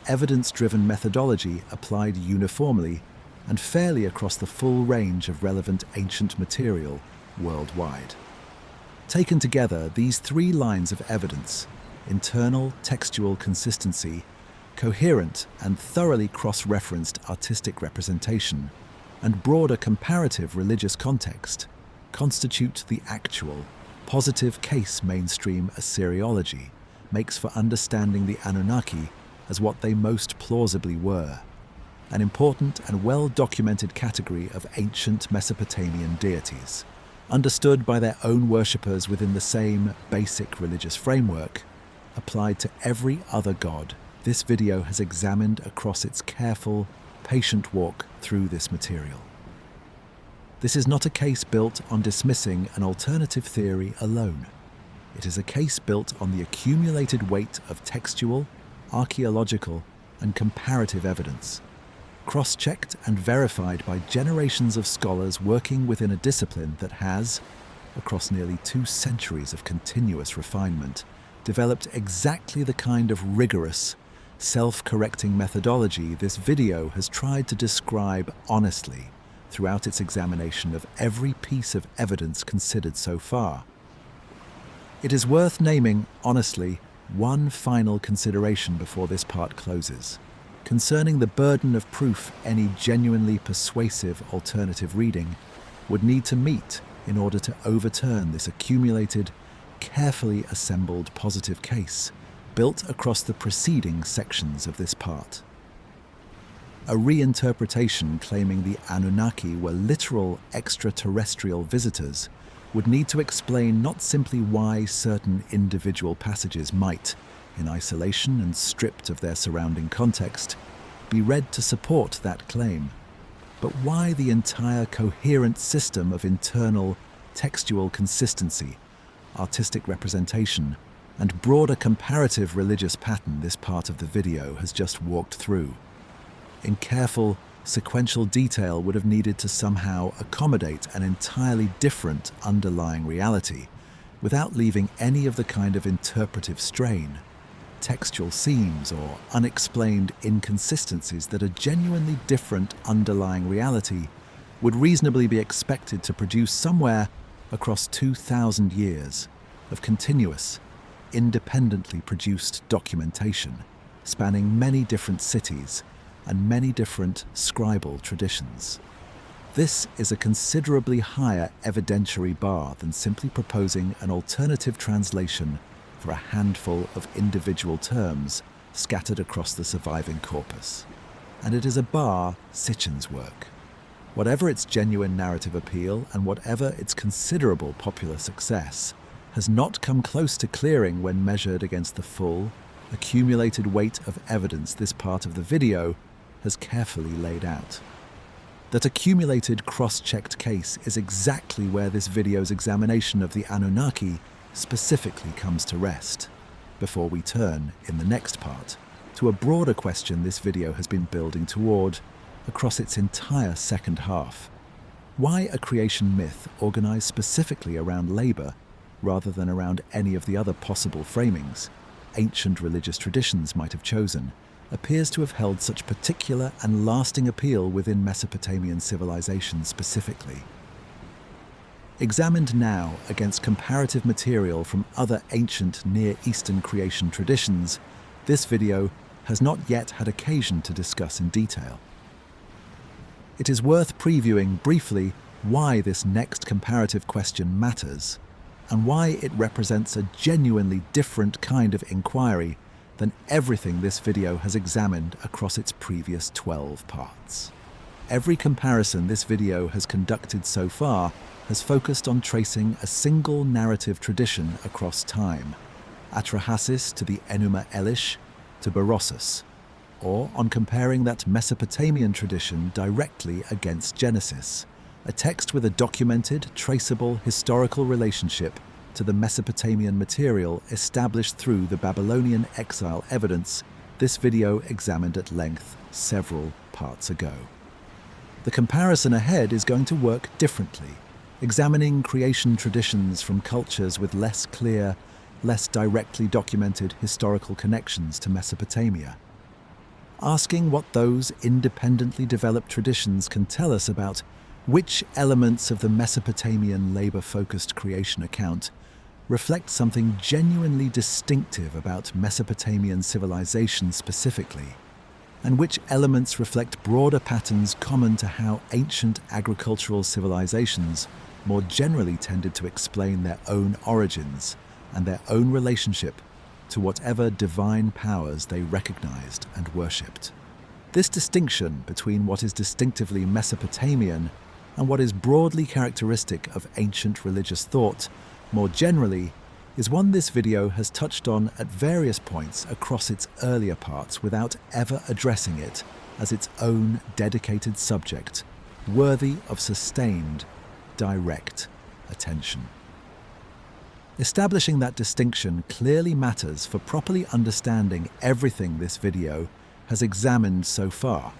evidence-driven methodology applied uniformly and fairly across the full range of relevant ancient material worldwide. Taken together, these three lines of evidence, internal textual consistency, coherent and thoroughly cross-referenced artistic representation, and broader comparative religious context, constitute the actual, positive case mainstream Assyriology makes for understanding the Anunnaki as what they most plausibly were, an important and well-documented category of ancient Mesopotamian deities, understood by their own worshippers within the same basic religious framework, applied to every other god this video has examined across its careful, patient walk through this material. This is not a case built on dismissing an alternative theory alone. It is a case built on the accumulated weight of textual, archaeological, and comparative evidence, cross-checked and verified by generations of scholars working within a discipline that has, across nearly 2 centuries of continuous refinement, developed exactly the kind of rigorous, self-correcting methodology this video has tried to describe honestly throughout its examination of every piece of evidence considered so far. It is worth naming, honestly, one final consideration before this part closes, concerning the burden of proof any genuinely persuasive alternative reading would need to meet in order to overturn this accumulated, carefully assembled positive case built across the preceding sections of this part. A reinterpretation claiming the Anunnaki were literal extraterrestrial visitors would need to explain not simply why certain individual passages might, in isolation and stripped of their surrounding context, be read to support that claim, but why the entire coherent system of internal textual consistency, artistic representation, and broader comparative religious pattern this part of the video has just walked through, in careful, sequential detail would have needed to somehow accommodate an entirely different underlying reality without leaving any of the kind of interpretive strain, textual seams, or unexplained inconsistencies that a genuinely different underlying reality would reasonably be expected to produce somewhere across 2,000 years of continuous, independently produced documentation spanning many different cities and many different scribal traditions. This is a considerably higher evidentiary bar than simply proposing an alternative translation for a handful of individual terms scattered across the surviving corpus. And it is a bar Sitchin's work. Whatever its genuine narrative appeal and whatever its considerable popular success, has not come close to clearing when measured against the full, accumulated weight of evidence this part of the video has carefully laid out. That accumulated cross-checked case is exactly where this video's examination of the Anunnaki specifically comes to rest, before we turn, in the next part, to a broader question this video has been building toward across its entire second half. Why a creation myth organized specifically around labor rather than around any of the other possible framings ancient religious traditions might have chosen, appears to have held such particular and lasting appeal within Mesopotamian civilization specifically. Examined now against comparative material from other ancient Near Eastern creation traditions, this video has not yet had occasion to discuss in detail. It is worth previewing briefly why this next comparative question matters, and why it represents a genuinely different kind of inquiry than everything this video has examined across its previous 12 parts. Every comparison this video has conducted so far has focused on tracing a single narrative tradition across time, Atrahasis to the Enuma Elish to Berossus, or on comparing that Mesopotamian tradition directly against Genesis, a text with a documented, traceable historical relationship to the Mesopotamian material established through the Babylonian exile evidence this video examined at length several parts ago. The comparison ahead is going to work differently, examining creation traditions from cultures with less clear, less directly documented historical connections to Mesopotamia. Asking what those independently developed traditions can tell us about which elements of the Mesopotamian labor-focused creation account reflect something genuinely distinctive about Mesopotamian civilization specifically, and which elements reflect broader patterns common to how ancient agricultural civilizations more generally tended to explain their own origins and their own relationship to whatever divine powers they recognized and worshipped. This distinction between what is distinctively Mesopotamian and what is broadly characteristic of ancient religious thought, more generally, is one this video has touched on at various points across its earlier parts without ever addressing it as its own dedicated subject, worthy of sustained, direct attention. Establishing that distinction clearly matters for properly understanding everything this video has examined so far,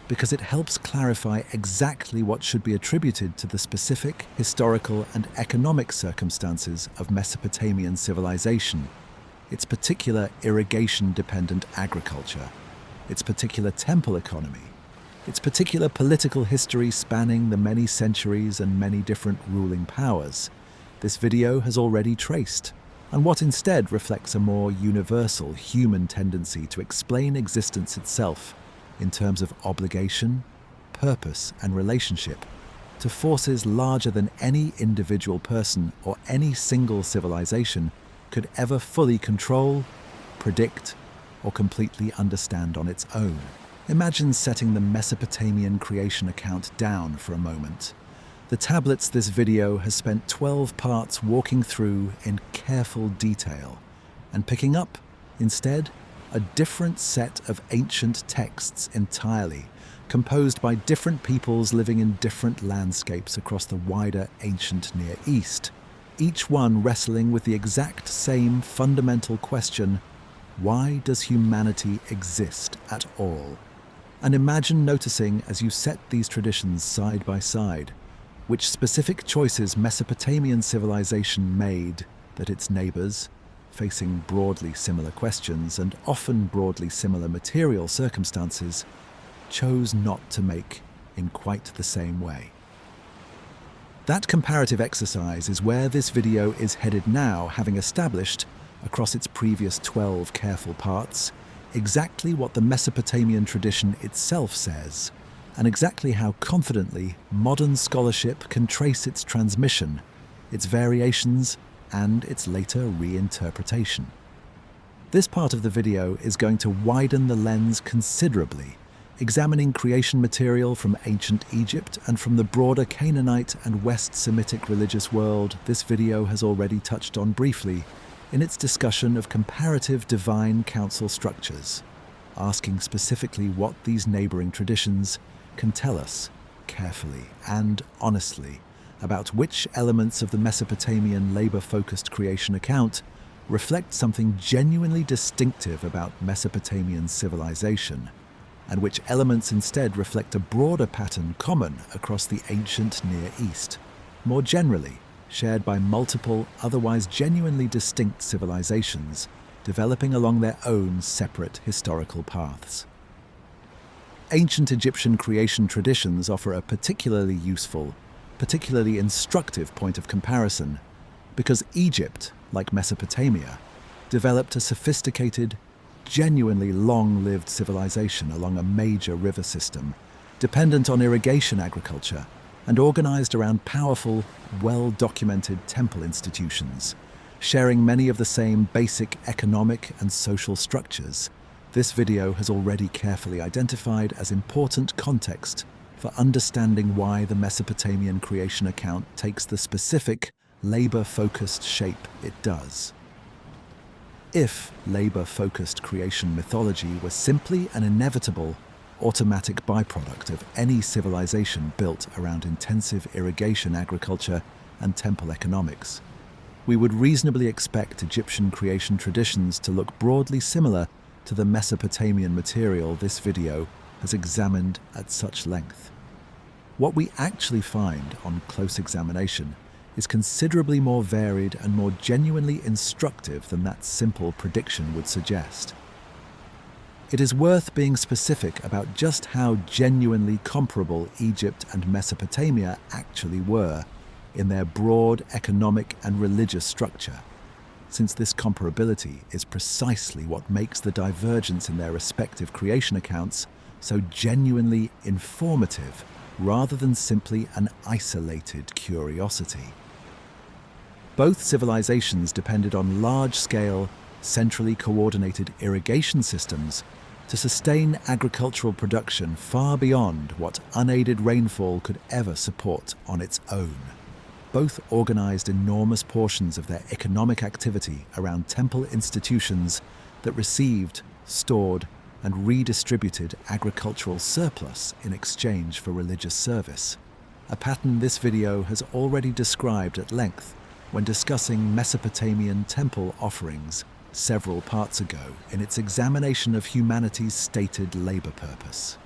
because it helps clarify exactly what should be attributed to the specific historical and economic circumstances of Mesopotamian civilization, its particular irrigation-dependent agriculture, its particular temple economy, its particular political history spanning the many centuries and many different ruling powers this video has already traced, and what instead reflects a more universal human tendency to explain existence itself in terms of obligation, purpose, and relationship to forces larger than any individual person or any single civilization could ever fully control, predict, or completely understand on its own. Imagine setting the Mesopotamian creation account down for a moment. The tablets this video has spent 12 parts walking through in careful detail, and picking up, instead, a different set of ancient texts entirely, composed by different peoples living in different landscapes across the wider ancient Near East, each one wrestling with the exact same fundamental question: why does humanity exist at all? And imagine noticing, as you set these traditions side by side, which specific choices Mesopotamian civilization made that its neighbors, facing broadly similar questions and often broadly similar material circumstances, chose not to make in quite the same way. That comparative exercise is where this video is headed now, having established, across its previous 12 careful parts, exactly what the Mesopotamian tradition itself says, and exactly how confidently modern scholarship can trace its transmission, its variations, and its later reinterpretation. This part of the video is going to widen the lens considerably, examining creation material from ancient Egypt and from the broader Canaanite and West Semitic religious world this video has already touched on briefly in its discussion of comparative divine council structures, asking specifically what these neighboring traditions can tell us carefully and honestly about which elements of the Mesopotamian labor-focused creation account reflect something genuinely distinctive about Mesopotamian civilization, and which elements instead reflect a broader pattern common across the ancient Near East, more generally shared by multiple, otherwise genuinely distinct civilizations developing along their own separate historical paths. Ancient Egyptian creation traditions offer a particularly useful, particularly instructive point of comparison, because Egypt, like Mesopotamia, developed a sophisticated, genuinely long-lived civilization along a major river system, dependent on irrigation agriculture, and organized around powerful, well-documented temple institutions, sharing many of the same basic economic and social structures. This video has already carefully identified as important context for understanding why the Mesopotamian creation account takes the specific, labor-focused shape it does. If labor-focused creation mythology was simply an inevitable, automatic byproduct of any civilization built around intensive irrigation agriculture and temple economics, we would reasonably expect Egyptian creation traditions to look broadly similar to the Mesopotamian material this video has examined at such length. What we actually find on close examination is considerably more varied and more genuinely instructive than that simple prediction would suggest. It is worth being specific about just how genuinely comparable Egypt and Mesopotamia actually were in their broad economic and religious structure, since this comparability is precisely what makes the divergence in their respective creation accounts so genuinely informative rather than simply an isolated curiosity. Both civilizations depended on large-scale, centrally coordinated irrigation systems to sustain agricultural production far beyond what unaided rainfall could ever support on its own. Both organized enormous portions of their economic activity around temple institutions that received, stored, and redistributed agricultural surplus in exchange for religious service, a pattern this video has already described at length when discussing Mesopotamian temple offerings several parts ago in its examination of humanity's stated labor purpose.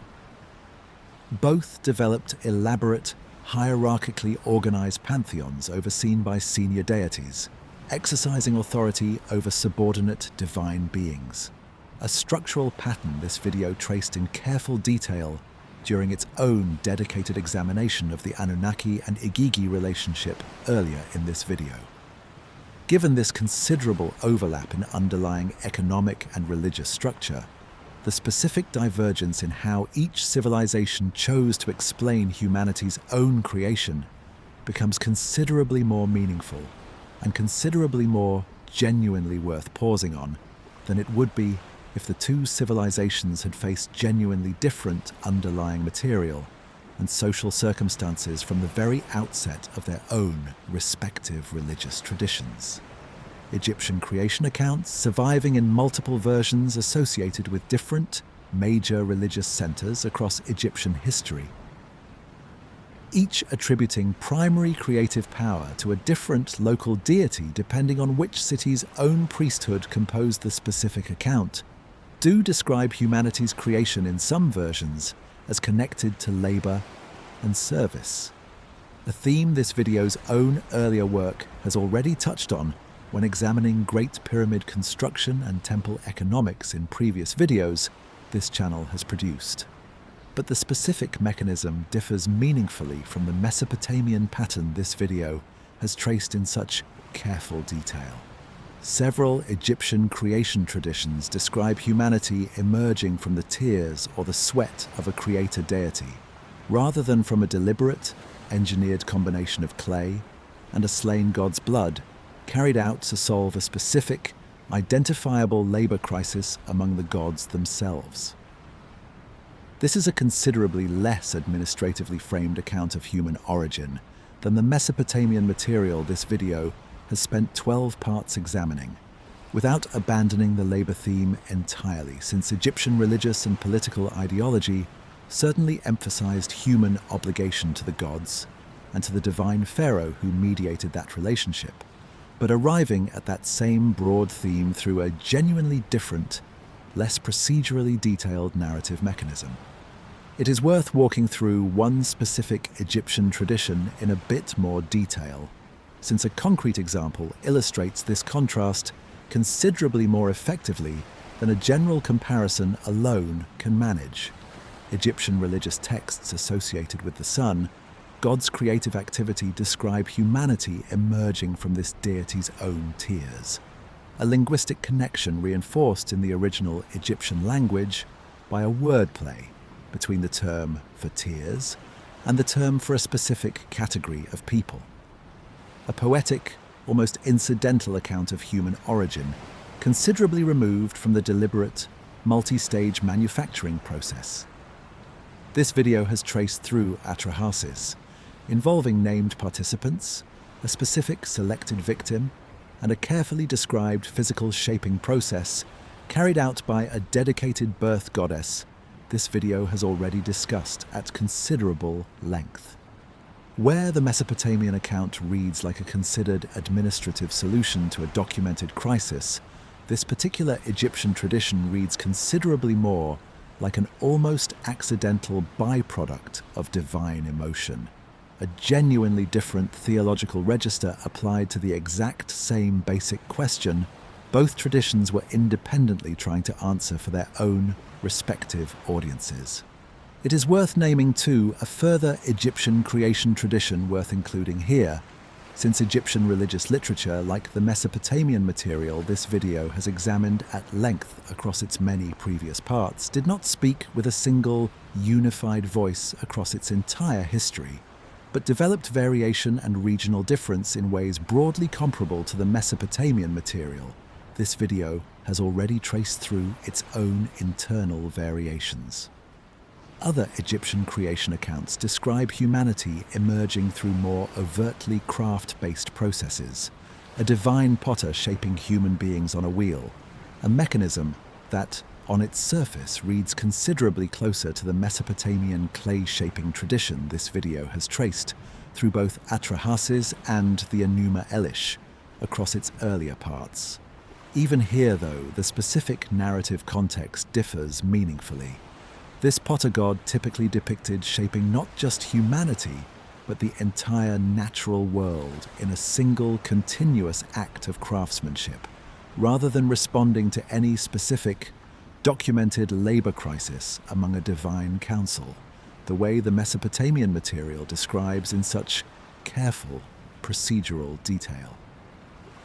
Both developed elaborate, hierarchically organized pantheons overseen by senior deities, exercising authority over subordinate divine beings, a structural pattern this video traced in careful detail during its own dedicated examination of the Anunnaki and Igigi relationship earlier in this video. Given this considerable overlap in underlying economic and religious structure, the specific divergence in how each civilization chose to explain humanity's own creation becomes considerably more meaningful and considerably more genuinely worth pausing on than it would be if the two civilizations had faced genuinely different underlying material and social circumstances from the very outset of their own respective religious traditions. Egyptian creation accounts surviving in multiple versions associated with different major religious centers across Egyptian history, each attributing primary creative power to a different local deity depending on which city's own priesthood composed the specific account, do describe humanity's creation in some versions as connected to labor and service, a theme this video's own earlier work has already touched on when examining Great Pyramid construction and temple economics in previous videos this channel has produced. But the specific mechanism differs meaningfully from the Mesopotamian pattern this video has traced in such careful detail. Several Egyptian creation traditions describe humanity emerging from the tears or the sweat of a creator deity, rather than from a deliberate, engineered combination of clay and a slain god's blood, carried out to solve a specific, identifiable labor crisis among the gods themselves. This is a considerably less administratively framed account of human origin than the Mesopotamian material this video has spent 12 parts examining, without abandoning the labor theme entirely, since Egyptian religious and political ideology certainly emphasized human obligation to the gods and to the divine pharaoh who mediated that relationship, but arriving at that same broad theme through a genuinely different, less procedurally detailed narrative mechanism. It is worth walking through one specific Egyptian tradition in a bit more detail, since a concrete example illustrates this contrast considerably more effectively than a general comparison alone can manage. Egyptian religious texts associated with the sun, God's creative activity, describe humanity emerging from this deity's own tears, a linguistic connection reinforced in the original Egyptian language by a wordplay between the term for tears and the term for a specific category of people. A poetic, almost incidental account of human origin, considerably removed from the deliberate, multi-stage manufacturing process. This video has traced through Atrahasis, involving named participants, a specific selected victim, and a carefully described physical shaping process carried out by a dedicated birth goddess. This video has already discussed at considerable length. Where the Mesopotamian account reads like a considered administrative solution to a documented crisis, this particular Egyptian tradition reads considerably more like an almost accidental byproduct of divine emotion, a genuinely different theological register applied to the exact same basic question both traditions were independently trying to answer for their own respective audiences. It is worth naming, too, a further Egyptian creation tradition worth including here, since Egyptian religious literature, like the Mesopotamian material this video has examined at length across its many previous parts, did not speak with a single, unified voice across its entire history, but developed variation and regional difference in ways broadly comparable to the Mesopotamian material. This video has already traced through its own internal variations. Other Egyptian creation accounts describe humanity emerging through more overtly craft-based processes, a divine potter shaping human beings on a wheel, a mechanism that, on its surface, reads considerably closer to the Mesopotamian clay-shaping tradition this video has traced through both Atrahasis and the Enuma Elish across its earlier parts. Even here, though, the specific narrative context differs meaningfully. This potter god typically depicted shaping not just humanity, but the entire natural world in a single continuous act of craftsmanship, rather than responding to any specific, documented labor crisis among a divine council, the way the Mesopotamian material describes in such careful, procedural detail.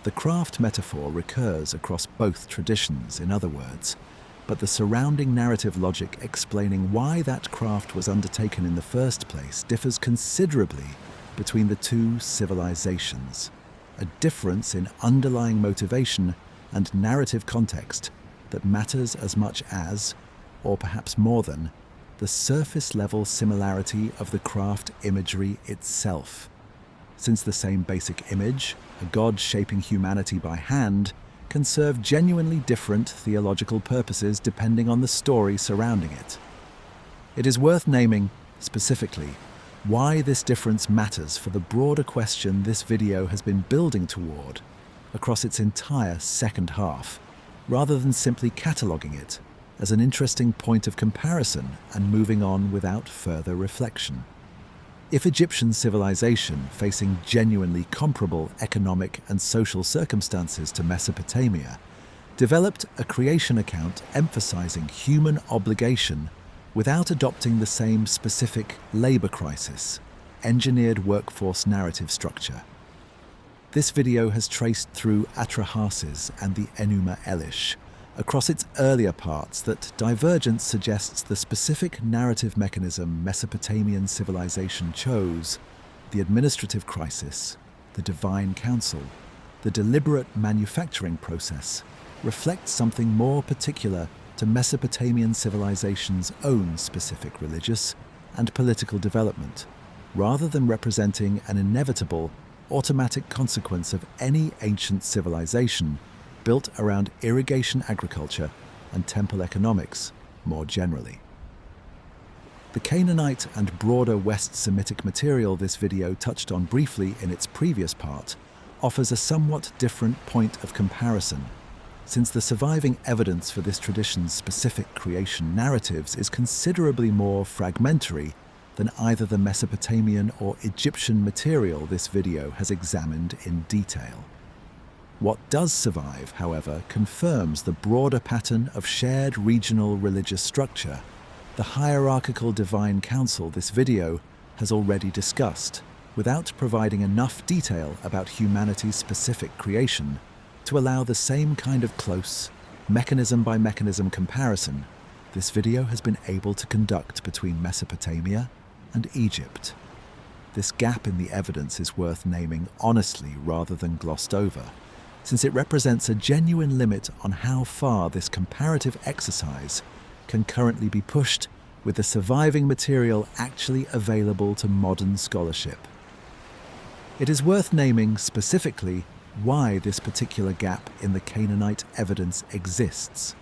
The craft metaphor recurs across both traditions, in other words, but the surrounding narrative logic explaining why that craft was undertaken in the first place differs considerably between the two civilizations, a difference in underlying motivation and narrative context that matters as much as, or perhaps more than, the surface-level similarity of the craft imagery itself. Since the same basic image, a god shaping humanity by hand, can serve genuinely different theological purposes depending on the story surrounding it. It is worth naming, specifically, why this difference matters for the broader question this video has been building toward across its entire second half, rather than simply cataloguing it as an interesting point of comparison and moving on without further reflection. If Egyptian civilization, facing genuinely comparable economic and social circumstances to Mesopotamia, developed a creation account emphasizing human obligation without adopting the same specific labor crisis, engineered workforce narrative structure, this video has traced through Atrahasis and the Enuma Elish, across its earlier parts that divergence suggests the specific narrative mechanism Mesopotamian civilization chose, the administrative crisis, the divine council, the deliberate manufacturing process, reflects something more particular to Mesopotamian civilization's own specific religious and political development, rather than representing an inevitable, automatic consequence of any ancient civilization built around irrigation agriculture and temple economics more generally. The Canaanite and broader West Semitic material this video touched on briefly in its previous part offers a somewhat different point of comparison, since the surviving evidence for this tradition's specific creation narratives is considerably more fragmentary than either the Mesopotamian or Egyptian material this video has examined in detail. What does survive, however, confirms the broader pattern of shared regional religious structure, the hierarchical divine council this video has already discussed, without providing enough detail about humanity's specific creation to allow the same kind of close, mechanism-by-mechanism comparison this video has been able to conduct between Mesopotamia and Egypt. This gap in the evidence is worth naming honestly rather than glossed over, since it represents a genuine limit on how far this comparative exercise can currently be pushed with the surviving material actually available to modern scholarship. It is worth naming specifically why this particular gap in the Canaanite evidence exists,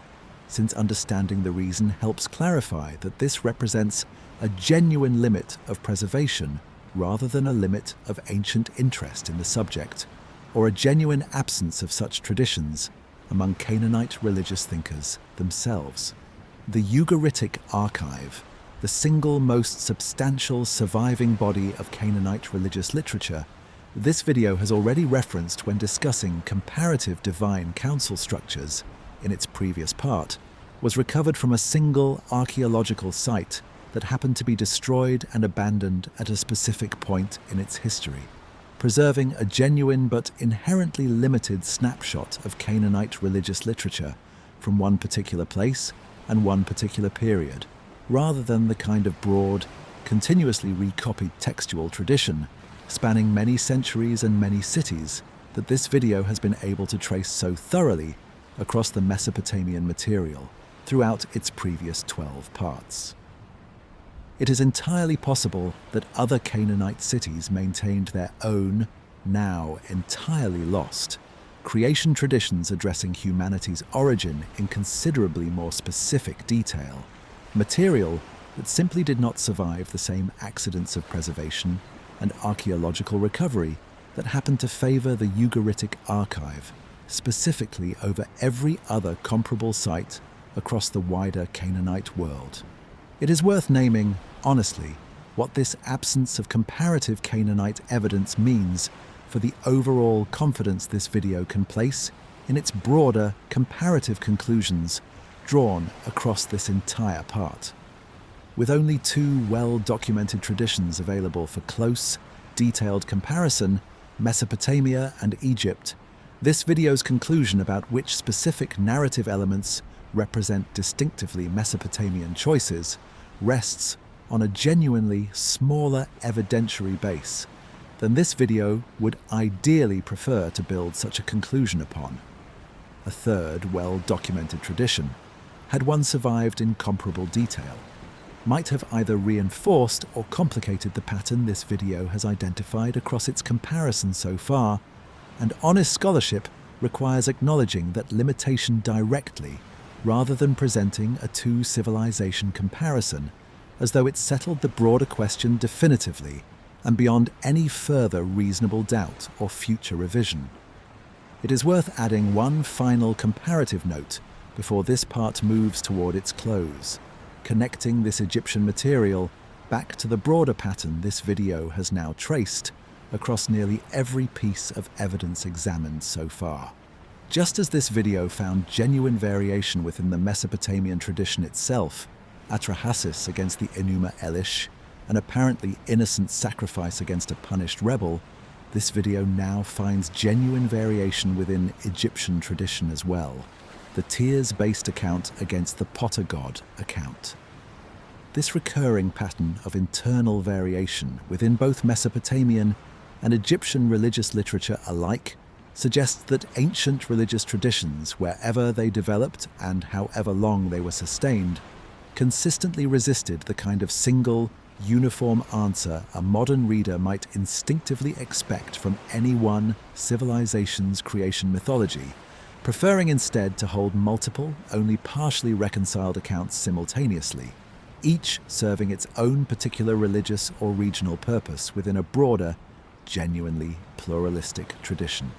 since understanding the reason helps clarify that this represents a genuine limit of preservation rather than a limit of ancient interest in the subject, or a genuine absence of such traditions among Canaanite religious thinkers themselves. The Ugaritic archive, the single most substantial surviving body of Canaanite religious literature, this video has already referenced when discussing comparative divine council structures in its previous part, was recovered from a single archaeological site that happened to be destroyed and abandoned at a specific point in its history, preserving a genuine but inherently limited snapshot of Canaanite religious literature from one particular place and one particular period, rather than the kind of broad, continuously recopied textual tradition spanning many centuries and many cities that this video has been able to trace so thoroughly across the Mesopotamian material throughout its previous 12 parts. It is entirely possible that other Canaanite cities maintained their own, now entirely lost, creation traditions addressing humanity's origin in considerably more specific detail, material that simply did not survive the same accidents of preservation and archaeological recovery that happened to favor the Ugaritic archive, specifically over every other comparable site across the wider Canaanite world. It is worth naming, honestly, what this absence of comparative Canaanite evidence means for the overall confidence this video can place in its broader comparative conclusions drawn across this entire part. With only two well-documented traditions available for close, detailed comparison, Mesopotamia and Egypt, this video's conclusion about which specific narrative elements represent distinctively Mesopotamian choices rests on a genuinely smaller evidentiary base than this video would ideally prefer to build such a conclusion upon. A third well-documented tradition, had one survived in comparable detail, might have either reinforced or complicated the pattern this video has identified across its comparison so far, and honest scholarship requires acknowledging that limitation directly, rather than presenting a two-civilization comparison, as though it settled the broader question definitively and beyond any further reasonable doubt or future revision. It is worth adding one final comparative note before this part moves toward its close, connecting this Egyptian material back to the broader pattern this video has now traced across nearly every piece of evidence examined so far. Just as this video found genuine variation within the Mesopotamian tradition itself, Atrahasis against the Enuma Elish, an apparently innocent sacrifice against a punished rebel, this video now finds genuine variation within Egyptian tradition as well, the tears-based account against the potter god account. This recurring pattern of internal variation within both Mesopotamian and Egyptian religious literature alike suggests that ancient religious traditions, wherever they developed and however long they were sustained, consistently resisted the kind of single, uniform answer a modern reader might instinctively expect from any one civilization's creation mythology, preferring instead to hold multiple, only partially reconciled accounts simultaneously, each serving its own particular religious or regional purpose within a broader, genuinely pluralistic tradition.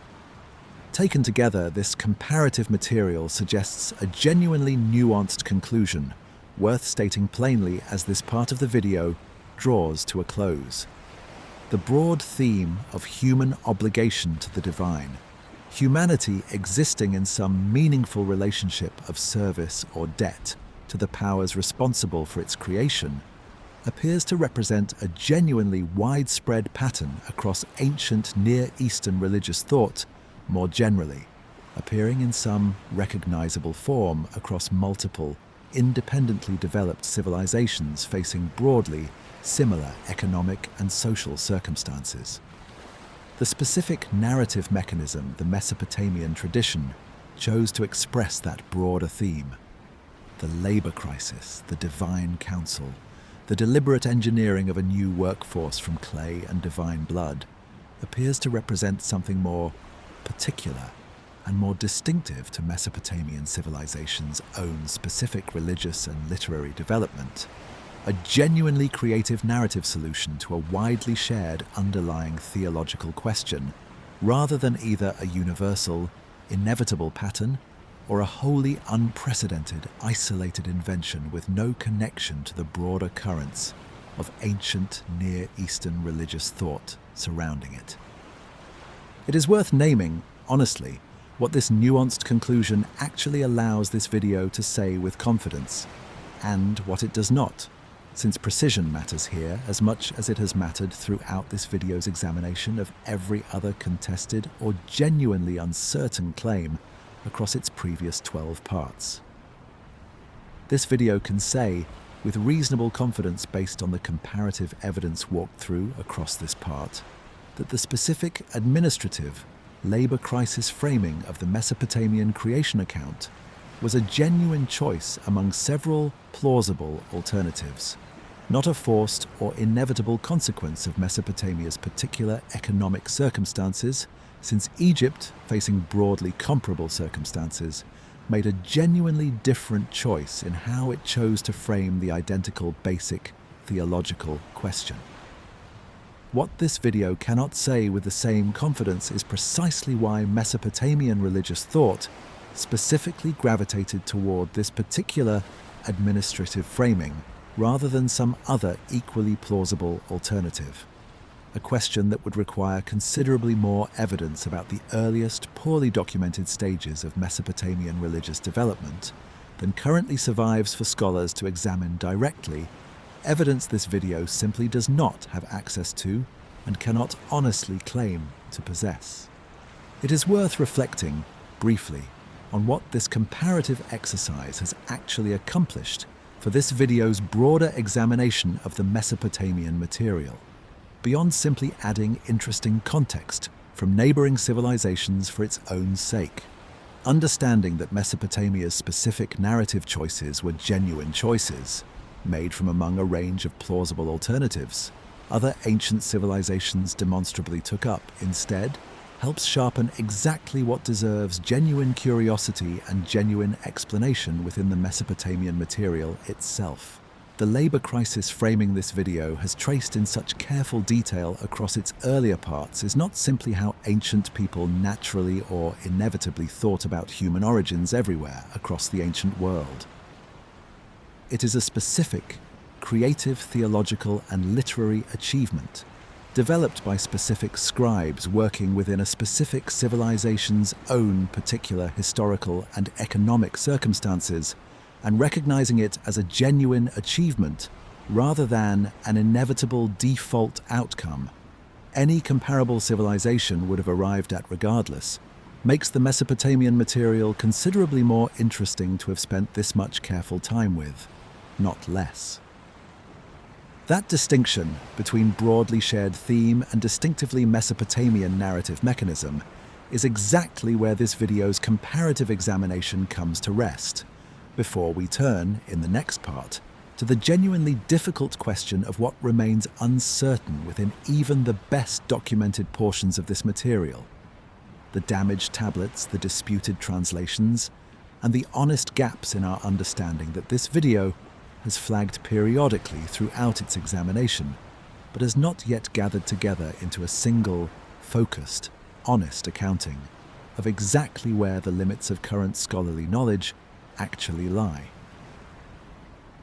Taken together, this comparative material suggests a genuinely nuanced conclusion, worth stating plainly as this part of the video draws to a close. The broad theme of human obligation to the divine, humanity existing in some meaningful relationship of service or debt to the powers responsible for its creation, appears to represent a genuinely widespread pattern across ancient Near Eastern religious thought more generally, appearing in some recognizable form across multiple, independently developed civilizations facing broadly similar economic and social circumstances. The specific narrative mechanism the Mesopotamian tradition chose to express that broader theme, the labor crisis, the divine council, the deliberate engineering of a new workforce from clay and divine blood, appears to represent something more particular and more distinctive to Mesopotamian civilization's own specific religious and literary development, a genuinely creative narrative solution to a widely shared underlying theological question, rather than either a universal, inevitable pattern or a wholly unprecedented, isolated invention with no connection to the broader currents of ancient Near Eastern religious thought surrounding it. It is worth naming, honestly, what this nuanced conclusion actually allows this video to say with confidence, and what it does not, since precision matters here as much as it has mattered throughout this video's examination of every other contested or genuinely uncertain claim across its previous 12 parts. This video can say, with reasonable confidence based on the comparative evidence walked through across this part, that the specific administrative labor crisis framing of the Mesopotamian creation account was a genuine choice among several plausible alternatives, not a forced or inevitable consequence of Mesopotamia's particular economic circumstances, since Egypt, facing broadly comparable circumstances, made a genuinely different choice in how it chose to frame the identical basic theological question. What this video cannot say with the same confidence is precisely why Mesopotamian religious thought specifically gravitated toward this particular administrative framing rather than some other equally plausible alternative, a question that would require considerably more evidence about the earliest poorly documented stages of Mesopotamian religious development than currently survives for scholars to examine directly, evidence this video simply does not have access to and cannot honestly claim to possess. It is worth reflecting, briefly, on what this comparative exercise has actually accomplished for this video's broader examination of the Mesopotamian material, beyond simply adding interesting context from neighboring civilizations for its own sake. Understanding that Mesopotamia's specific narrative choices were genuine choices, made from among a range of plausible alternatives other ancient civilizations demonstrably took up instead, helps sharpen exactly what deserves genuine curiosity and genuine explanation within the Mesopotamian material itself. The labor crisis framing this video has traced in such careful detail across its earlier parts is not simply how ancient people naturally or inevitably thought about human origins everywhere across the ancient world. It is a specific, creative theological and literary achievement developed by specific scribes working within a specific civilization's own particular historical and economic circumstances, and recognizing it as a genuine achievement rather than an inevitable default outcome, any comparable civilization would have arrived at regardless, makes the Mesopotamian material considerably more interesting to have spent this much careful time with, not less. That distinction between broadly shared theme and distinctively Mesopotamian narrative mechanism is exactly where this video's comparative examination comes to rest, before we turn, in the next part, to the genuinely difficult question of what remains uncertain within even the best documented portions of this material: the damaged tablets, the disputed translations, and the honest gaps in our understanding that this video has flagged periodically throughout its examination, but has not yet gathered together into a single, focused, honest accounting of exactly where the limits of current scholarly knowledge actually lie.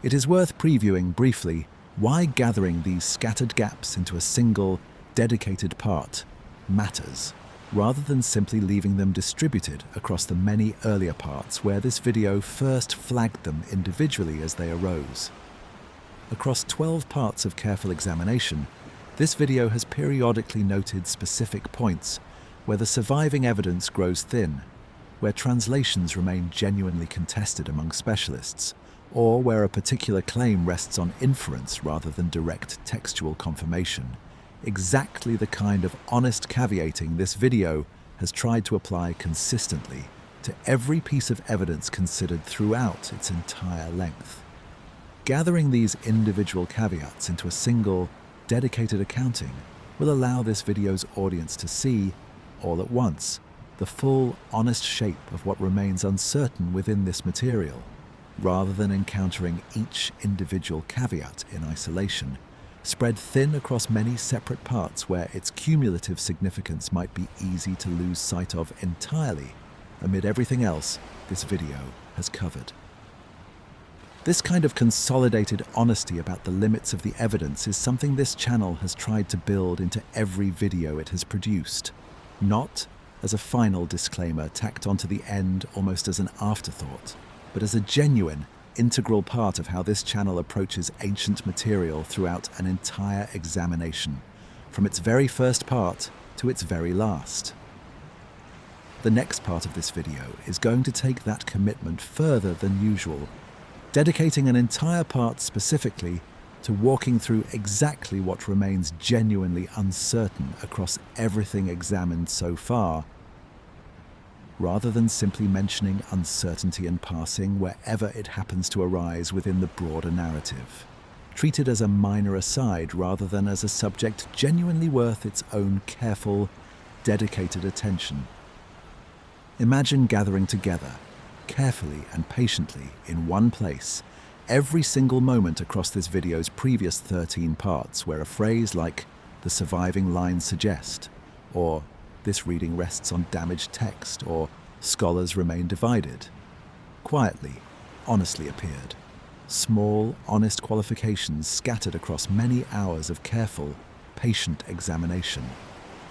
It is worth previewing briefly why gathering these scattered gaps into a single, dedicated part matters, rather than simply leaving them distributed across the many earlier parts where this video first flagged them individually as they arose. Across 12 parts of careful examination, this video has periodically noted specific points where the surviving evidence grows thin, where translations remain genuinely contested among specialists, or where a particular claim rests on inference rather than direct textual confirmation. Exactly the kind of honest caveating this video has tried to apply consistently to every piece of evidence considered throughout its entire length. Gathering these individual caveats into a single, dedicated accounting will allow this video's audience to see, all at once, the full, honest shape of what remains uncertain within this material, rather than encountering each individual caveat in isolation, spread thin across many separate parts where its cumulative significance might be easy to lose sight of entirely amid everything else this video has covered. This kind of consolidated honesty about the limits of the evidence is something this channel has tried to build into every video it has produced, not as a final disclaimer tacked onto the end almost as an afterthought, but as a genuine, integral part of how this channel approaches ancient material throughout an entire examination, from its very first part to its very last. The next part of this video is going to take that commitment further than usual, dedicating an entire part specifically to walking through exactly what remains genuinely uncertain across everything examined so far, rather than simply mentioning uncertainty in passing wherever it happens to arise within the broader narrative, treated as a minor aside rather than as a subject genuinely worth its own careful, dedicated attention. Imagine gathering together, carefully and patiently in one place, every single moment across this video's previous 13 parts where a phrase like "the surviving lines suggest," or "this reading rests on damaged text," or "scholars remain divided," quietly, honestly appeared. Small, honest qualifications scattered across many hours of careful, patient examination.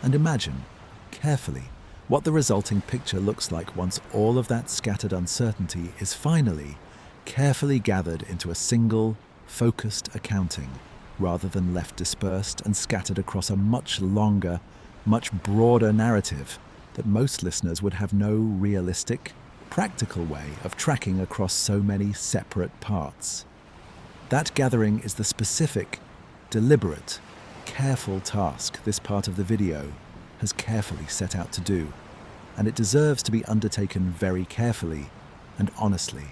And imagine, carefully, what the resulting picture looks like once all of that scattered uncertainty is finally, carefully gathered into a single, focused accounting, rather than left dispersed and scattered across a much longer, much broader narrative that most listeners would have no realistic, practical way of tracking across so many separate parts. That gathering is the specific, deliberate, careful task this part of the video has carefully set out to do, and it deserves to be undertaken very carefully and honestly,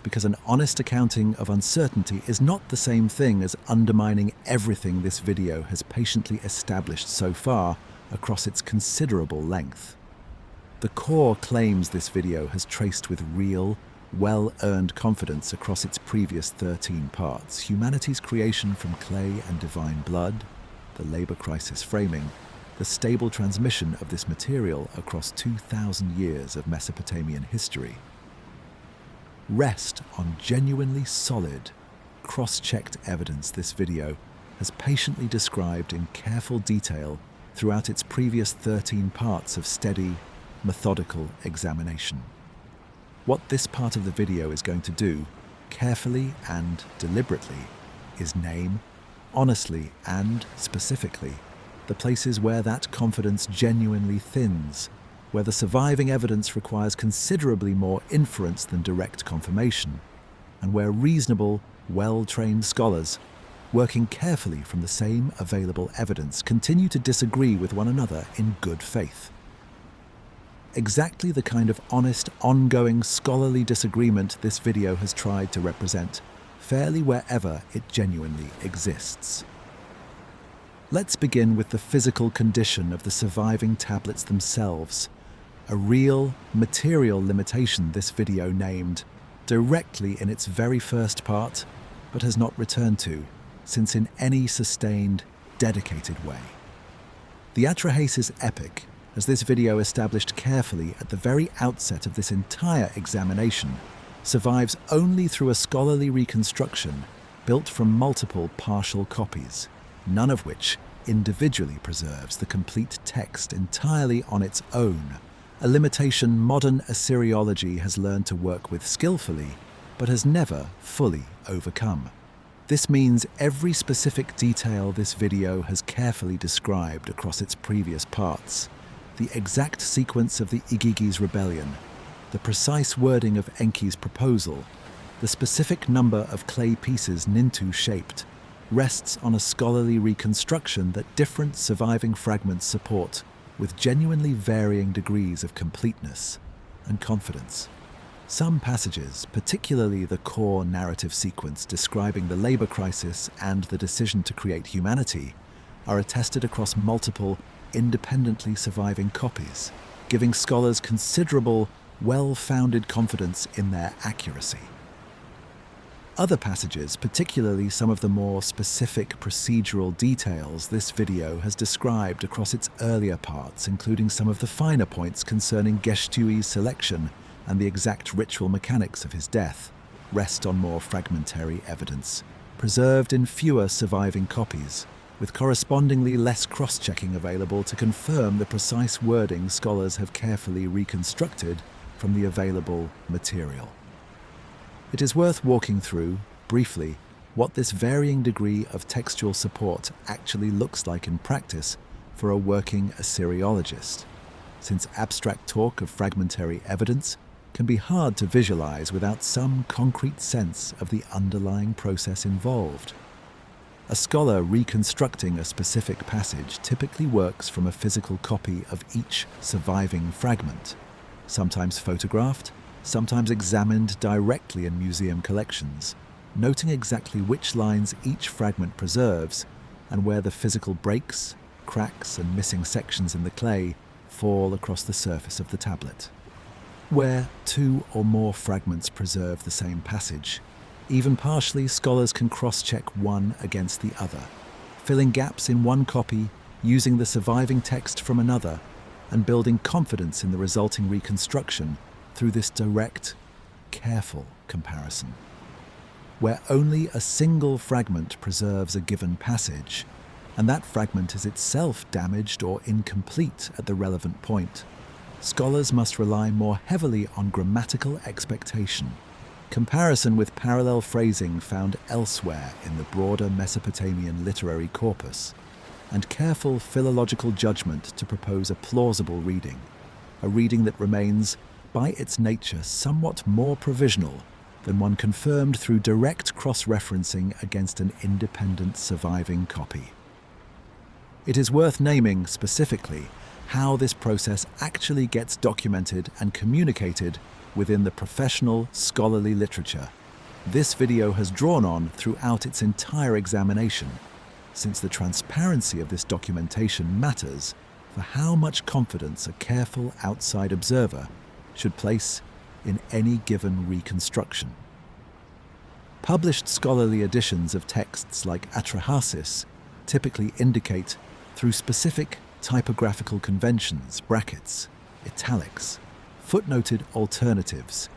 because an honest accounting of uncertainty is not the same thing as undermining everything this video has patiently established so far across its considerable length. The core claims this video has traced with real, well-earned confidence across its previous 13 parts: humanity's creation from clay and divine blood, the labor crisis framing, the stable transmission of this material across 2,000 years of Mesopotamian history, rest on genuinely solid, cross-checked evidence this video has patiently described in careful detail throughout its previous 13 parts of steady, methodical examination. What this part of the video is going to do, carefully and deliberately, is name, honestly and specifically, the places where that confidence genuinely thins, where the surviving evidence requires considerably more inference than direct confirmation, and where reasonable, well-trained scholars, working carefully from the same available evidence, continue to disagree with one another in good faith. Exactly the kind of honest, ongoing scholarly disagreement this video has tried to represent, fairly wherever it genuinely exists. Let's begin with the physical condition of the surviving tablets themselves, a real, material limitation this video named directly in its very first part, but has not returned to since in any sustained, dedicated way. The Atrahasis epic, as this video established carefully at the very outset of this entire examination, survives only through a scholarly reconstruction built from multiple partial copies, none of which individually preserves the complete text entirely on its own, a limitation modern Assyriology has learned to work with skillfully, but has never fully overcome. This means every specific detail this video has carefully described across its previous parts, the exact sequence of the Igigi's rebellion, the precise wording of Enki's proposal, the specific number of clay pieces Nintu shaped, rests on a scholarly reconstruction that different surviving fragments support with genuinely varying degrees of completeness and confidence. Some passages, particularly the core narrative sequence describing the labor crisis and the decision to create humanity, are attested across multiple, independently surviving copies, giving scholars considerable, well-founded confidence in their accuracy. Other passages, particularly some of the more specific procedural details this video has described across its earlier parts, including some of the finer points concerning Geshtu-e's selection and the exact ritual mechanics of his death, rest on more fragmentary evidence, preserved in fewer surviving copies, with correspondingly less cross-checking available to confirm the precise wording scholars have carefully reconstructed from the available material. It is worth walking through, briefly, what this varying degree of textual support actually looks like in practice for a working Assyriologist, since abstract talk of fragmentary evidence can be hard to visualize without some concrete sense of the underlying process involved. A scholar reconstructing a specific passage typically works from a physical copy of each surviving fragment, sometimes photographed, sometimes examined directly in museum collections, noting exactly which lines each fragment preserves and where the physical breaks, cracks, and missing sections in the clay fall across the surface of the tablet. Where two or more fragments preserve the same passage, even partially, scholars can cross-check one against the other, filling gaps in one copy, using the surviving text from another, and building confidence in the resulting reconstruction through this direct, careful comparison. Where only a single fragment preserves a given passage, and that fragment is itself damaged or incomplete at the relevant point, scholars must rely more heavily on grammatical expectation, comparison with parallel phrasing found elsewhere in the broader Mesopotamian literary corpus, and careful philological judgment to propose a plausible reading, a reading that remains, by its nature, somewhat more provisional than one confirmed through direct cross-referencing against an independent surviving copy. It is worth naming specifically how this process actually gets documented and communicated within the professional scholarly literature this video has drawn on throughout its entire examination, since the transparency of this documentation matters for how much confidence a careful outside observer should place in any given reconstruction. Published scholarly editions of texts like Atrahasis typically indicate, through specific typographical conventions, brackets, italics, footnoted alternatives,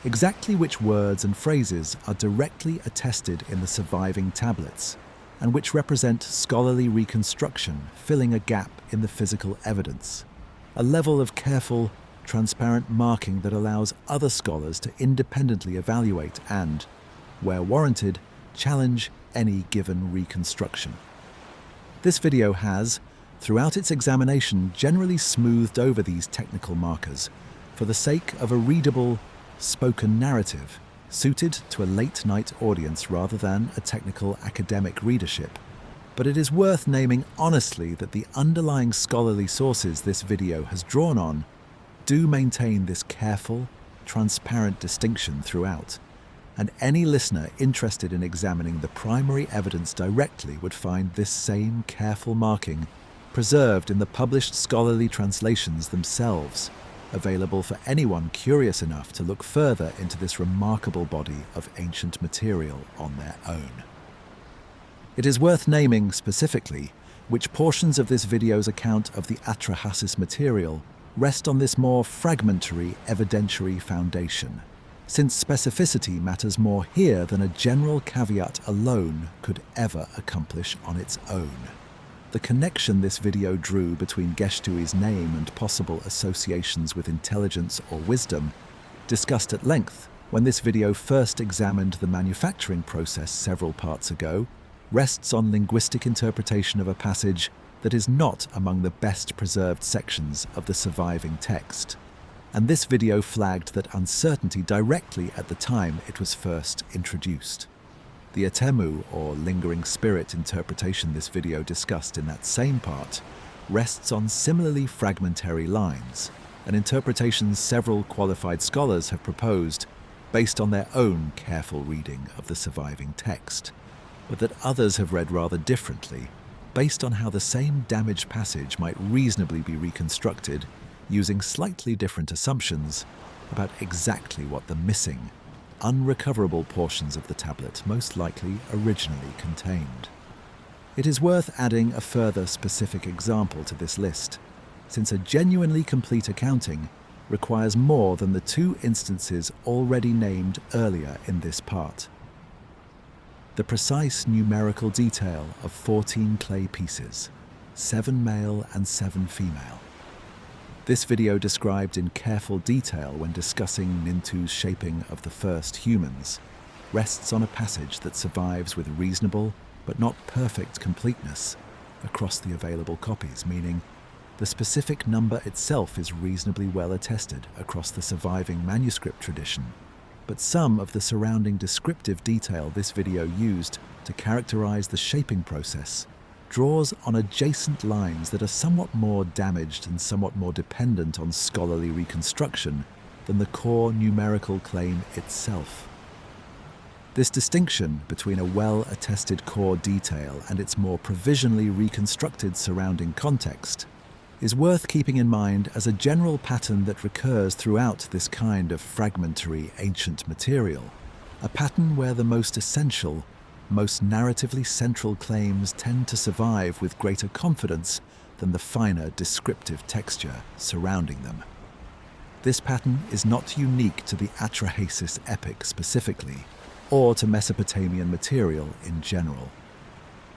exactly which words and phrases are directly attested in the surviving tablets, and which represent scholarly reconstruction filling a gap in the physical evidence, a level of careful, transparent marking that allows other scholars to independently evaluate and, where warranted, challenge any given reconstruction. This video has, throughout its examination generally smoothed over these technical markers for the sake of a readable, spoken narrative suited to a late-night audience rather than a technical academic readership. But it is worth naming honestly that the underlying scholarly sources this video has drawn on do maintain this careful, transparent distinction throughout, and any listener interested in examining the primary evidence directly would find this same careful marking preserved in the published scholarly translations themselves, available for anyone curious enough to look further into this remarkable body of ancient material on their own. It is worth naming specifically which portions of this video's account of the Atrahasis material rest on this more fragmentary evidentiary foundation, since specificity matters more here than a general caveat alone could ever accomplish on its own. The connection this video drew between Geshtu-e's name and possible associations with intelligence or wisdom, discussed at length when this video first examined the manufacturing process several parts ago, rests on linguistic interpretation of a passage that is not among the best preserved sections of the surviving text. And this video flagged that uncertainty directly at the time it was first introduced. The Atemu, or lingering spirit interpretation this video discussed in that same part, rests on similarly fragmentary lines, an interpretation several qualified scholars have proposed based on their own careful reading of the surviving text, but that others have read rather differently, based on how the same damaged passage might reasonably be reconstructed using slightly different assumptions about exactly what the missing, unrecoverable portions of the tablet most likely originally contained. It is worth adding a further specific example to this list, since a genuinely complete accounting requires more than the two instances already named earlier in this part. The precise numerical detail of 14 clay pieces, 7 male and 7 female. This video described in careful detail when discussing Nintu's shaping of the first humans, rests on a passage that survives with reasonable but not perfect completeness across the available copies, meaning the specific number itself is reasonably well attested across the surviving manuscript tradition, but some of the surrounding descriptive detail this video used to characterize the shaping process draws on adjacent lines that are somewhat more damaged and somewhat more dependent on scholarly reconstruction than the core numerical claim itself. This distinction between a well-attested core detail and its more provisionally reconstructed surrounding context is worth keeping in mind as a general pattern that recurs throughout this kind of fragmentary ancient material, a pattern where the most essential, most narratively central claims tend to survive with greater confidence than the finer descriptive texture surrounding them. This pattern is not unique to the Atrahasis epic specifically, or to Mesopotamian material in general.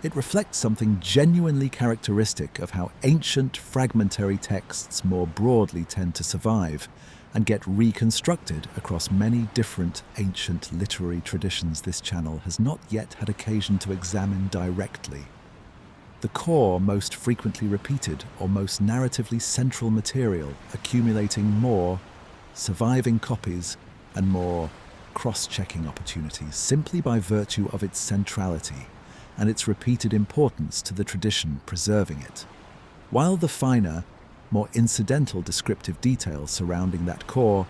It reflects something genuinely characteristic of how ancient fragmentary texts more broadly tend to survive and get reconstructed across many different ancient literary traditions this channel has not yet had occasion to examine directly. The core, most frequently repeated or most narratively central material accumulating more surviving copies and more cross-checking opportunities simply by virtue of its centrality and its repeated importance to the tradition preserving it, while the finer, more incidental descriptive detail surrounding that core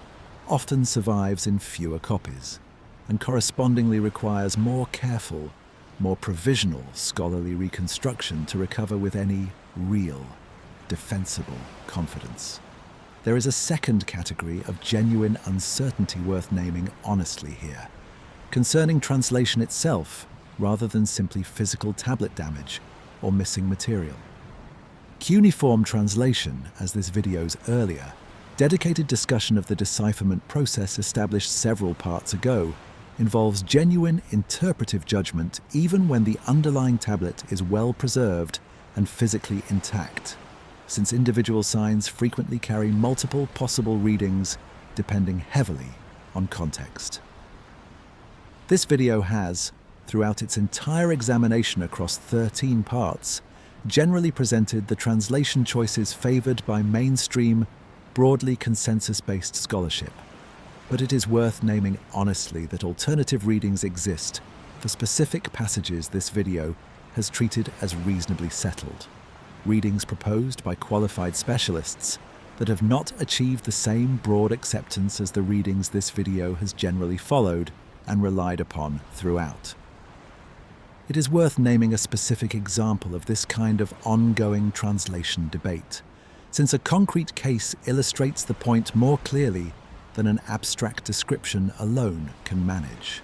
often survives in fewer copies, and correspondingly requires more careful, more provisional scholarly reconstruction to recover with any real, defensible confidence. There is a second category of genuine uncertainty worth naming honestly here, concerning translation itself rather than simply physical tablet damage or missing material. Cuneiform translation, as this video's earlier, dedicated discussion of the decipherment process established several parts ago, involves genuine interpretive judgment even when the underlying tablet is well preserved and physically intact, since individual signs frequently carry multiple possible readings depending heavily on context. This video has, throughout its entire examination across 13 parts, generally presented the translation choices favored by mainstream, broadly consensus-based scholarship. But it is worth naming honestly that alternative readings exist for specific passages this video has treated as reasonably settled. Readings proposed by qualified specialists that have not achieved the same broad acceptance as the readings this video has generally followed and relied upon throughout. It is worth naming a specific example of this kind of ongoing translation debate, since a concrete case illustrates the point more clearly than an abstract description alone can manage.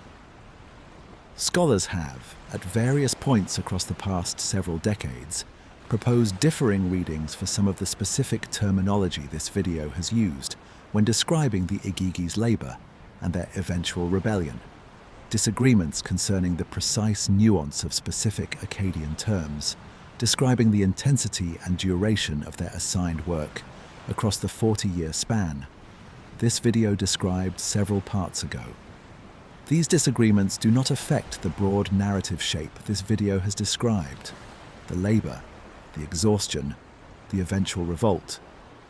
Scholars have, at various points across the past several decades, proposed differing readings for some of the specific terminology this video has used when describing the Igigi's labor and their eventual rebellion. Disagreements concerning the precise nuance of specific Akkadian terms, describing the intensity and duration of their assigned work across the 40-year span. This video described several parts ago. These disagreements do not affect the broad narrative shape this video has described. The labor, the exhaustion, the eventual revolt,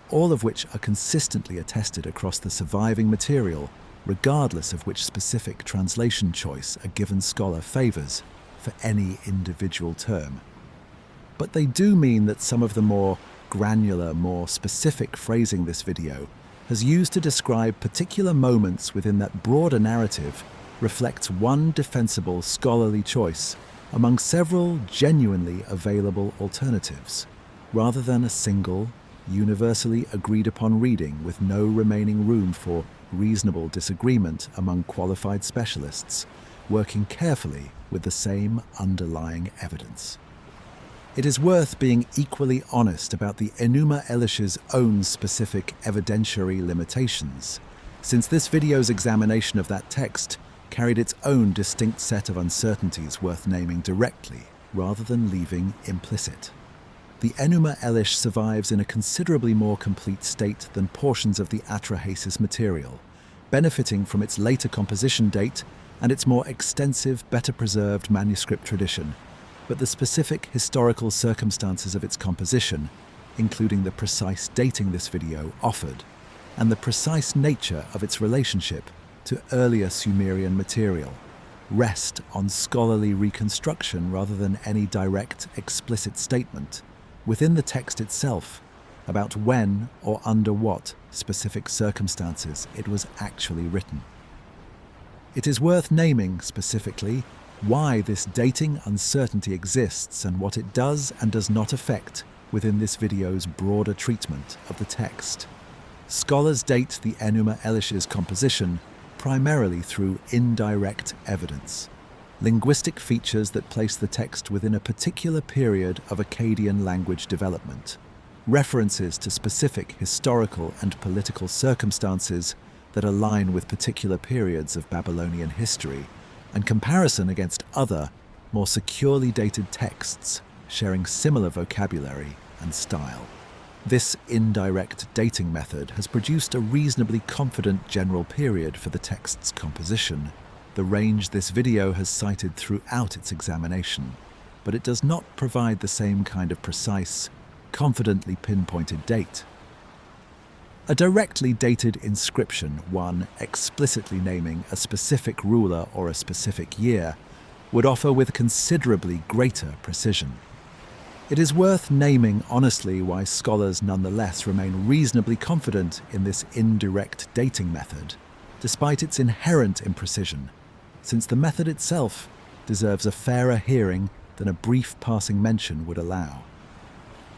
all of which are consistently attested across the surviving material, regardless of which specific translation choice a given scholar favors for any individual term. But they do mean that some of the more granular, more specific phrasing this video has used to describe particular moments within that broader narrative reflects one defensible scholarly choice among several genuinely available alternatives, rather than a single, universally agreed upon reading with no remaining room for reasonable disagreement among qualified specialists, working carefully with the same underlying evidence. It is worth being equally honest about the Enuma Elish's own specific evidentiary limitations, since this video's examination of that text carried its own distinct set of uncertainties worth naming directly, rather than leaving implicit. The Enuma Elish survives in a considerably more complete state than portions of the Atrahasis material, benefiting from its later composition date and its more extensive, better-preserved manuscript tradition, but the specific historical circumstances of its composition, including the precise dating this video offered, and the precise nature of its relationship to earlier Sumerian material, rest on scholarly reconstruction rather than any direct, explicit statement within the text itself about when or under what specific circumstances it was actually written. It is worth naming specifically why this dating uncertainty exists and what it does and does not affect within this video's broader treatment of the text. Scholars date the Enuma Elish's composition primarily through indirect evidence, linguistic features that place the text within a particular period of Akkadian language development, references to specific historical and political circumstances that align with particular periods of Babylonian history, and comparison against other, more securely dated texts sharing similar vocabulary and style. This indirect dating method has produced a reasonably confident general period for the text's composition, the range this video has cited throughout its examination, but it does not provide the same kind of precise, confidently pinpointed date. A directly dated inscription, one explicitly naming a specific ruler or a specific year, would offer with considerably greater precision. It is worth naming honestly why scholars nonetheless remain reasonably confident in this indirect dating method, despite its inherent imprecision, since the method itself deserves a fairer hearing than a brief passing mention would allow.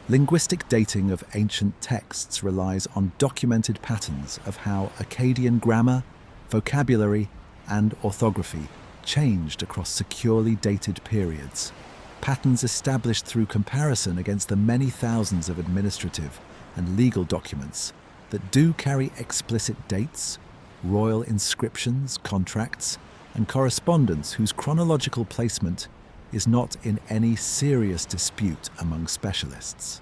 Linguistic dating of ancient texts relies on documented patterns of how Akkadian grammar, vocabulary, and orthography changed across securely dated periods, patterns established through comparison against the many thousands of administrative and legal documents that do carry explicit dates, royal inscriptions, contracts, and correspondence whose chronological placement is not in any serious dispute among specialists.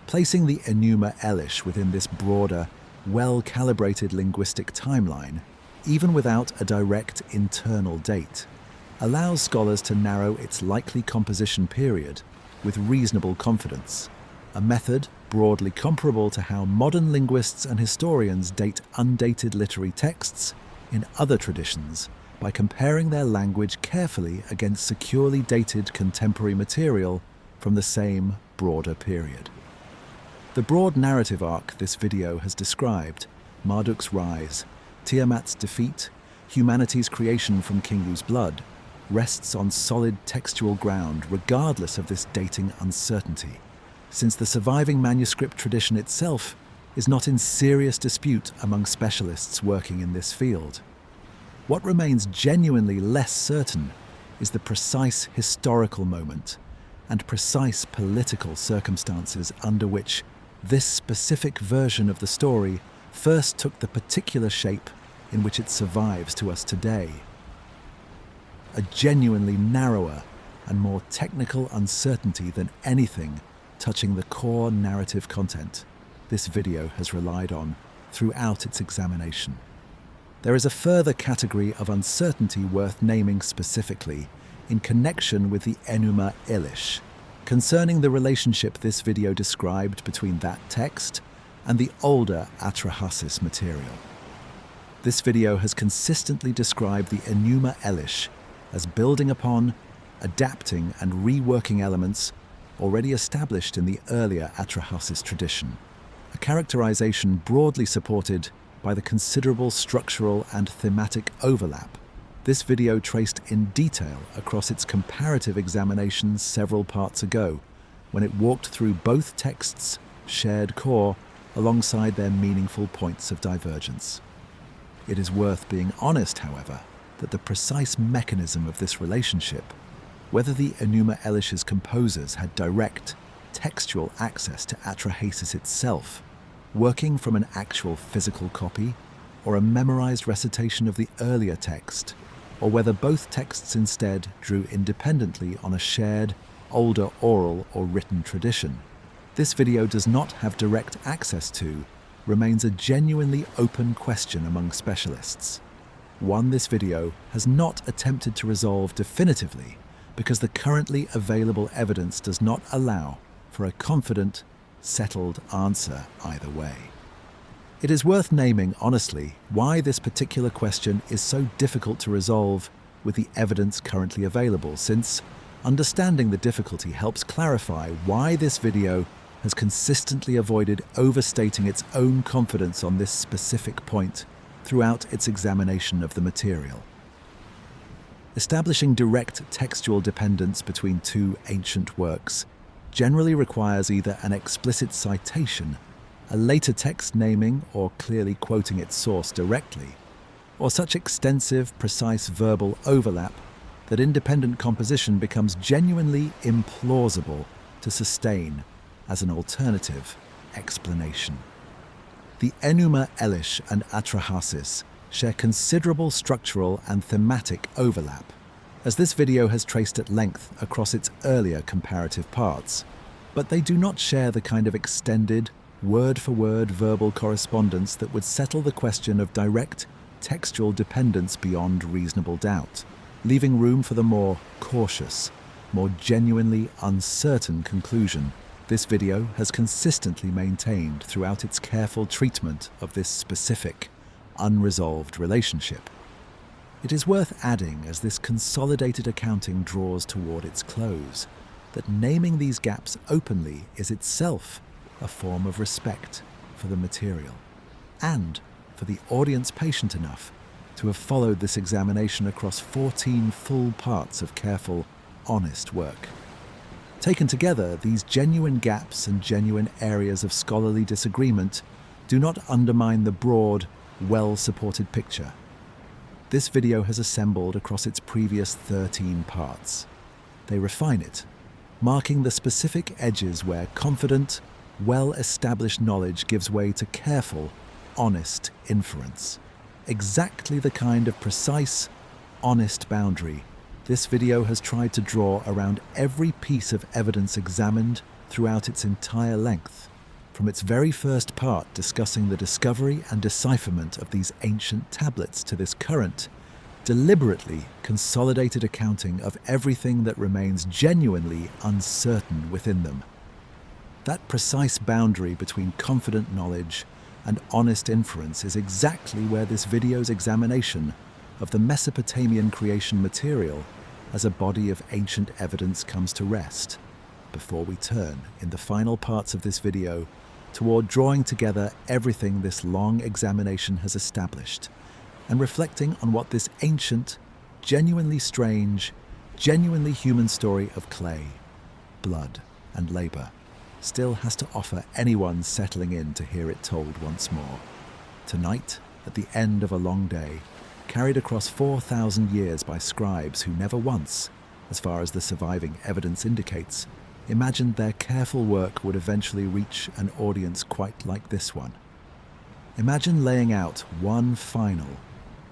Placing the Enuma Elish within this broader, well-calibrated linguistic timeline, even without a direct internal date, allows scholars to narrow its likely composition period with reasonable confidence, a method broadly comparable to how modern linguists and historians date undated literary texts in other traditions by comparing their language carefully against securely dated contemporary material from the same broader period. The broad narrative arc this video has described, Marduk's rise, Tiamat's defeat, humanity's creation from Kingu's blood, rests on solid textual ground regardless of this dating uncertainty, since the surviving manuscript tradition itself is not in serious dispute among specialists working in this field. What remains genuinely less certain is the precise historical moment and precise political circumstances under which this specific version of the story first took the particular shape in which it survives to us today. A genuinely narrower and more technical uncertainty than anything touching the core narrative content this video has relied on throughout its examination. There is a further category of uncertainty worth naming specifically in connection with the Enuma Elish, concerning the relationship this video described between that text and the older Atrahasis material. This video has consistently described the Enuma Elish as building upon, adapting and reworking elements already established in the earlier Atrahasis tradition, a characterization broadly supported by the considerable structural and thematic overlap this video traced in detail across its comparative examinations several parts ago, when it walked through both texts' shared core alongside their meaningful points of divergence. It is worth being honest, however, that the precise mechanism of this relationship, whether the Enuma Elish's composers had direct, textual access to Atrahasis itself, working from an actual physical copy, or a memorized recitation of the earlier text, or whether both texts instead drew independently on a shared, older oral or written tradition, this video does not have direct access to, remains a genuinely open question among specialists. One this video has not attempted to resolve definitively because the currently available evidence does not allow for a confident, settled answer either way. It is worth naming honestly why this particular question is so difficult to resolve with the evidence currently available, since understanding the difficulty helps clarify why this video has consistently avoided overstating its own confidence on this specific point throughout its examination of the material. Establishing direct textual dependence between two ancient works generally requires either an explicit citation, a later text naming or clearly quoting its source directly, or such extensive, precise verbal overlap that independent composition becomes genuinely implausible to sustain as an alternative explanation. The Enuma Elish and Atrahasis share considerable structural and thematic overlap, as this video has traced at length across its earlier comparative parts, but they do not share the kind of extended, word-for-word verbal correspondence that would settle the question of direct textual dependence beyond reasonable doubt, leaving room for the more cautious, more genuinely uncertain conclusion this video has consistently maintained throughout its careful treatment of this specific, unresolved relationship. It is worth adding, as this consolidated accounting draws toward its close, that naming these gaps openly is itself a form of respect for the material, and for the audience patient enough to have followed this examination across 14 full parts of careful, honest work. Taken together, these genuine gaps and genuine areas of scholarly disagreement do not undermine the broad, well-supported picture this video has assembled across its previous 13 parts. They refine it, marking the specific edges where confident, well-established knowledge gives way to careful, honest inference. Exactly the kind of precise, honest boundary this video has tried to draw around every piece of evidence examined throughout its entire length, from its very first part discussing the discovery and decipherment of these ancient tablets to this current, deliberately consolidated accounting of everything that remains genuinely uncertain within them. That precise boundary between confident knowledge and honest inference is exactly where this video's examination of the Mesopotamian creation material as a body of ancient evidence comes to rest, before we turn, in the final parts of this video, toward drawing together everything this long examination has established, and reflecting on what this ancient, genuinely strange, genuinely human story of clay, blood, and labor still has to offer anyone settling in to hear it told once more. Tonight, at the end of a long day, carried across 4,000 years by scribes who never once, as far as the surviving evidence indicates, imagined their careful work would eventually reach an audience quite like this one. Imagine laying out one final,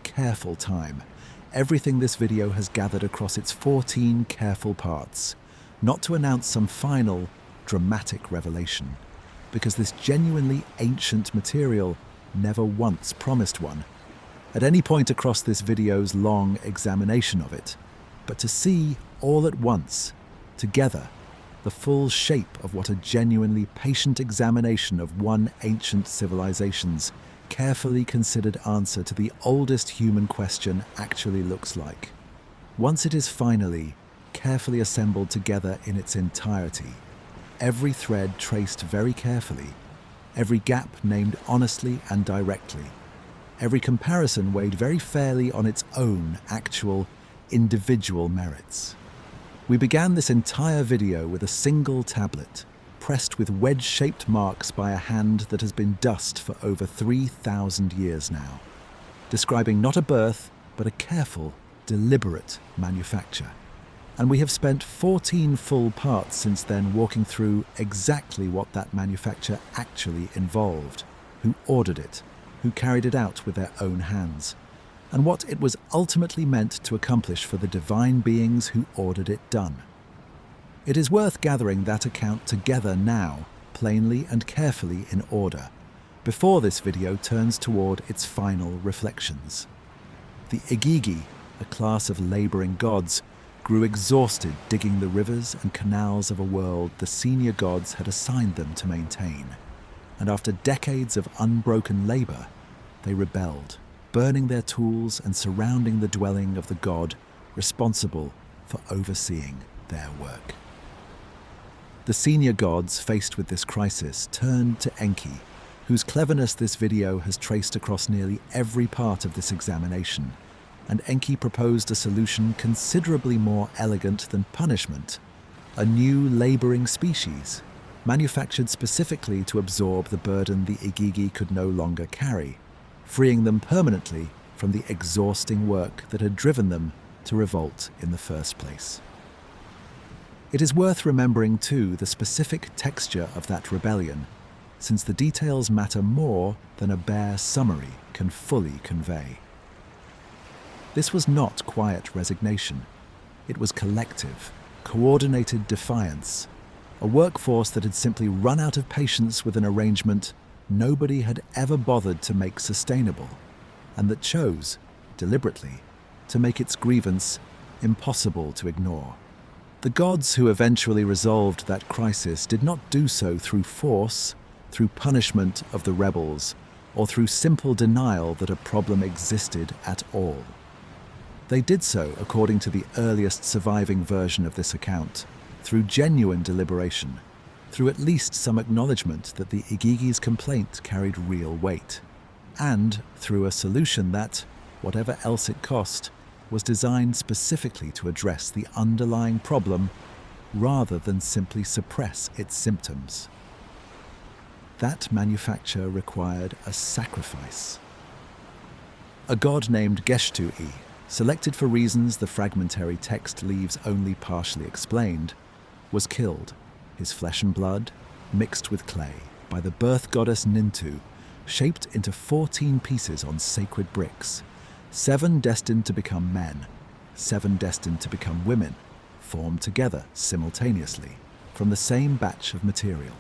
careful time everything this video has gathered across its 14 careful parts, not to announce some final, dramatic revelation, because this genuinely ancient material never once promised one, at any point across this video's long examination of it, but to see all at once, together, the full shape of what a genuinely patient examination of one ancient civilization's carefully considered answer to the oldest human question actually looks like. Once it is finally, carefully assembled together in its entirety, every thread traced very carefully, every gap named honestly and directly, every comparison weighed very fairly on its own actual, individual merits. We began this entire video with a single tablet, pressed with wedge-shaped marks by a hand that has been dust for over 3,000 years now, describing not a birth, but a careful, deliberate manufacture. And we have spent 14 full parts since then walking through exactly what that manufacture actually involved, who ordered it, who carried it out with their own hands, and what it was ultimately meant to accomplish for the divine beings who ordered it done. It is worth gathering that account together now, plainly and carefully in order, before this video turns toward its final reflections. The Igigi, a class of labouring gods, grew exhausted digging the rivers and canals of a world the senior gods had assigned them to maintain, and after decades of unbroken labour, they rebelled, burning their tools and surrounding the dwelling of the god responsible for overseeing their work. The senior gods, faced with this crisis, turned to Enki, whose cleverness this video has traced across nearly every part of this examination, and Enki proposed a solution considerably more elegant than punishment, a new labouring species, manufactured specifically to absorb the burden the Igigi could no longer carry, freeing them permanently from the exhausting work that had driven them to revolt in the first place. It is worth remembering, too, the specific texture of that rebellion, since the details matter more than a bare summary can fully convey. This was not quiet resignation. It was collective, coordinated defiance, a workforce that had simply run out of patience with an arrangement nobody had ever bothered to make sustainable, and that chose, deliberately, to make its grievance impossible to ignore. The gods who eventually resolved that crisis did not do so through force, through punishment of the rebels, or through simple denial that a problem existed at all. They did so, according to the earliest surviving version of this account, through genuine deliberation, through at least some acknowledgement that the Igigi's complaint carried real weight, and through a solution that, whatever else it cost, was designed specifically to address the underlying problem rather than simply suppress its symptoms. That manufacture required a sacrifice. A god named Geshtu-e, selected for reasons the fragmentary text leaves only partially explained, was killed, his flesh and blood, mixed with clay, by the birth goddess Nintu, shaped into 14 pieces on sacred bricks, 7 destined to become men, 7 destined to become women, formed together simultaneously from the same batch of material.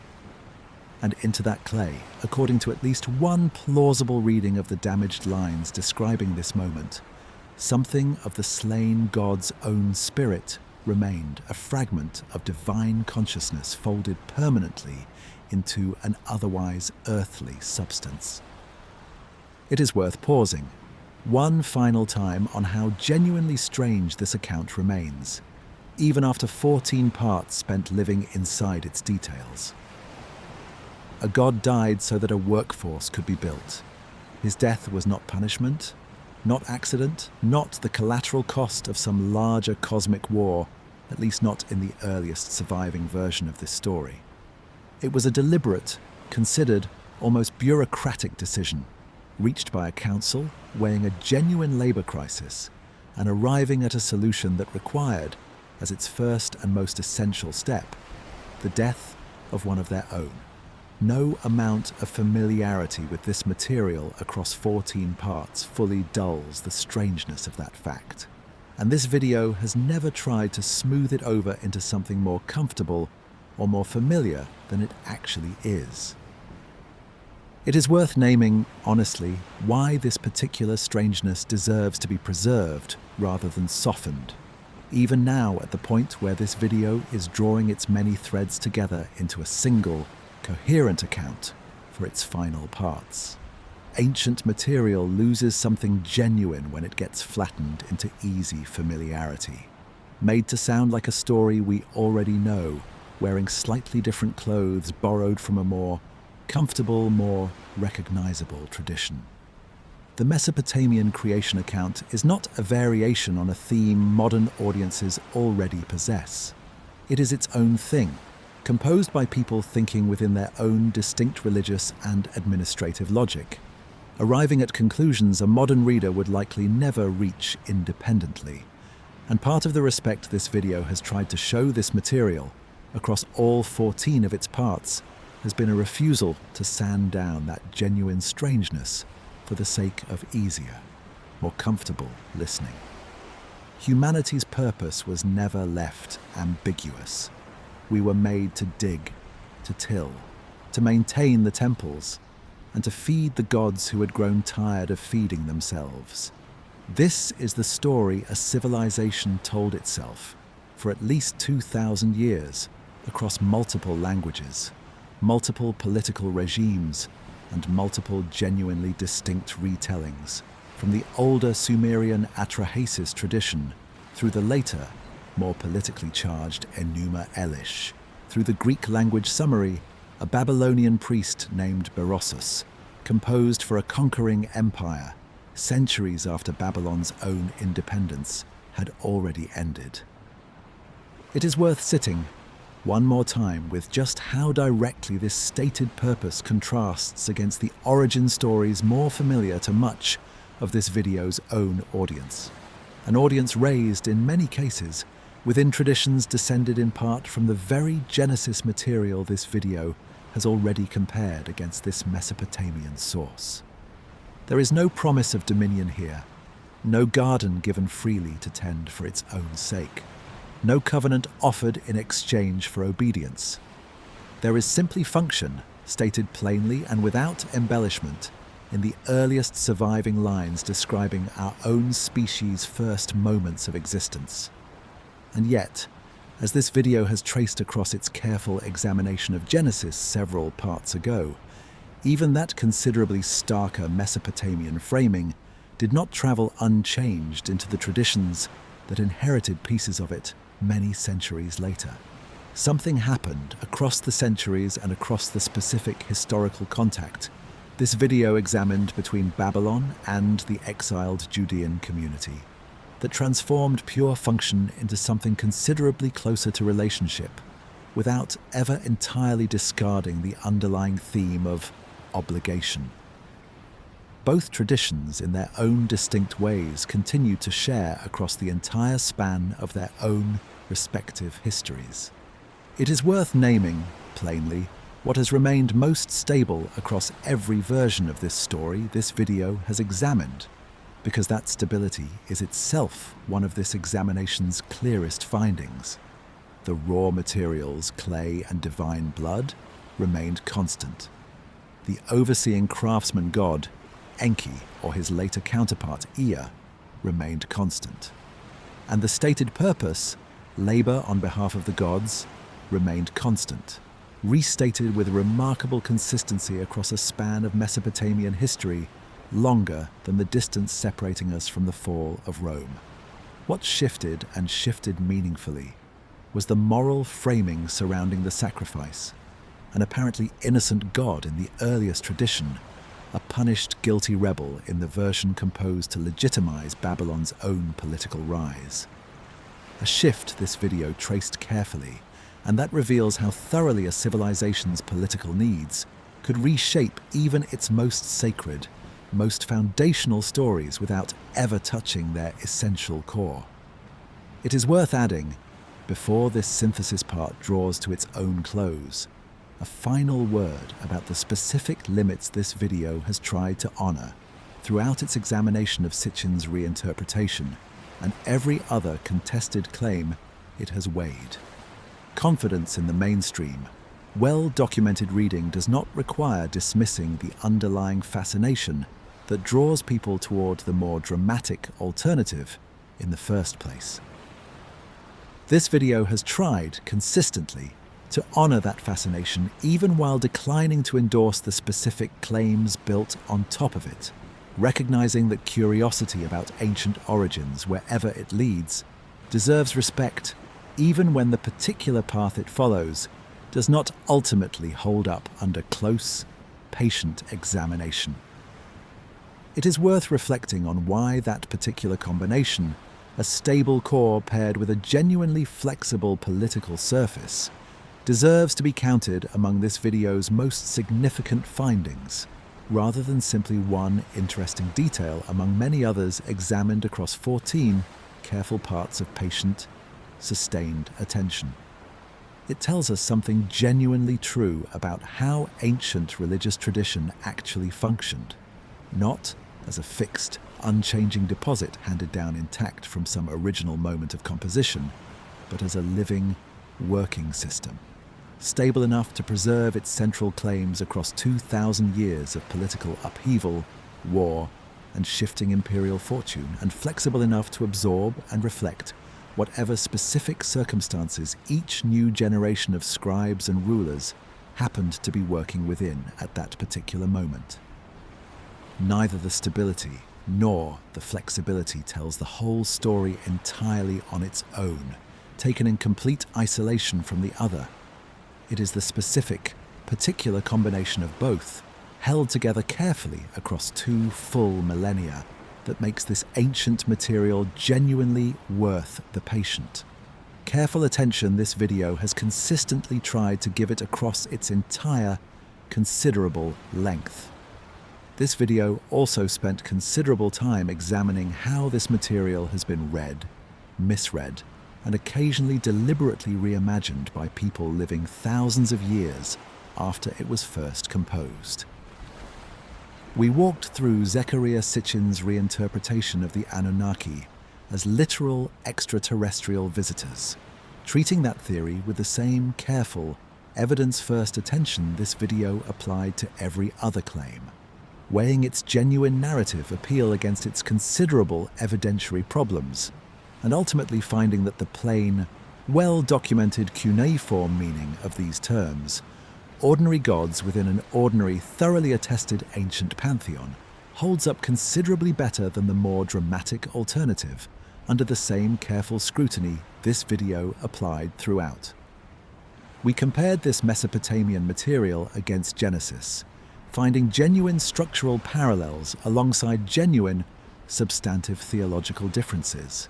And into that clay, according to at least one plausible reading of the damaged lines describing this moment, something of the slain god's own spirit remained, a fragment of divine consciousness folded permanently into an otherwise earthly substance. It is worth pausing one final time on how genuinely strange this account remains, even after 14 parts spent living inside its details. A god died so that a workforce could be built. His death was not punishment, not accident, not the collateral cost of some larger cosmic war, at least not in the earliest surviving version of this story. It was a deliberate, considered, almost bureaucratic decision, reached by a council weighing a genuine labor crisis and arriving at a solution that required, as its first and most essential step, the death of one of their own. No amount of familiarity with this material across 14 parts fully dulls the strangeness of that fact. And this video has never tried to smooth it over into something more comfortable or more familiar than it actually is. It is worth naming, honestly, why this particular strangeness deserves to be preserved rather than softened, even now at the point where this video is drawing its many threads together into a single, coherent account for its final parts. Ancient material loses something genuine when it gets flattened into easy familiarity. Made to sound like a story we already know, wearing slightly different clothes borrowed from a more comfortable, more recognizable tradition. The Mesopotamian creation account is not a variation on a theme modern audiences already possess. It is its own thing, composed by people thinking within their own distinct religious and administrative logic, arriving at conclusions a modern reader would likely never reach independently. And part of the respect this video has tried to show this material, across all 14 of its parts, has been a refusal to sand down that genuine strangeness for the sake of easier, more comfortable listening. Humanity's purpose was never left ambiguous. We were made to dig, to till, to maintain the temples, and to feed the gods who had grown tired of feeding themselves. This is the story a civilization told itself for at least 2,000 years across multiple languages, multiple political regimes, and multiple genuinely distinct retellings, from the older Sumerian Atrahasis tradition through the later, more politically charged Enuma Elish, through the Greek language summary, a Babylonian priest named Berossus, composed for a conquering empire, centuries after Babylon's own independence had already ended. It is worth sitting one more time with just how directly this stated purpose contrasts against the origin stories more familiar to much of this video's own audience. An audience raised, in many cases, within traditions descended in part from the very Genesis material this video has already compared against this Mesopotamian source. There is no promise of dominion here, no garden given freely to tend for its own sake, no covenant offered in exchange for obedience. There is simply function, stated plainly and without embellishment, in the earliest surviving lines describing our own species' first moments of existence. And yet, as this video has traced across its careful examination of Genesis several parts ago, even that considerably starker Mesopotamian framing did not travel unchanged into the traditions that inherited pieces of it many centuries later. Something happened across the centuries and across the specific historical contact this video examined between Babylon and the exiled Judean community that transformed pure function into something considerably closer to relationship, without ever entirely discarding the underlying theme of obligation. Both traditions, in their own distinct ways, continue to share across the entire span of their own respective histories. It is worth naming, plainly, what has remained most stable across every version of this story this video has examined, because that stability is itself one of this examination's clearest findings. The raw materials, clay and divine blood, remained constant. The overseeing craftsman god, Enki, or his later counterpart, Ea, remained constant. And the stated purpose, labor on behalf of the gods, remained constant, restated with remarkable consistency across a span of Mesopotamian history longer than the distance separating us from the fall of Rome. What shifted, and shifted meaningfully, was the moral framing surrounding the sacrifice. An apparently innocent god in the earliest tradition, a punished guilty rebel in the version composed to legitimize Babylon's own political rise. A shift this video traced carefully, and that reveals how thoroughly a civilization's political needs could reshape even its most sacred, most foundational stories without ever touching their essential core. It is worth adding, before this synthesis part draws to its own close, a final word about the specific limits this video has tried to honor throughout its examination of Sitchin's reinterpretation and every other contested claim it has weighed. Confidence in the mainstream, well-documented reading does not require dismissing the underlying fascination that draws people toward the more dramatic alternative in the first place. This video has tried consistently to honor that fascination even while declining to endorse the specific claims built on top of it, recognizing that curiosity about ancient origins, wherever it leads, deserves respect even when the particular path it follows does not ultimately hold up under close, patient examination. It is worth reflecting on why that particular combination, a stable core paired with a genuinely flexible political surface, deserves to be counted among this video's most significant findings, rather than simply one interesting detail among many others examined across 14 careful parts of patient, sustained attention. It tells us something genuinely true about how ancient religious tradition actually functioned, not as a fixed, unchanging deposit handed down intact from some original moment of composition, but as a living, working system, stable enough to preserve its central claims across 2,000 years of political upheaval, war, and shifting imperial fortune, and flexible enough to absorb and reflect whatever specific circumstances each new generation of scribes and rulers happened to be working within at that particular moment. Neither the stability nor the flexibility tells the whole story entirely on its own, taken in complete isolation from the other. It is the specific, particular combination of both, held together carefully across 2 full millennia, that makes this ancient material genuinely worth the patient. Careful attention this video has consistently tried to give it across its entire, considerable length. This video also spent considerable time examining how this material has been read, misread, and occasionally deliberately reimagined by people living thousands of years after it was first composed. We walked through Zecharia Sitchin's reinterpretation of the Anunnaki as literal extraterrestrial visitors, treating that theory with the same careful, evidence-first attention this video applied to every other claim, weighing its genuine narrative appeal against its considerable evidentiary problems, and ultimately finding that the plain, well-documented cuneiform meaning of these terms, ordinary gods within an ordinary, thoroughly attested ancient pantheon, holds up considerably better than the more dramatic alternative, under the same careful scrutiny this video applied throughout. We compared this Mesopotamian material against Genesis, finding genuine structural parallels alongside genuine, substantive theological differences,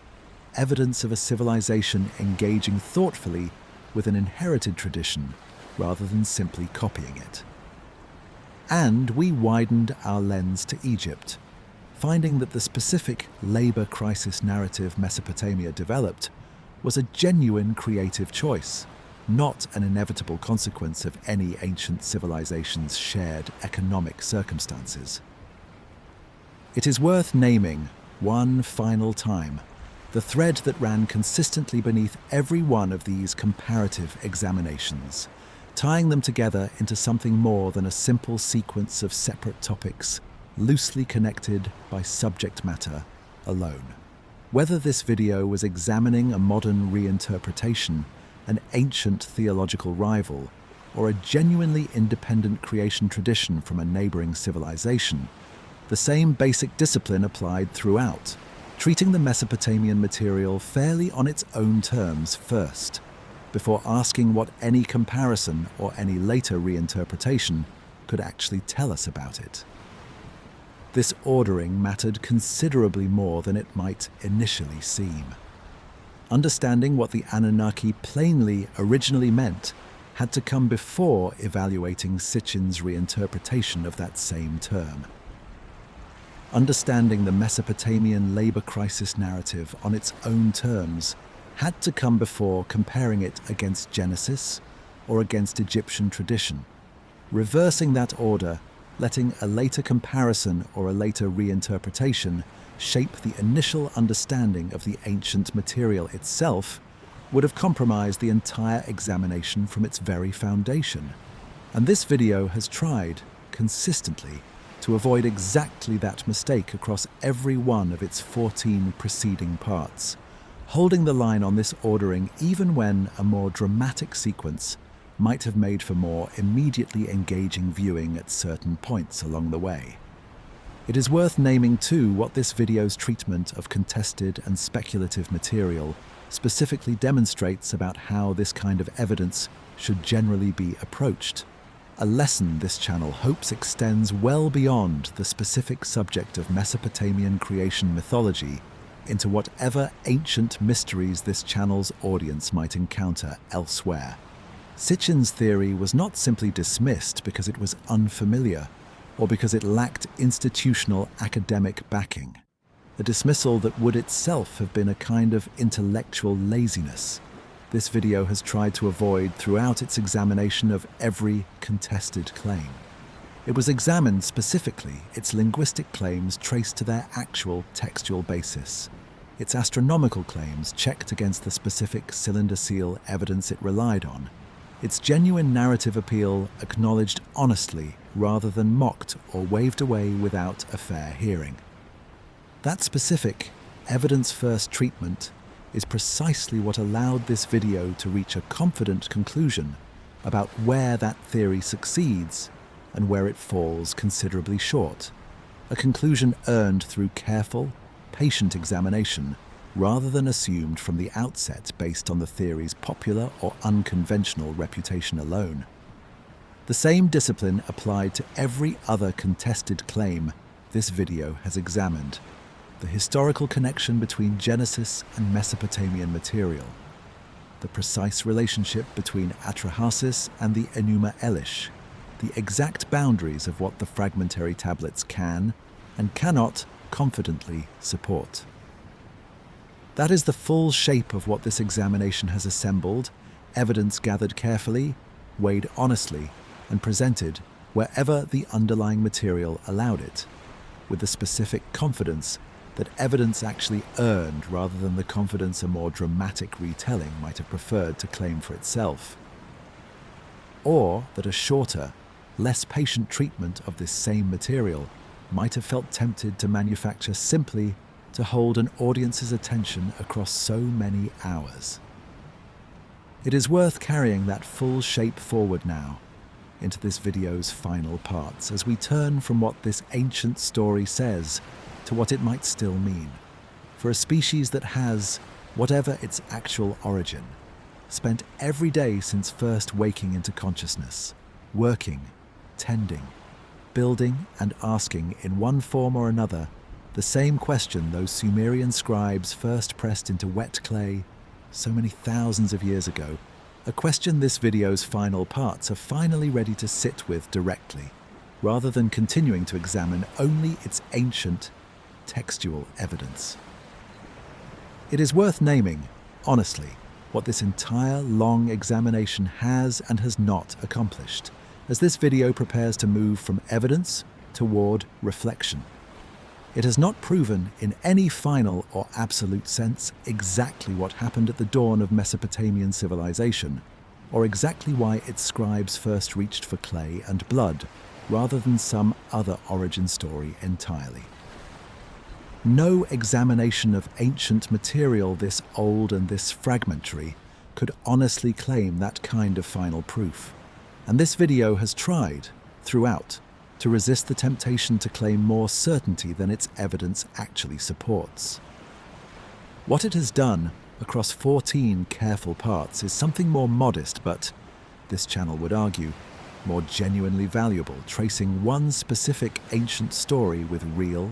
evidence of a civilization engaging thoughtfully with an inherited tradition rather than simply copying it. And we widened our lens to Egypt, finding that the specific labor crisis narrative Mesopotamia developed was a genuine creative choice, not an inevitable consequence of any ancient civilization's shared economic circumstances. It is worth naming, one final time, the thread that ran consistently beneath every one of these comparative examinations, tying them together into something more than a simple sequence of separate topics, loosely connected by subject matter alone. Whether this video was examining a modern reinterpretation, an ancient theological rival, or a genuinely independent creation tradition from a neighboring civilization, the same basic discipline applied throughout, treating the Mesopotamian material fairly on its own terms first, before asking what any comparison or any later reinterpretation could actually tell us about it. This ordering mattered considerably more than it might initially seem. Understanding what the Anunnaki plainly originally meant had to come before evaluating Sitchin's reinterpretation of that same term. Understanding the Mesopotamian labor crisis narrative on its own terms had to come before comparing it against Genesis or against Egyptian tradition. Reversing that order, letting a later comparison or a later reinterpretation shape the initial understanding of the ancient material itself, would have compromised the entire examination from its very foundation. And this video has tried, consistently, to avoid exactly that mistake across every one of its 14 preceding parts, holding the line on this ordering even when a more dramatic sequence might have made for more immediately engaging viewing at certain points along the way. It is worth naming too what this video's treatment of contested and speculative material specifically demonstrates about how this kind of evidence should generally be approached. A lesson this channel hopes extends well beyond the specific subject of Mesopotamian creation mythology into whatever ancient mysteries this channel's audience might encounter elsewhere. Sitchin's theory was not simply dismissed because it was unfamiliar or because it lacked institutional academic backing, a dismissal that would itself have been a kind of intellectual laziness. This video has tried to avoid throughout its examination of every contested claim. It was examined specifically its linguistic claims traced to their actual textual basis, its astronomical claims checked against the specific cylinder seal evidence it relied on, its genuine narrative appeal acknowledged honestly rather than mocked or waved away without a fair hearing. That specific, evidence-first treatment is precisely what allowed this video to reach a confident conclusion about where that theory succeeds and where it falls considerably short, a conclusion earned through careful, patient examination rather than assumed from the outset based on the theory's popular or unconventional reputation alone. The same discipline applied to every other contested claim this video has examined: the historical connection between Genesis and Mesopotamian material, the precise relationship between Atrahasis and the Enuma Elish, the exact boundaries of what the fragmentary tablets can and cannot confidently support. That is the full shape of what this examination has assembled, evidence gathered carefully, weighed honestly, and presented wherever the underlying material allowed it, with the specific confidence that evidence actually earned rather than the confidence a more dramatic retelling might have preferred to claim for itself. Or that a shorter, less patient treatment of this same material might have felt tempted to manufacture simply to hold an audience's attention across so many hours. It is worth carrying that full shape forward now into this video's final parts as we turn from what this ancient story says to what it might still mean for a species that has, whatever its actual origin, spent every day since first waking into consciousness, working, tending, building and asking in one form or another the same question those Sumerian scribes first pressed into wet clay so many thousands of years ago, a question this video's final parts are finally ready to sit with directly, rather than continuing to examine only its ancient, textual evidence. It is worth naming, honestly, what this entire long examination has and has not accomplished, as this video prepares to move from evidence toward reflection. It has not proven in any final or absolute sense exactly what happened at the dawn of Mesopotamian civilization, or exactly why its scribes first reached for clay and blood, rather than some other origin story entirely. No examination of ancient material this old and this fragmentary could honestly claim that kind of final proof. And this video has tried, throughout, to resist the temptation to claim more certainty than its evidence actually supports. What it has done, across 14 careful parts, is something more modest but, this channel would argue, more genuinely valuable, tracing one specific ancient story with real,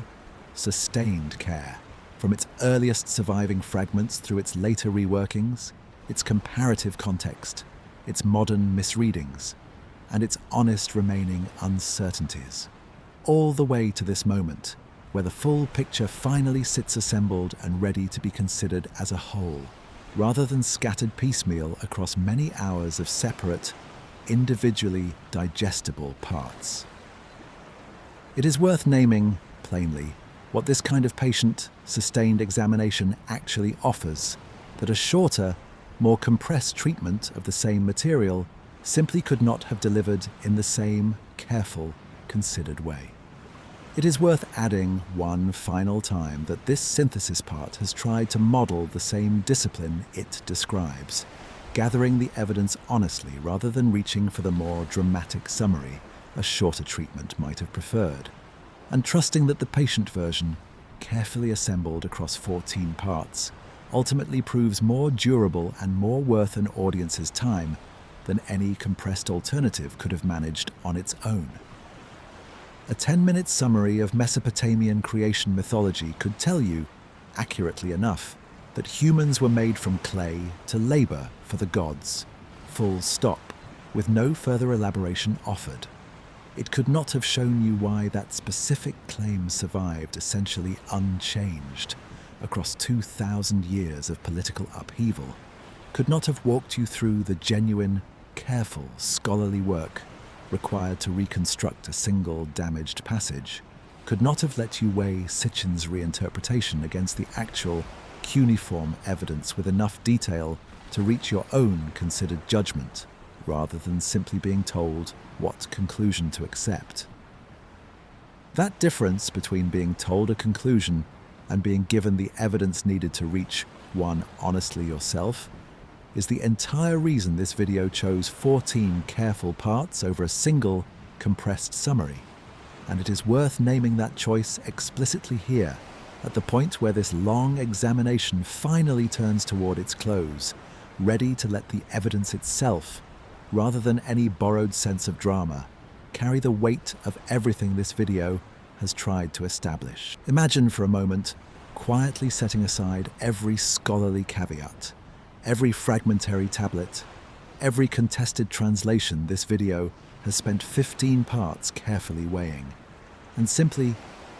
sustained care, from its earliest surviving fragments through its later reworkings, its comparative context, its modern misreadings, and its honest remaining uncertainties, all the way to this moment, where the full picture finally sits assembled and ready to be considered as a whole, rather than scattered piecemeal across many hours of separate, individually digestible parts. It is worth naming, plainly, what this kind of patient, sustained examination actually offers, that a shorter, more compressed treatment of the same material simply could not have delivered in the same careful, considered way. It is worth adding one final time that this synthesis part has tried to model the same discipline it describes, gathering the evidence honestly rather than reaching for the more dramatic summary a shorter treatment might have preferred, and trusting that the patient version, carefully assembled across 14 parts, ultimately proves more durable and more worth an audience's time than any compressed alternative could have managed on its own. A 10-minute summary of Mesopotamian creation mythology could tell you, accurately enough, that humans were made from clay to labor for the gods, full stop, with no further elaboration offered. It could not have shown you why that specific claim survived essentially unchanged across 2,000 years of political upheaval, could not have walked you through the genuine, careful, scholarly work required to reconstruct a single damaged passage, could not have let you weigh Sitchin's reinterpretation against the actual, cuneiform evidence with enough detail to reach your own considered judgment, rather than simply being told what conclusion to accept. That difference between being told a conclusion and being given the evidence needed to reach one honestly yourself is the entire reason this video chose 14 careful parts over a single, compressed summary, and it is worth naming that choice explicitly here, at the point where this long examination finally turns toward its close, ready to let the evidence itself, rather than any borrowed sense of drama, carry the weight of everything this video has tried to establish. Imagine for a moment quietly setting aside every scholarly caveat, every fragmentary tablet, every contested translation this video has spent 15 parts carefully weighing, and simply,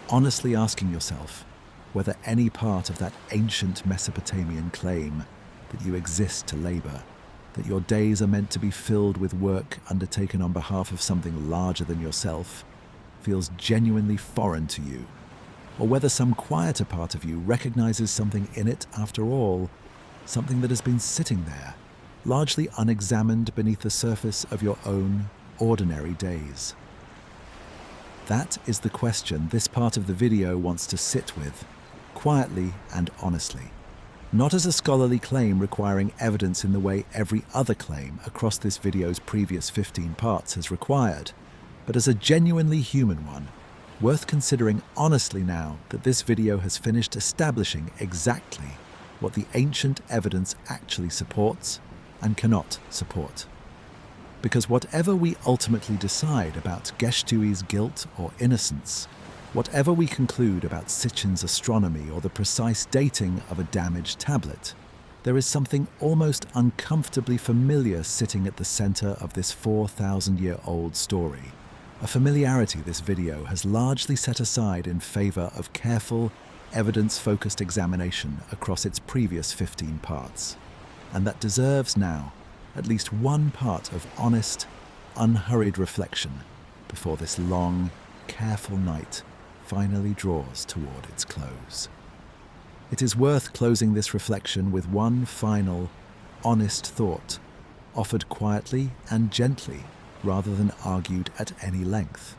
honestly asking yourself whether any part of that ancient Mesopotamian claim that you exist to labor, that your days are meant to be filled with work undertaken on behalf of something larger than yourself, feels genuinely foreign to you, or whether some quieter part of you recognizes something in it after all, something that has been sitting there, largely unexamined beneath the surface of your own ordinary days. That is the question this part of the video wants to sit with, quietly and honestly. Not as a scholarly claim requiring evidence in the way every other claim across this video's previous 15 parts has required, but as a genuinely human one, worth considering honestly now that this video has finished establishing exactly what the ancient evidence actually supports and cannot support. Because whatever we ultimately decide about Geshtu-e's guilt or innocence, whatever we conclude about Sitchin's astronomy or the precise dating of a damaged tablet, there is something almost uncomfortably familiar sitting at the center of this 4,000-year-old story, a familiarity this video has largely set aside in favor of careful, evidence-focused examination across its previous 15 parts, and that deserves now at least one part of honest, unhurried reflection before this long, careful night finally draws toward its close. It is worth closing this reflection with one final, honest thought, offered quietly and gently rather than argued at any length.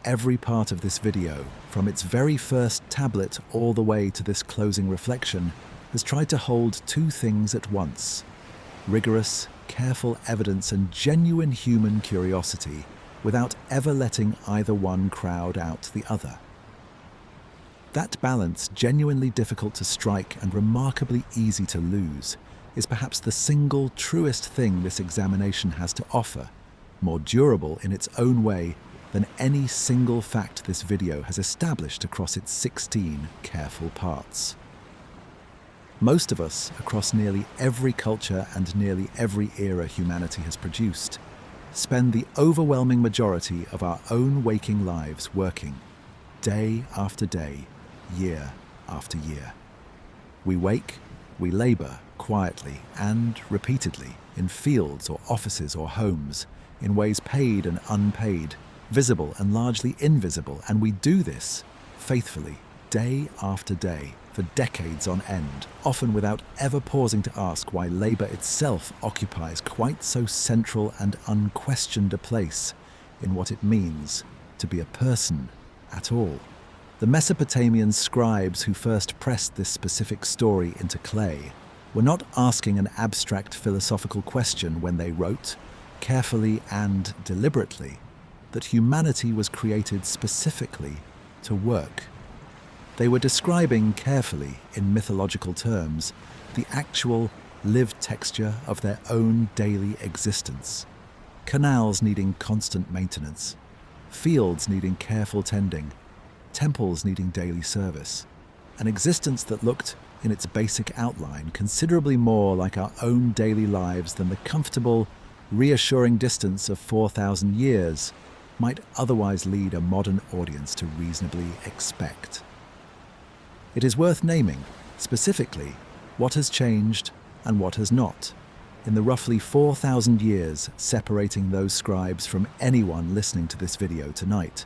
every part of this video, from its very first tablet all the way to this closing reflection, has tried to hold two things at once: rigorous, careful evidence and genuine human curiosity, without ever letting either one crowd out the other. That balance, genuinely difficult to strike and remarkably easy to lose, is perhaps the single truest thing this examination has to offer, more durable in its own way than any single fact this video has established across its 16 careful parts. Most of us, across nearly every culture and nearly every era humanity has produced, spend the overwhelming majority of our own waking lives working, day after day, year after year. We wake, we labor quietly and repeatedly in fields or offices or homes, in ways paid and unpaid, visible and largely invisible, and we do this faithfully, day after day, for decades on end, often without ever pausing to ask why labor itself occupies quite so central and unquestioned a place in what it means to be a person at all. The Mesopotamian scribes who first pressed this specific story into clay were not asking an abstract philosophical question when they wrote, carefully and deliberately, that humanity was created specifically to work. They were describing carefully, in mythological terms, the actual lived texture of their own daily existence. Canals needing constant maintenance, fields needing careful tending, temples needing daily service. An existence that looked, in its basic outline, considerably more like our own daily lives than the comfortable, reassuring distance of 4,000 years might otherwise lead a modern audience to reasonably expect. It is worth naming, specifically, what has changed and what has not, in the roughly 4,000 years separating those scribes from anyone listening to this video tonight,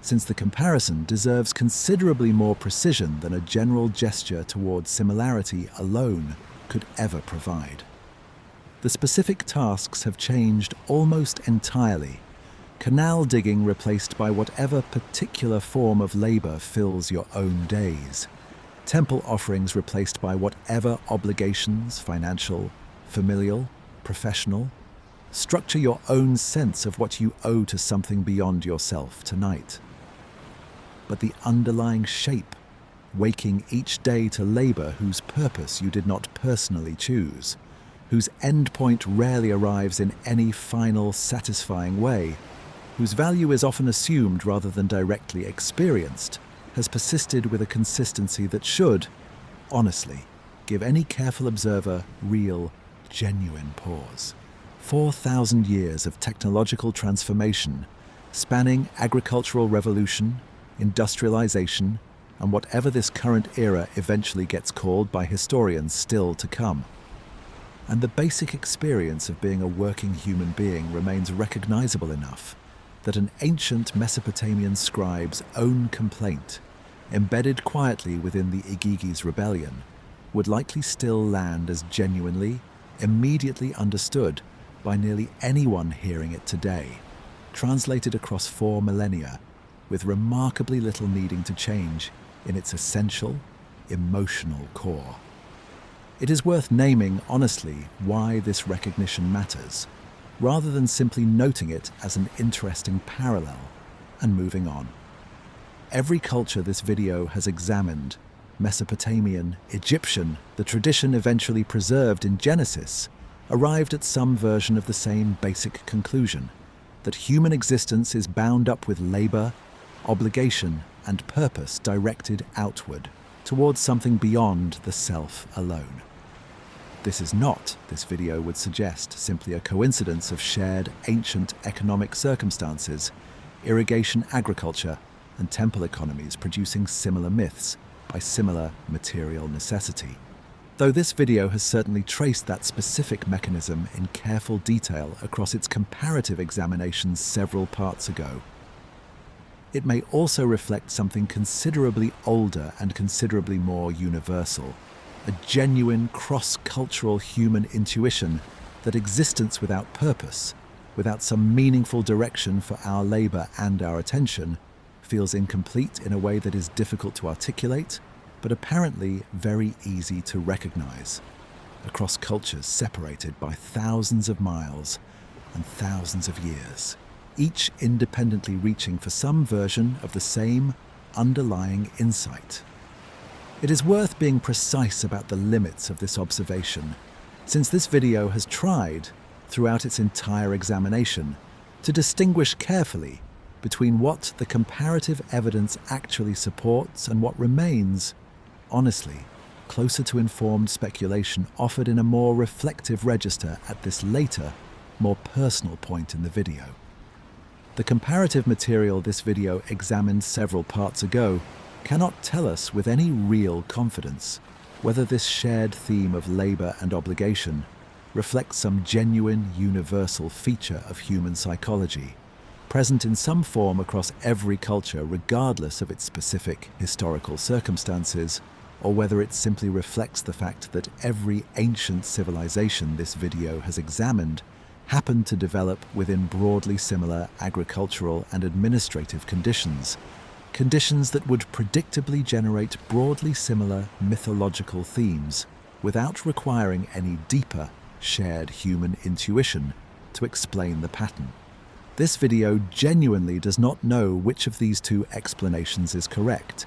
since the comparison deserves considerably more precision than a general gesture towards similarity alone could ever provide. The specific tasks have changed almost entirely. Canal digging replaced by whatever particular form of labor fills your own days. Temple offerings replaced by whatever obligations, financial, familial, professional. Structure your own sense of what you owe to something beyond yourself tonight. But the underlying shape, waking each day to labor whose purpose you did not personally choose, whose endpoint rarely arrives in any final, satisfying way, whose value is often assumed rather than directly experienced, has persisted with a consistency that should, honestly, give any careful observer real, genuine pause. 4,000 years of technological transformation, spanning agricultural revolution, industrialization, and whatever this current era eventually gets called by historians still to come. And the basic experience of being a working human being remains recognizable enough that an ancient Mesopotamian scribe's own complaint, embedded quietly within the Igigi's rebellion, would likely still land as genuinely, immediately understood by nearly anyone hearing it today, translated across 4 millennia, with remarkably little needing to change in its essential, emotional core. It is worth naming honestly why this recognition matters, rather than simply noting it as an interesting parallel and moving on. Every culture this video has examined, Mesopotamian, Egyptian, the tradition eventually preserved in Genesis, arrived at some version of the same basic conclusion, that human existence is bound up with labor, obligation, and purpose directed outward, towards something beyond the self alone. This is not, this video would suggest, simply a coincidence of shared ancient economic circumstances, irrigation agriculture, and temple economies producing similar myths by similar material necessity. Though this video has certainly traced that specific mechanism in careful detail across its comparative examinations several parts ago, it may also reflect something considerably older and considerably more universal, a genuine cross-cultural human intuition that existence without purpose, without some meaningful direction for our labor and our attention, feels incomplete in a way that is difficult to articulate, but apparently very easy to recognize. Across cultures separated by thousands of miles and thousands of years, each independently reaching for some version of the same underlying insight. It is worth being precise about the limits of this observation, since this video has tried, throughout its entire examination, to distinguish carefully between what the comparative evidence actually supports and what remains, honestly, closer to informed speculation offered in a more reflective register at this later, more personal point in the video. The comparative material this video examined several parts ago cannot tell us with any real confidence whether this shared theme of labor and obligation reflects some genuine universal feature of human psychology, present in some form across every culture regardless of its specific historical circumstances, or whether it simply reflects the fact that every ancient civilization this video has examined happened to develop within broadly similar agricultural and administrative conditions, conditions that would predictably generate broadly similar mythological themes without requiring any deeper, shared human intuition to explain the pattern. This video genuinely does not know which of these two explanations is correct,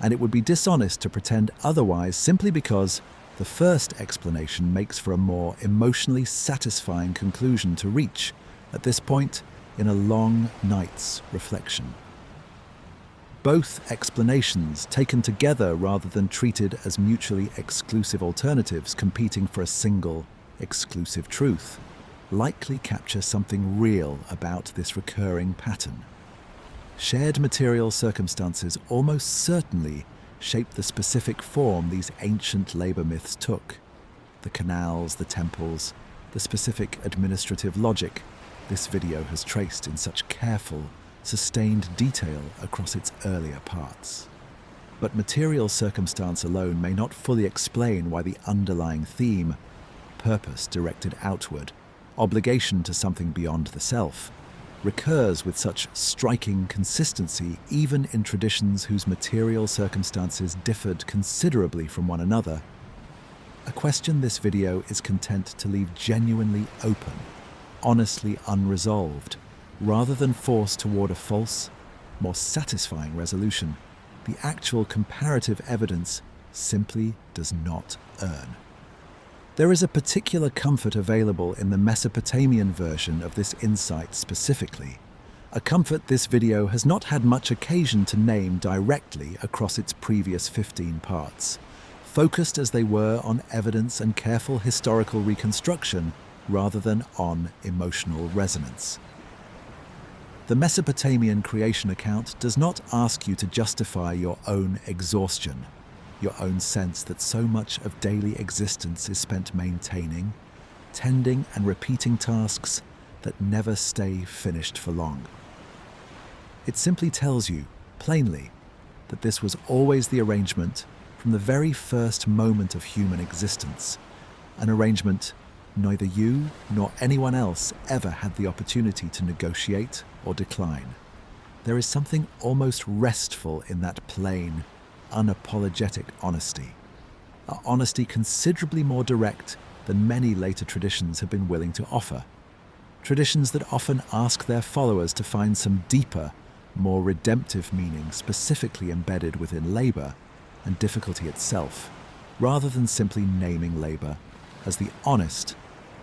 and it would be dishonest to pretend otherwise simply because the first explanation makes for a more emotionally satisfying conclusion to reach at this point in a long night's reflection. Both explanations, taken together rather than treated as mutually exclusive alternatives competing for a single, exclusive truth, likely capture something real about this recurring pattern. Shared material circumstances almost certainly shape the specific form these ancient labor myths took. The canals, the temples, the specific administrative logic this video has traced in such careful, sustained detail across its earlier parts. But material circumstance alone may not fully explain why the underlying theme, purpose directed outward, obligation to something beyond the self, recurs with such striking consistency even in traditions whose material circumstances differed considerably from one another. A question this video is content to leave genuinely open, honestly unresolved, rather than force toward a false, more satisfying resolution the actual comparative evidence simply does not earn. There is a particular comfort available in the Mesopotamian version of this insight specifically, a comfort this video has not had much occasion to name directly across its previous 15 parts, focused as they were on evidence and careful historical reconstruction rather than on emotional resonance. The Mesopotamian creation account does not ask you to justify your own exhaustion, your own sense that so much of daily existence is spent maintaining, tending and repeating tasks that never stay finished for long. It simply tells you, plainly, that this was always the arrangement from the very first moment of human existence, an arrangement neither you nor anyone else ever had the opportunity to negotiate or decline. There is something almost restful in that plain, unapologetic honesty, a honesty considerably more direct than many later traditions have been willing to offer. Traditions that often ask their followers to find some deeper, more redemptive meaning specifically embedded within labor and difficulty itself, rather than simply naming labor as the honest,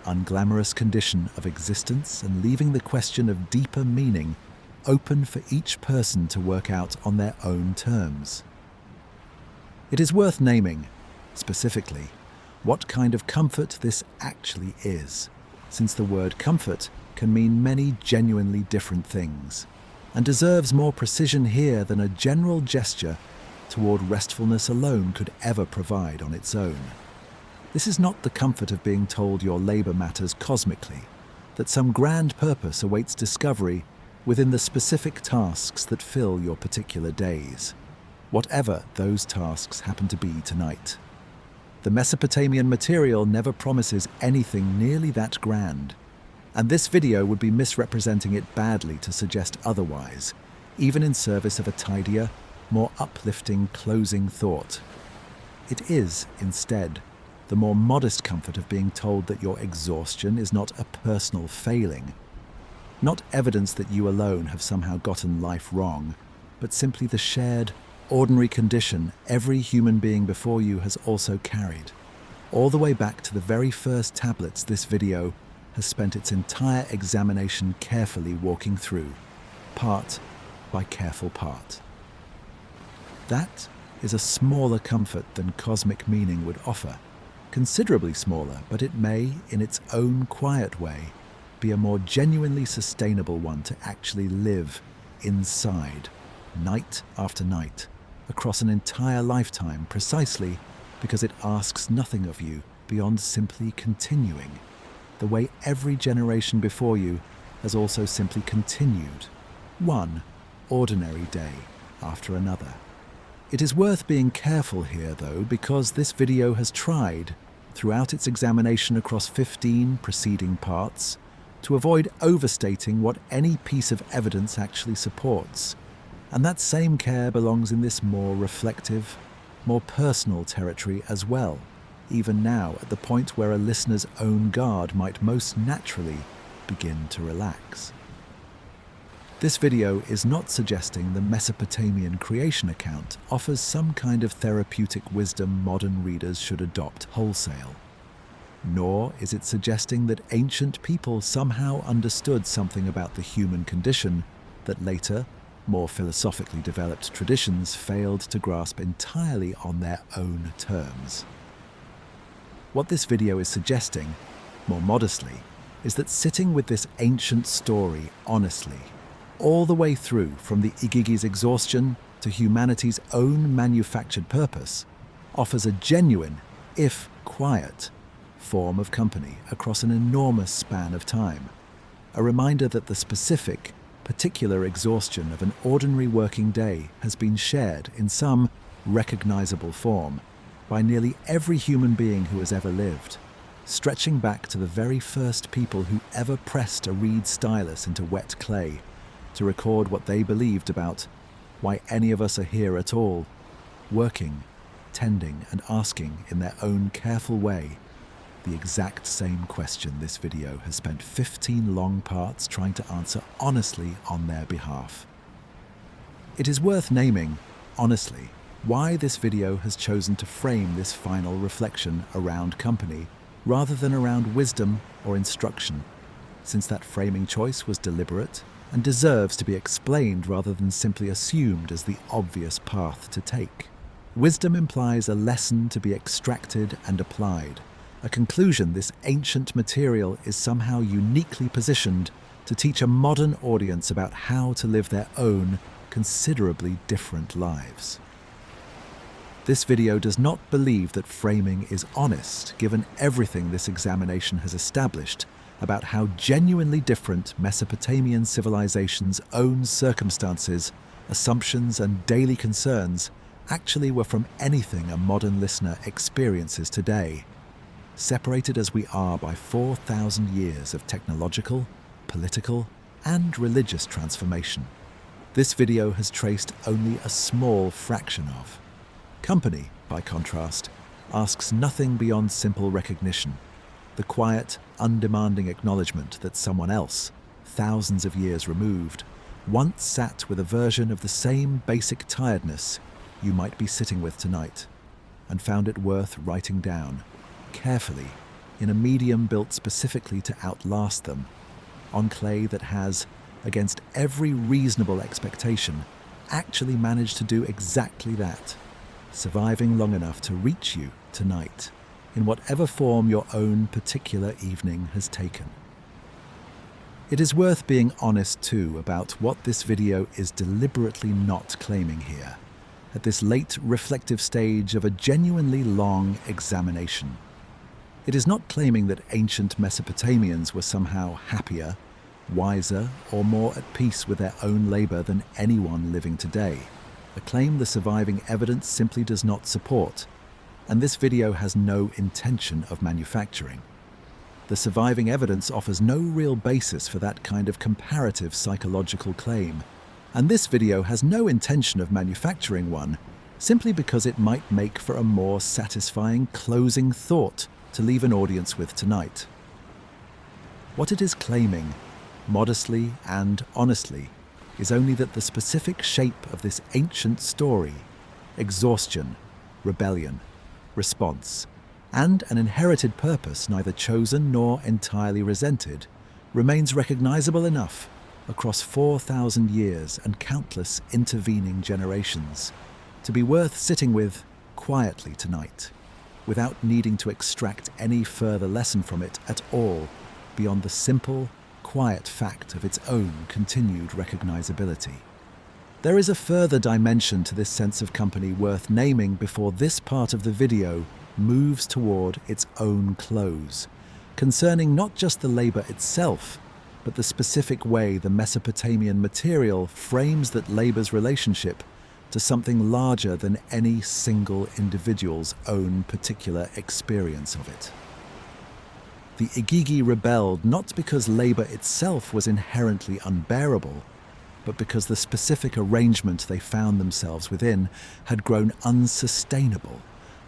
unglamorous condition of existence and leaving the question of deeper meaning open for each person to work out on their own terms. It is worth naming, specifically, what kind of comfort this actually is, since the word comfort can mean many genuinely different things, and deserves more precision here than a general gesture toward restfulness alone could ever provide on its own. This is not the comfort of being told your labor matters cosmically, that some grand purpose awaits discovery within the specific tasks that fill your particular days, whatever those tasks happen to be tonight. The Mesopotamian material never promises anything nearly that grand, and this video would be misrepresenting it badly to suggest otherwise, even in service of a tidier, more uplifting closing thought. It is, instead, the more modest comfort of being told that your exhaustion is not a personal failing, not evidence that you alone have somehow gotten life wrong, but simply the shared, ordinary condition every human being before you has also carried, all the way back to the very first tablets this video has spent its entire examination carefully walking through, part by careful part. That is a smaller comfort than cosmic meaning would offer, considerably smaller, but it may, in its own quiet way, be a more genuinely sustainable one to actually live inside, night after night, across an entire lifetime, precisely because it asks nothing of you beyond simply continuing, the way every generation before you has also simply continued, one ordinary day after another. It is worth being careful here, though, because this video has tried, throughout its examination across 15 preceding parts, to avoid overstating what any piece of evidence actually supports. And that same care belongs in this more reflective, more personal territory as well, even now at the point where a listener's own guard might most naturally begin to relax. This video is not suggesting the Mesopotamian creation account offers some kind of therapeutic wisdom modern readers should adopt wholesale. Nor is it suggesting that ancient people somehow understood something about the human condition that later, more philosophically developed traditions failed to grasp entirely on their own terms. What this video is suggesting, more modestly, is that sitting with this ancient story honestly, all the way through from the Igigi's exhaustion to humanity's own manufactured purpose, offers a genuine, if quiet, form of company across an enormous span of time. A reminder that the specific, particular exhaustion of an ordinary working day has been shared in some recognizable form by nearly every human being who has ever lived, stretching back to the very first people who ever pressed a reed stylus into wet clay to record what they believed about why any of us are here at all, working, tending, and asking in their own careful way the exact same question this video has spent 15 long parts trying to answer honestly on their behalf. It is worth naming, honestly, why this video has chosen to frame this final reflection around company rather than around wisdom or instruction, since that framing choice was deliberate and deserves to be explained rather than simply assumed as the obvious path to take. Wisdom implies a lesson to be extracted and applied, a conclusion this ancient material is somehow uniquely positioned to teach a modern audience about how to live their own, considerably different lives. This video does not believe that framing is honest, given everything this examination has established about how genuinely different Mesopotamian civilization's own circumstances, assumptions, and daily concerns actually were from anything a modern listener experiences today, separated as we are by 4,000 years of technological, political, and religious transformation. This video has traced only a small fraction of. Company, by contrast, asks nothing beyond simple recognition, the quiet, undemanding acknowledgement that someone else, thousands of years removed, once sat with a version of the same basic tiredness you might be sitting with tonight, and found it worth writing down, carefully, in a medium built specifically to outlast them, on clay that has, against every reasonable expectation, actually managed to do exactly that, surviving long enough to reach you tonight, in whatever form your own particular evening has taken. It is worth being honest too about what this video is deliberately not claiming here, at this late reflective stage of a genuinely long examination. It is not claiming that ancient Mesopotamians were somehow happier, wiser, or more at peace with their own labor than anyone living today, a claim the surviving evidence simply does not support, and this video has no intention of manufacturing. The surviving evidence offers no real basis for that kind of comparative psychological claim, And this video has no intention of manufacturing one, simply because it might make for a more satisfying closing thought to leave an audience with tonight. What it is claiming, modestly and honestly, is only that the specific shape of this ancient story, exhaustion, rebellion, response, and an inherited purpose neither chosen nor entirely resented, remains recognizable enough across 4,000 years and countless intervening generations to be worth sitting with quietly tonight, without needing to extract any further lesson from it at all beyond the simple, quiet fact of its own continued recognizability. There is a further dimension to this sense of company worth naming before this part of the video moves toward its own close, concerning not just the labor itself, but the specific way the Mesopotamian material frames that labor's relationship to something larger than any single individual's own particular experience of it. The Igigi rebelled not because labor itself was inherently unbearable, but because the specific arrangement they found themselves within had grown unsustainable,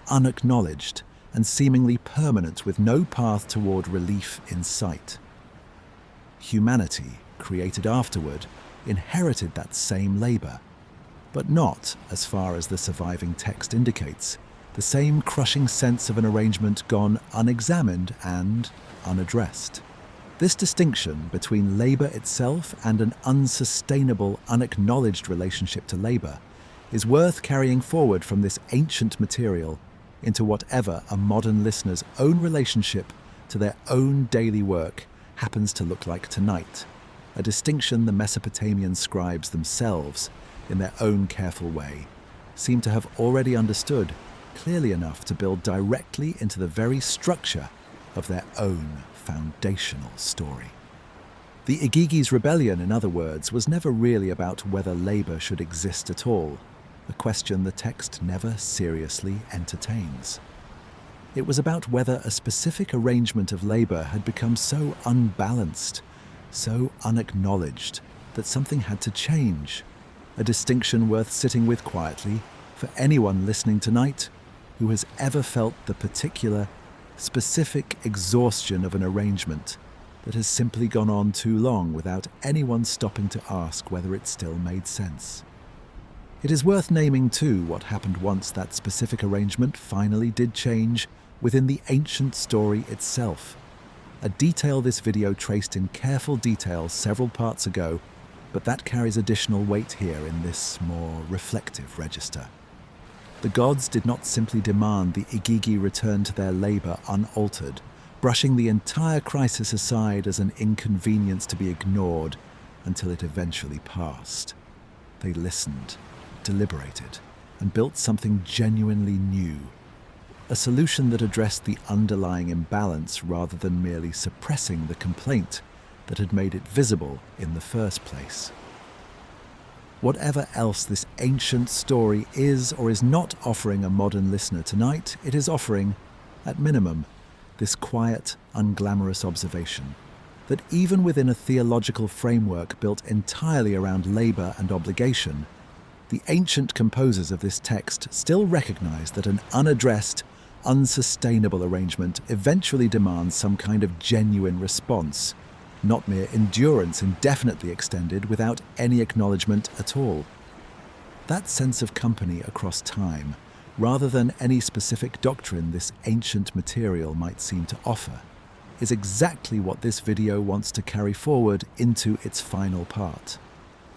unacknowledged, and seemingly permanent with no path toward relief in sight. Humanity, created afterward, inherited that same labor, but not, as far as the surviving text indicates, the same crushing sense of an arrangement gone unexamined and unaddressed. This distinction between labor itself and an unsustainable, unacknowledged relationship to labor is worth carrying forward from this ancient material into whatever a modern listener's own relationship to their own daily work happens to look like tonight, a distinction the Mesopotamian scribes themselves, in their own careful way, seem to have already understood clearly enough to build directly into the very structure of their own foundational story. The Igigi's rebellion, in other words, was never really about whether labor should exist at all, a question the text never seriously entertains. It was about whether a specific arrangement of labor had become so unbalanced, so unacknowledged, that something had to change, a distinction worth sitting with quietly for anyone listening tonight who has ever felt the particular, specific exhaustion of an arrangement that has simply gone on too long without anyone stopping to ask whether it still made sense. It is worth naming, too, what happened once that specific arrangement finally did change within the ancient story itself, a detail this video traced in careful detail several parts ago, but that carries additional weight here in this more reflective register. The gods did not simply demand the Igigi return to their labor unaltered, brushing the entire crisis aside as an inconvenience to be ignored until it eventually passed. They listened, deliberated, and built something genuinely new, a solution that addressed the underlying imbalance rather than merely suppressing the complaint that had made it visible in the first place. Whatever else this ancient story is or is not offering a modern listener tonight, it is offering, at minimum, this quiet, unglamorous observation that even within a theological framework built entirely around labor and obligation, the ancient composers of this text still recognize that an unaddressed, unsustainable arrangement eventually demands some kind of genuine response, not mere endurance indefinitely extended without any acknowledgement at all. That sense of company across time, rather than any specific doctrine this ancient material might seem to offer, is exactly what this video wants to carry forward into its final part,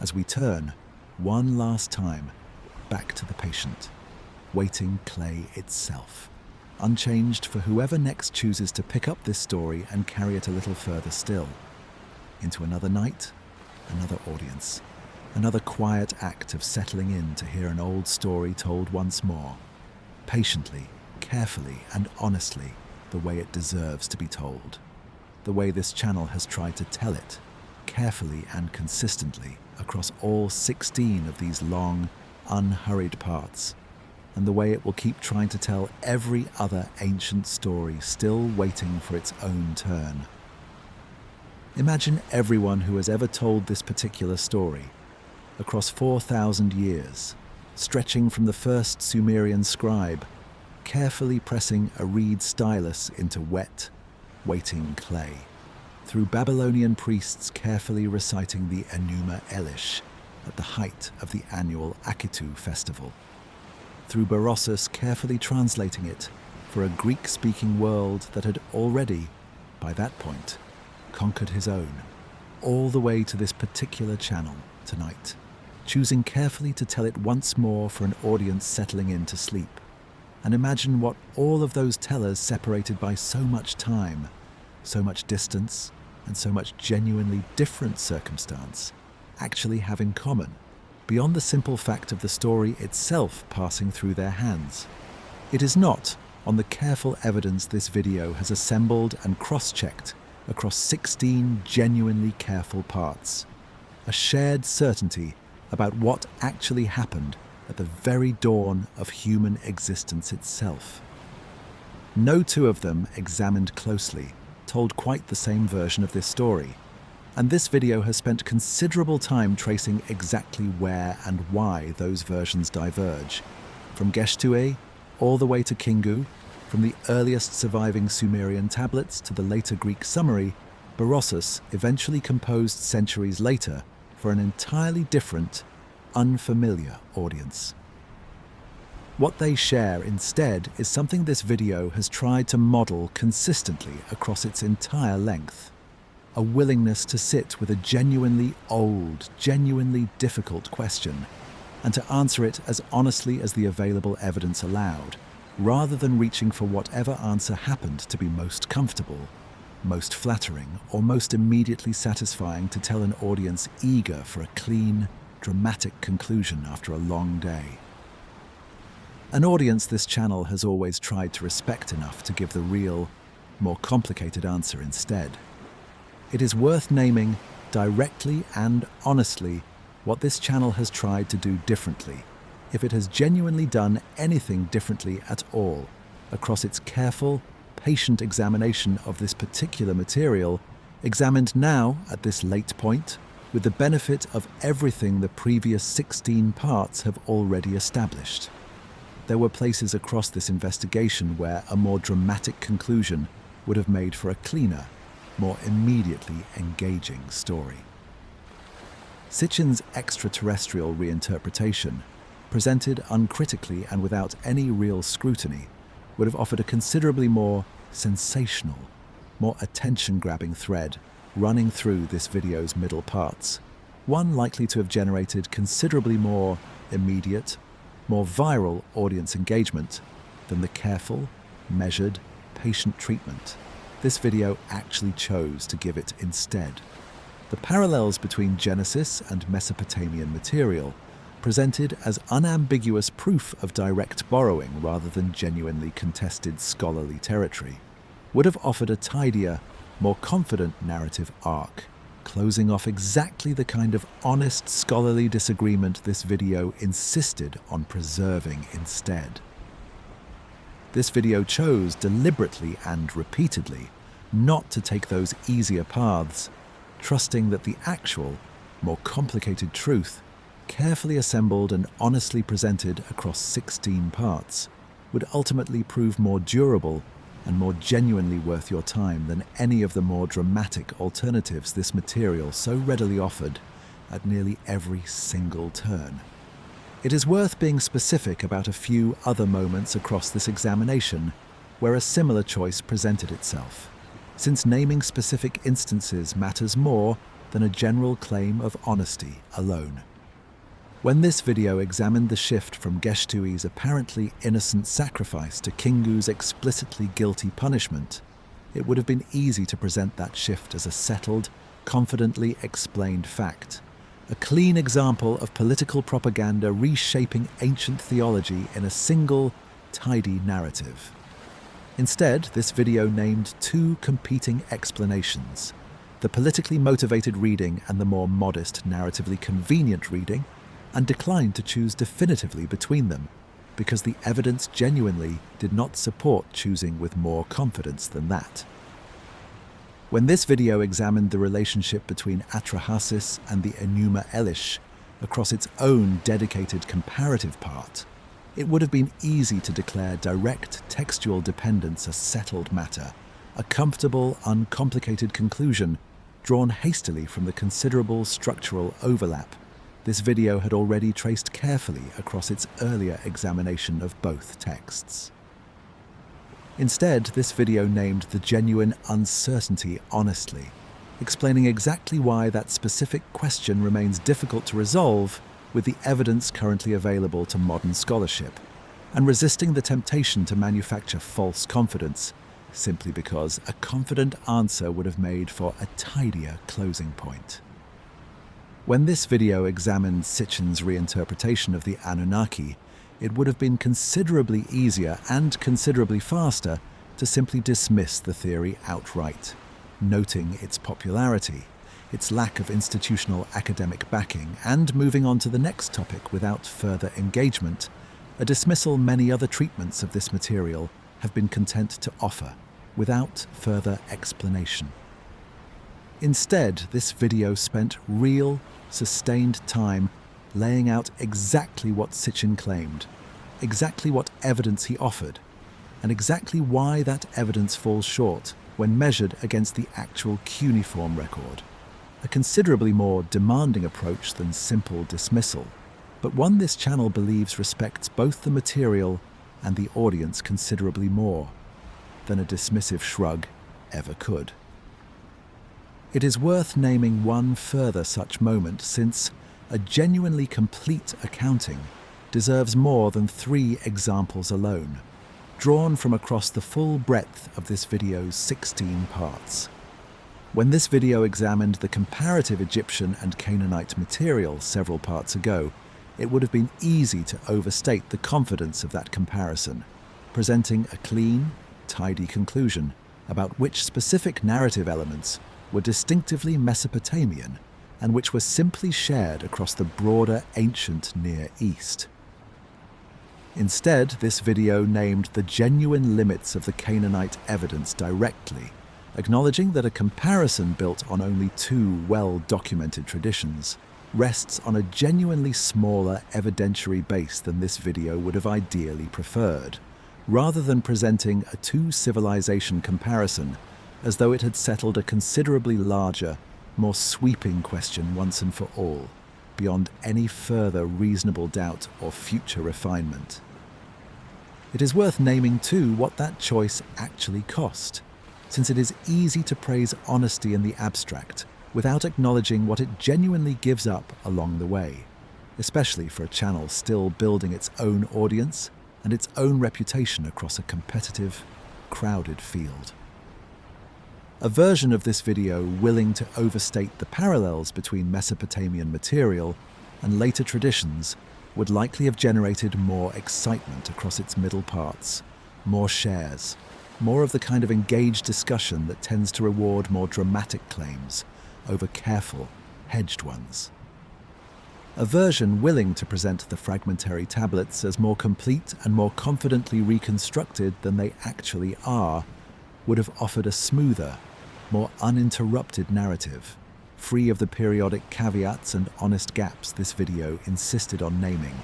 as we turn, one last time, back to the patient, waiting clay itself, unchanged for whoever next chooses to pick up this story and carry it a little further still, into another night, another audience, another quiet act of settling in to hear an old story told once more, patiently, carefully, and honestly, the way it deserves to be told, the way this channel has tried to tell it, carefully and consistently across all 16 of these long, unhurried parts, and the way it will keep trying to tell every other ancient story still waiting for its own turn. Imagine everyone who has ever told this particular story, across 4,000 years, stretching from the first Sumerian scribe, carefully pressing a reed stylus into wet, waiting clay, through Babylonian priests carefully reciting the Enuma Elish at the height of the annual Akitu festival, through Berossus carefully translating it for a Greek-speaking world that had already, by that point, conquered his own, all the way to this particular channel tonight, choosing carefully to tell it once more for an audience settling in to sleep. And imagine what all of those tellers separated by so much time, so much distance, and so much genuinely different circumstance actually have in common, beyond the simple fact of the story itself passing through their hands. It is not on the careful evidence this video has assembled and cross-checked across 16 genuinely careful parts, a shared certainty about what actually happened at the very dawn of human existence itself. No two of them, examined closely, told quite the same version of this story, and this video has spent considerable time tracing exactly where and why those versions diverge, from Geshtu-e all the way to Kingu, from the earliest surviving Sumerian tablets to the later Greek summary. Berossus eventually composed centuries later for an entirely different, unfamiliar audience. What they share instead is something this video has tried to model consistently across its entire length: a willingness to sit with a genuinely old, genuinely difficult question, and to answer it as honestly as the available evidence allowed, rather than reaching for whatever answer happened to be most comfortable, most flattering, or most immediately satisfying to tell an audience eager for a clean, dramatic conclusion after a long day. An audience this channel has always tried to respect enough to give the real, more complicated answer instead. It is worth naming, directly and honestly, what this channel has tried to do differently, if it has genuinely done anything differently at all, across its careful, patient examination of this particular material, examined now at this late point, with the benefit of everything the previous 16 parts have already established. There were places across this investigation where a more dramatic conclusion would have made for a cleaner, more immediately engaging story. Sitchin's extraterrestrial reinterpretation, presented uncritically and without any real scrutiny, would have offered a considerably more sensational, more attention-grabbing thread running through this video's middle parts, one likely to have generated considerably more immediate, more viral audience engagement than the careful, measured, patient treatment this video actually chose to give it instead. The parallels between Genesis and Mesopotamian material, presented as unambiguous proof of direct borrowing rather than genuinely contested scholarly territory, would have offered a tidier, more confident narrative arc, closing off exactly the kind of honest scholarly disagreement this video insisted on preserving instead. This video chose deliberately and repeatedly not to take those easier paths, trusting that the actual, more complicated truth, carefully assembled and honestly presented across 16 parts, would ultimately prove more durable and more genuinely worth your time than any of the more dramatic alternatives this material so readily offered at nearly every single turn. It is worth being specific about a few other moments across this examination where a similar choice presented itself, since naming specific instances matters more than a general claim of honesty alone. When this video examined the shift from Geshtu-e's apparently innocent sacrifice to Kingu's explicitly guilty punishment, it would have been easy to present that shift as a settled, confidently explained fact, a clean example of political propaganda reshaping ancient theology in a single, tidy narrative. Instead, this video named two competing explanations: the politically motivated reading and the more modest, narratively convenient reading, and declined to choose definitively between them, because the evidence genuinely did not support choosing with more confidence than that. When this video examined the relationship between Atrahasis and the Enuma Elish, across its own dedicated comparative part, it would have been easy to declare direct textual dependence a settled matter, a comfortable, uncomplicated conclusion drawn hastily from the considerable structural overlap this video had already traced carefully across its earlier examination of both texts. Instead, this video named the genuine uncertainty honestly, explaining exactly why that specific question remains difficult to resolve with the evidence currently available to modern scholarship, and resisting the temptation to manufacture false confidence simply because a confident answer would have made for a tidier closing point. When this video examined Sitchin's reinterpretation of the Anunnaki, it would have been considerably easier and considerably faster to simply dismiss the theory outright, noting its popularity, its lack of institutional academic backing, and moving on to the next topic without further engagement, a dismissal many other treatments of this material have been content to offer, without further explanation. Instead, this video spent real, sustained time laying out exactly what Sitchin claimed, exactly what evidence he offered, and exactly why that evidence falls short when measured against the actual cuneiform record. A considerably more demanding approach than simple dismissal, but one this channel believes respects both the material and the audience considerably more than a dismissive shrug ever could. It is worth naming one further such moment, since a genuinely complete accounting deserves more than 3 examples alone, drawn from across the full breadth of this video's 16 parts. When this video examined the comparative Egyptian and Canaanite material several parts ago, it would have been easy to overstate the confidence of that comparison, presenting a clean, tidy conclusion about which specific narrative elements were distinctively Mesopotamian and which were simply shared across the broader ancient Near East. Instead, this video named the genuine limits of the Canaanite evidence directly, acknowledging that a comparison built on only 2 well-documented traditions rests on a genuinely smaller evidentiary base than this video would have ideally preferred, rather than presenting a 2-civilization comparison as though it had settled a considerably larger, more sweeping question once and for all, beyond any further reasonable doubt or future refinement. It is worth naming too what that choice actually cost, since it is easy to praise honesty in the abstract without acknowledging what it genuinely gives up along the way, especially for a channel still building its own audience and its own reputation across a competitive, crowded field. A version of this video willing to overstate the parallels between Mesopotamian material and later traditions would likely have generated more excitement across its middle parts, more shares, more of the kind of engaged discussion that tends to reward more dramatic claims over careful, hedged ones. A version willing to present the fragmentary tablets as more complete and more confidently reconstructed than they actually are would have offered a smoother, more uninterrupted narrative, free of the periodic caveats and honest gaps this video insisted on naming,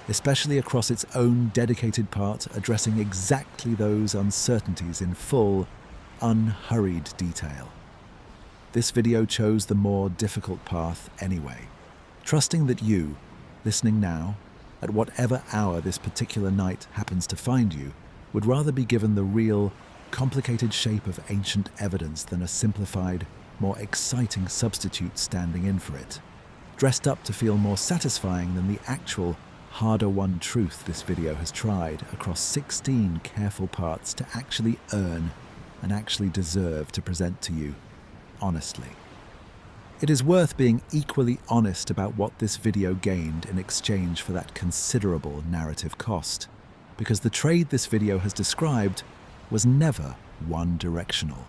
especially across its own dedicated part addressing exactly those uncertainties in full, unhurried detail. This video chose the more difficult path anyway, trusting that you, listening now, at whatever hour this particular night happens to find you, would rather be given the real, complicated shape of ancient evidence than a simplified, more exciting substitute standing in for it, dressed up to feel more satisfying than the actual, harder-won truth this video has tried across 16 careful parts to actually earn and actually deserve to present to you, honestly. It is worth being equally honest about what this video gained in exchange for that considerable narrative cost, because the trade this video has described was never one-directional,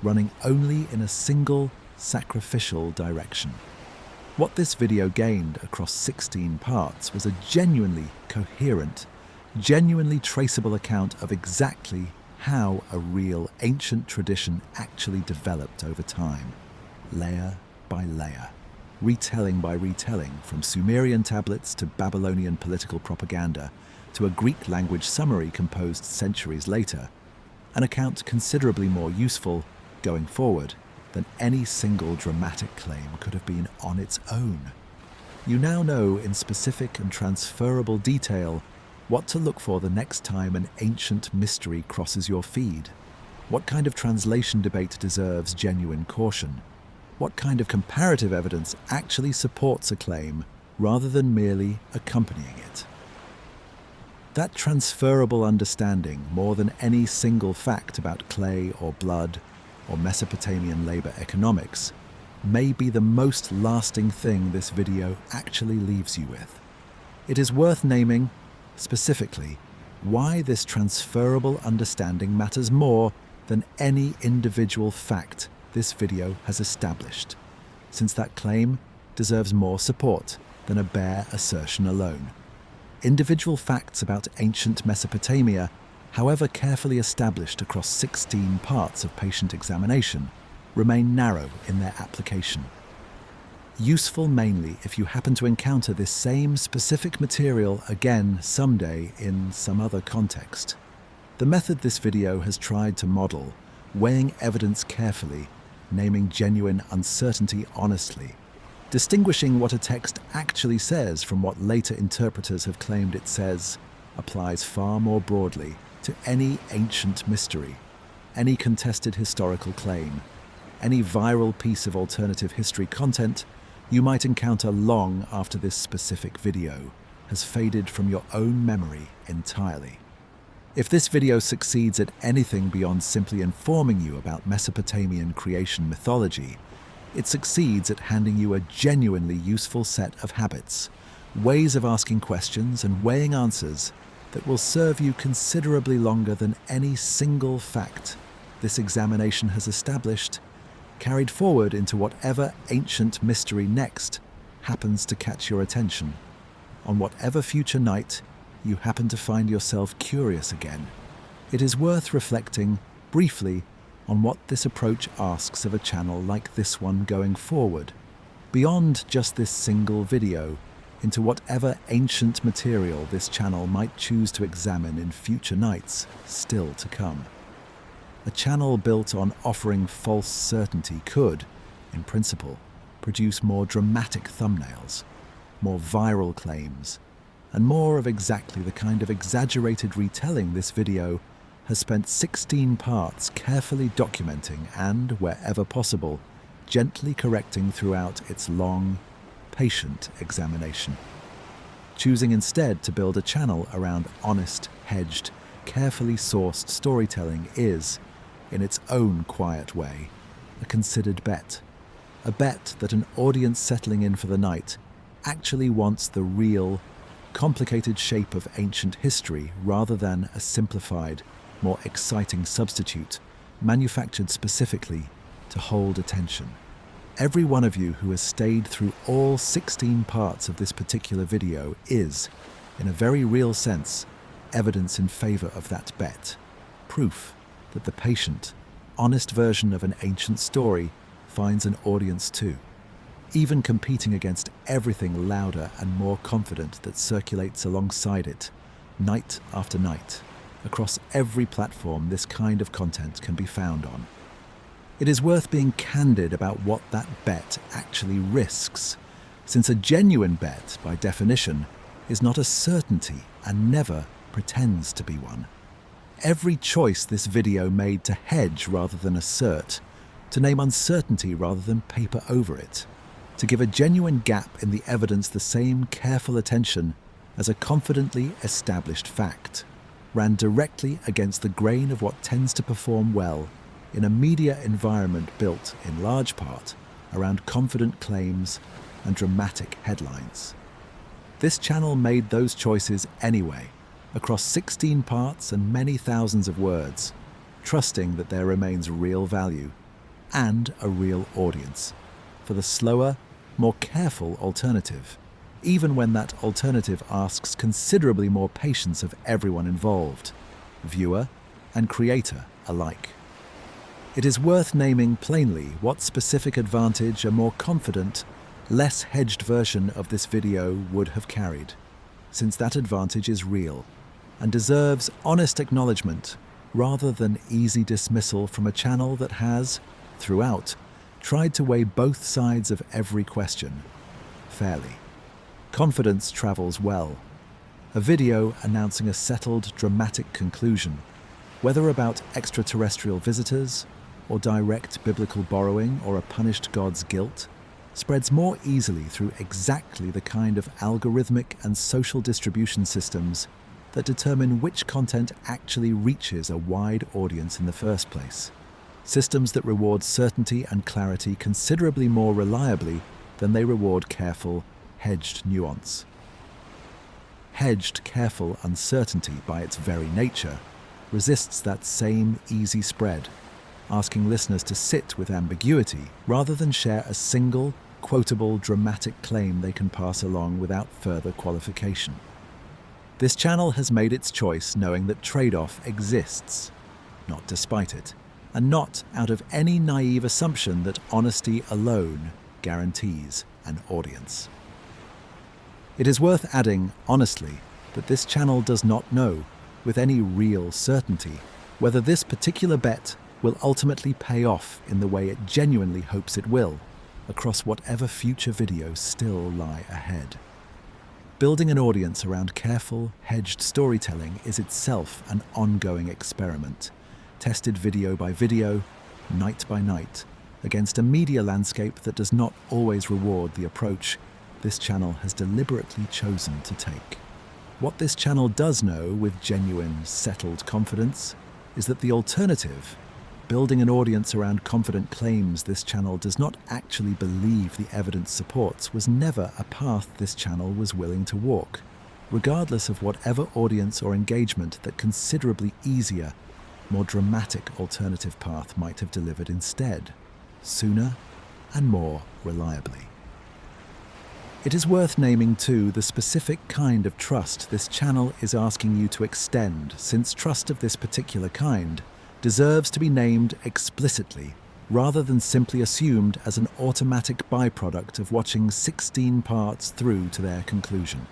running only in a single, sacrificial direction. What this video gained across 16 parts was a genuinely coherent, genuinely traceable account of exactly how a real ancient tradition actually developed over time, layer by layer, retelling by retelling, from Sumerian tablets to Babylonian political propaganda to a Greek language summary composed centuries later, an account considerably more useful, going forward, than any single dramatic claim could have been on its own. You now know in specific and transferable detail what to look for the next time an ancient mystery crosses your feed, what kind of translation debate deserves genuine caution, what kind of comparative evidence actually supports a claim rather than merely accompanying it. That transferable understanding, more than any single fact about clay or blood or Mesopotamian labor economics, may be the most lasting thing this video actually leaves you with. It is worth naming, specifically, why this transferable understanding matters more than any individual fact this video has established, since that claim deserves more support than a bare assertion alone. Individual facts about ancient Mesopotamia, however carefully established across 16 parts of patient examination, remain narrow in their application. Useful mainly if you happen to encounter this same specific material again someday in some other context. The method this video has tried to model, weighing evidence carefully, naming genuine uncertainty honestly, distinguishing what a text actually says from what later interpreters have claimed it says, applies far more broadly to any ancient mystery, any contested historical claim, any viral piece of alternative history content you might encounter long after this specific video has faded from your own memory entirely. If this video succeeds at anything beyond simply informing you about Mesopotamian creation mythology, it succeeds at handing you a genuinely useful set of habits, ways of asking questions and weighing answers that will serve you considerably longer than any single fact this examination has established, carried forward into whatever ancient mystery next happens to catch your attention, on whatever future night you happen to find yourself curious again. It is worth reflecting briefly on what this approach asks of a channel like this one going forward, beyond just this single video, into whatever ancient material this channel might choose to examine in future nights still to come. A channel built on offering false certainty could, in principle, produce more dramatic thumbnails, more viral claims, and more of exactly the kind of exaggerated retelling this video has spent 16 parts carefully documenting and, wherever possible, gently correcting throughout its long, patient examination. Choosing instead to build a channel around honest, hedged, carefully sourced storytelling is, in its own quiet way, a considered bet. A bet that an audience settling in for the night actually wants the real, complicated shape of ancient history rather than a simplified, more exciting substitute manufactured specifically to hold attention. Every one of you who has stayed through all 16 parts of this particular video is, in a very real sense, evidence in favor of that bet. Proof that the patient, honest version of an ancient story finds an audience too, even competing against everything louder and more confident that circulates alongside it, night after night, across every platform this kind of content can be found on. It is worth being candid about what that bet actually risks, since a genuine bet, by definition, is not a certainty and never pretends to be one. Every choice this video made to hedge rather than assert, to name uncertainty rather than paper over it, to give a genuine gap in the evidence the same careful attention as a confidently established fact, ran directly against the grain of what tends to perform well in a media environment built, in large part, around confident claims and dramatic headlines. This channel made those choices anyway, across 16 parts and many thousands of words, trusting that there remains real value and a real audience for the slower, more careful alternative, even when that alternative asks considerably more patience of everyone involved, viewer and creator alike. It is worth naming plainly what specific advantage a more confident, less hedged version of this video would have carried, since that advantage is real and deserves honest acknowledgement rather than easy dismissal from a channel that has, throughout, tried to weigh both sides of every question fairly. Confidence travels well. A video announcing a settled, dramatic conclusion, whether about extraterrestrial visitors or direct biblical borrowing or a punished God's guilt, spreads more easily through exactly the kind of algorithmic and social distribution systems that determine which content actually reaches a wide audience in the first place. Systems that reward certainty and clarity considerably more reliably than they reward careful, hedged nuance. Hedged, careful uncertainty, by its very nature, resists that same easy spread, asking listeners to sit with ambiguity rather than share a single, quotable, dramatic claim they can pass along without further qualification. This channel has made its choice knowing that trade-off exists, not despite it, and not out of any naive assumption that honesty alone guarantees an audience. It is worth adding, honestly, that this channel does not know, with any real certainty, whether this particular bet will ultimately pay off in the way it genuinely hopes it will, across whatever future videos still lie ahead. Building an audience around careful, hedged storytelling is itself an ongoing experiment, tested video by video, night by night, against a media landscape that does not always reward the approach this channel has deliberately chosen to take. What this channel does know with genuine, settled confidence is that the alternative, building an audience around confident claims this channel does not actually believe the evidence supports, was never a path this channel was willing to walk, regardless of whatever audience or engagement that considerably easier, more dramatic alternative path might have delivered instead, sooner and more reliably. It is worth naming, too, the specific kind of trust this channel is asking you to extend, since trust of this particular kind deserves to be named explicitly, rather than simply assumed as an automatic byproduct of watching 16 parts through to their conclusion.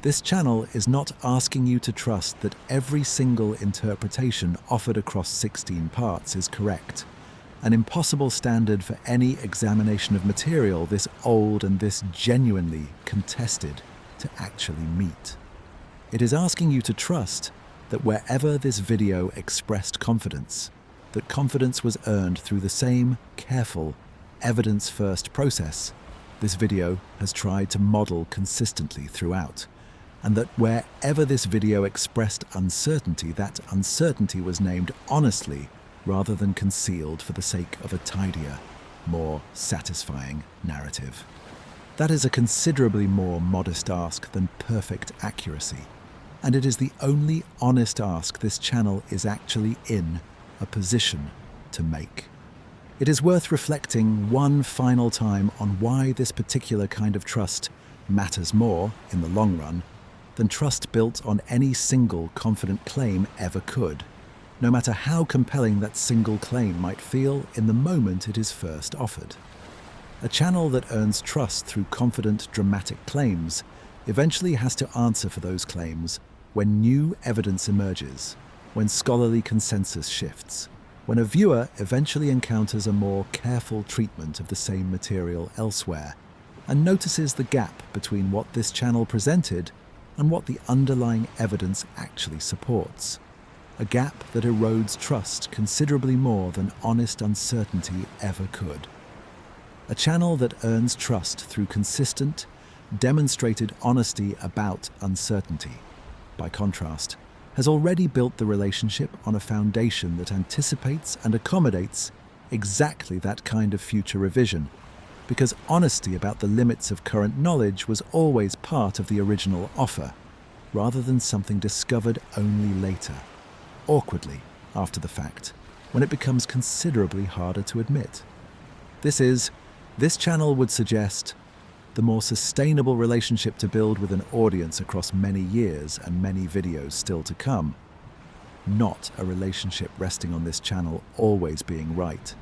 This channel is not asking you to trust that every single interpretation offered across 16 parts is correct, an impossible standard for any examination of material this old and this genuinely contested to actually meet. It is asking you to trust that wherever this video expressed confidence, that confidence was earned through the same careful, evidence-first process this video has tried to model consistently throughout, and that wherever this video expressed uncertainty, that uncertainty was named honestly rather than concealed for the sake of a tidier, more satisfying narrative. That is a considerably more modest ask than perfect accuracy, and it is the only honest ask this channel is actually in a position to make. It is worth reflecting one final time on why this particular kind of trust matters more, in the long run, than trust built on any single confident claim ever could, no matter how compelling that single claim might feel in the moment it is first offered. A channel that earns trust through confident, dramatic claims eventually has to answer for those claims when new evidence emerges, when scholarly consensus shifts, when a viewer eventually encounters a more careful treatment of the same material elsewhere, and notices the gap between what this channel presented and what the underlying evidence actually supports. A gap that erodes trust considerably more than honest uncertainty ever could. A channel that earns trust through consistent, demonstrated honesty about uncertainty, by contrast, has already built the relationship on a foundation that anticipates and accommodates exactly that kind of future revision, because honesty about the limits of current knowledge was always part of the original offer, rather than something discovered only later, awkwardly after the fact, when it becomes considerably harder to admit. This channel would suggest, the more sustainable relationship to build with an audience across many years and many videos still to come, not a relationship resting on this channel always being right,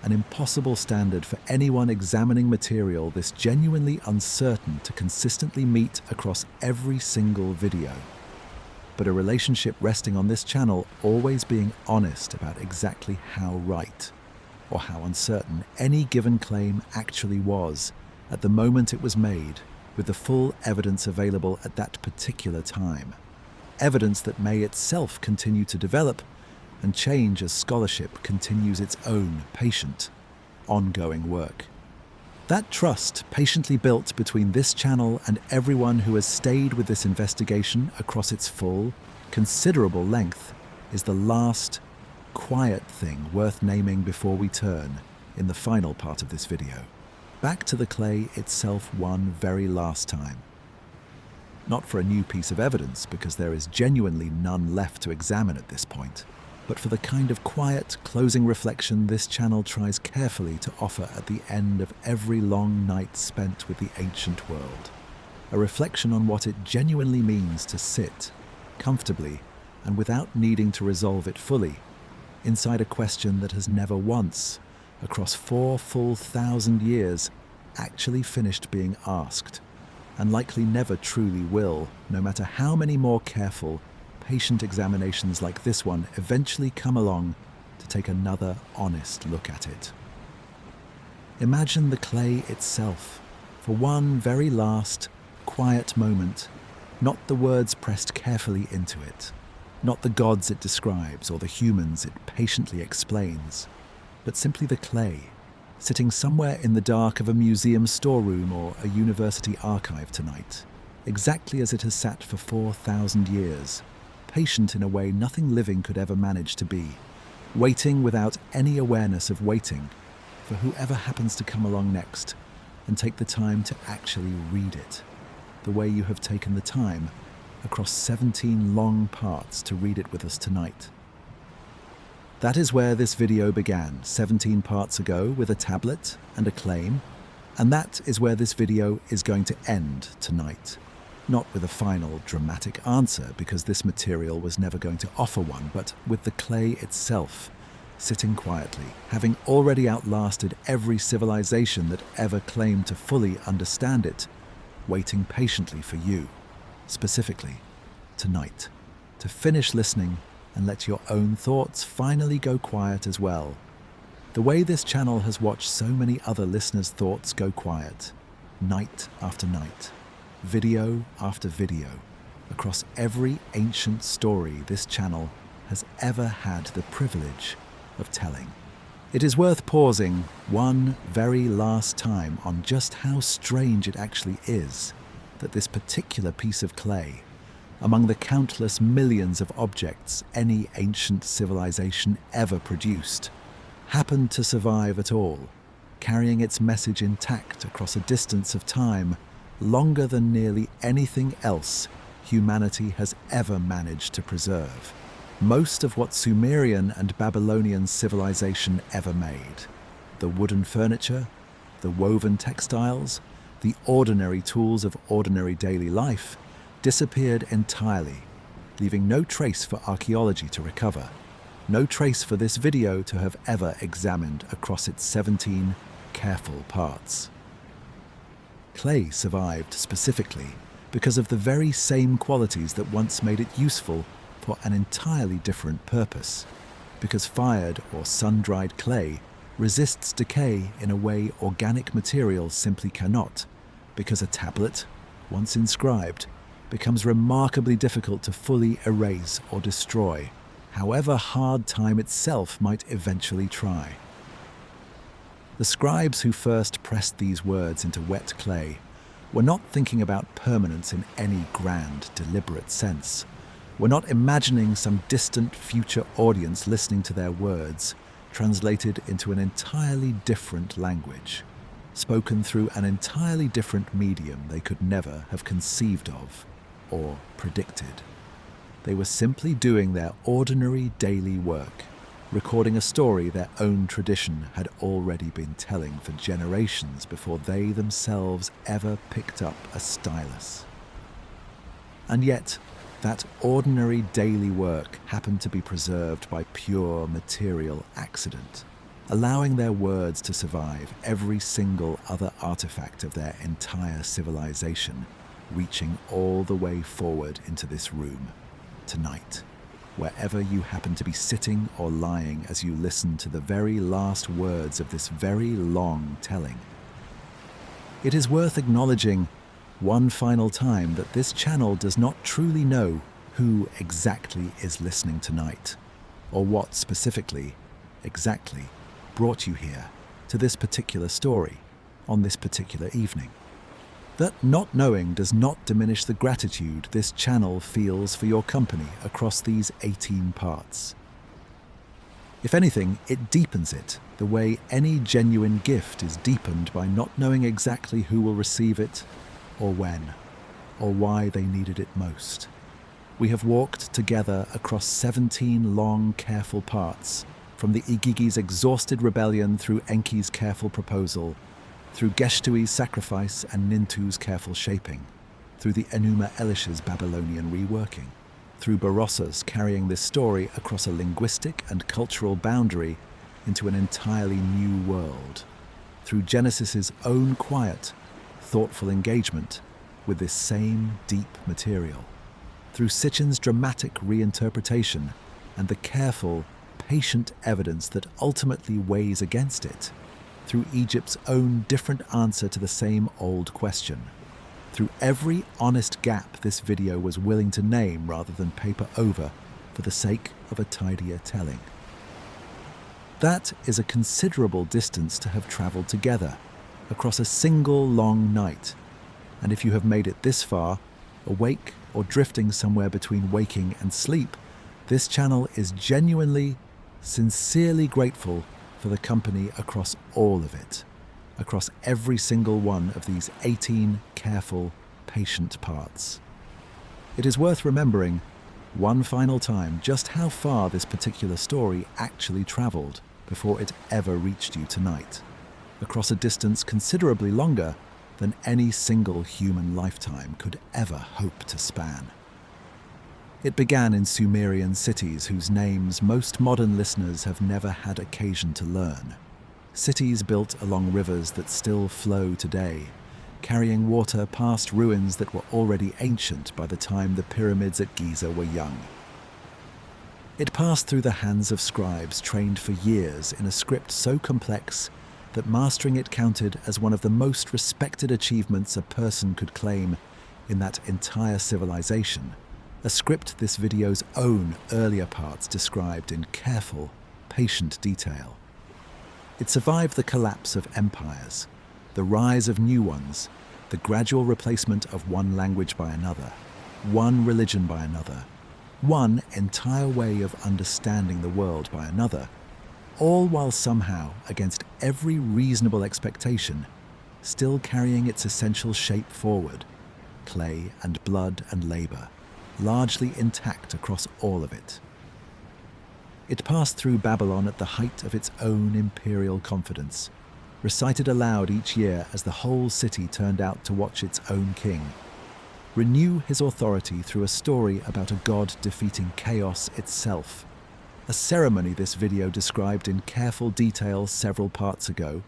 an impossible standard for anyone examining material this genuinely uncertain to consistently meet across every single video. But a relationship resting on this channel always being honest about exactly how right or how uncertain any given claim actually was at the moment it was made, with the full evidence available at that particular time. Evidence that may itself continue to develop and change as scholarship continues its own patient, ongoing work. That trust patiently built between this channel and everyone who has stayed with this investigation across its full, considerable length is the last, quiet thing worth naming before we turn, in the final part of this video, back to the clay itself one very last time. Not for a new piece of evidence, because there is genuinely none left to examine at this point, but for the kind of quiet, closing reflection this channel tries carefully to offer at the end of every long night spent with the ancient world. A reflection on what it genuinely means to sit, comfortably, and without needing to resolve it fully, inside a question that has never once, across 4 full thousand years, actually finished being asked, and likely never truly will, no matter how many more careful, patient examinations like this one eventually come along to take another honest look at it. Imagine the clay itself, for one very last, quiet moment, not the words pressed carefully into it, not the gods it describes or the humans it patiently explains, but simply the clay, sitting somewhere in the dark of a museum storeroom or a university archive tonight, exactly as it has sat for 4,000 years, patient in a way nothing living could ever manage to be, waiting without any awareness of waiting for whoever happens to come along next and take the time to actually read it, the way you have taken the time across 17 long parts to read it with us tonight. That is where this video began 17 parts ago with a tablet and a claim, and that is where this video is going to end tonight. Not with a final dramatic answer, because this material was never going to offer one, but with the clay itself, sitting quietly, having already outlasted every civilization that ever claimed to fully understand it, waiting patiently for you, specifically tonight, to finish listening and let your own thoughts finally go quiet as well. The way this channel has watched so many other listeners' thoughts go quiet, night after night, video after video, across every ancient story this channel has ever had the privilege of telling. It is worth pausing one very last time on just how strange it actually is that this particular piece of clay, among the countless millions of objects any ancient civilization ever produced, happened to survive at all, carrying its message intact across a distance of time longer than nearly anything else humanity has ever managed to preserve. Most of what Sumerian and Babylonian civilization ever made, the wooden furniture, the woven textiles, the ordinary tools of ordinary daily life, disappeared entirely, leaving no trace for archaeology to recover, no trace for this video to have ever examined across its 17 careful parts. Clay survived specifically because of the very same qualities that once made it useful for an entirely different purpose, because fired or sun-dried clay resists decay in a way organic materials simply cannot, because a tablet, once inscribed, becomes remarkably difficult to fully erase or destroy, however hard time itself might eventually try. The scribes who first pressed these words into wet clay were not thinking about permanence in any grand, deliberate sense, were not imagining some distant future audience listening to their words, translated into an entirely different language, spoken through an entirely different medium they could never have conceived of or predicted. They were simply doing their ordinary daily work, recording a story their own tradition had already been telling for generations before they themselves ever picked up a stylus. And yet, that ordinary daily work happened to be preserved by pure material accident, allowing their words to survive every single other artifact of their entire civilization, reaching all the way forward into this room, tonight, wherever you happen to be sitting or lying as you listen to the very last words of this very long telling. It is worth acknowledging one final time that this channel does not truly know who exactly is listening tonight, or what specifically, exactly, brought you here to this particular story on this particular evening. That not knowing does not diminish the gratitude this channel feels for your company across these 18 parts. If anything, it deepens it, the way any genuine gift is deepened by not knowing exactly who will receive it, or when, or why they needed it most. We have walked together across 17 long, careful parts, from the Igigi's exhausted rebellion through Enki's careful proposal, through Geshtu-e's sacrifice and Nintu's careful shaping, through the Enuma Elish's Babylonian reworking, through Berossus carrying this story across a linguistic and cultural boundary into an entirely new world, through Genesis's own quiet, thoughtful engagement with this same deep material, through Sitchin's dramatic reinterpretation and the careful, patient evidence that ultimately weighs against it, through Egypt's own different answer to the same old question, through every honest gap this video was willing to name rather than paper over for the sake of a tidier telling. That is a considerable distance to have traveled together, across a single long night, and if you have made it this far, awake or drifting somewhere between waking and sleep, this channel is genuinely, sincerely grateful for the company across all of it, across every single one of these 18 careful, patient parts. It is worth remembering, one final time, just how far this particular story actually traveled before it ever reached you tonight, across a distance considerably longer than any single human lifetime could ever hope to span. It began in Sumerian cities whose names most modern listeners have never had occasion to learn. Cities built along rivers that still flow today, carrying water past ruins that were already ancient by the time the pyramids at Giza were young. It passed through the hands of scribes trained for years in a script so complex that mastering it counted as one of the most respected achievements a person could claim in that entire civilization, a script this video's own earlier parts described in careful, patient detail. It survived the collapse of empires, the rise of new ones, the gradual replacement of one language by another, one religion by another, one entire way of understanding the world by another, all while somehow, against every reasonable expectation, still carrying its essential shape forward, clay and blood and labor, largely intact across all of it. It passed through Babylon at the height of its own imperial confidence, recited aloud each year as the whole city turned out to watch its own king, renew his authority through a story about a god defeating chaos itself, a ceremony this video described in careful detail several parts ago.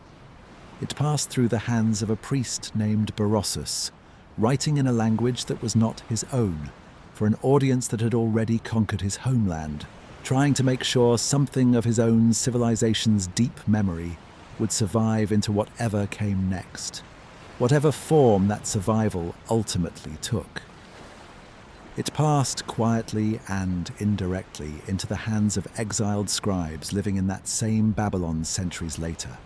It passed through the hands of a priest named Berossus, writing in a language that was not his own, for an audience that had already conquered his homeland, trying to make sure something of his own civilization's deep memory would survive into whatever came next, whatever form that survival ultimately took. It passed quietly and indirectly into the hands of exiled scribes living in that same Babylon centuries later,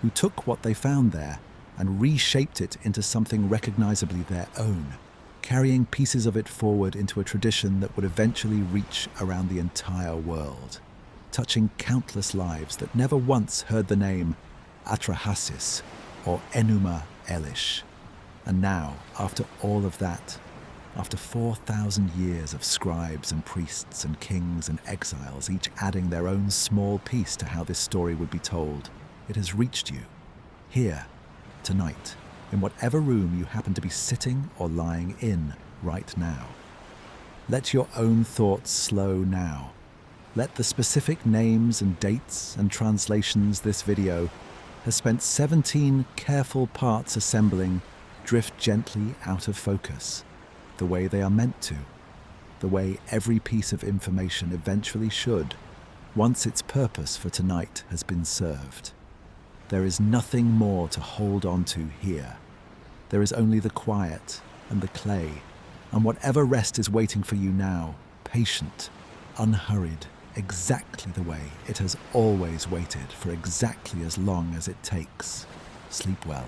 who took what they found there and reshaped it into something recognizably their own, carrying pieces of it forward into a tradition that would eventually reach around the entire world, touching countless lives that never once heard the name Atrahasis or Enuma Elish. And now, after all of that, after 4,000 years of scribes and priests and kings and exiles, each adding their own small piece to how this story would be told, it has reached you, here, tonight, in whatever room you happen to be sitting or lying in right now. Let your own thoughts slow now, Let the specific names and dates and translations this video has spent 17 careful parts assembling drift gently out of focus, the way they are meant to, the way every piece of information eventually should, once its purpose for tonight has been served. There is nothing more to hold on to here. There is only the quiet and the clay, and whatever rest is waiting for you now, patient, unhurried, exactly the way it has always waited for exactly as long as it takes. Sleep well.